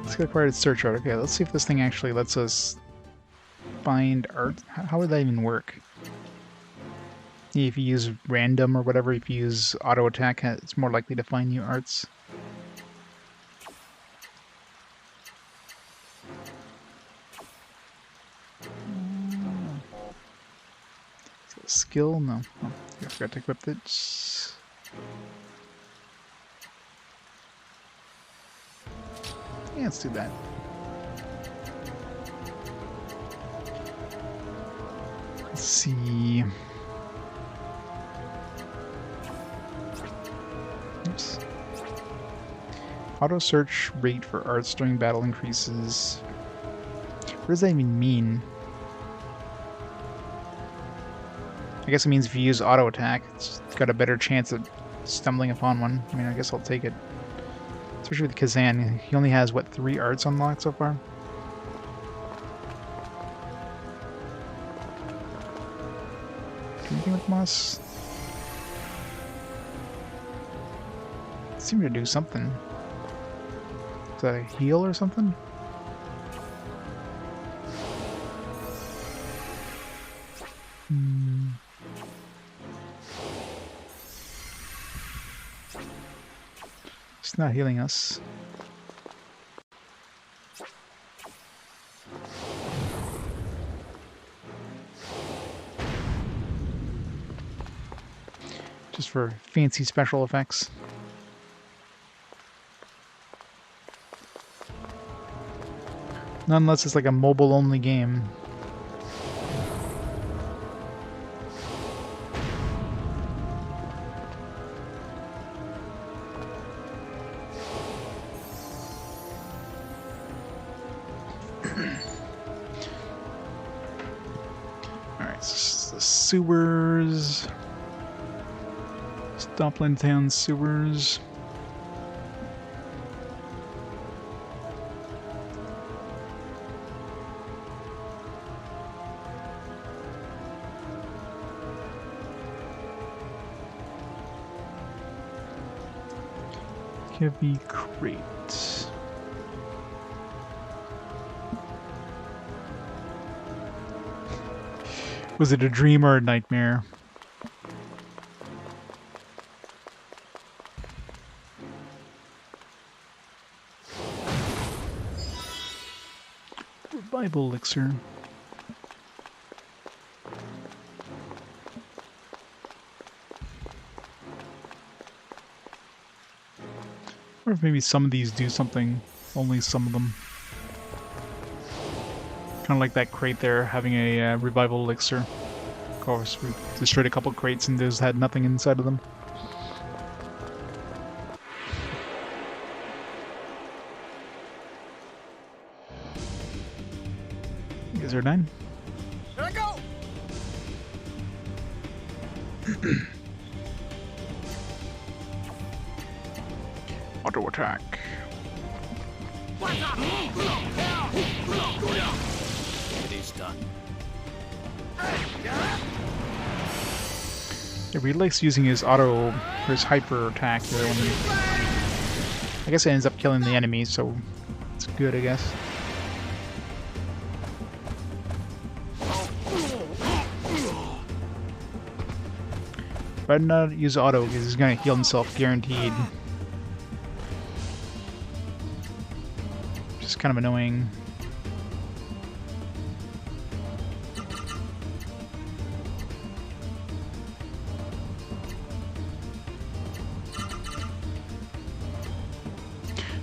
Let's get acquired search art. Okay, let's see if this thing actually lets us find art. How would that even work? If you use random or whatever, if you use auto attack, it's more likely to find new arts. Skill? No. Oh, I forgot to equip it. Yeah, let's do that. Let's see. Oops. Auto search rate for arts during battle increases. What does that even mean? I guess it means if you use auto attack, it's got a better chance of stumbling upon one. I mean, I guess I'll take it. Especially with Kazan, he only has, what, 3 arts unlocked so far? Do anything with Moss? Seem to do something. Is that a heal or something? It's not healing us. Just for fancy special effects. Not unless it's like a mobile-only game. Alright, so the sewers. Stompland Town sewers. Heavy crate. Was it a dream or a nightmare? Revival elixir. Or if maybe some of these do something, only some of them. Kind of like that crate there, having a revival elixir. Of course, we destroyed a couple crates and those had nothing inside of them. You guys are done? Here I go. Auto attack. It is done. Yeah, he likes using his auto, or his hyper attack there when I guess it ends up killing the enemy, so it's good, I guess. But not use auto because he's gonna heal himself guaranteed. Which is kind of annoying.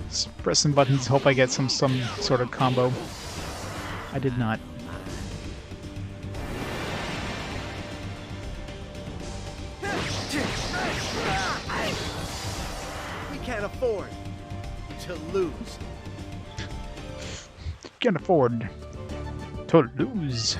Just pressing buttons, hope I get some sort of combo. I did not. We can't afford to lose. Can't afford to lose.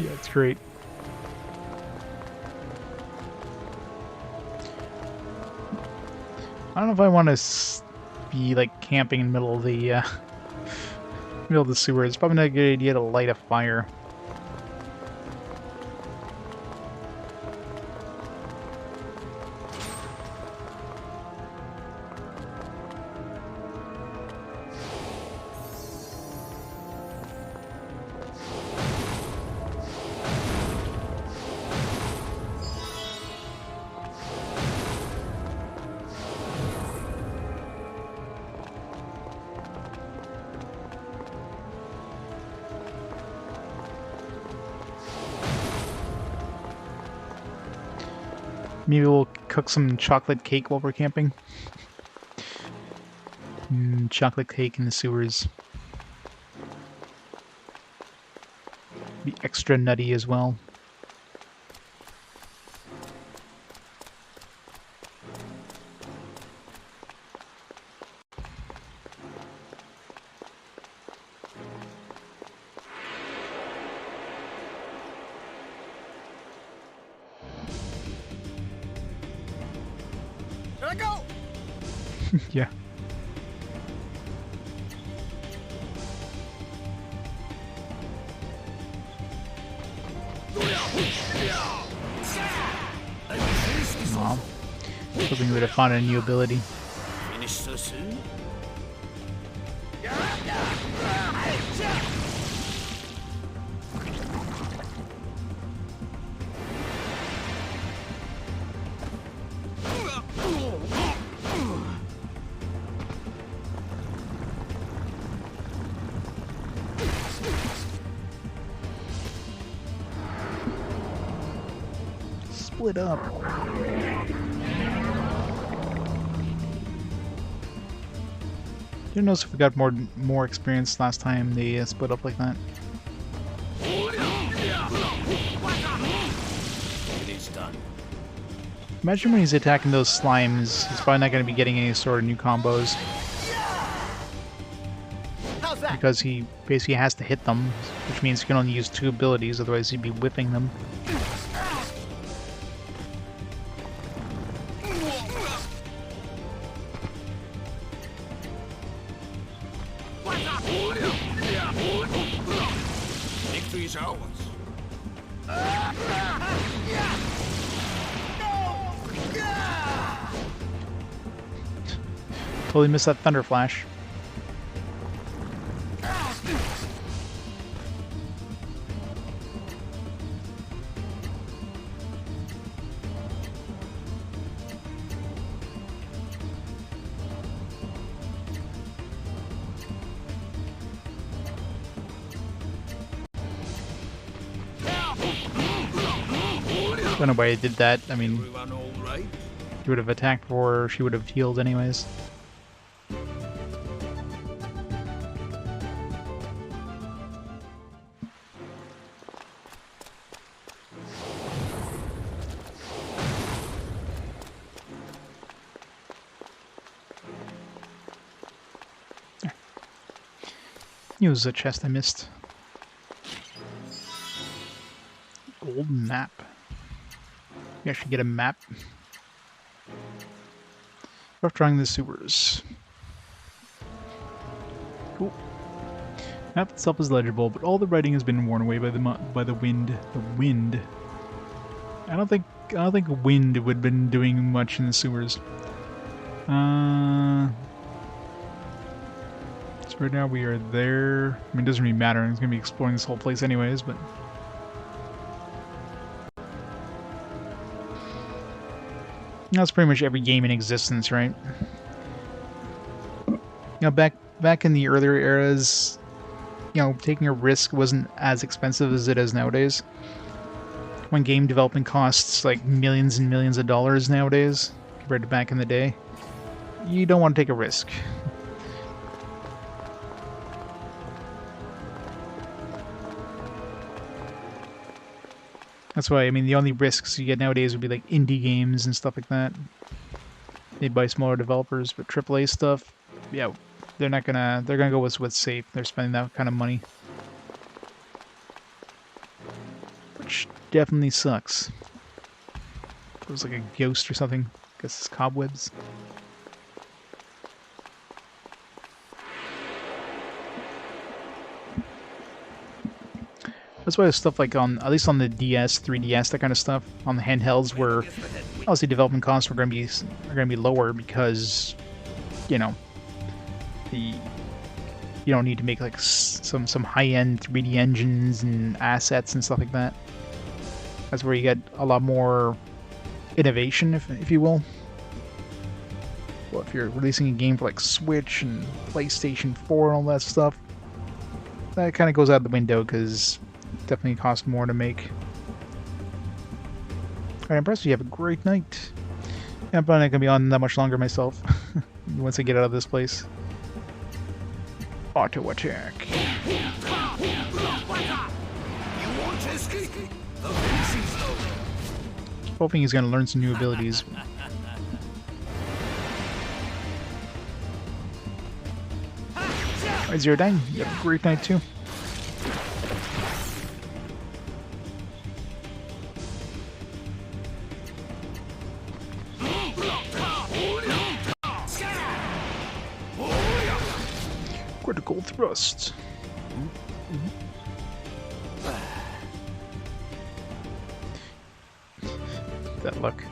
Yeah, it's great. I don't know if I want to be like camping in the middle of the middle of the sewer. It's probably not a good idea to light a fire. Maybe we'll cook some chocolate cake while we're camping. Chocolate cake in the sewers. Be extra nutty as well. There I go! Yeah. Aw. Hoping we would have found a new ability. Finish so soon? Split up. Didn't notice if we got more experience last time they split up like that. It is done. Imagine when he's attacking those slimes, he's probably not going to be getting any sort of new combos. How's that? Because he basically has to hit them, which means he can only use 2 abilities, otherwise he'd be whipping them. Victory's ours. Totally missed that thunder flash. Don't know why he did that. I mean, Everyone all right? he would have attacked before she would have healed anyways. There. Use the chest I missed. Gold map. We actually get a map. Rough drawing the sewers. Cool. Map itself is legible, but all the writing has been worn away by the wind. The wind. I don't think wind would have been doing much in the sewers. So right now we are there. I mean, it doesn't really matter. It's gonna be exploring this whole place anyways, but. That's pretty much every game in existence, right? You know, back in the earlier eras, you know, taking a risk wasn't as expensive as it is nowadays. When game development costs like millions and millions of dollars nowadays, compared to back in the day, you don't want to take a risk. That's why, I mean, the only risks you get nowadays would be like indie games and stuff like that. Made by smaller developers, but AAA stuff, yeah, they're gonna go with what's safe. They're spending that kind of money. definitely sucks. It was like a ghost or something. I guess it's cobwebs. That's why stuff like on, at least on the DS, 3DS, that kind of stuff, on the handhelds, where obviously development costs are going to be lower because, you know, you don't need to make like some high-end 3D engines and assets and stuff like that. That's where you get a lot more innovation, if you will. Well, if you're releasing a game for like Switch and PlayStation 4 and all that stuff, that kind of goes out the window because it definitely costs more to make. Alright, impressed you have a great night. Yeah, I'm probably not going to be on that much longer myself once I get out of this place. Auto attack. Hoping he's going to learn some new abilities. Alright, Zero Dine, you have a great night too. Critical thrust. That luck.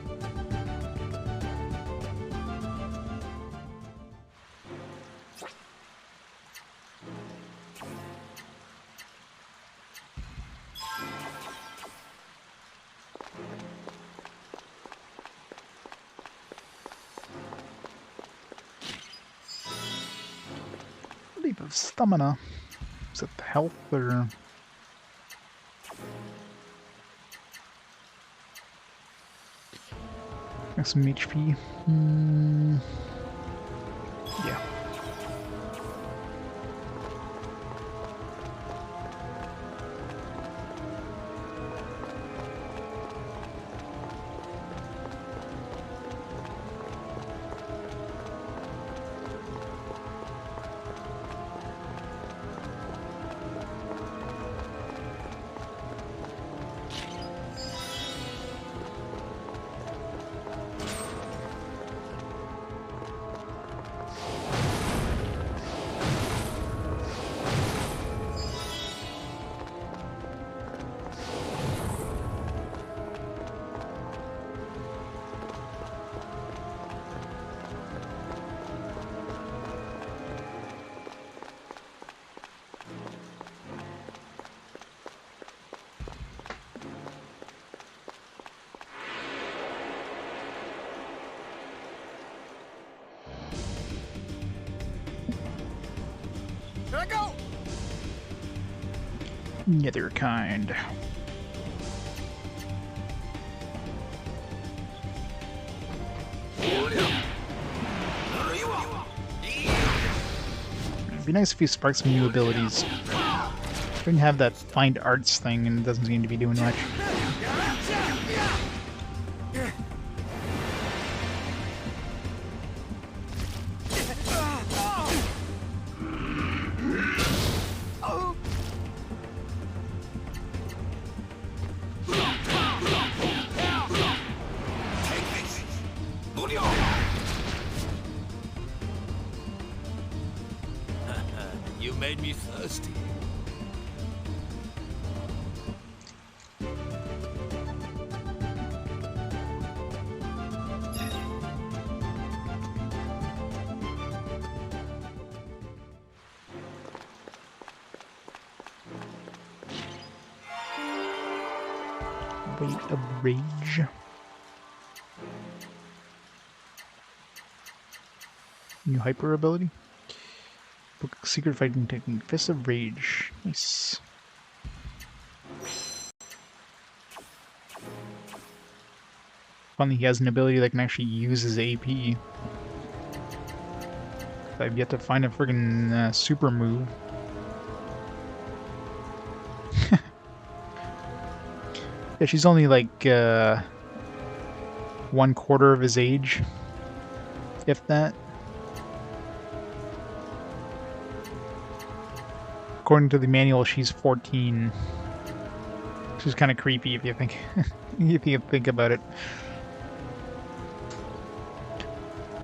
Leap of stamina. Is it health or? Some HP. Yeah. Here I go! Neither kind. It'd be nice if you spark some new abilities. We didn't have that find arts thing, and it doesn't seem to be doing much. You made me thirsty. Weight of Rage. New hyper ability. Book secret fighting technique. Fist of Rage. Nice. Funny, he has an ability that can actually use his AP. I've yet to find a friggin' super move. Yeah, she's only like 1/4 of his age, if that. According to the manual, she's 14. Which is kind of creepy if you think if you think about it.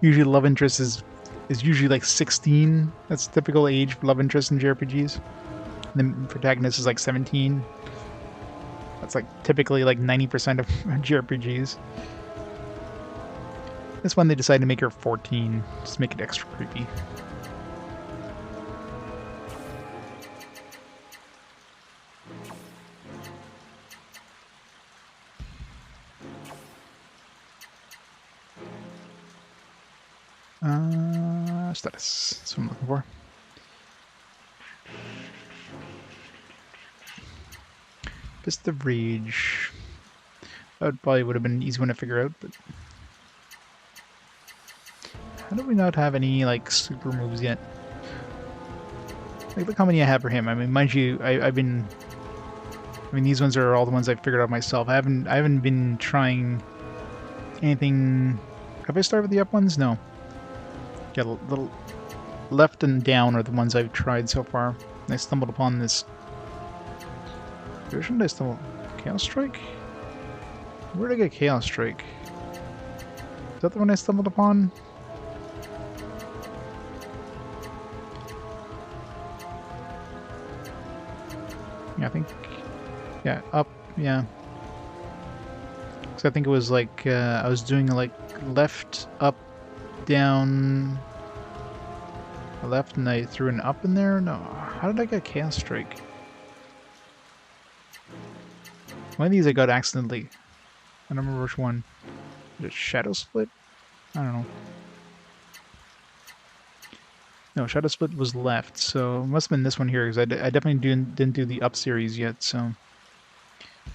Usually love interest is usually like 16. That's typical age for love interest in JRPGs. And the protagonist is like 17. That's like typically like 90% of JRPGs. This one they decided to make her 14, just to make it extra creepy. Status. That's what I'm looking for. Fist of Rage. That probably would have been an easy one to figure out, but how do we not have any like super moves yet? Like, look how many I have for him. I mean, mind you, I've been. I mean, these ones are all the ones I figured out myself. I haven't been trying anything. Have I started with the up ones? No. Yeah, little left and down are the ones I've tried so far. I stumbled upon this. Where should I stumble? Chaos Strike? Where did I get Chaos Strike? Is that the one I stumbled upon? Yeah, I think. Yeah, up. Yeah. So I think it was like I was doing like left, up, down, left, and I threw an up in there? No. How did I get Chaos Strike? One of these I got accidentally. I don't remember which one. Is it Shadow Split? I don't know. No, Shadow Split was left, so it must have been this one here, because I definitely didn't do the up series yet, so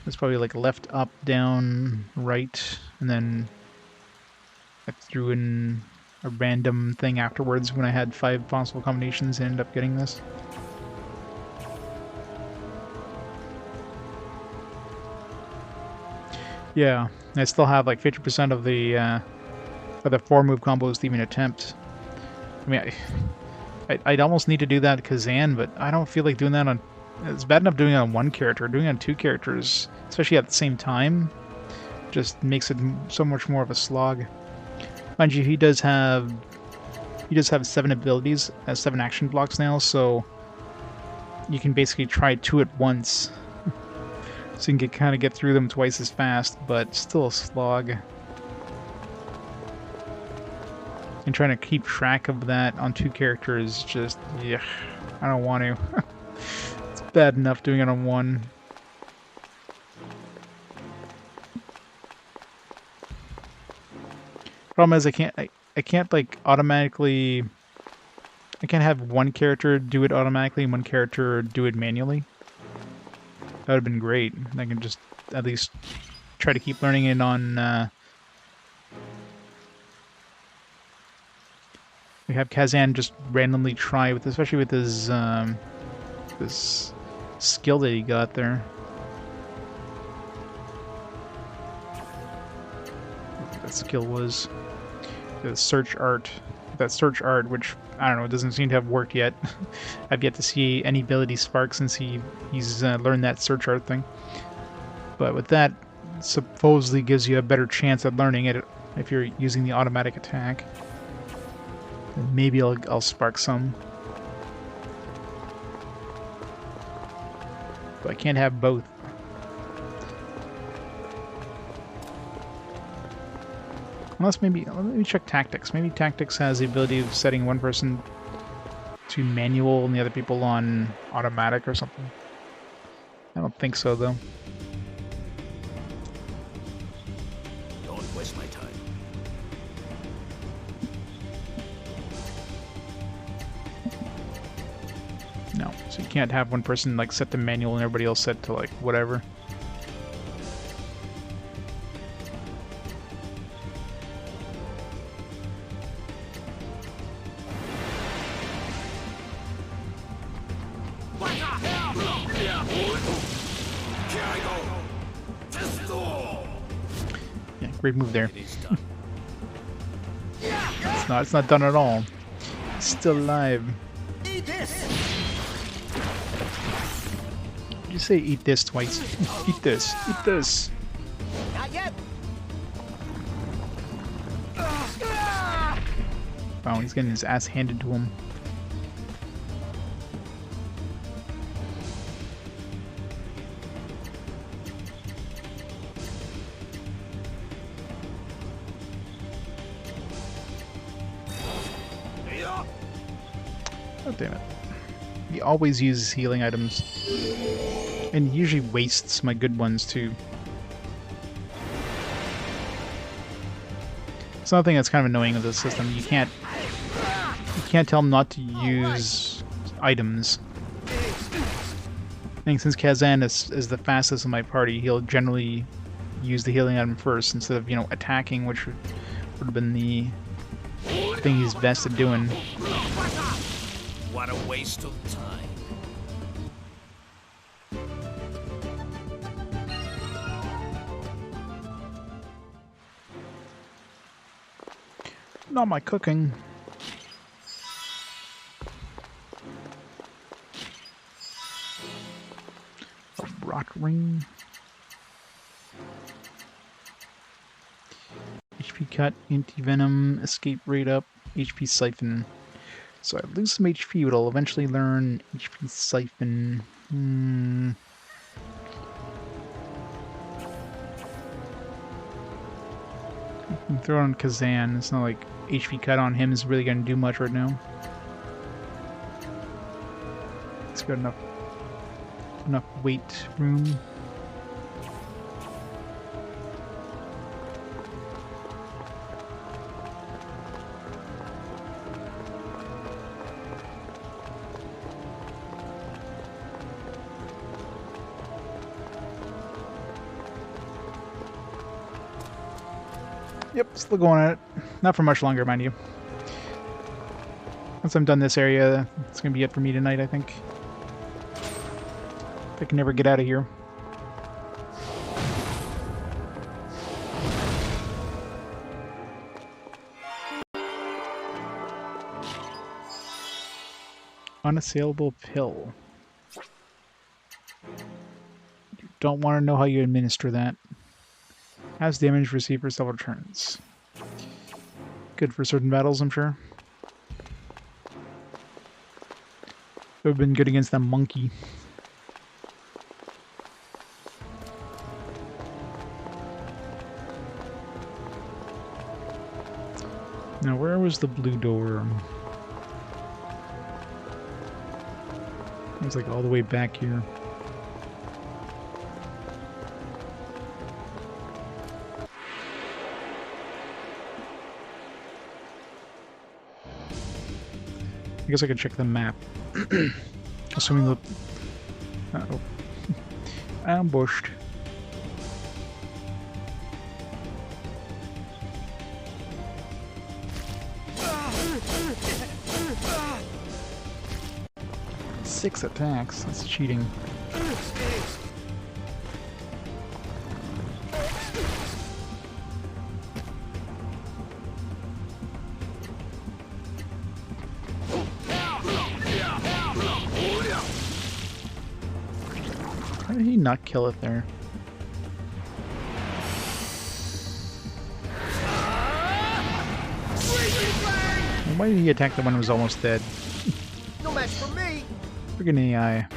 it's probably like left, up, down, right, and then I threw in a random thing afterwards when I had 5 possible combinations and ended up getting this. Yeah, I still have like 50% of the 4-move combos to even attempt. I mean, I'd almost need to do that Kazan, but I don't feel like doing that on... It's bad enough doing it on one character. Doing it on 2 characters, especially at the same time, just makes it so much more of a slog. Mind you, he does have 7 abilities, 7 action blocks now, so you can basically try 2 at once. So you can kind of get through them twice as fast, but still a slog. And trying to keep track of that on 2 characters, just, yeah, I don't want to. It's bad enough doing it on 1. Problem is, I can't like automatically. I can't have one character do it automatically and one character do it manually. That would have been great. I can just at least try to keep learning it on. We have Kazan just randomly try with, especially with his this skill that he got there. What that skill was the search art. That search art, which I don't know, doesn't seem to have worked yet. I've yet to see any ability spark since he's learned that search art thing. But with that, supposedly gives you a better chance at learning it if you're using the automatic attack. And maybe I'll spark some. But I can't have both. Unless maybe, let me check Tactics. Maybe Tactics has the ability of setting one person to manual and the other people on automatic or something. I don't think so, though. Don't waste my time. No, so you can't have one person like set to manual and everybody else set to like whatever. Great move there. It's not done at all. It's still alive. Did you say eat this twice? Eat this. Eat this. Not yet. Wow, he's getting his ass handed to him. Oh, damn it. He always uses healing items. And he usually wastes my good ones, too. It's another thing that's kind of annoying with this system. You can't tell him not to use items. I think since Kazan is the fastest in my party, he'll generally use the healing item first instead of, you know, attacking, which would have been the thing he's best at doing. What a waste of time. Not my cooking. A rot ring. HP cut, anti-venom, escape rate up, HP siphon. So I lose some HP, but I'll eventually learn HP siphon. I can throw it on Kazan. It's not like HP cut on him is really going to do much right now. It's got enough weight room. Yep, still going at it. Not for much longer, mind you. Once I'm done this area, it's going to be it for me tonight, I think. If I can never get out of here. Unassailable pill. You don't want to know how you administer that. Has damage received for several turns. Good for certain battles, I'm sure. It would have been good against that monkey. Now, where was the blue door? It was like all the way back here. I guess I could check the map. Assuming the... Uh-oh. Ambushed. Six attacks. That's cheating. How did he not kill it there? Why did he attack the one who was almost dead? No match for me. Friggin' AI.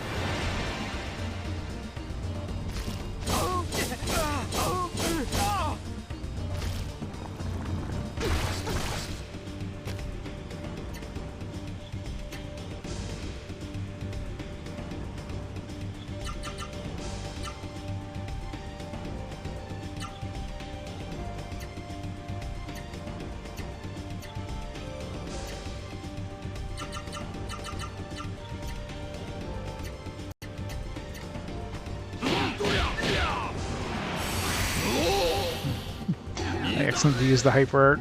I accidentally used the hyper art.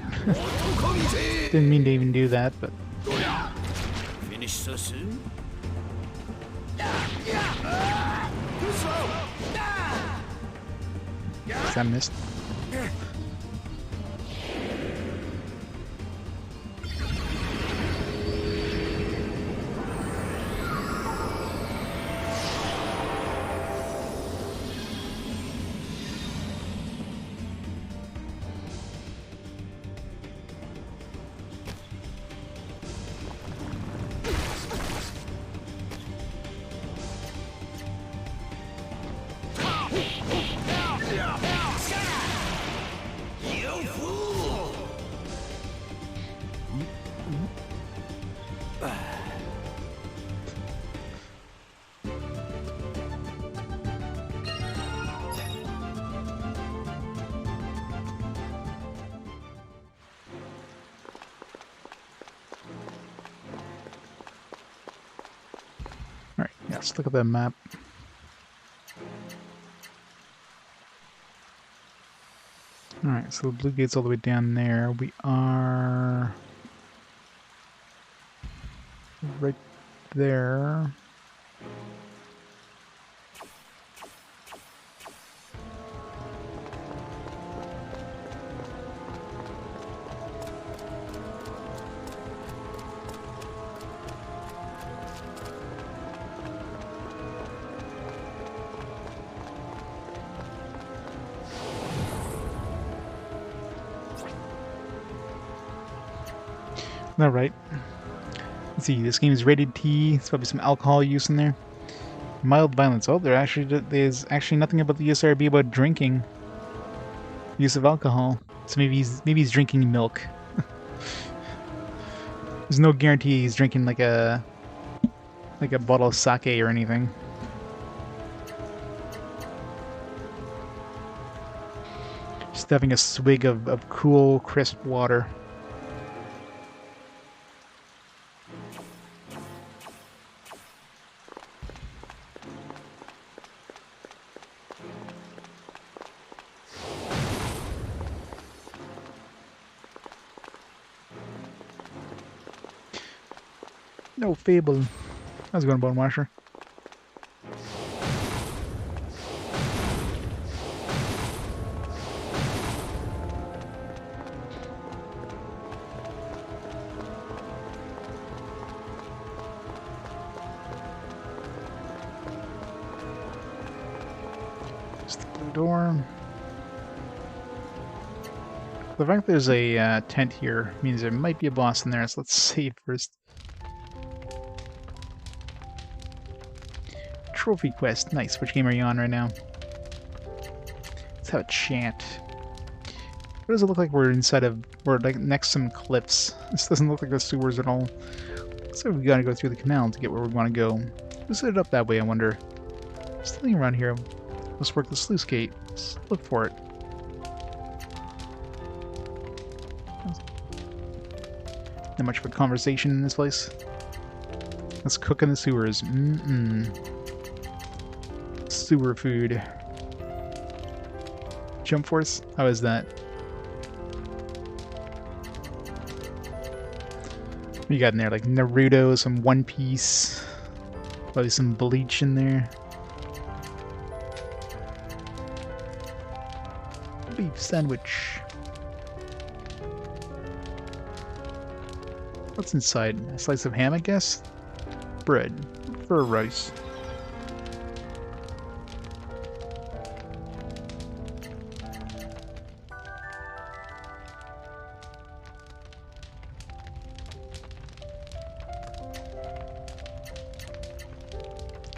Didn't mean to even do that, but... Finish so soon? I missed. Let's look at the map. Alright, so the blue gate's all the way down there. We are right there. Alright. Let's see, this game is rated T. There's probably some alcohol use in there. Mild violence. Oh, there's actually nothing about the USRB about drinking. Use of alcohol. So maybe he's drinking milk. There's no guarantee he's drinking like a bottle of sake or anything. Just having a swig of cool, crisp water. No fable. How's it going, Bone Washer? Just the blue door. The fact there's a tent here means there might be a boss in there, so let's save first. Trophy quest. Nice. Which game are you on right now? Let's have a chant. What does it look like we're inside of... We're like next to some cliffs. This doesn't look like the sewers at all. So we gotta go through the canal to get where we want to go. Who set it up that way, I wonder? There's nothing around here. Let's work the sluice gate. Let's look for it. Not much of a conversation in this place. Let's cook in the sewers. Sewer food. Jump force? How is that? What you got in there? Like Naruto, some One Piece, probably some Bleach in there. Beef sandwich. What's inside? A slice of ham, I guess? Bread. For rice.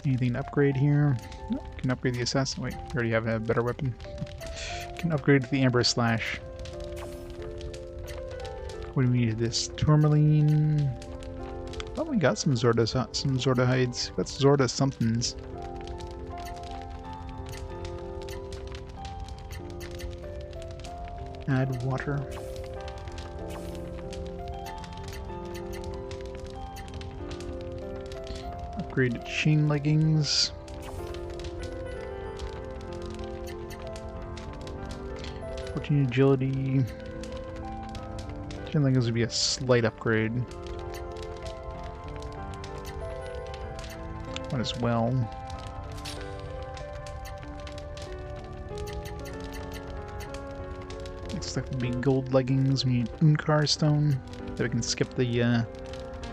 Anything to upgrade here? Nope. Can upgrade the assassin. Wait, we already have a better weapon. Can upgrade the Amber Slash. What do we need? This tourmaline. Oh, we got some Zorda hides. Got Zorda somethings. Add water. Upgrade chain leggings. Fourteen agility. Chain leggings would be a slight upgrade. Might as well. Next up would be gold leggings. We need Unkar stone. So we can skip the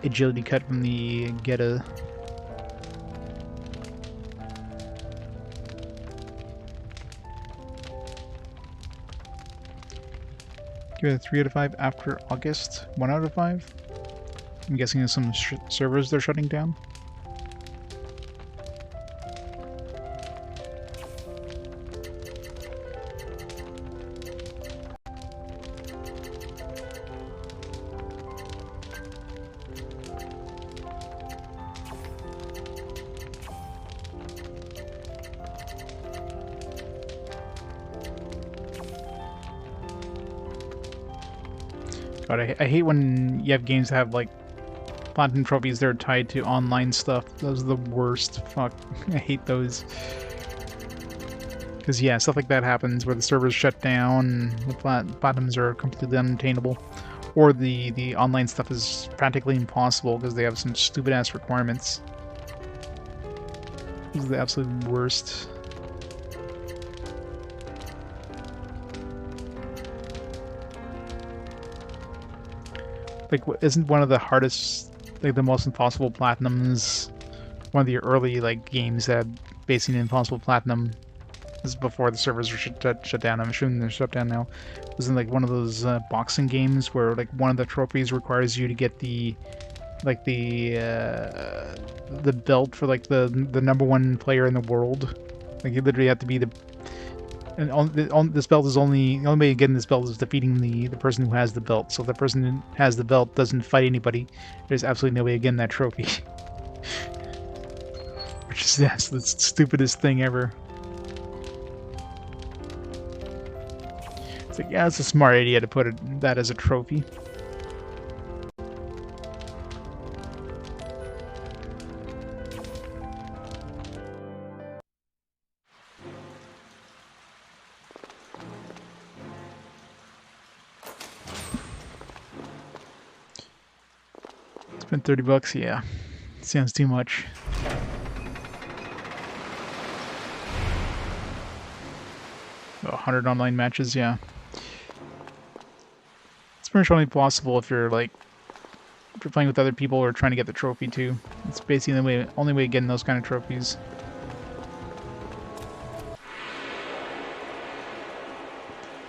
agility cut from the Geta. Give it a 3 out of 5 after August. 1 out of 5? I'm guessing there's some servers they're shutting down. God, I hate when you have games that have like Platinum trophies, they're tied to online stuff. Those are the worst. Fuck. I hate those. Because, yeah, stuff like that happens where the servers shut down, the platinums are completely unattainable. Or the online stuff is practically impossible because they have some stupid-ass requirements. This is the absolute worst. Like, isn't one of the hardest, like the most impossible platinums, one of the early, like, games that had basically an impossible platinum? This is before the servers were shut down. I'm assuming they're shut down now. Wasn't like one of those boxing games where like one of the trophies requires you to get the like the belt for like the #1 player in the world. Like you literally have to be the this belt is only the only way of getting this belt is defeating the person who has the belt. So if the person who has the belt doesn't fight anybody, there's absolutely no way of getting that trophy. Which is that's the stupidest thing ever. It's like, yeah, it's a smart idea to put that as a trophy. Spent $30, yeah. Sounds too much. Oh, 100 online matches, yeah. It's pretty much only possible if you're like if you're playing with other people or trying to get the trophy too. It's basically the only way of getting those kind of trophies.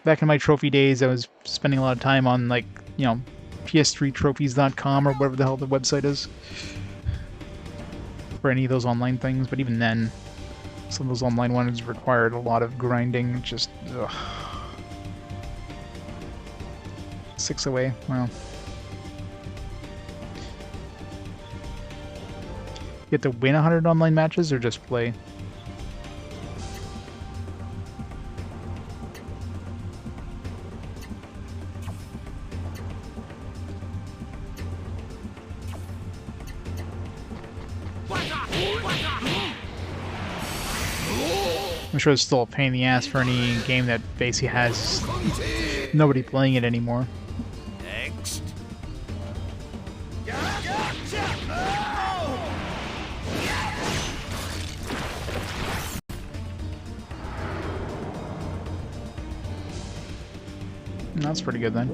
Back in my trophy days, I was spending a lot of time on like, you know, PS3trophies.com or whatever the hell the website is for any of those online things. But even then, some of those online ones required a lot of grinding. Just ugh. 6 away. Wow. You have to win 100 online matches or just play? I'm sure it's still a pain in the ass for any game that basically has nobody playing it anymore. Next. That's pretty good then.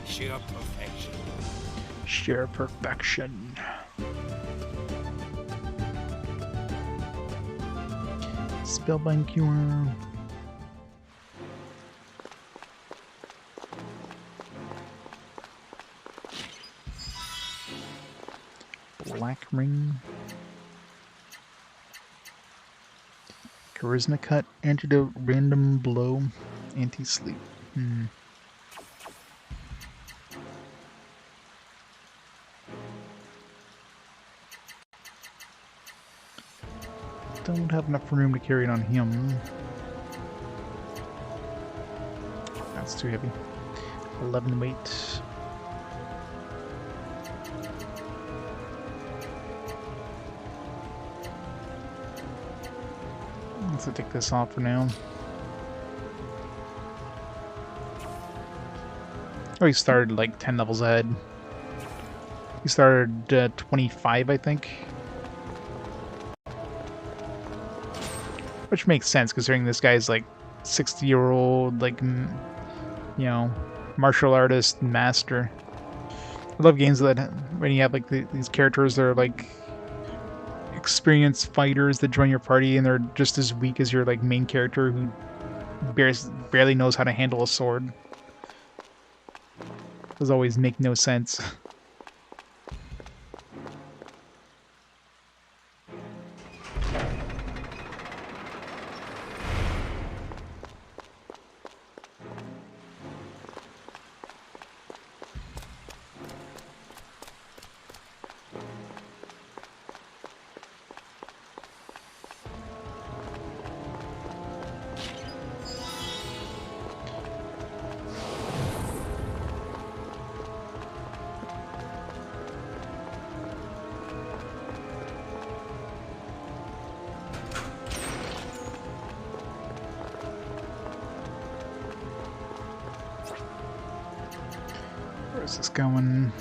Sheer perfection. Sheer perfection. Spellbind cure. Black ring. Charisma cut. Antidote. Random blow. Anti-sleep. Don't have enough room to carry it on him. That's too heavy. 11 weight. Let's take this off for now. Oh, he started like 10 levels ahead. He started 25, I think. Which makes sense considering this guy's like 60-year-old, like, you know, martial artist master. I love games that when you have like these characters that are like experienced fighters that join your party and they're just as weak as your like main character who barely knows how to handle a sword. Those always make no sense. Where's this going?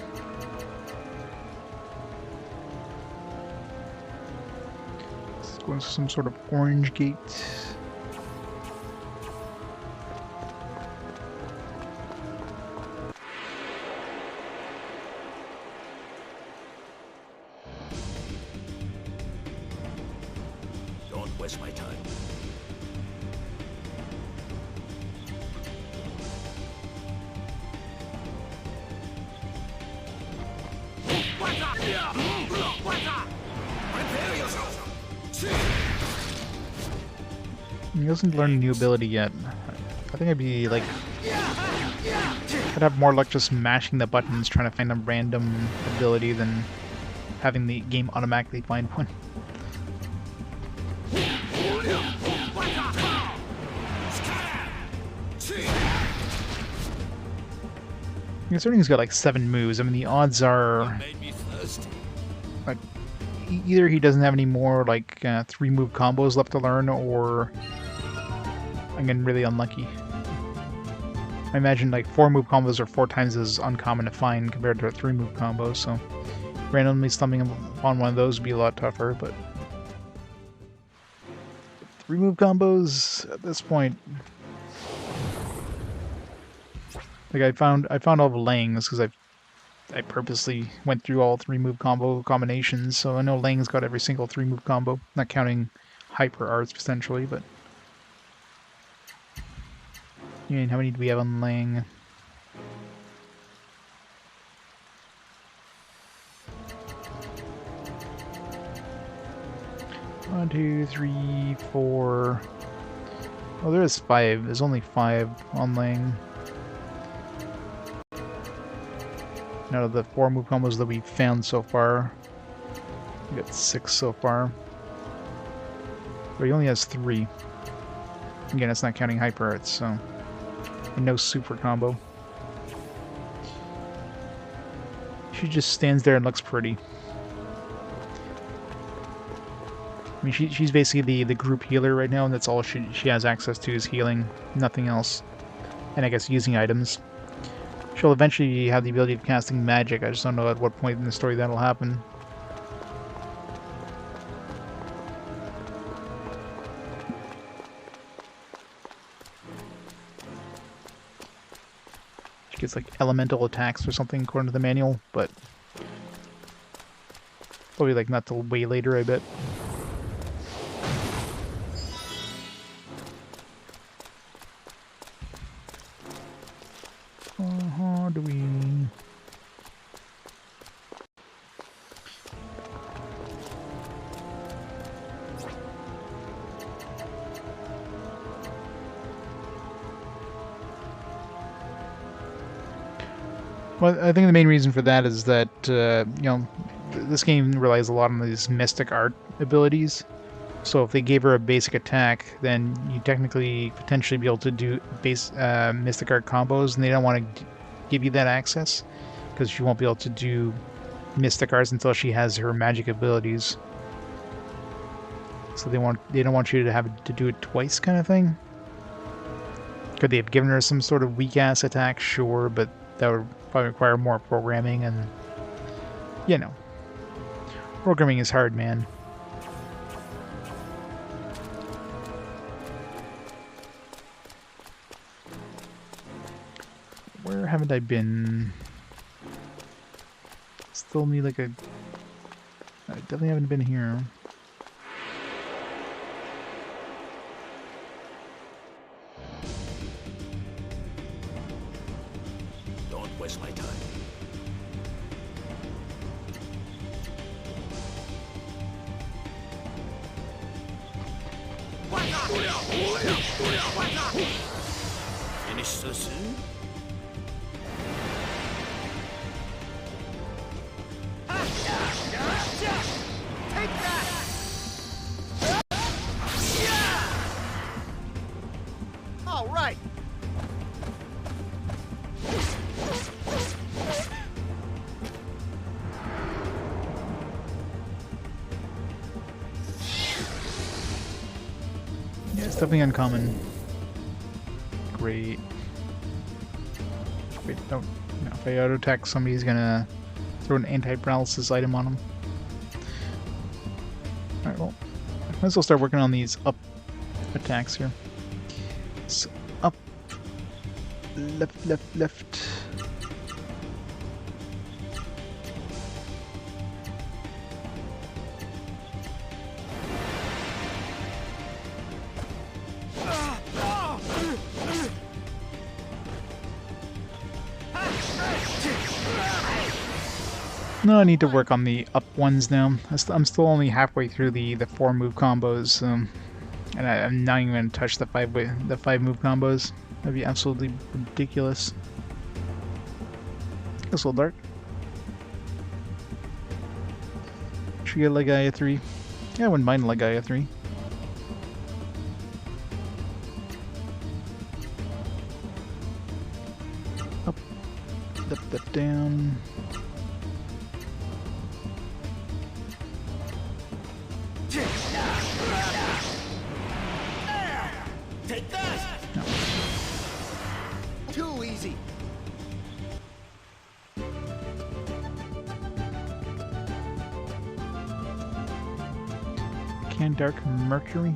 It's going to some sort of orange gate. Don't waste my time. Prepare yourself. He doesn't learn a new ability yet. I think I'd be like... I'd have more luck just mashing the buttons trying to find a random ability than having the game automatically find one. This thing's got like 7 moves. I mean, the odds are like either he doesn't have any more like 3-move combos left to learn, or I'm getting really unlucky. I imagine like 4-move combos are 4 times as uncommon to find compared to a 3-move combo, so randomly stumbling upon one of those would be a lot tougher, but 3-move combos at this point. Like I found all the Langs because I purposely went through all 3-move combo combinations, so I know Lang's got every single 3-move combo, not counting hyper arts potentially, but yeah, how many do we have on Lang? One, 2, 3, 4. Oh, there is 5. There's only 5 on Lang. Out of the 4-move combos that we've found so far, we got 6 so far. But he only has 3. Again, it's not counting hyper arts, so and no super combo. She just stands there and looks pretty. I mean, she's basically the group healer right now, and that's all she has access to is healing, nothing else. And I guess using items. She'll eventually have the ability of casting magic, I just don't know at what point in the story that'll happen. She gets like elemental attacks or something according to the manual, but probably like not till way later, I bet. How do we... Well, I think the main reason for that is that, you know, this game relies a lot on these mystic art abilities. So if they gave her a basic attack, then you technically potentially be able to do base mystic art combos, and they don't want to give you that access because she won't be able to do mystic arts until she has her magic abilities. So they don't want you to have to do it twice, kind of thing. Could they have given her some sort of weak ass attack? Sure, but that would probably require more programming, and you know, programming is hard, man. Where haven't I been? Still need like a... I definitely haven't been here. Don't waste my time. Finish so soon? Take that! All right. Yeah, it's definitely uncommon. Great. Wait, no, You know, if I auto attack, somebody's gonna throw an anti-paralysis item on them. Alright, well, might as well start working on these up attacks here. So, up, left, left, left. No, I need to work on the up ones now. I'm still only halfway through the 4-move combos, and I'm not even gonna touch the 5-move combos. That'd be absolutely ridiculous. That's a little dark. Should we get Legaia 3? Yeah, I wouldn't mind Legaia 3. Up, up, down. Take that! No. Too easy. Can Dark Mercury?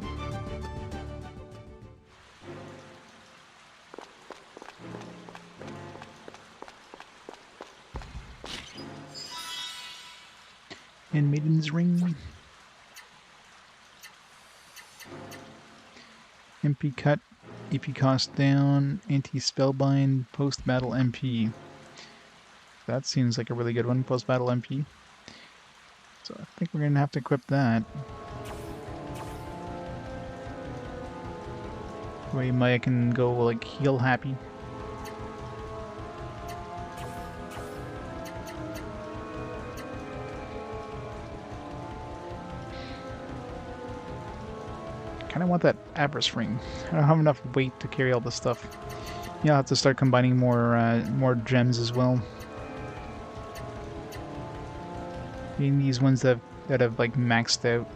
And Maiden's Ring. MP cut, EP cost down, anti-spellbind, post-battle MP. That seems like a really good one, post-battle MP. So I think we're gonna have to equip that. Way Maya can go like heal happy. I want that Abrus ring. I don't have enough weight to carry all this stuff. Yeah, I'll have to start combining more gems as well. Getting these ones that have like maxed out.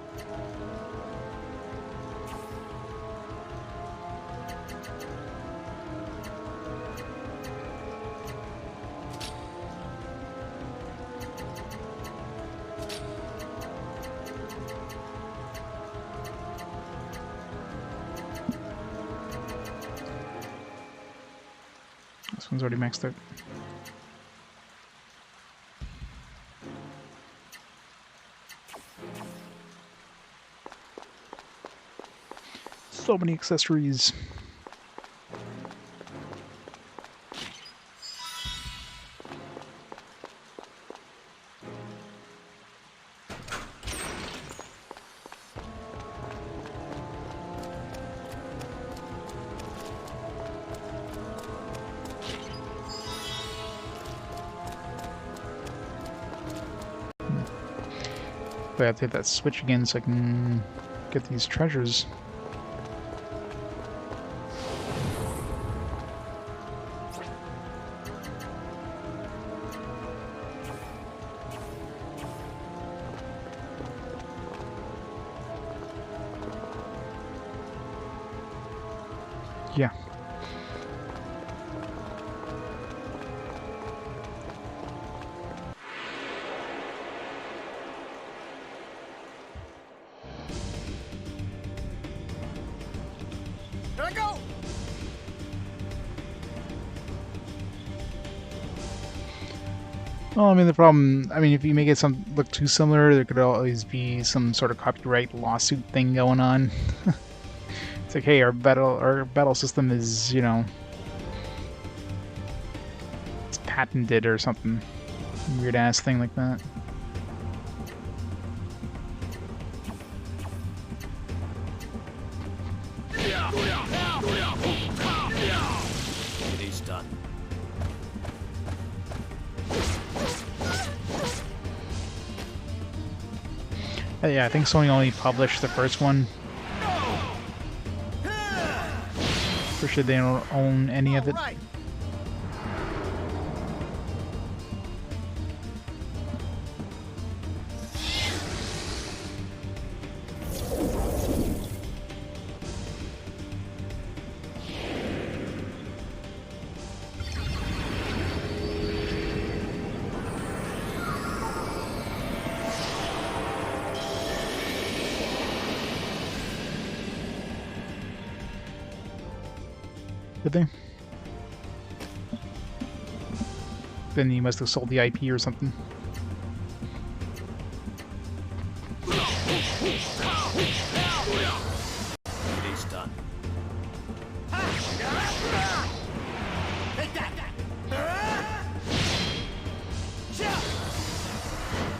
This one's already maxed out. So many accessories. But I have to hit that switch again so I can get these treasures. Yeah. Here I go! Well, I mean, the problem, if you make it look too similar, there could always be some sort of copyright lawsuit thing going on. It's like, hey, our battle system is, it's patented or something. Weird ass thing like that. It is done. Yeah, I think Sony only published the first one. For sure they don't own any of it. Right. Did they? Then he must have sold the IP or something. It is done. Take that!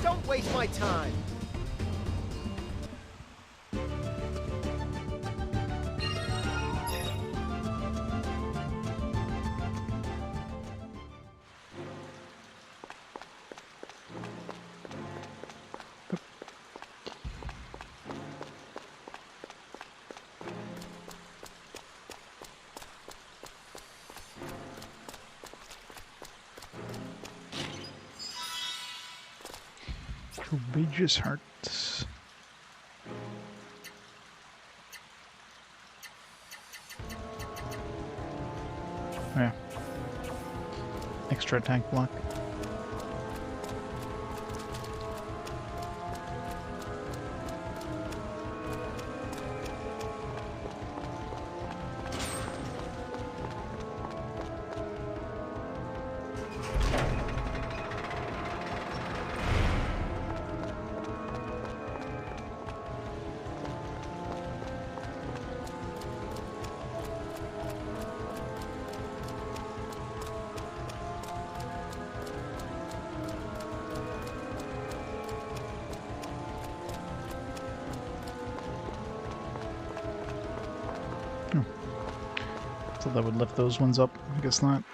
Don't waste my time. Courageous hearts. Oh, yeah. Extra attack block. So that would lift those ones up. I guess not.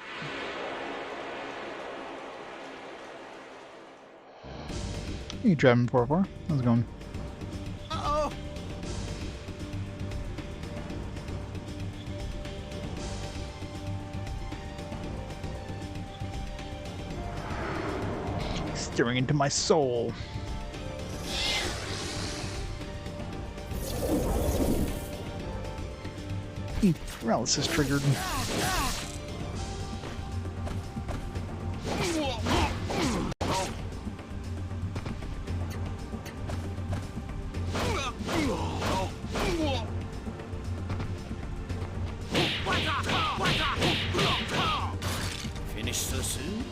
You driving 4-4. How's it going? Uh-oh! Staring into my soul. Paralysis triggered. Finish so soon?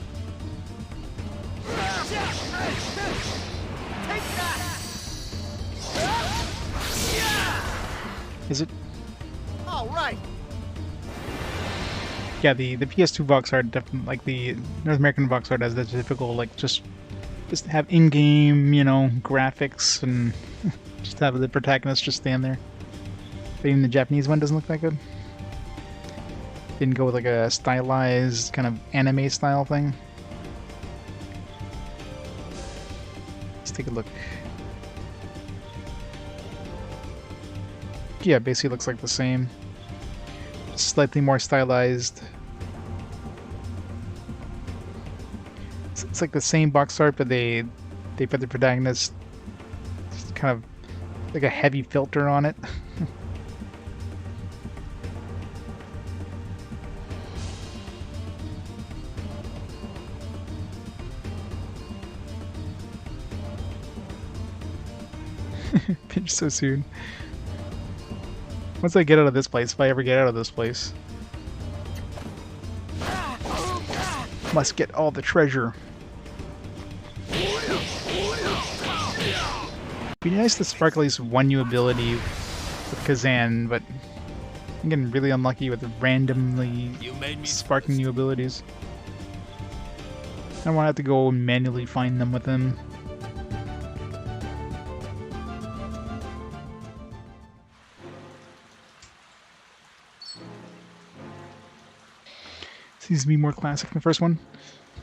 Take that! Is it? All right. Yeah, the PS2 box art definitely, like the North American box art has the typical like just have in-game, you know, graphics and just have the protagonist just stand there. But even the Japanese one doesn't look that good. Didn't go with like a stylized kind of anime style thing. Let's take a look. Yeah, basically looks like the same. Slightly more stylized. It's like the same box art, but they put the protagonist kind of like a heavy filter on it. Pinch so soon. Once I get out of this place, if I ever get out of this place. Must get all the treasure. Be nice to spark at least one new ability with Kazan, but I'm getting really unlucky with randomly sparking new abilities. I don't want to have to go and manually find them with him. Seems to be more classic than the first one.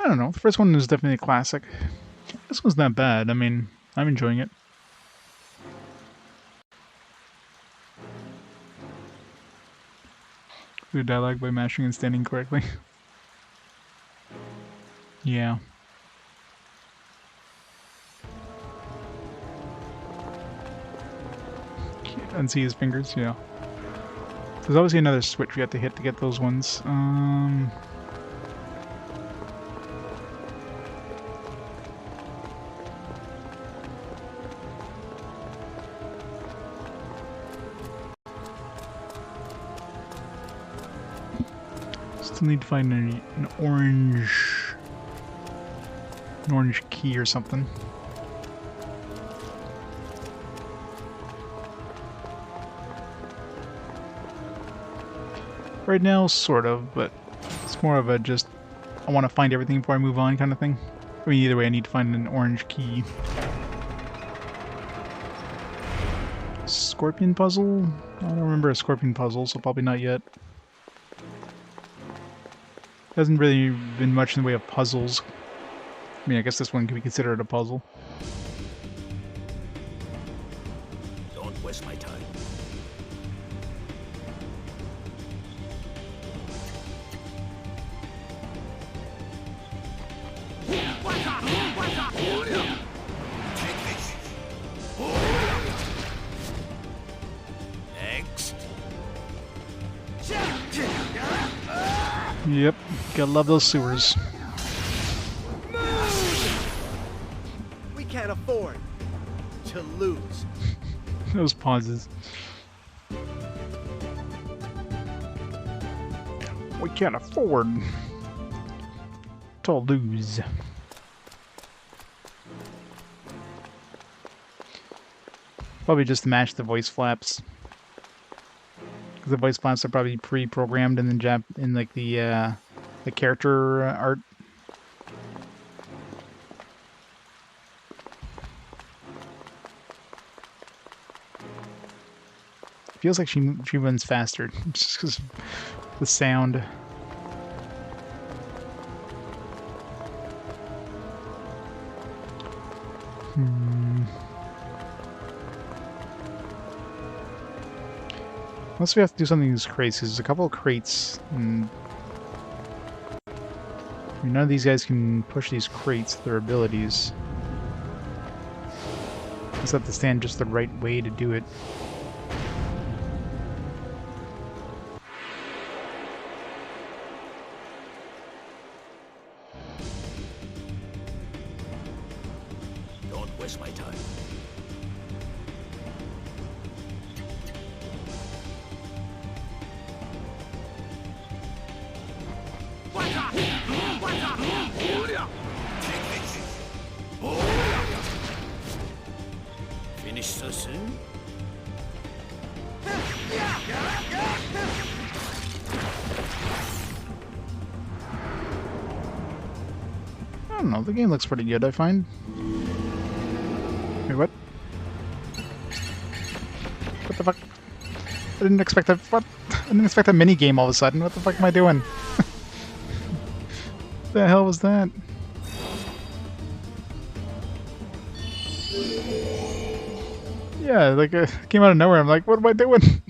I don't know. The first one was definitely a classic. This one's not bad. I mean, I'm enjoying it. Do dialogue by mashing and standing correctly. Yeah. Can't unsee his fingers, yeah. There's obviously another switch we have to hit to get those ones. Still need to find an orange key or something. Right now, sort of, but it's more of a just I want to find everything before I move on kind of thing. I mean, either way, I need to find an orange key. Scorpion puzzle? I don't remember a scorpion puzzle, so probably not yet. Hasn't really been much in the way of puzzles. I mean, I guess this one could be considered a puzzle. Don't waste my time. Next. Yep, gotta love those sewers. We can't afford to lose. Those pauses. We can't afford to lose. Probably just match the voice flaps. Because the voice flaps are probably pre-programmed in the like the character art. Feels like she runs faster just because of the sound. Unless we have to do something in these crates, there's a couple of crates, and I mean, none of these guys can push these crates with their abilities. Just have to stand just the right way to do it. Don't waste my time. Finish so soon? I don't know, the game looks pretty good, I find. Wait, what? What the fuck? I didn't expect a what? I didn't expect a mini game all of a sudden. What the fuck am I doing? The hell was that? Yeah, like it came out of nowhere. I'm like, what am I doing? Take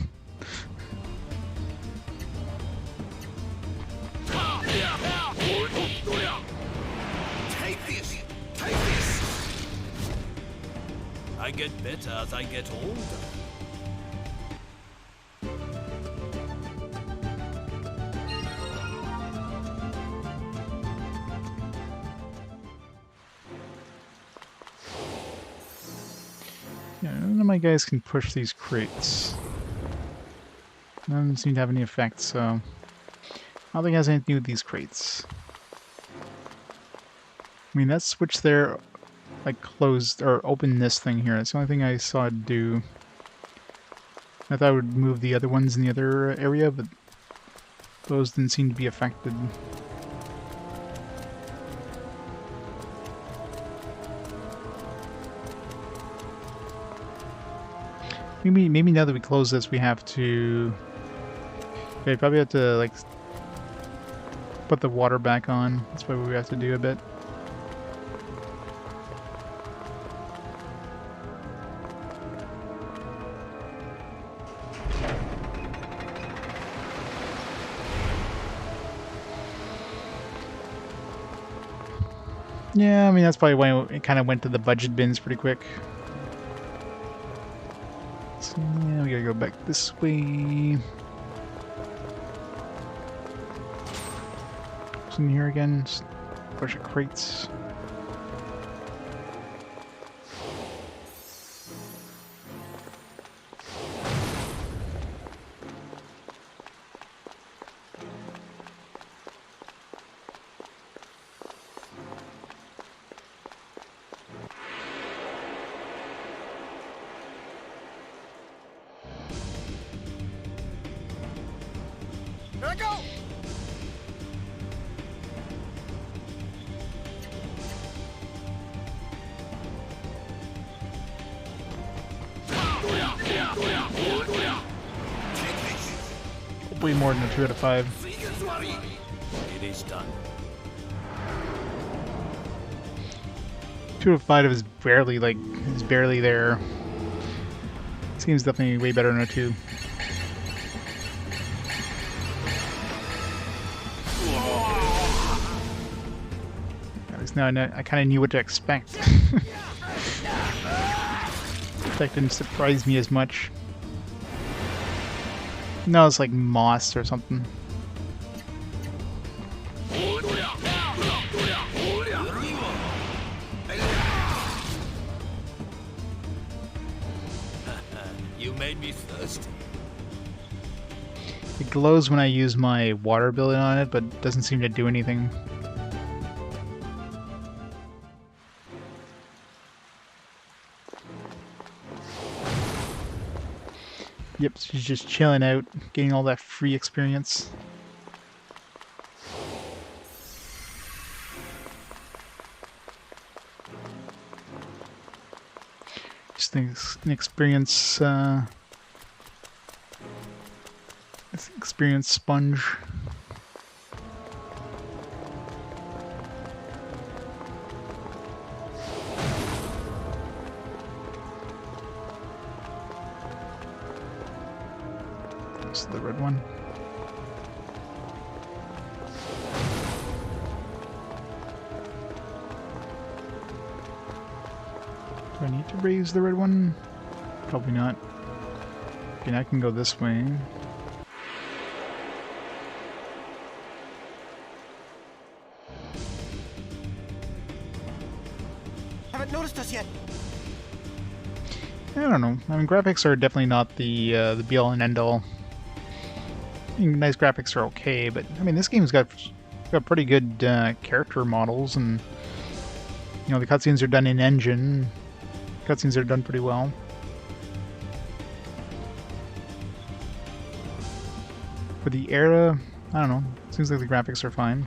this! Take this! I get better as I get older. Yeah, none of my guys can push these crates. None of them seem to have any effect, so I don't think it has anything to do with these crates. I mean, that switch there, like, closed or opened this thing here. That's the only thing I saw it do. I thought it would move the other ones in the other area, but those didn't seem to be affected. Maybe now that we close this, we have to... Okay, probably have to, like, put the water back on. That's what we have to do a bit. Yeah, I mean, that's probably why it kind of went to the budget bins pretty quick. So, yeah, we gotta go back this way. What's in here again? Just a bunch of crates. Here I go! Way more than a 2 out of 5. It is done. 2 out of 5 is barely there. Seems definitely way better than a 2. At least now I kind of knew what to expect. That didn't surprise me as much. No, it's like moss or something. You made me thirsty. It glows when I use my water ability on it, but doesn't seem to do anything. Yep, she's just chilling out, getting all that free experience. Just an experience, experience sponge. This is the red one. Do I need to raise the red one? Probably not. Okay, now I can go this way. Haven't noticed us yet. I don't know. I mean, graphics are definitely not the be-all and end-all. I mean, nice graphics are okay, but I mean, this game's got pretty good character models, and you know, the cutscenes are done in engine. Cutscenes are done pretty well. For the era, I don't know. Seems like the graphics are fine.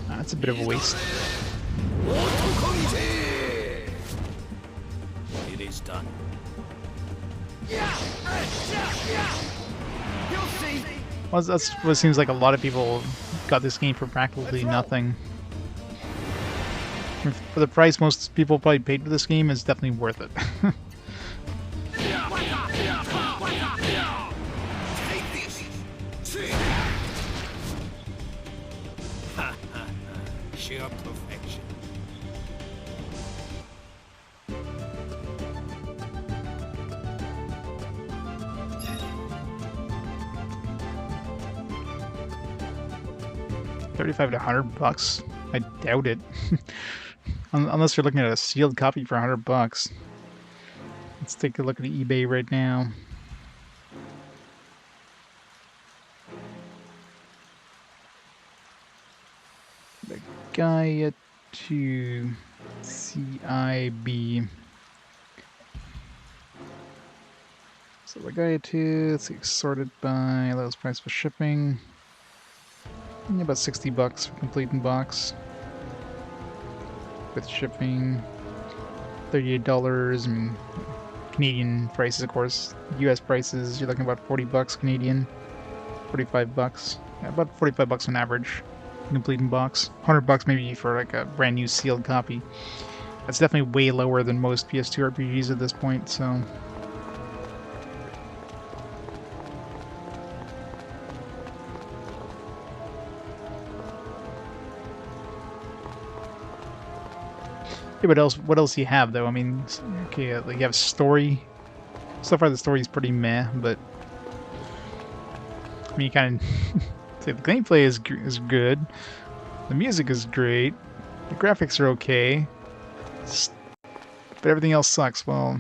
That's a bit of a waste. It is done. Well, that's what it seems like. A lot of people got this game for practically nothing. For the price most people probably paid for this game, is definitely worth it. Sheer perfection. $35 to $100? I doubt it. Unless you're looking at a sealed copy for $100. Let's take a look at eBay right now. Legaia to CIB. So Legaia 2, let's see, sorted by lowest price for shipping. About $60 for complete in box. With shipping, $38, and Canadian prices, of course. US prices, you're looking about $40 Canadian, $45. Yeah, about $45 on average, complete in box. $100 maybe for like a brand new sealed copy. That's definitely way lower than most PS2 RPGs at this point, so. Yeah, but what else do you have, though? I mean, okay, like you have story. So far, the story is pretty meh, but I mean, you kind of say the gameplay is good, the music is great, the graphics are okay, but everything else sucks. Well,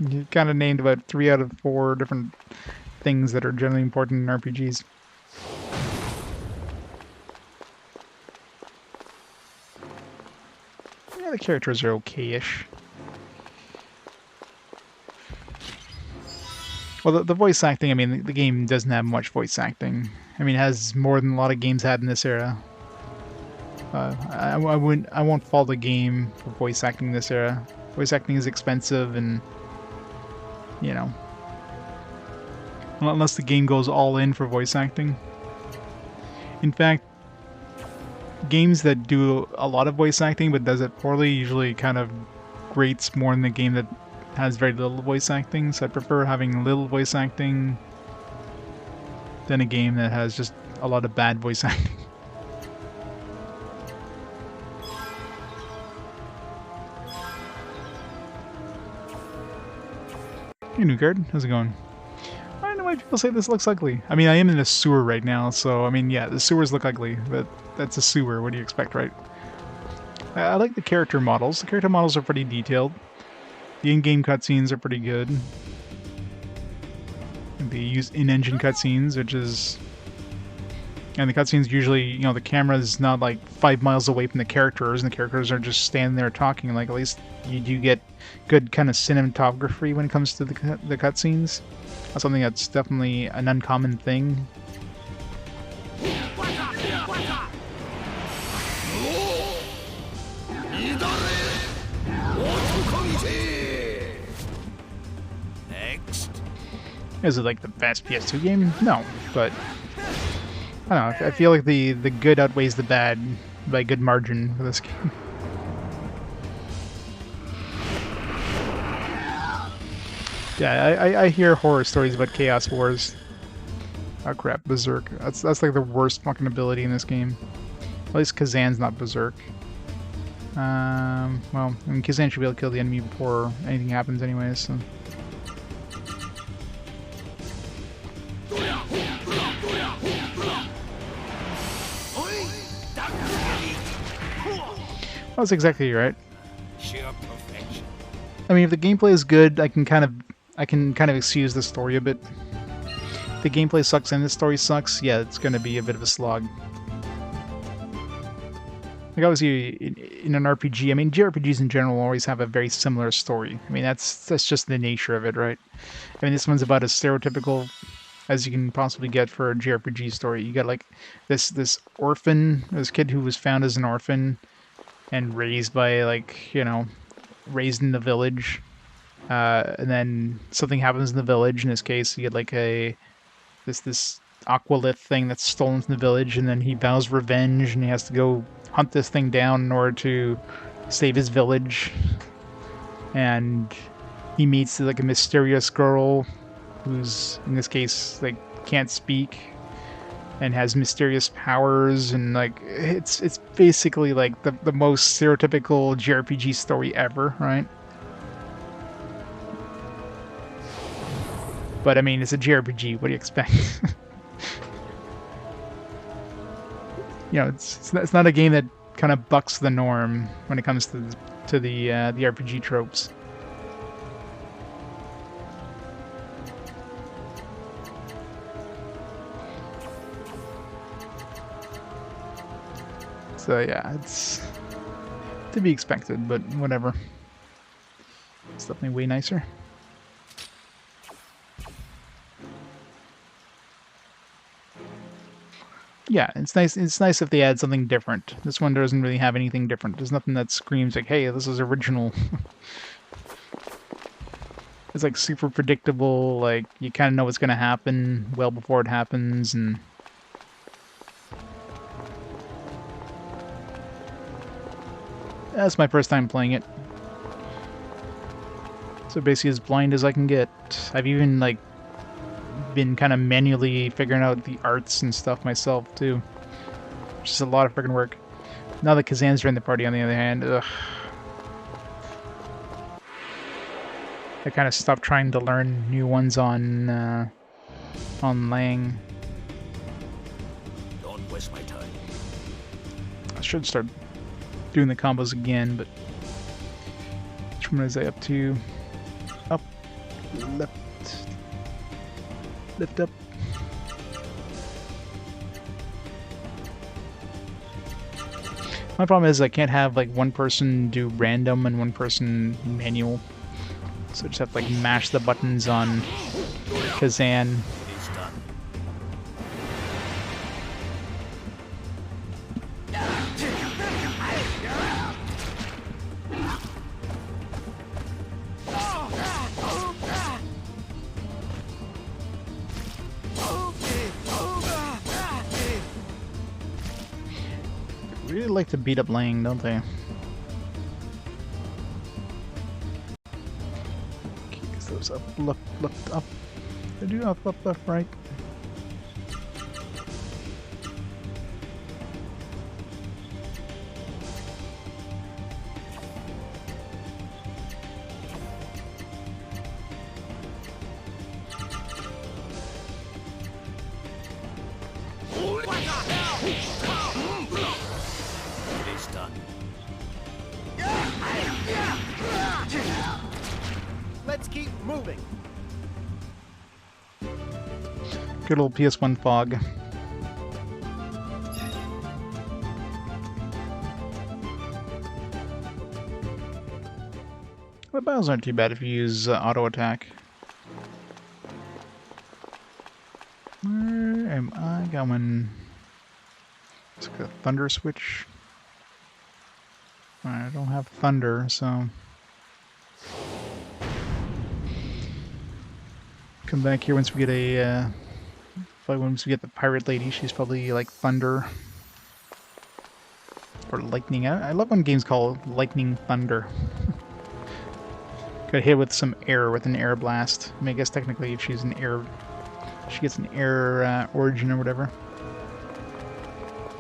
you kind of named about 3 out of 4 different things that are generally important in RPGs. Yeah, the characters are okay-ish. Well, the voice acting, I mean, the game doesn't have much voice acting. I mean, it has more than a lot of games had in this era. I won't fault the game for voice acting in this era. Voice acting is expensive, and you know, unless the game goes all in for voice acting. In fact, games that do a lot of voice acting but does it poorly usually kind of grates more than the game that has very little voice acting. So I prefer having little voice acting than a game that has just a lot of bad voice acting. Hey, new card. How's it going? I don't know why people say this looks ugly. I mean, I am in a sewer right now, so, I mean, yeah, the sewers look ugly, but that's a sewer. What do you expect, right? I like the character models. The character models are pretty detailed. The in-game cutscenes are pretty good. They use in-engine cutscenes, which is... And the cutscenes usually, you know, the camera's not like 5 miles away from the characters, and the characters are just standing there talking. Like, at least you do get good kind of cinematography when it comes to the cutscenes. That's something that's definitely an uncommon thing. Next. Is it like the best PS2 game? No, but I don't know. I feel like the good outweighs the bad by a good margin for this game. Yeah, I hear horror stories about Chaos Wars. Oh crap, Berserk. That's like the worst fucking ability in this game. At least Kazan's not Berserk. Well, I mean, Kazan should be able to kill the enemy before anything happens anyways, so... That's exactly right. Sheer perfection. I mean, if the gameplay is good, I can kind of excuse the story a bit. If the gameplay sucks and the story sucks, yeah, it's going to be a bit of a slog. Like obviously, in an RPG, I mean, JRPGs in general always have a very similar story. I mean, that's just the nature of it, right? I mean, this one's about as stereotypical as you can possibly get for a JRPG story. You got like this orphan, this kid who was found as an orphan and raised by, like, you know, raised in the village, and then something happens in the village. In this case, you get like this Aqualith thing that's stolen from the village, and then he vows revenge, and he has to go hunt this thing down in order to save his village. And he meets like a mysterious girl who's, in this case, like can't speak and has mysterious powers, and like it's basically like the most stereotypical JRPG story ever, right? But I mean, it's a JRPG. What do you expect? You know, it's not a game that kind of bucks the norm when it comes to the RPG tropes. So yeah, it's to be expected, but whatever. It's definitely way nicer. Yeah, it's nice. It's nice if they add something different. This one doesn't really have anything different. There's nothing that screams like, "Hey, this is original." It's like super predictable. Like you kind of know what's gonna happen well before it happens, and that's my first time playing it. So basically as blind as I can get. I've even like been kind of manually figuring out the arts and stuff myself too. Which is a lot of freaking work. Now that Kazan's joined the party, on the other hand, ugh. I kind of stopped trying to learn new ones on Lang. Don't waste my time. I should start doing the combos again, but which one is I up to? Up, left, lift up. My problem is I can't have like one person do random and one person manual. So I just have to like mash the buttons on Kazan. It is done. They really like to beat up Lang, don't they? Keep those up, left, up. They do up, left, right. It is done. Let's keep moving. Good old PS1 fog. The battles aren't too bad if you use auto attack. Where am I going? It's like a thunder switch. I don't have thunder, so come back here once we get a. Probably once we get the pirate lady, she's probably like thunder or lightning. I love when games call lightning thunder. Got hit with some air with an air blast. I mean, I guess technically if she's an air, she gets an air origin or whatever.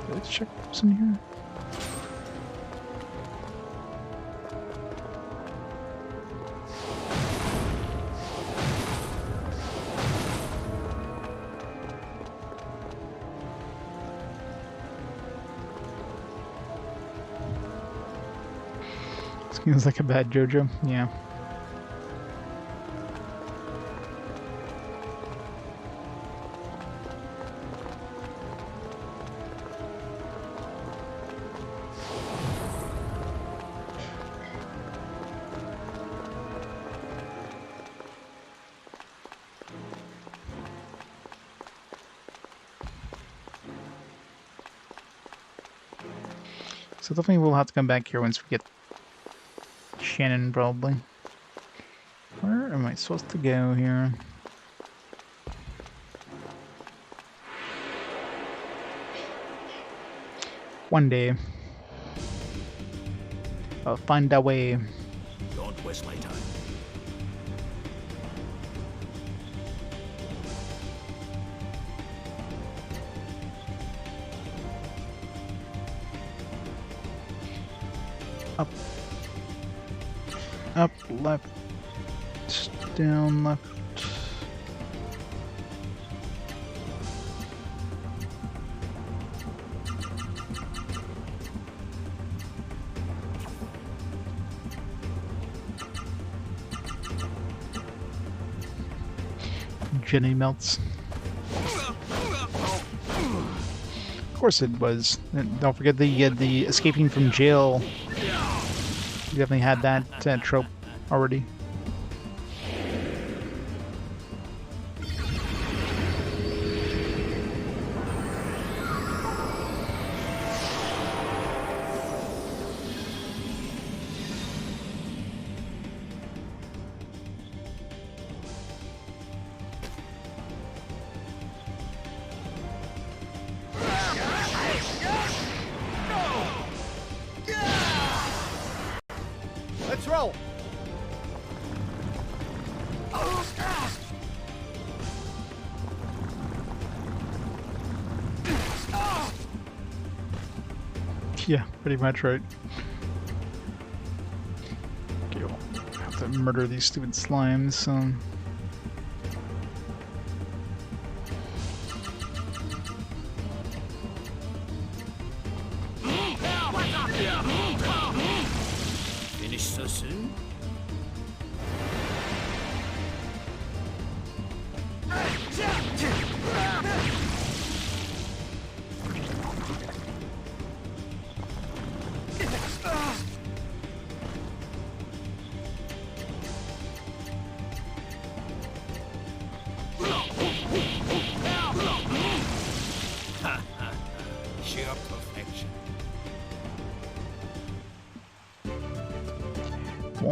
Let's check what's in here. Seems like a bad JoJo, yeah. So definitely we'll have to come back here once we get Shannon, probably. Where am I supposed to go here? One day, I'll find a way. Don't waste my time. Up. Up, left, down, left. Jenny melts. Of course it was. And don't forget the escaping from jail. You definitely had that trope already. Let's roll. Yeah, pretty much right. Okay, we'll have to murder these stupid slimes, so... Finish so soon?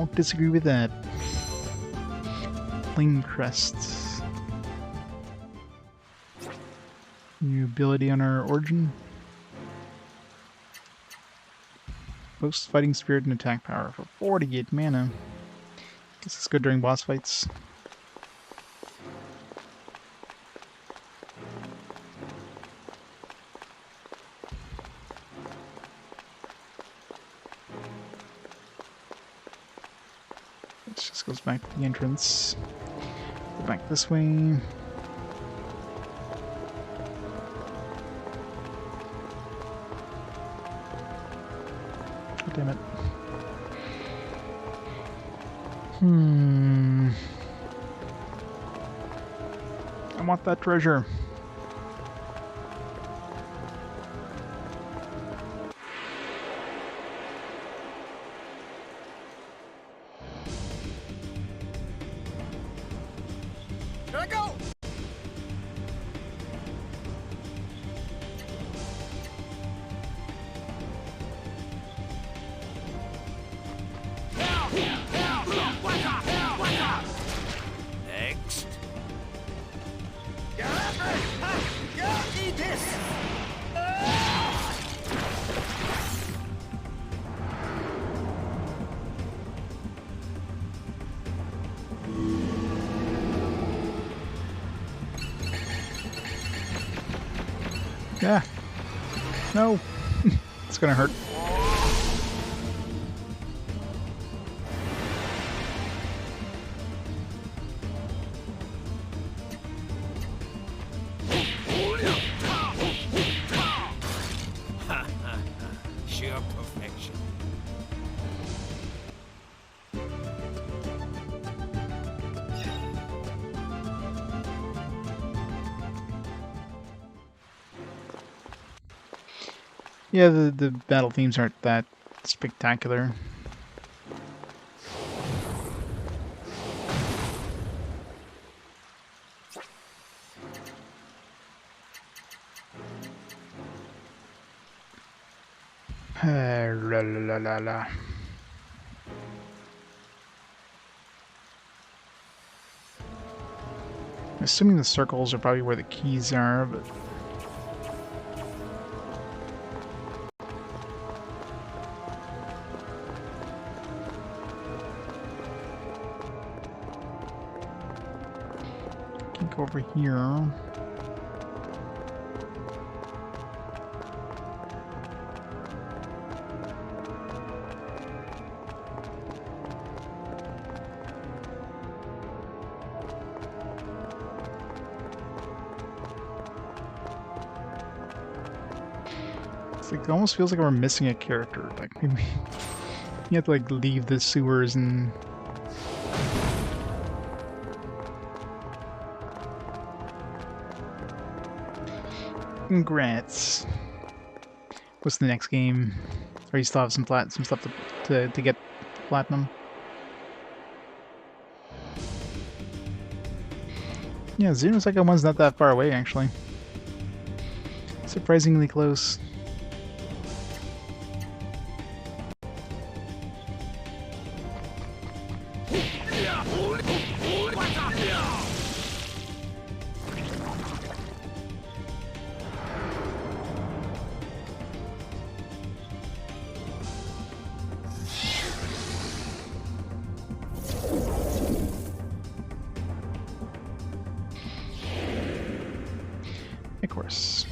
Won't disagree with that. Flame Crest. New ability on our Origin. Boosts fighting spirit and attack power for 48 mana. Guess it's good during boss fights. This just goes back to the entrance. Go back this way. Damn it. I want that treasure. Here I go! Next. Eat this! Yeah. No. It's gonna hurt. Sheer perfection. Yeah, the battle themes aren't that spectacular. La la la la la. Assuming the circles are probably where the keys are, but can go over here. It's like, it almost feels like we're missing a character. Like maybe you have to like leave the sewers and congrats. What's the next game? Or you still have some stuff to get platinum? Yeah, Xenosaga 1's not that far away actually. Surprisingly close. Of course.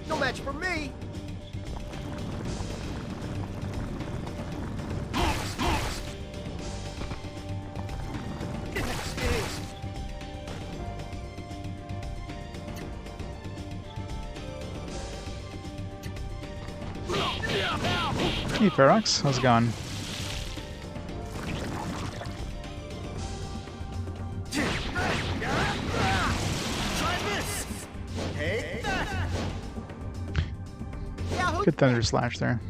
No match for me! Hey Ferox, how's it going? Try this! Good thunder slash there.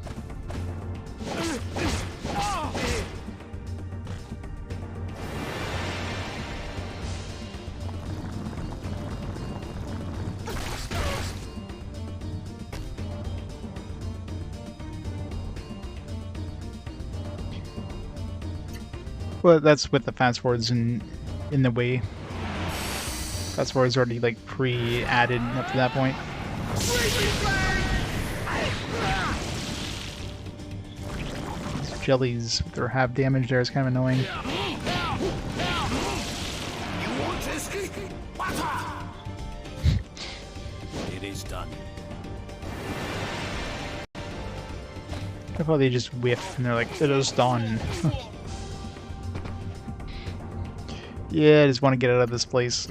Well, that's with the fast forwards in the way. Fast forwards already like pre-added up to that point. These jellies with their half damage there is kind of annoying. It is done. I thought they just whiff and they're like, it is done. Yeah, I just want to get out of this place.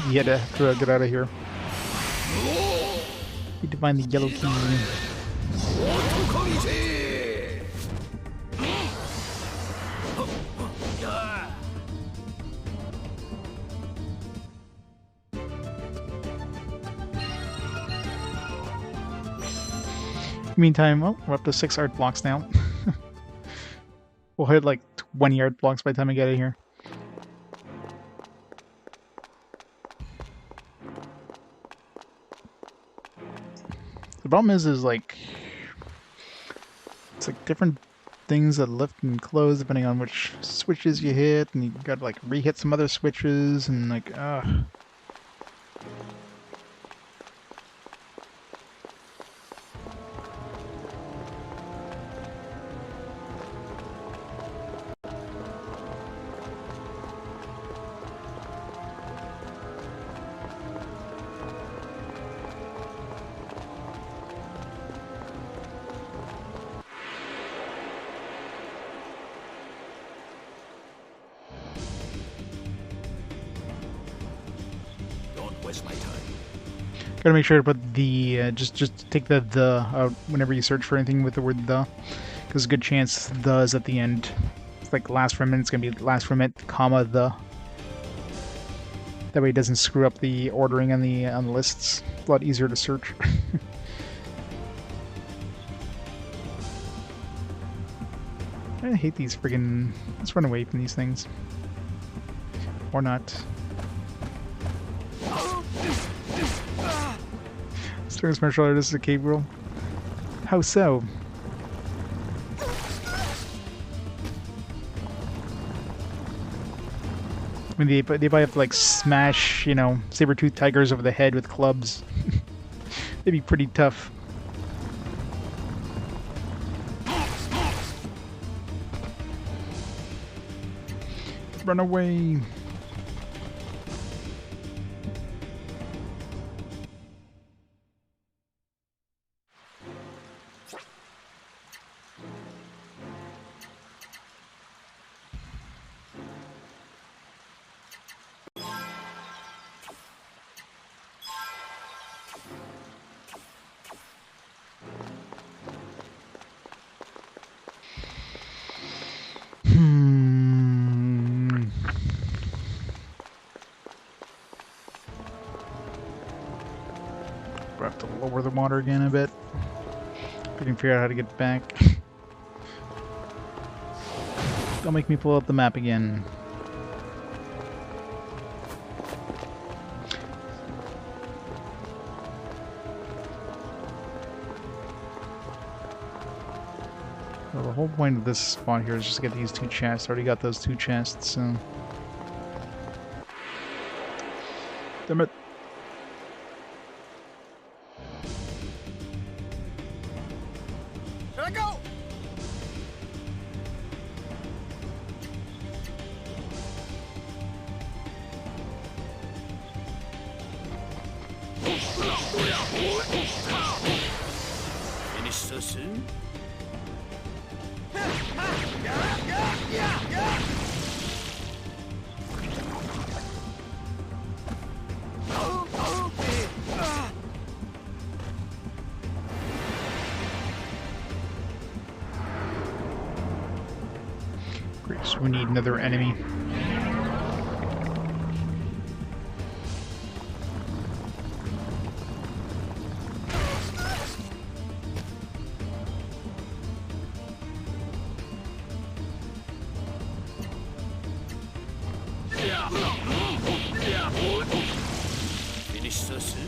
You had to get out of here. Need to find the yellow key. Meantime, well, we're up to 6 art blocks now. We'll hit like 20 art blocks by the time I get out of here. The problem is like, it's like different things that lift and close depending on which switches you hit, and you gotta like re-hit some other switches, and like, My time. gotta make sure to put the just take the whenever you search for anything with the word the, because a good chance the is at the end. It's like last ferment, it's gonna be last ferment, comma the. That way it doesn't screw up the ordering on the lists. It's a lot easier to search. I hate these friggin'. Let's run away from these things, or not. Star's martial artist is a cave girl. How so? I mean, they probably have to like smash, you know, saber-toothed tigers over the head with clubs. They'd be pretty tough. Run away. I have to lower the water again a bit. I can figure out how to get back. Don't make me pull up the map again. Well, the whole point of this spot here is just to get these 2 chests. I already got those 2 chests, so... Damn it. Here I go! Finish so soon? Great, so we need another enemy. Finish so soon?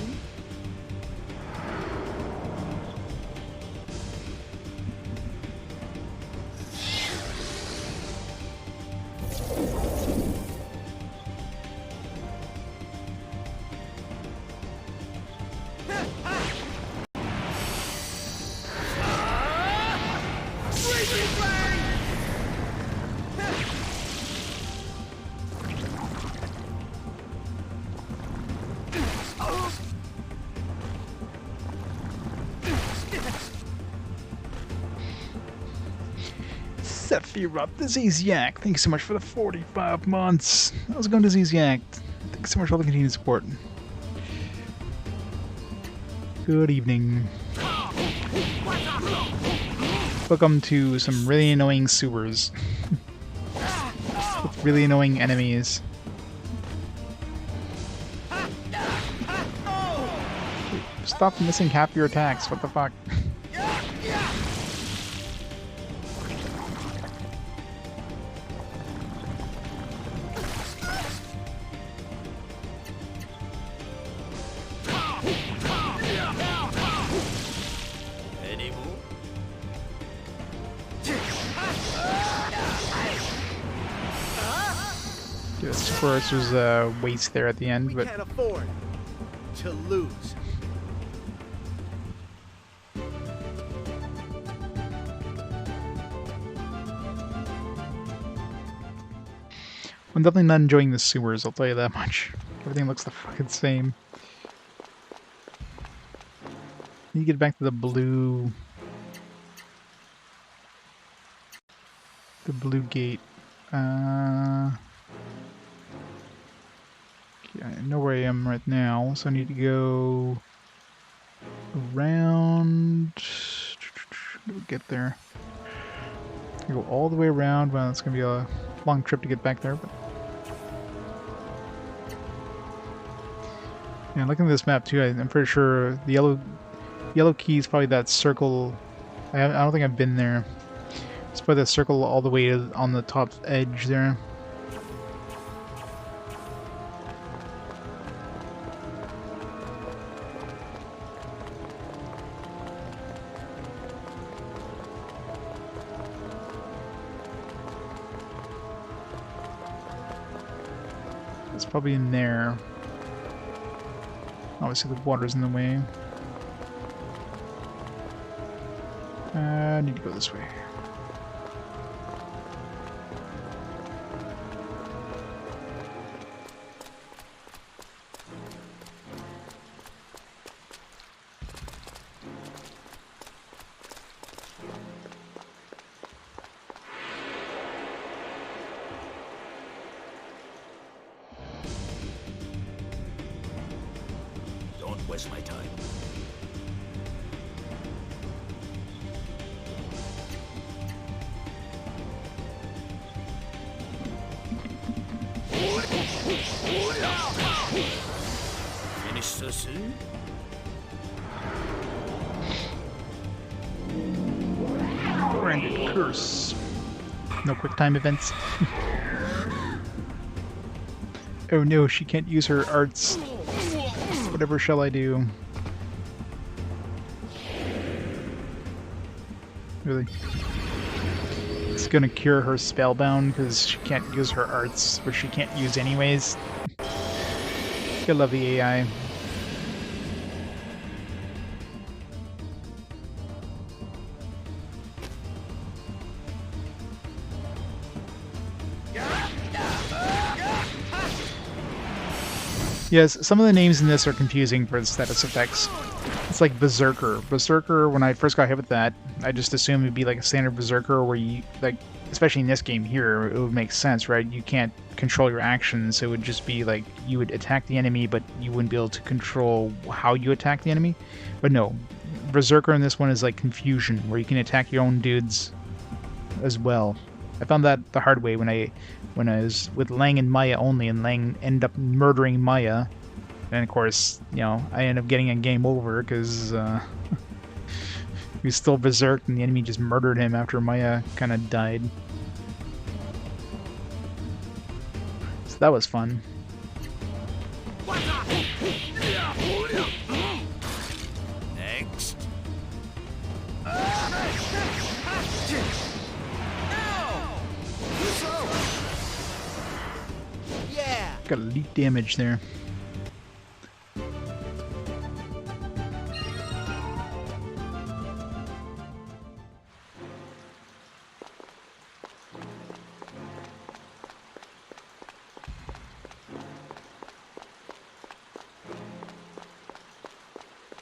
Sephiroth, Diseasiac, thank you so much for the 45 months. How's it going, Diseasiac? Thanks so much for all the continued support. Good evening. Welcome to some really annoying sewers. With really annoying enemies. Stop missing half your attacks, what the fuck? Of course, there's a waste there at the end, but we can't afford to lose. I'm definitely not enjoying the sewers, I'll tell you that much. Everything looks the fucking same. Need to get back to the blue gate. I know where I am right now, so I need to go around. We'll get there. Go all the way around. Well, it's gonna be a long trip to get back there, but yeah, looking at this map too, I'm pretty sure the yellow key is probably that circle. I don't think I've been there. It's probably that circle all the way on the top edge there. It's probably in there. Obviously the water's in the way. I need to go this way. Waste my time. Finish so soon? Branded curse. No quick time events. Oh no, she can't use her arts. Whatever shall I do? Really? It's gonna cure her spellbound because she can't use her arts, which she can't use anyways. I love the AI. Yes, some of the names in this are confusing for the status effects. It's like Berserker. Berserker, when I first got hit with that, I just assumed it'd be like a standard Berserker where you, like, especially in this game here, it would make sense, right? You can't control your actions, so it would just be like, you would attack the enemy, but you wouldn't be able to control how you attack the enemy. But no, Berserker in this one is like Confusion, where you can attack your own dudes as well. I found that the hard way when I was with Lang and Maya only, and Lang ended up murdering Maya. And of course, you know, I ended up getting a game over because he was still berserked and the enemy just murdered him after Maya kind of died. So That was fun. Next. Yeah. Got elite damage there.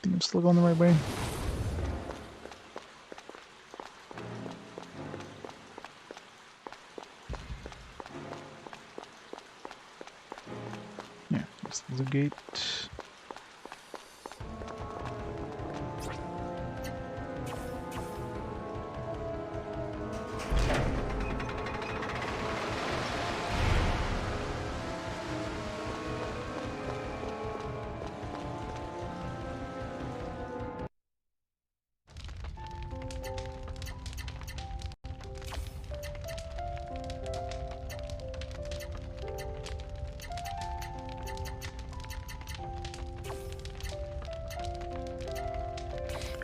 Think I'm still going the right way. Yeah, there's the gate.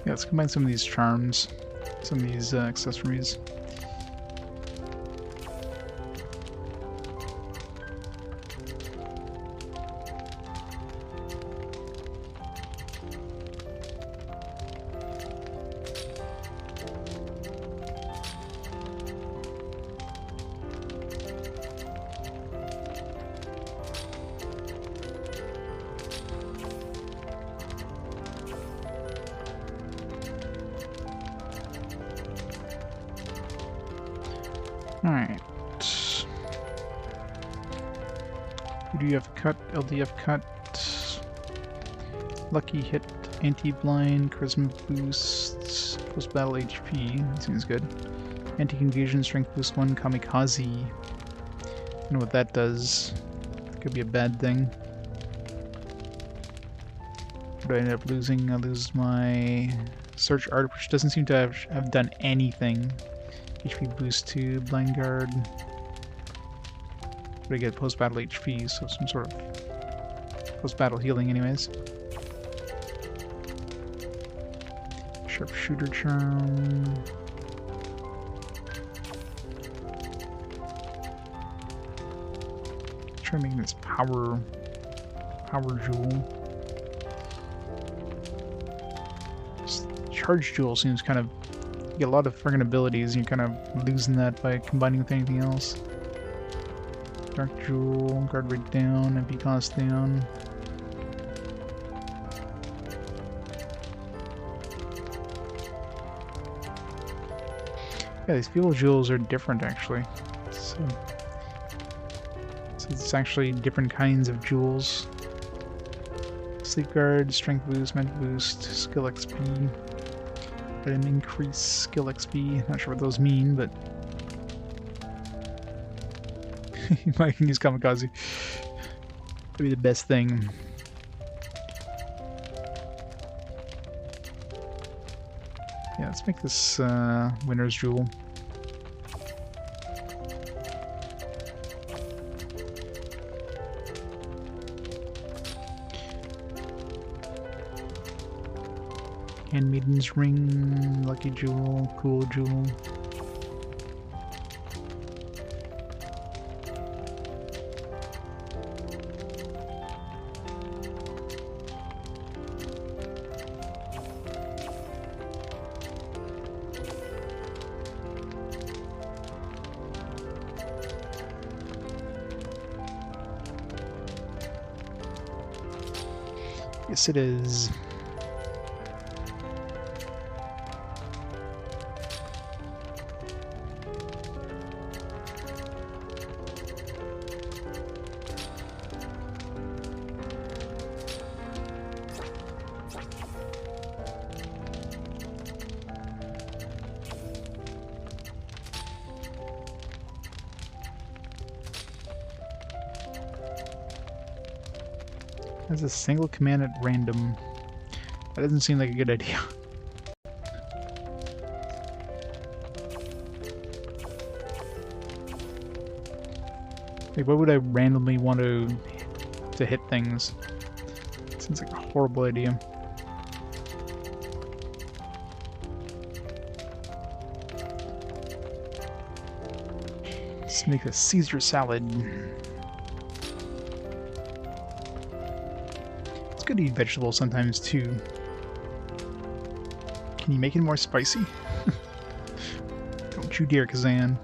Yeah, let's combine some of these charms, some of these accessories. Alright. UDF cut, LDF cut, lucky hit, anti-blind, charisma boost, post-battle HP, that seems good. Anti-confusion, strength boost 1, kamikaze. I don't know what that does. Could be a bad thing. What do I end up losing? I lose my search art, which doesn't seem to have done anything. HP boost 2, blind guard. But I get post-battle HP, so some sort of post-battle healing anyways. Sharpshooter charm. Try making this power jewel. This charge jewel seems kind of, you get a lot of friggin' abilities, and you're kind of losing that by combining with anything else. Dark Jewel, guard rate down, MP cost down. Yeah, these fuel jewels are different actually. So it's actually different kinds of jewels. Sleep guard, strength boost, magic boost, skill XP. But an increased skill XP. Not sure what those mean, but you might use kamikaze. That'd be the best thing. Yeah, let's make this winner's jewel. Handmaiden's ring, lucky jewel, cool jewel. Yes, it is. Has a single command at random. That doesn't seem like a good idea. Like, why would I randomly want to hit things? It seems like a horrible idea. Let's make a Caesar salad. It's good to eat vegetables sometimes too. Can you make it more spicy? Don't you dare, Kazan.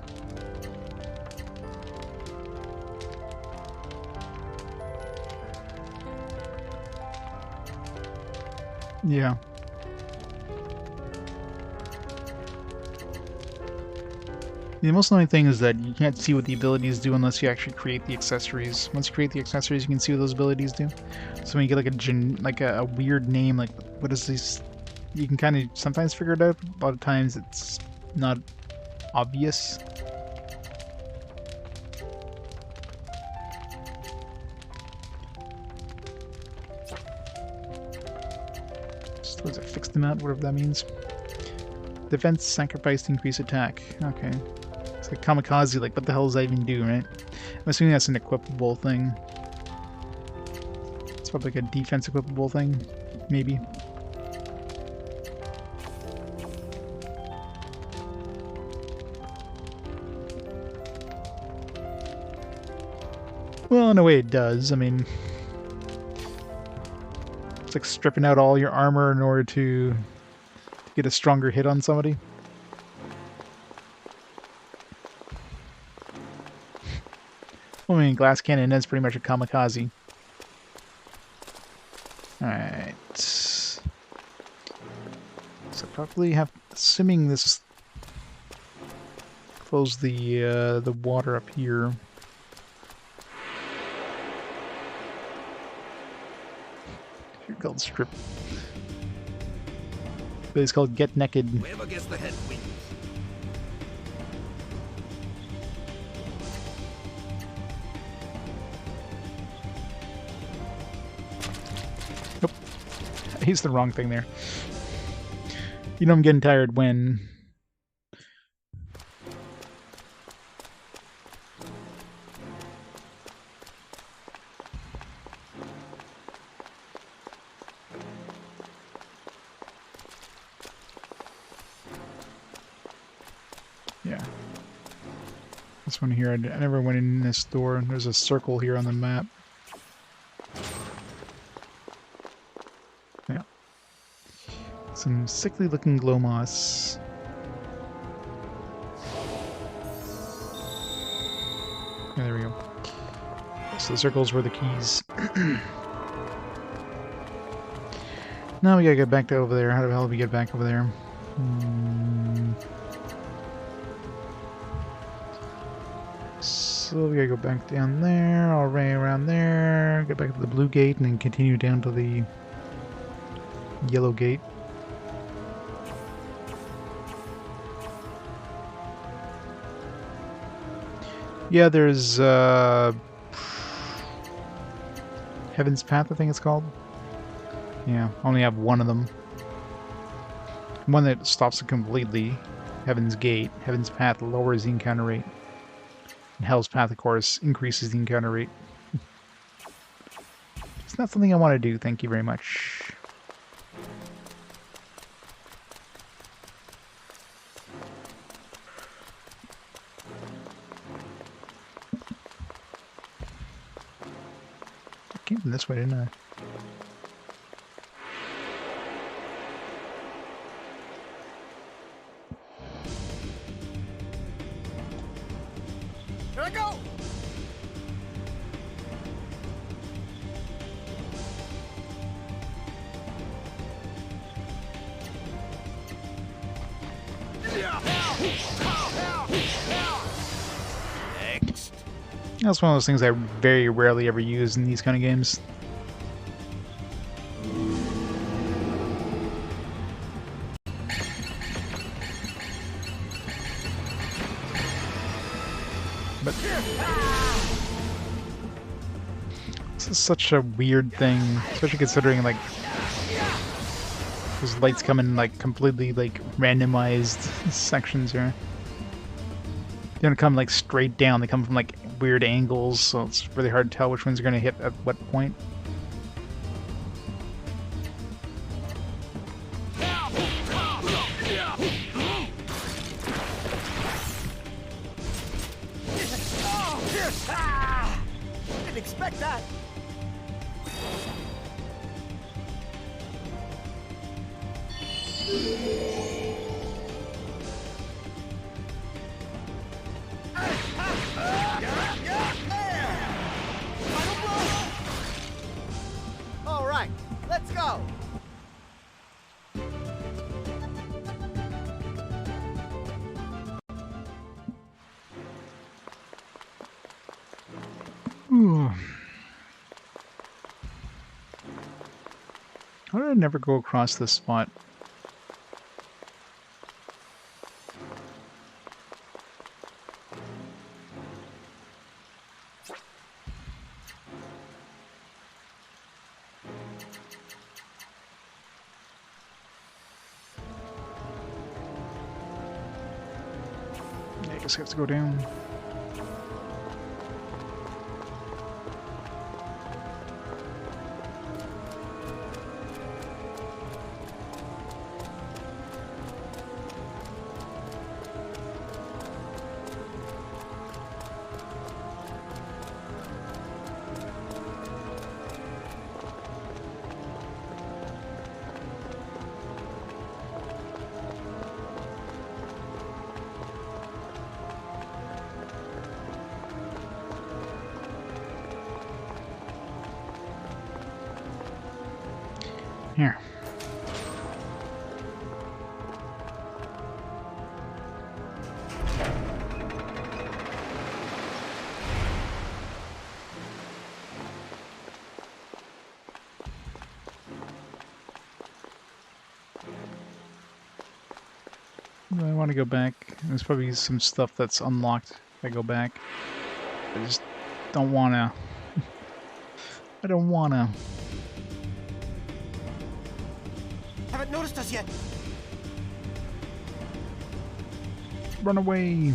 Yeah. The most annoying thing is that you can't see what the abilities do unless you actually create the accessories. Once you create the accessories, you can see what those abilities do. So when you get like a weird name, like what is this? You can kind of sometimes figure it out. A lot of times it's not obvious. So was it fixed amount, whatever that means. Defense sacrifice to increase attack. Okay. It's like kamikaze, like what the hell does that even do, right? I'm assuming that's an equipable thing. It's probably like a defense equipable thing, maybe. Well, in a way it does. I mean, it's like stripping out all your armor in order to get a stronger hit on somebody. Well, I mean, glass cannon is pretty much a kamikaze. Alright. So probably have, assuming this close the water up here. Here called strip. But it's called Get Naked. Whoever gets the head wins. Nope. I used the wrong thing there. You know I'm getting tired when... Yeah. This one here, I never went in this door. There's a circle here on the map. Yeah. Some sickly looking glow moss. Yeah, there we go. So the circles were the keys. Now we gotta get back to over there. How the hell do we get back over there? So we gotta go back down there, all right around there, get back to the blue gate, and then continue down to the yellow gate. Yeah, there's Heaven's Path, I think it's called. Yeah, I only have one of them. One that stops it completely. Heaven's Gate. Heaven's Path lowers the encounter rate. And Hell's Path, of course, increases the encounter rate. It's not something I want to do, thank you very much. I came from this way, didn't I? Here I go! Next. That's one of those things I very rarely ever use in these kind of games. But this is such a weird thing, especially considering like those lights come in like completely like randomized sections here. They don't come like straight down, they come from like weird angles, so it's really hard to tell which ones are going to hit at what point. Didn't expect that. All right, let's go. Ooh. How did I never go across this spot? I guess I have to go down. Here. I want to go back. There's probably some stuff that's unlocked if I go back. I just don't want to. I don't want to. Haven't noticed us yet. Run away.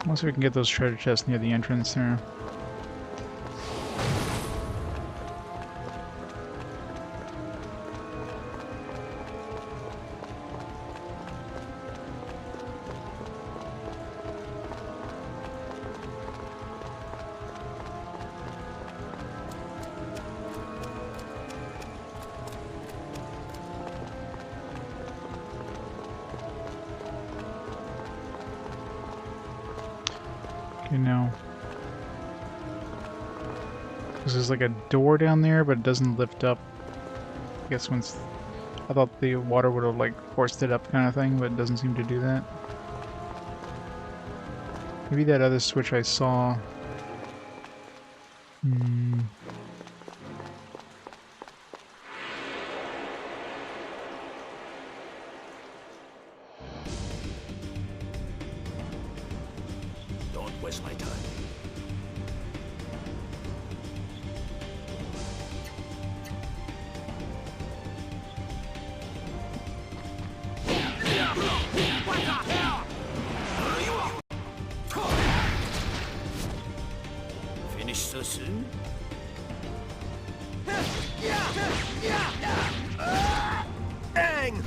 Once we can get those treasure chests near the entrance there. Okay, now. There's like a door down there, but it doesn't lift up. I guess once... I thought the water would have like forced it up kind of thing, but it doesn't seem to do that. Maybe that other switch I saw... Don't waste my time. Finish so soon? Dang!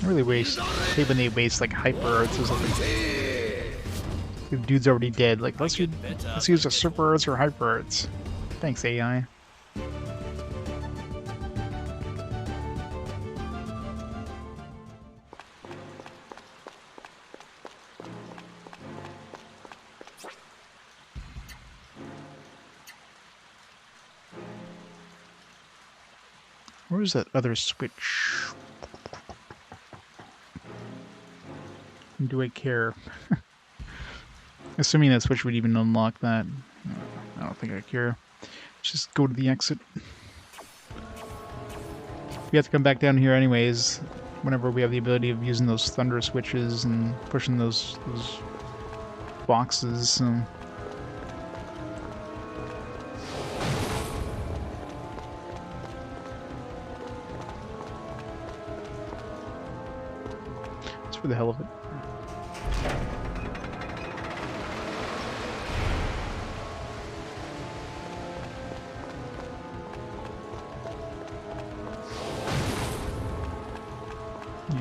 Really waste. Hate when they waste like hyper arts or something. The dude's already dead. Like let's use a super arts or hyper arts. Thanks AI. Where's that other switch? Do I care? Assuming that switch would even unlock that. I don't think I care. Just go to the exit. We have to come back down here anyways, whenever we have the ability of using those thunder switches and pushing those boxes. So. Just for the hell of it.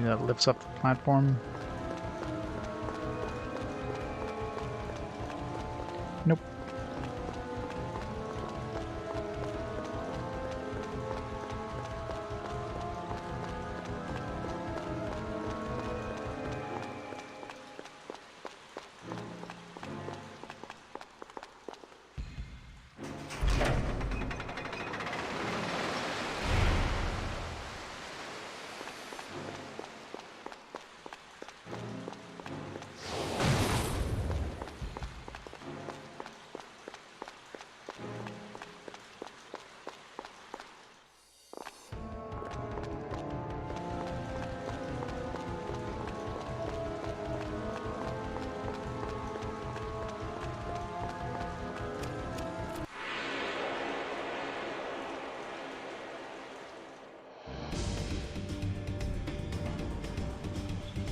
That lifts up the platform. Nope.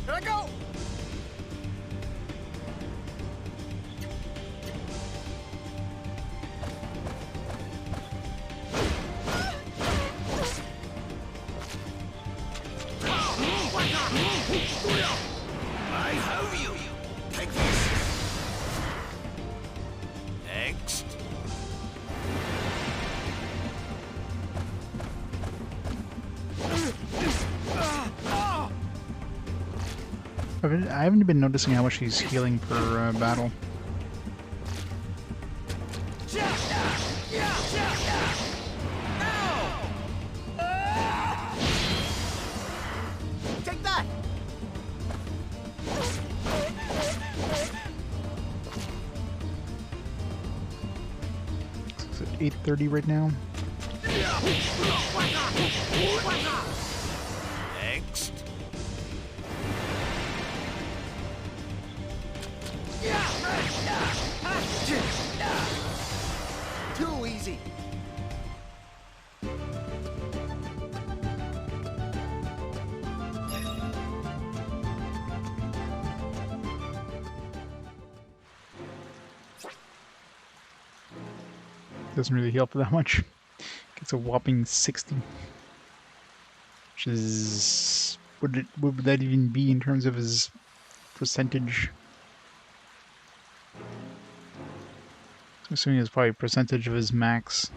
Here I go! I have you. Take this. Next. I haven't been noticing how much he's healing per battle. Take that! It's at 8:30 right now. Next. Too easy. Doesn't really heal for that much. Gets a whopping 60. Which is... what would that even be in terms of his percentage? I'm assuming it's probably a percentage of his max.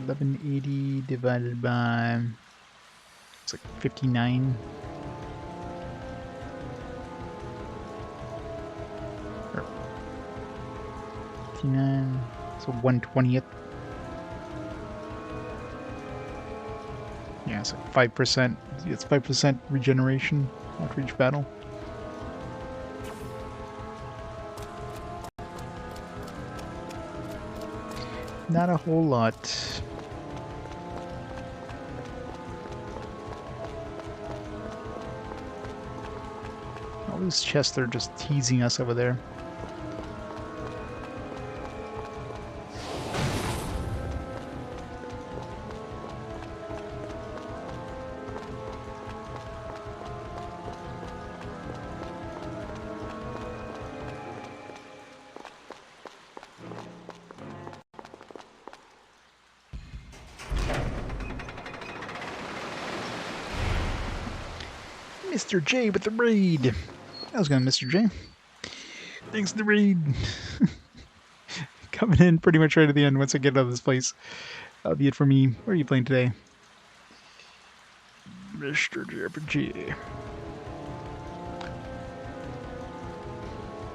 1180 divided by... it's like 59. Or 59, so 1/20th. Yeah, it's like 5%. It's 5% regeneration after each battle. Not a whole lot. All these chests are just teasing us over there. Mr. J with the raid. How's it going, Mr. J? Thanks for the raid. Coming in pretty much right at the end once I get out of this place. That'll be it for me. What are you playing today? Mr. JRPG.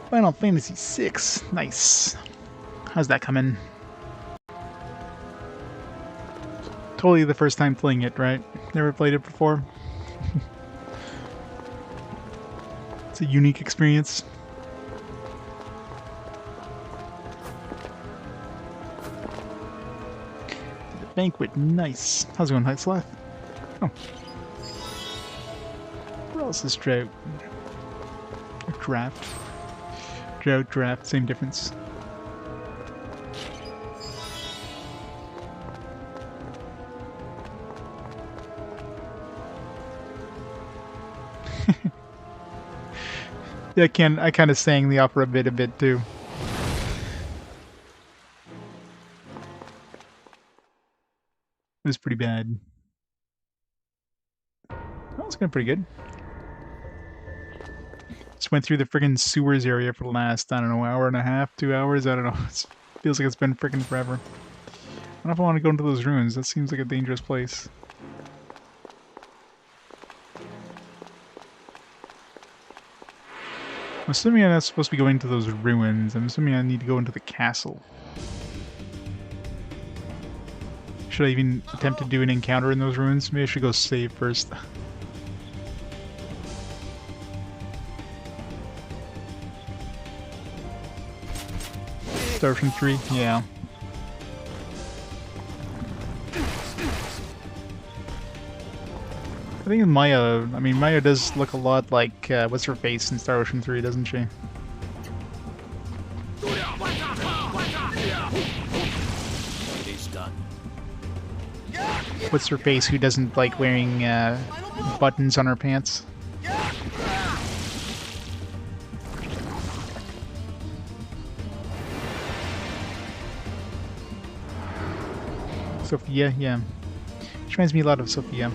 Final Fantasy VI. Nice. How's that coming? Totally the first time playing it, right? Never played it before. It's a unique experience. The banquet, nice. How's it going, Heitzlath? Oh. Where else is drought? A draft. Drought, draft, same difference. Yeah, I kind of sang the opera bit a bit too. It was pretty bad. Well, it's going pretty good. Just went through the friggin' sewers area for the last, I don't know, hour and a half, 2 hours, I don't know. It feels like it's been friggin' forever. I don't know if I want to go into those ruins. That seems like a dangerous place. I'm assuming I'm not supposed to be going to those ruins. I'm assuming I need to go into the castle. Should I even attempt to do an encounter in those ruins? Maybe I should go save first. Start from 3? Yeah. I think Maya, Maya does look a lot like, what's her face in Star Ocean 3, doesn't she? It is done. What's her face who doesn't like wearing, buttons on her pants? Sophia, yeah. She reminds me a lot of Sophia.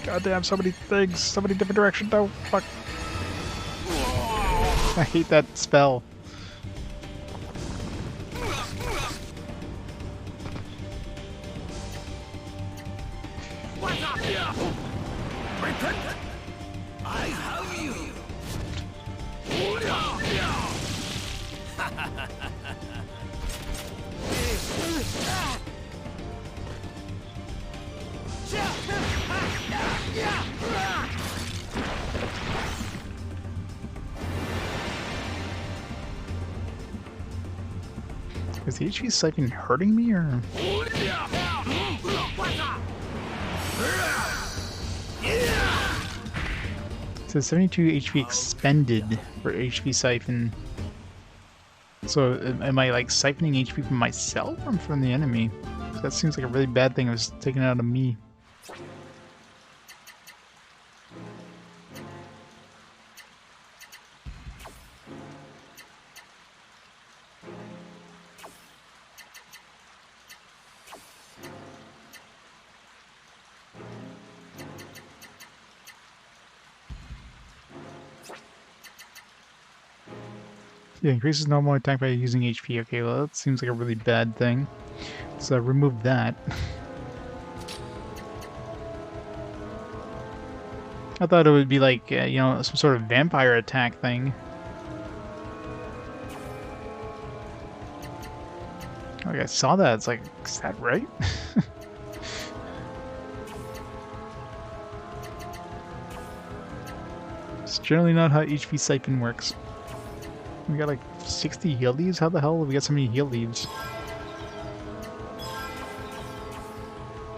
God damn, so many things, so many different directions. No, fuck. I hate that spell. I have you. Is the HP siphon hurting me, or...? It says 72 HP expended for HP siphon. So, am I, like, siphoning HP from myself or from the enemy? That seems like a really bad thing. It was taken out of me. Yeah, increases normal attack by using HP. Okay, well that seems like a really bad thing. So remove that. I thought it would be like, you know, some sort of vampire attack thing. Like I saw that, it's like, is that right? It's generally not how HP siphon works. We got like 60 heal leaves? How the hell did we get so many heal leaves?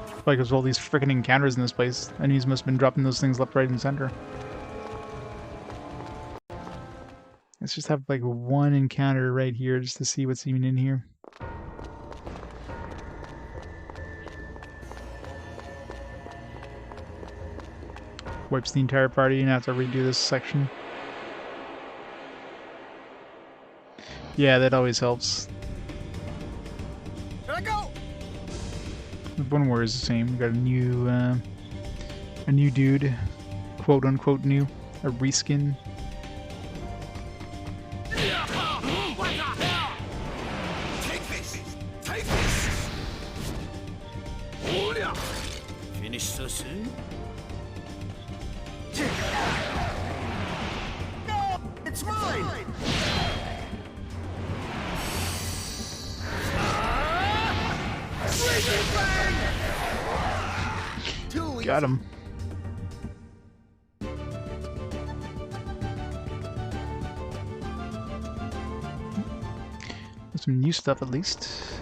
Probably because of all these freaking encounters in this place. Enemies must have been dropping those things left, right, and center. Let's just have like one encounter right here just to see what's even in here. Wipes the entire party and I have to redo this section. Yeah, that always helps. Here I go. One war is the same. We got a new dude, quote unquote new, a reskin. Take this. Take this. Finish so soon? No, it's mine. Got him. Some new stuff at least.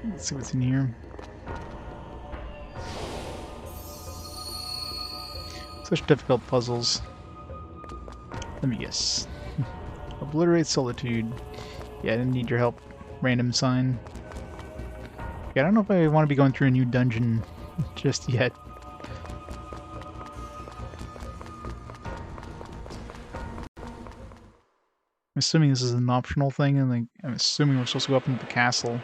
Let's see what's in here. Such difficult puzzles. Let me guess. Obliterate solitude. Yeah, I didn't need your help. Random sign. Yeah, I don't know if I want to be going through a new dungeon just yet. I'm assuming this is an optional thing, and like, I'm assuming we're supposed to go up into the castle.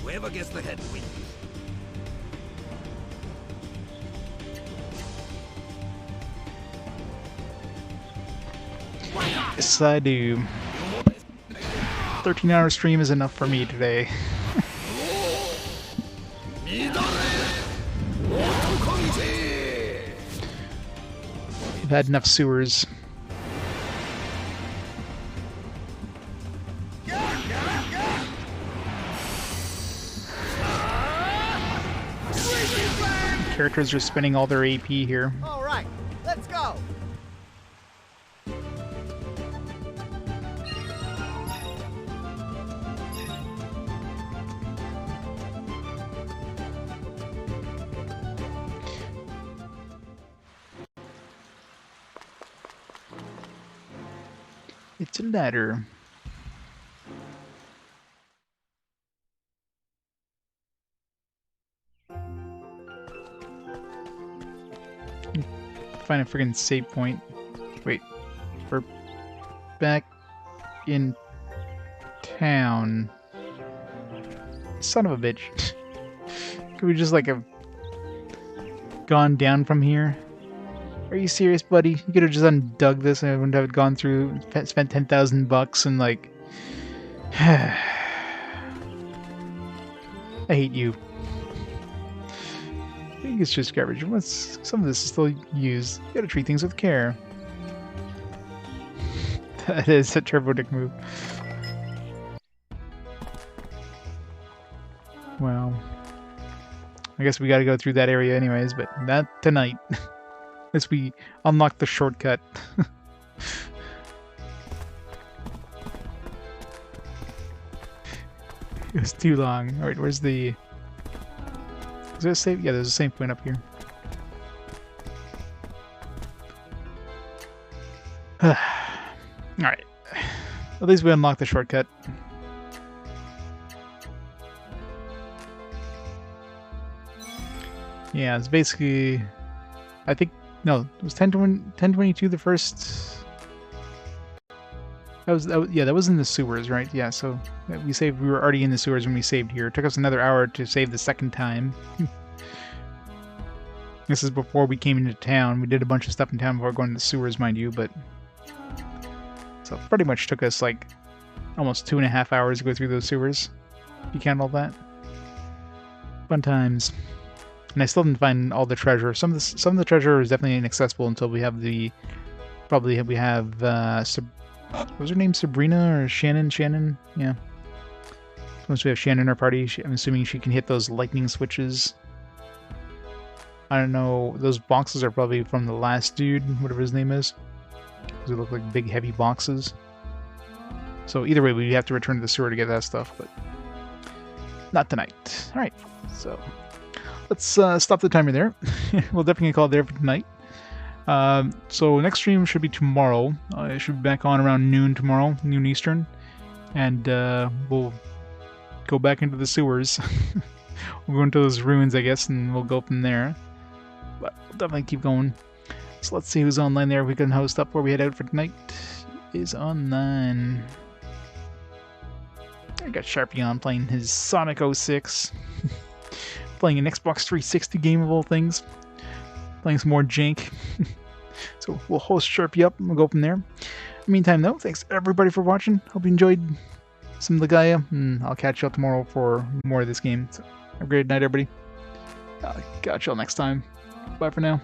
Whoever gets the head wins. Yes, I do. 13-hour stream is enough for me today. We've had enough sewers. Characters are spending all their AP here. All right, let's go. It's a ladder. Find a friggin' save point. Wait, we're back in town. Son of a bitch. Could we just like have gone down from here? Are you serious, buddy? You could have just undug this and I wouldn't have gone through, spent 10,000 bucks and like... I hate you. I think it's just garbage. Some of this is still used. You gotta treat things with care. That is a turbo dick move. Well, I guess we gotta go through that area anyways, but not tonight. Unless we unlock the shortcut. It was too long. Alright, where's the... Is there a save? Yeah, there's a save point up here. Alright. At least we unlocked the shortcut. Yeah, it's basically... I think... No, it was 1022 the first... That was in the sewers, right? Yeah, so we were already in the sewers when we saved here. It took us another hour to save the second time. This is before we came into town. We did a bunch of stuff in town before going to the sewers, mind you, but... So it pretty much took us like almost 2.5 hours to go through those sewers. If you count all that. Fun times. And I still didn't find all the treasure. Some of the treasure is definitely inaccessible until we have the... Probably we have... what was her name? Sabrina or Shannon? Shannon? Yeah. Once we have Shannon in our party, I'm assuming she can hit those lightning switches. I don't know. Those boxes are probably from the last dude, whatever his name is. They look like big, heavy boxes. So either way, we have to return to the sewer to get that stuff, but not tonight. Alright, so let's stop the timer there. We'll definitely call it there for tonight. So next stream should be tomorrow. I should be back on around noon tomorrow, noon Eastern. And we'll go back into the sewers. We'll go into those ruins, I guess, and we'll go from there. But we'll definitely keep going. So let's see who's online there. We can host up where we head out for tonight. Is online. I got Sharpie on playing his Sonic 06. Playing an Xbox 360 game of all things. Playing some more jank. So we'll host Sharpie up and we'll go from there. In the meantime, though, thanks everybody for watching. Hope you enjoyed some Legaia, and I'll catch you all tomorrow for more of this game. So have a great night, everybody. Catch y'all next time. Bye for now.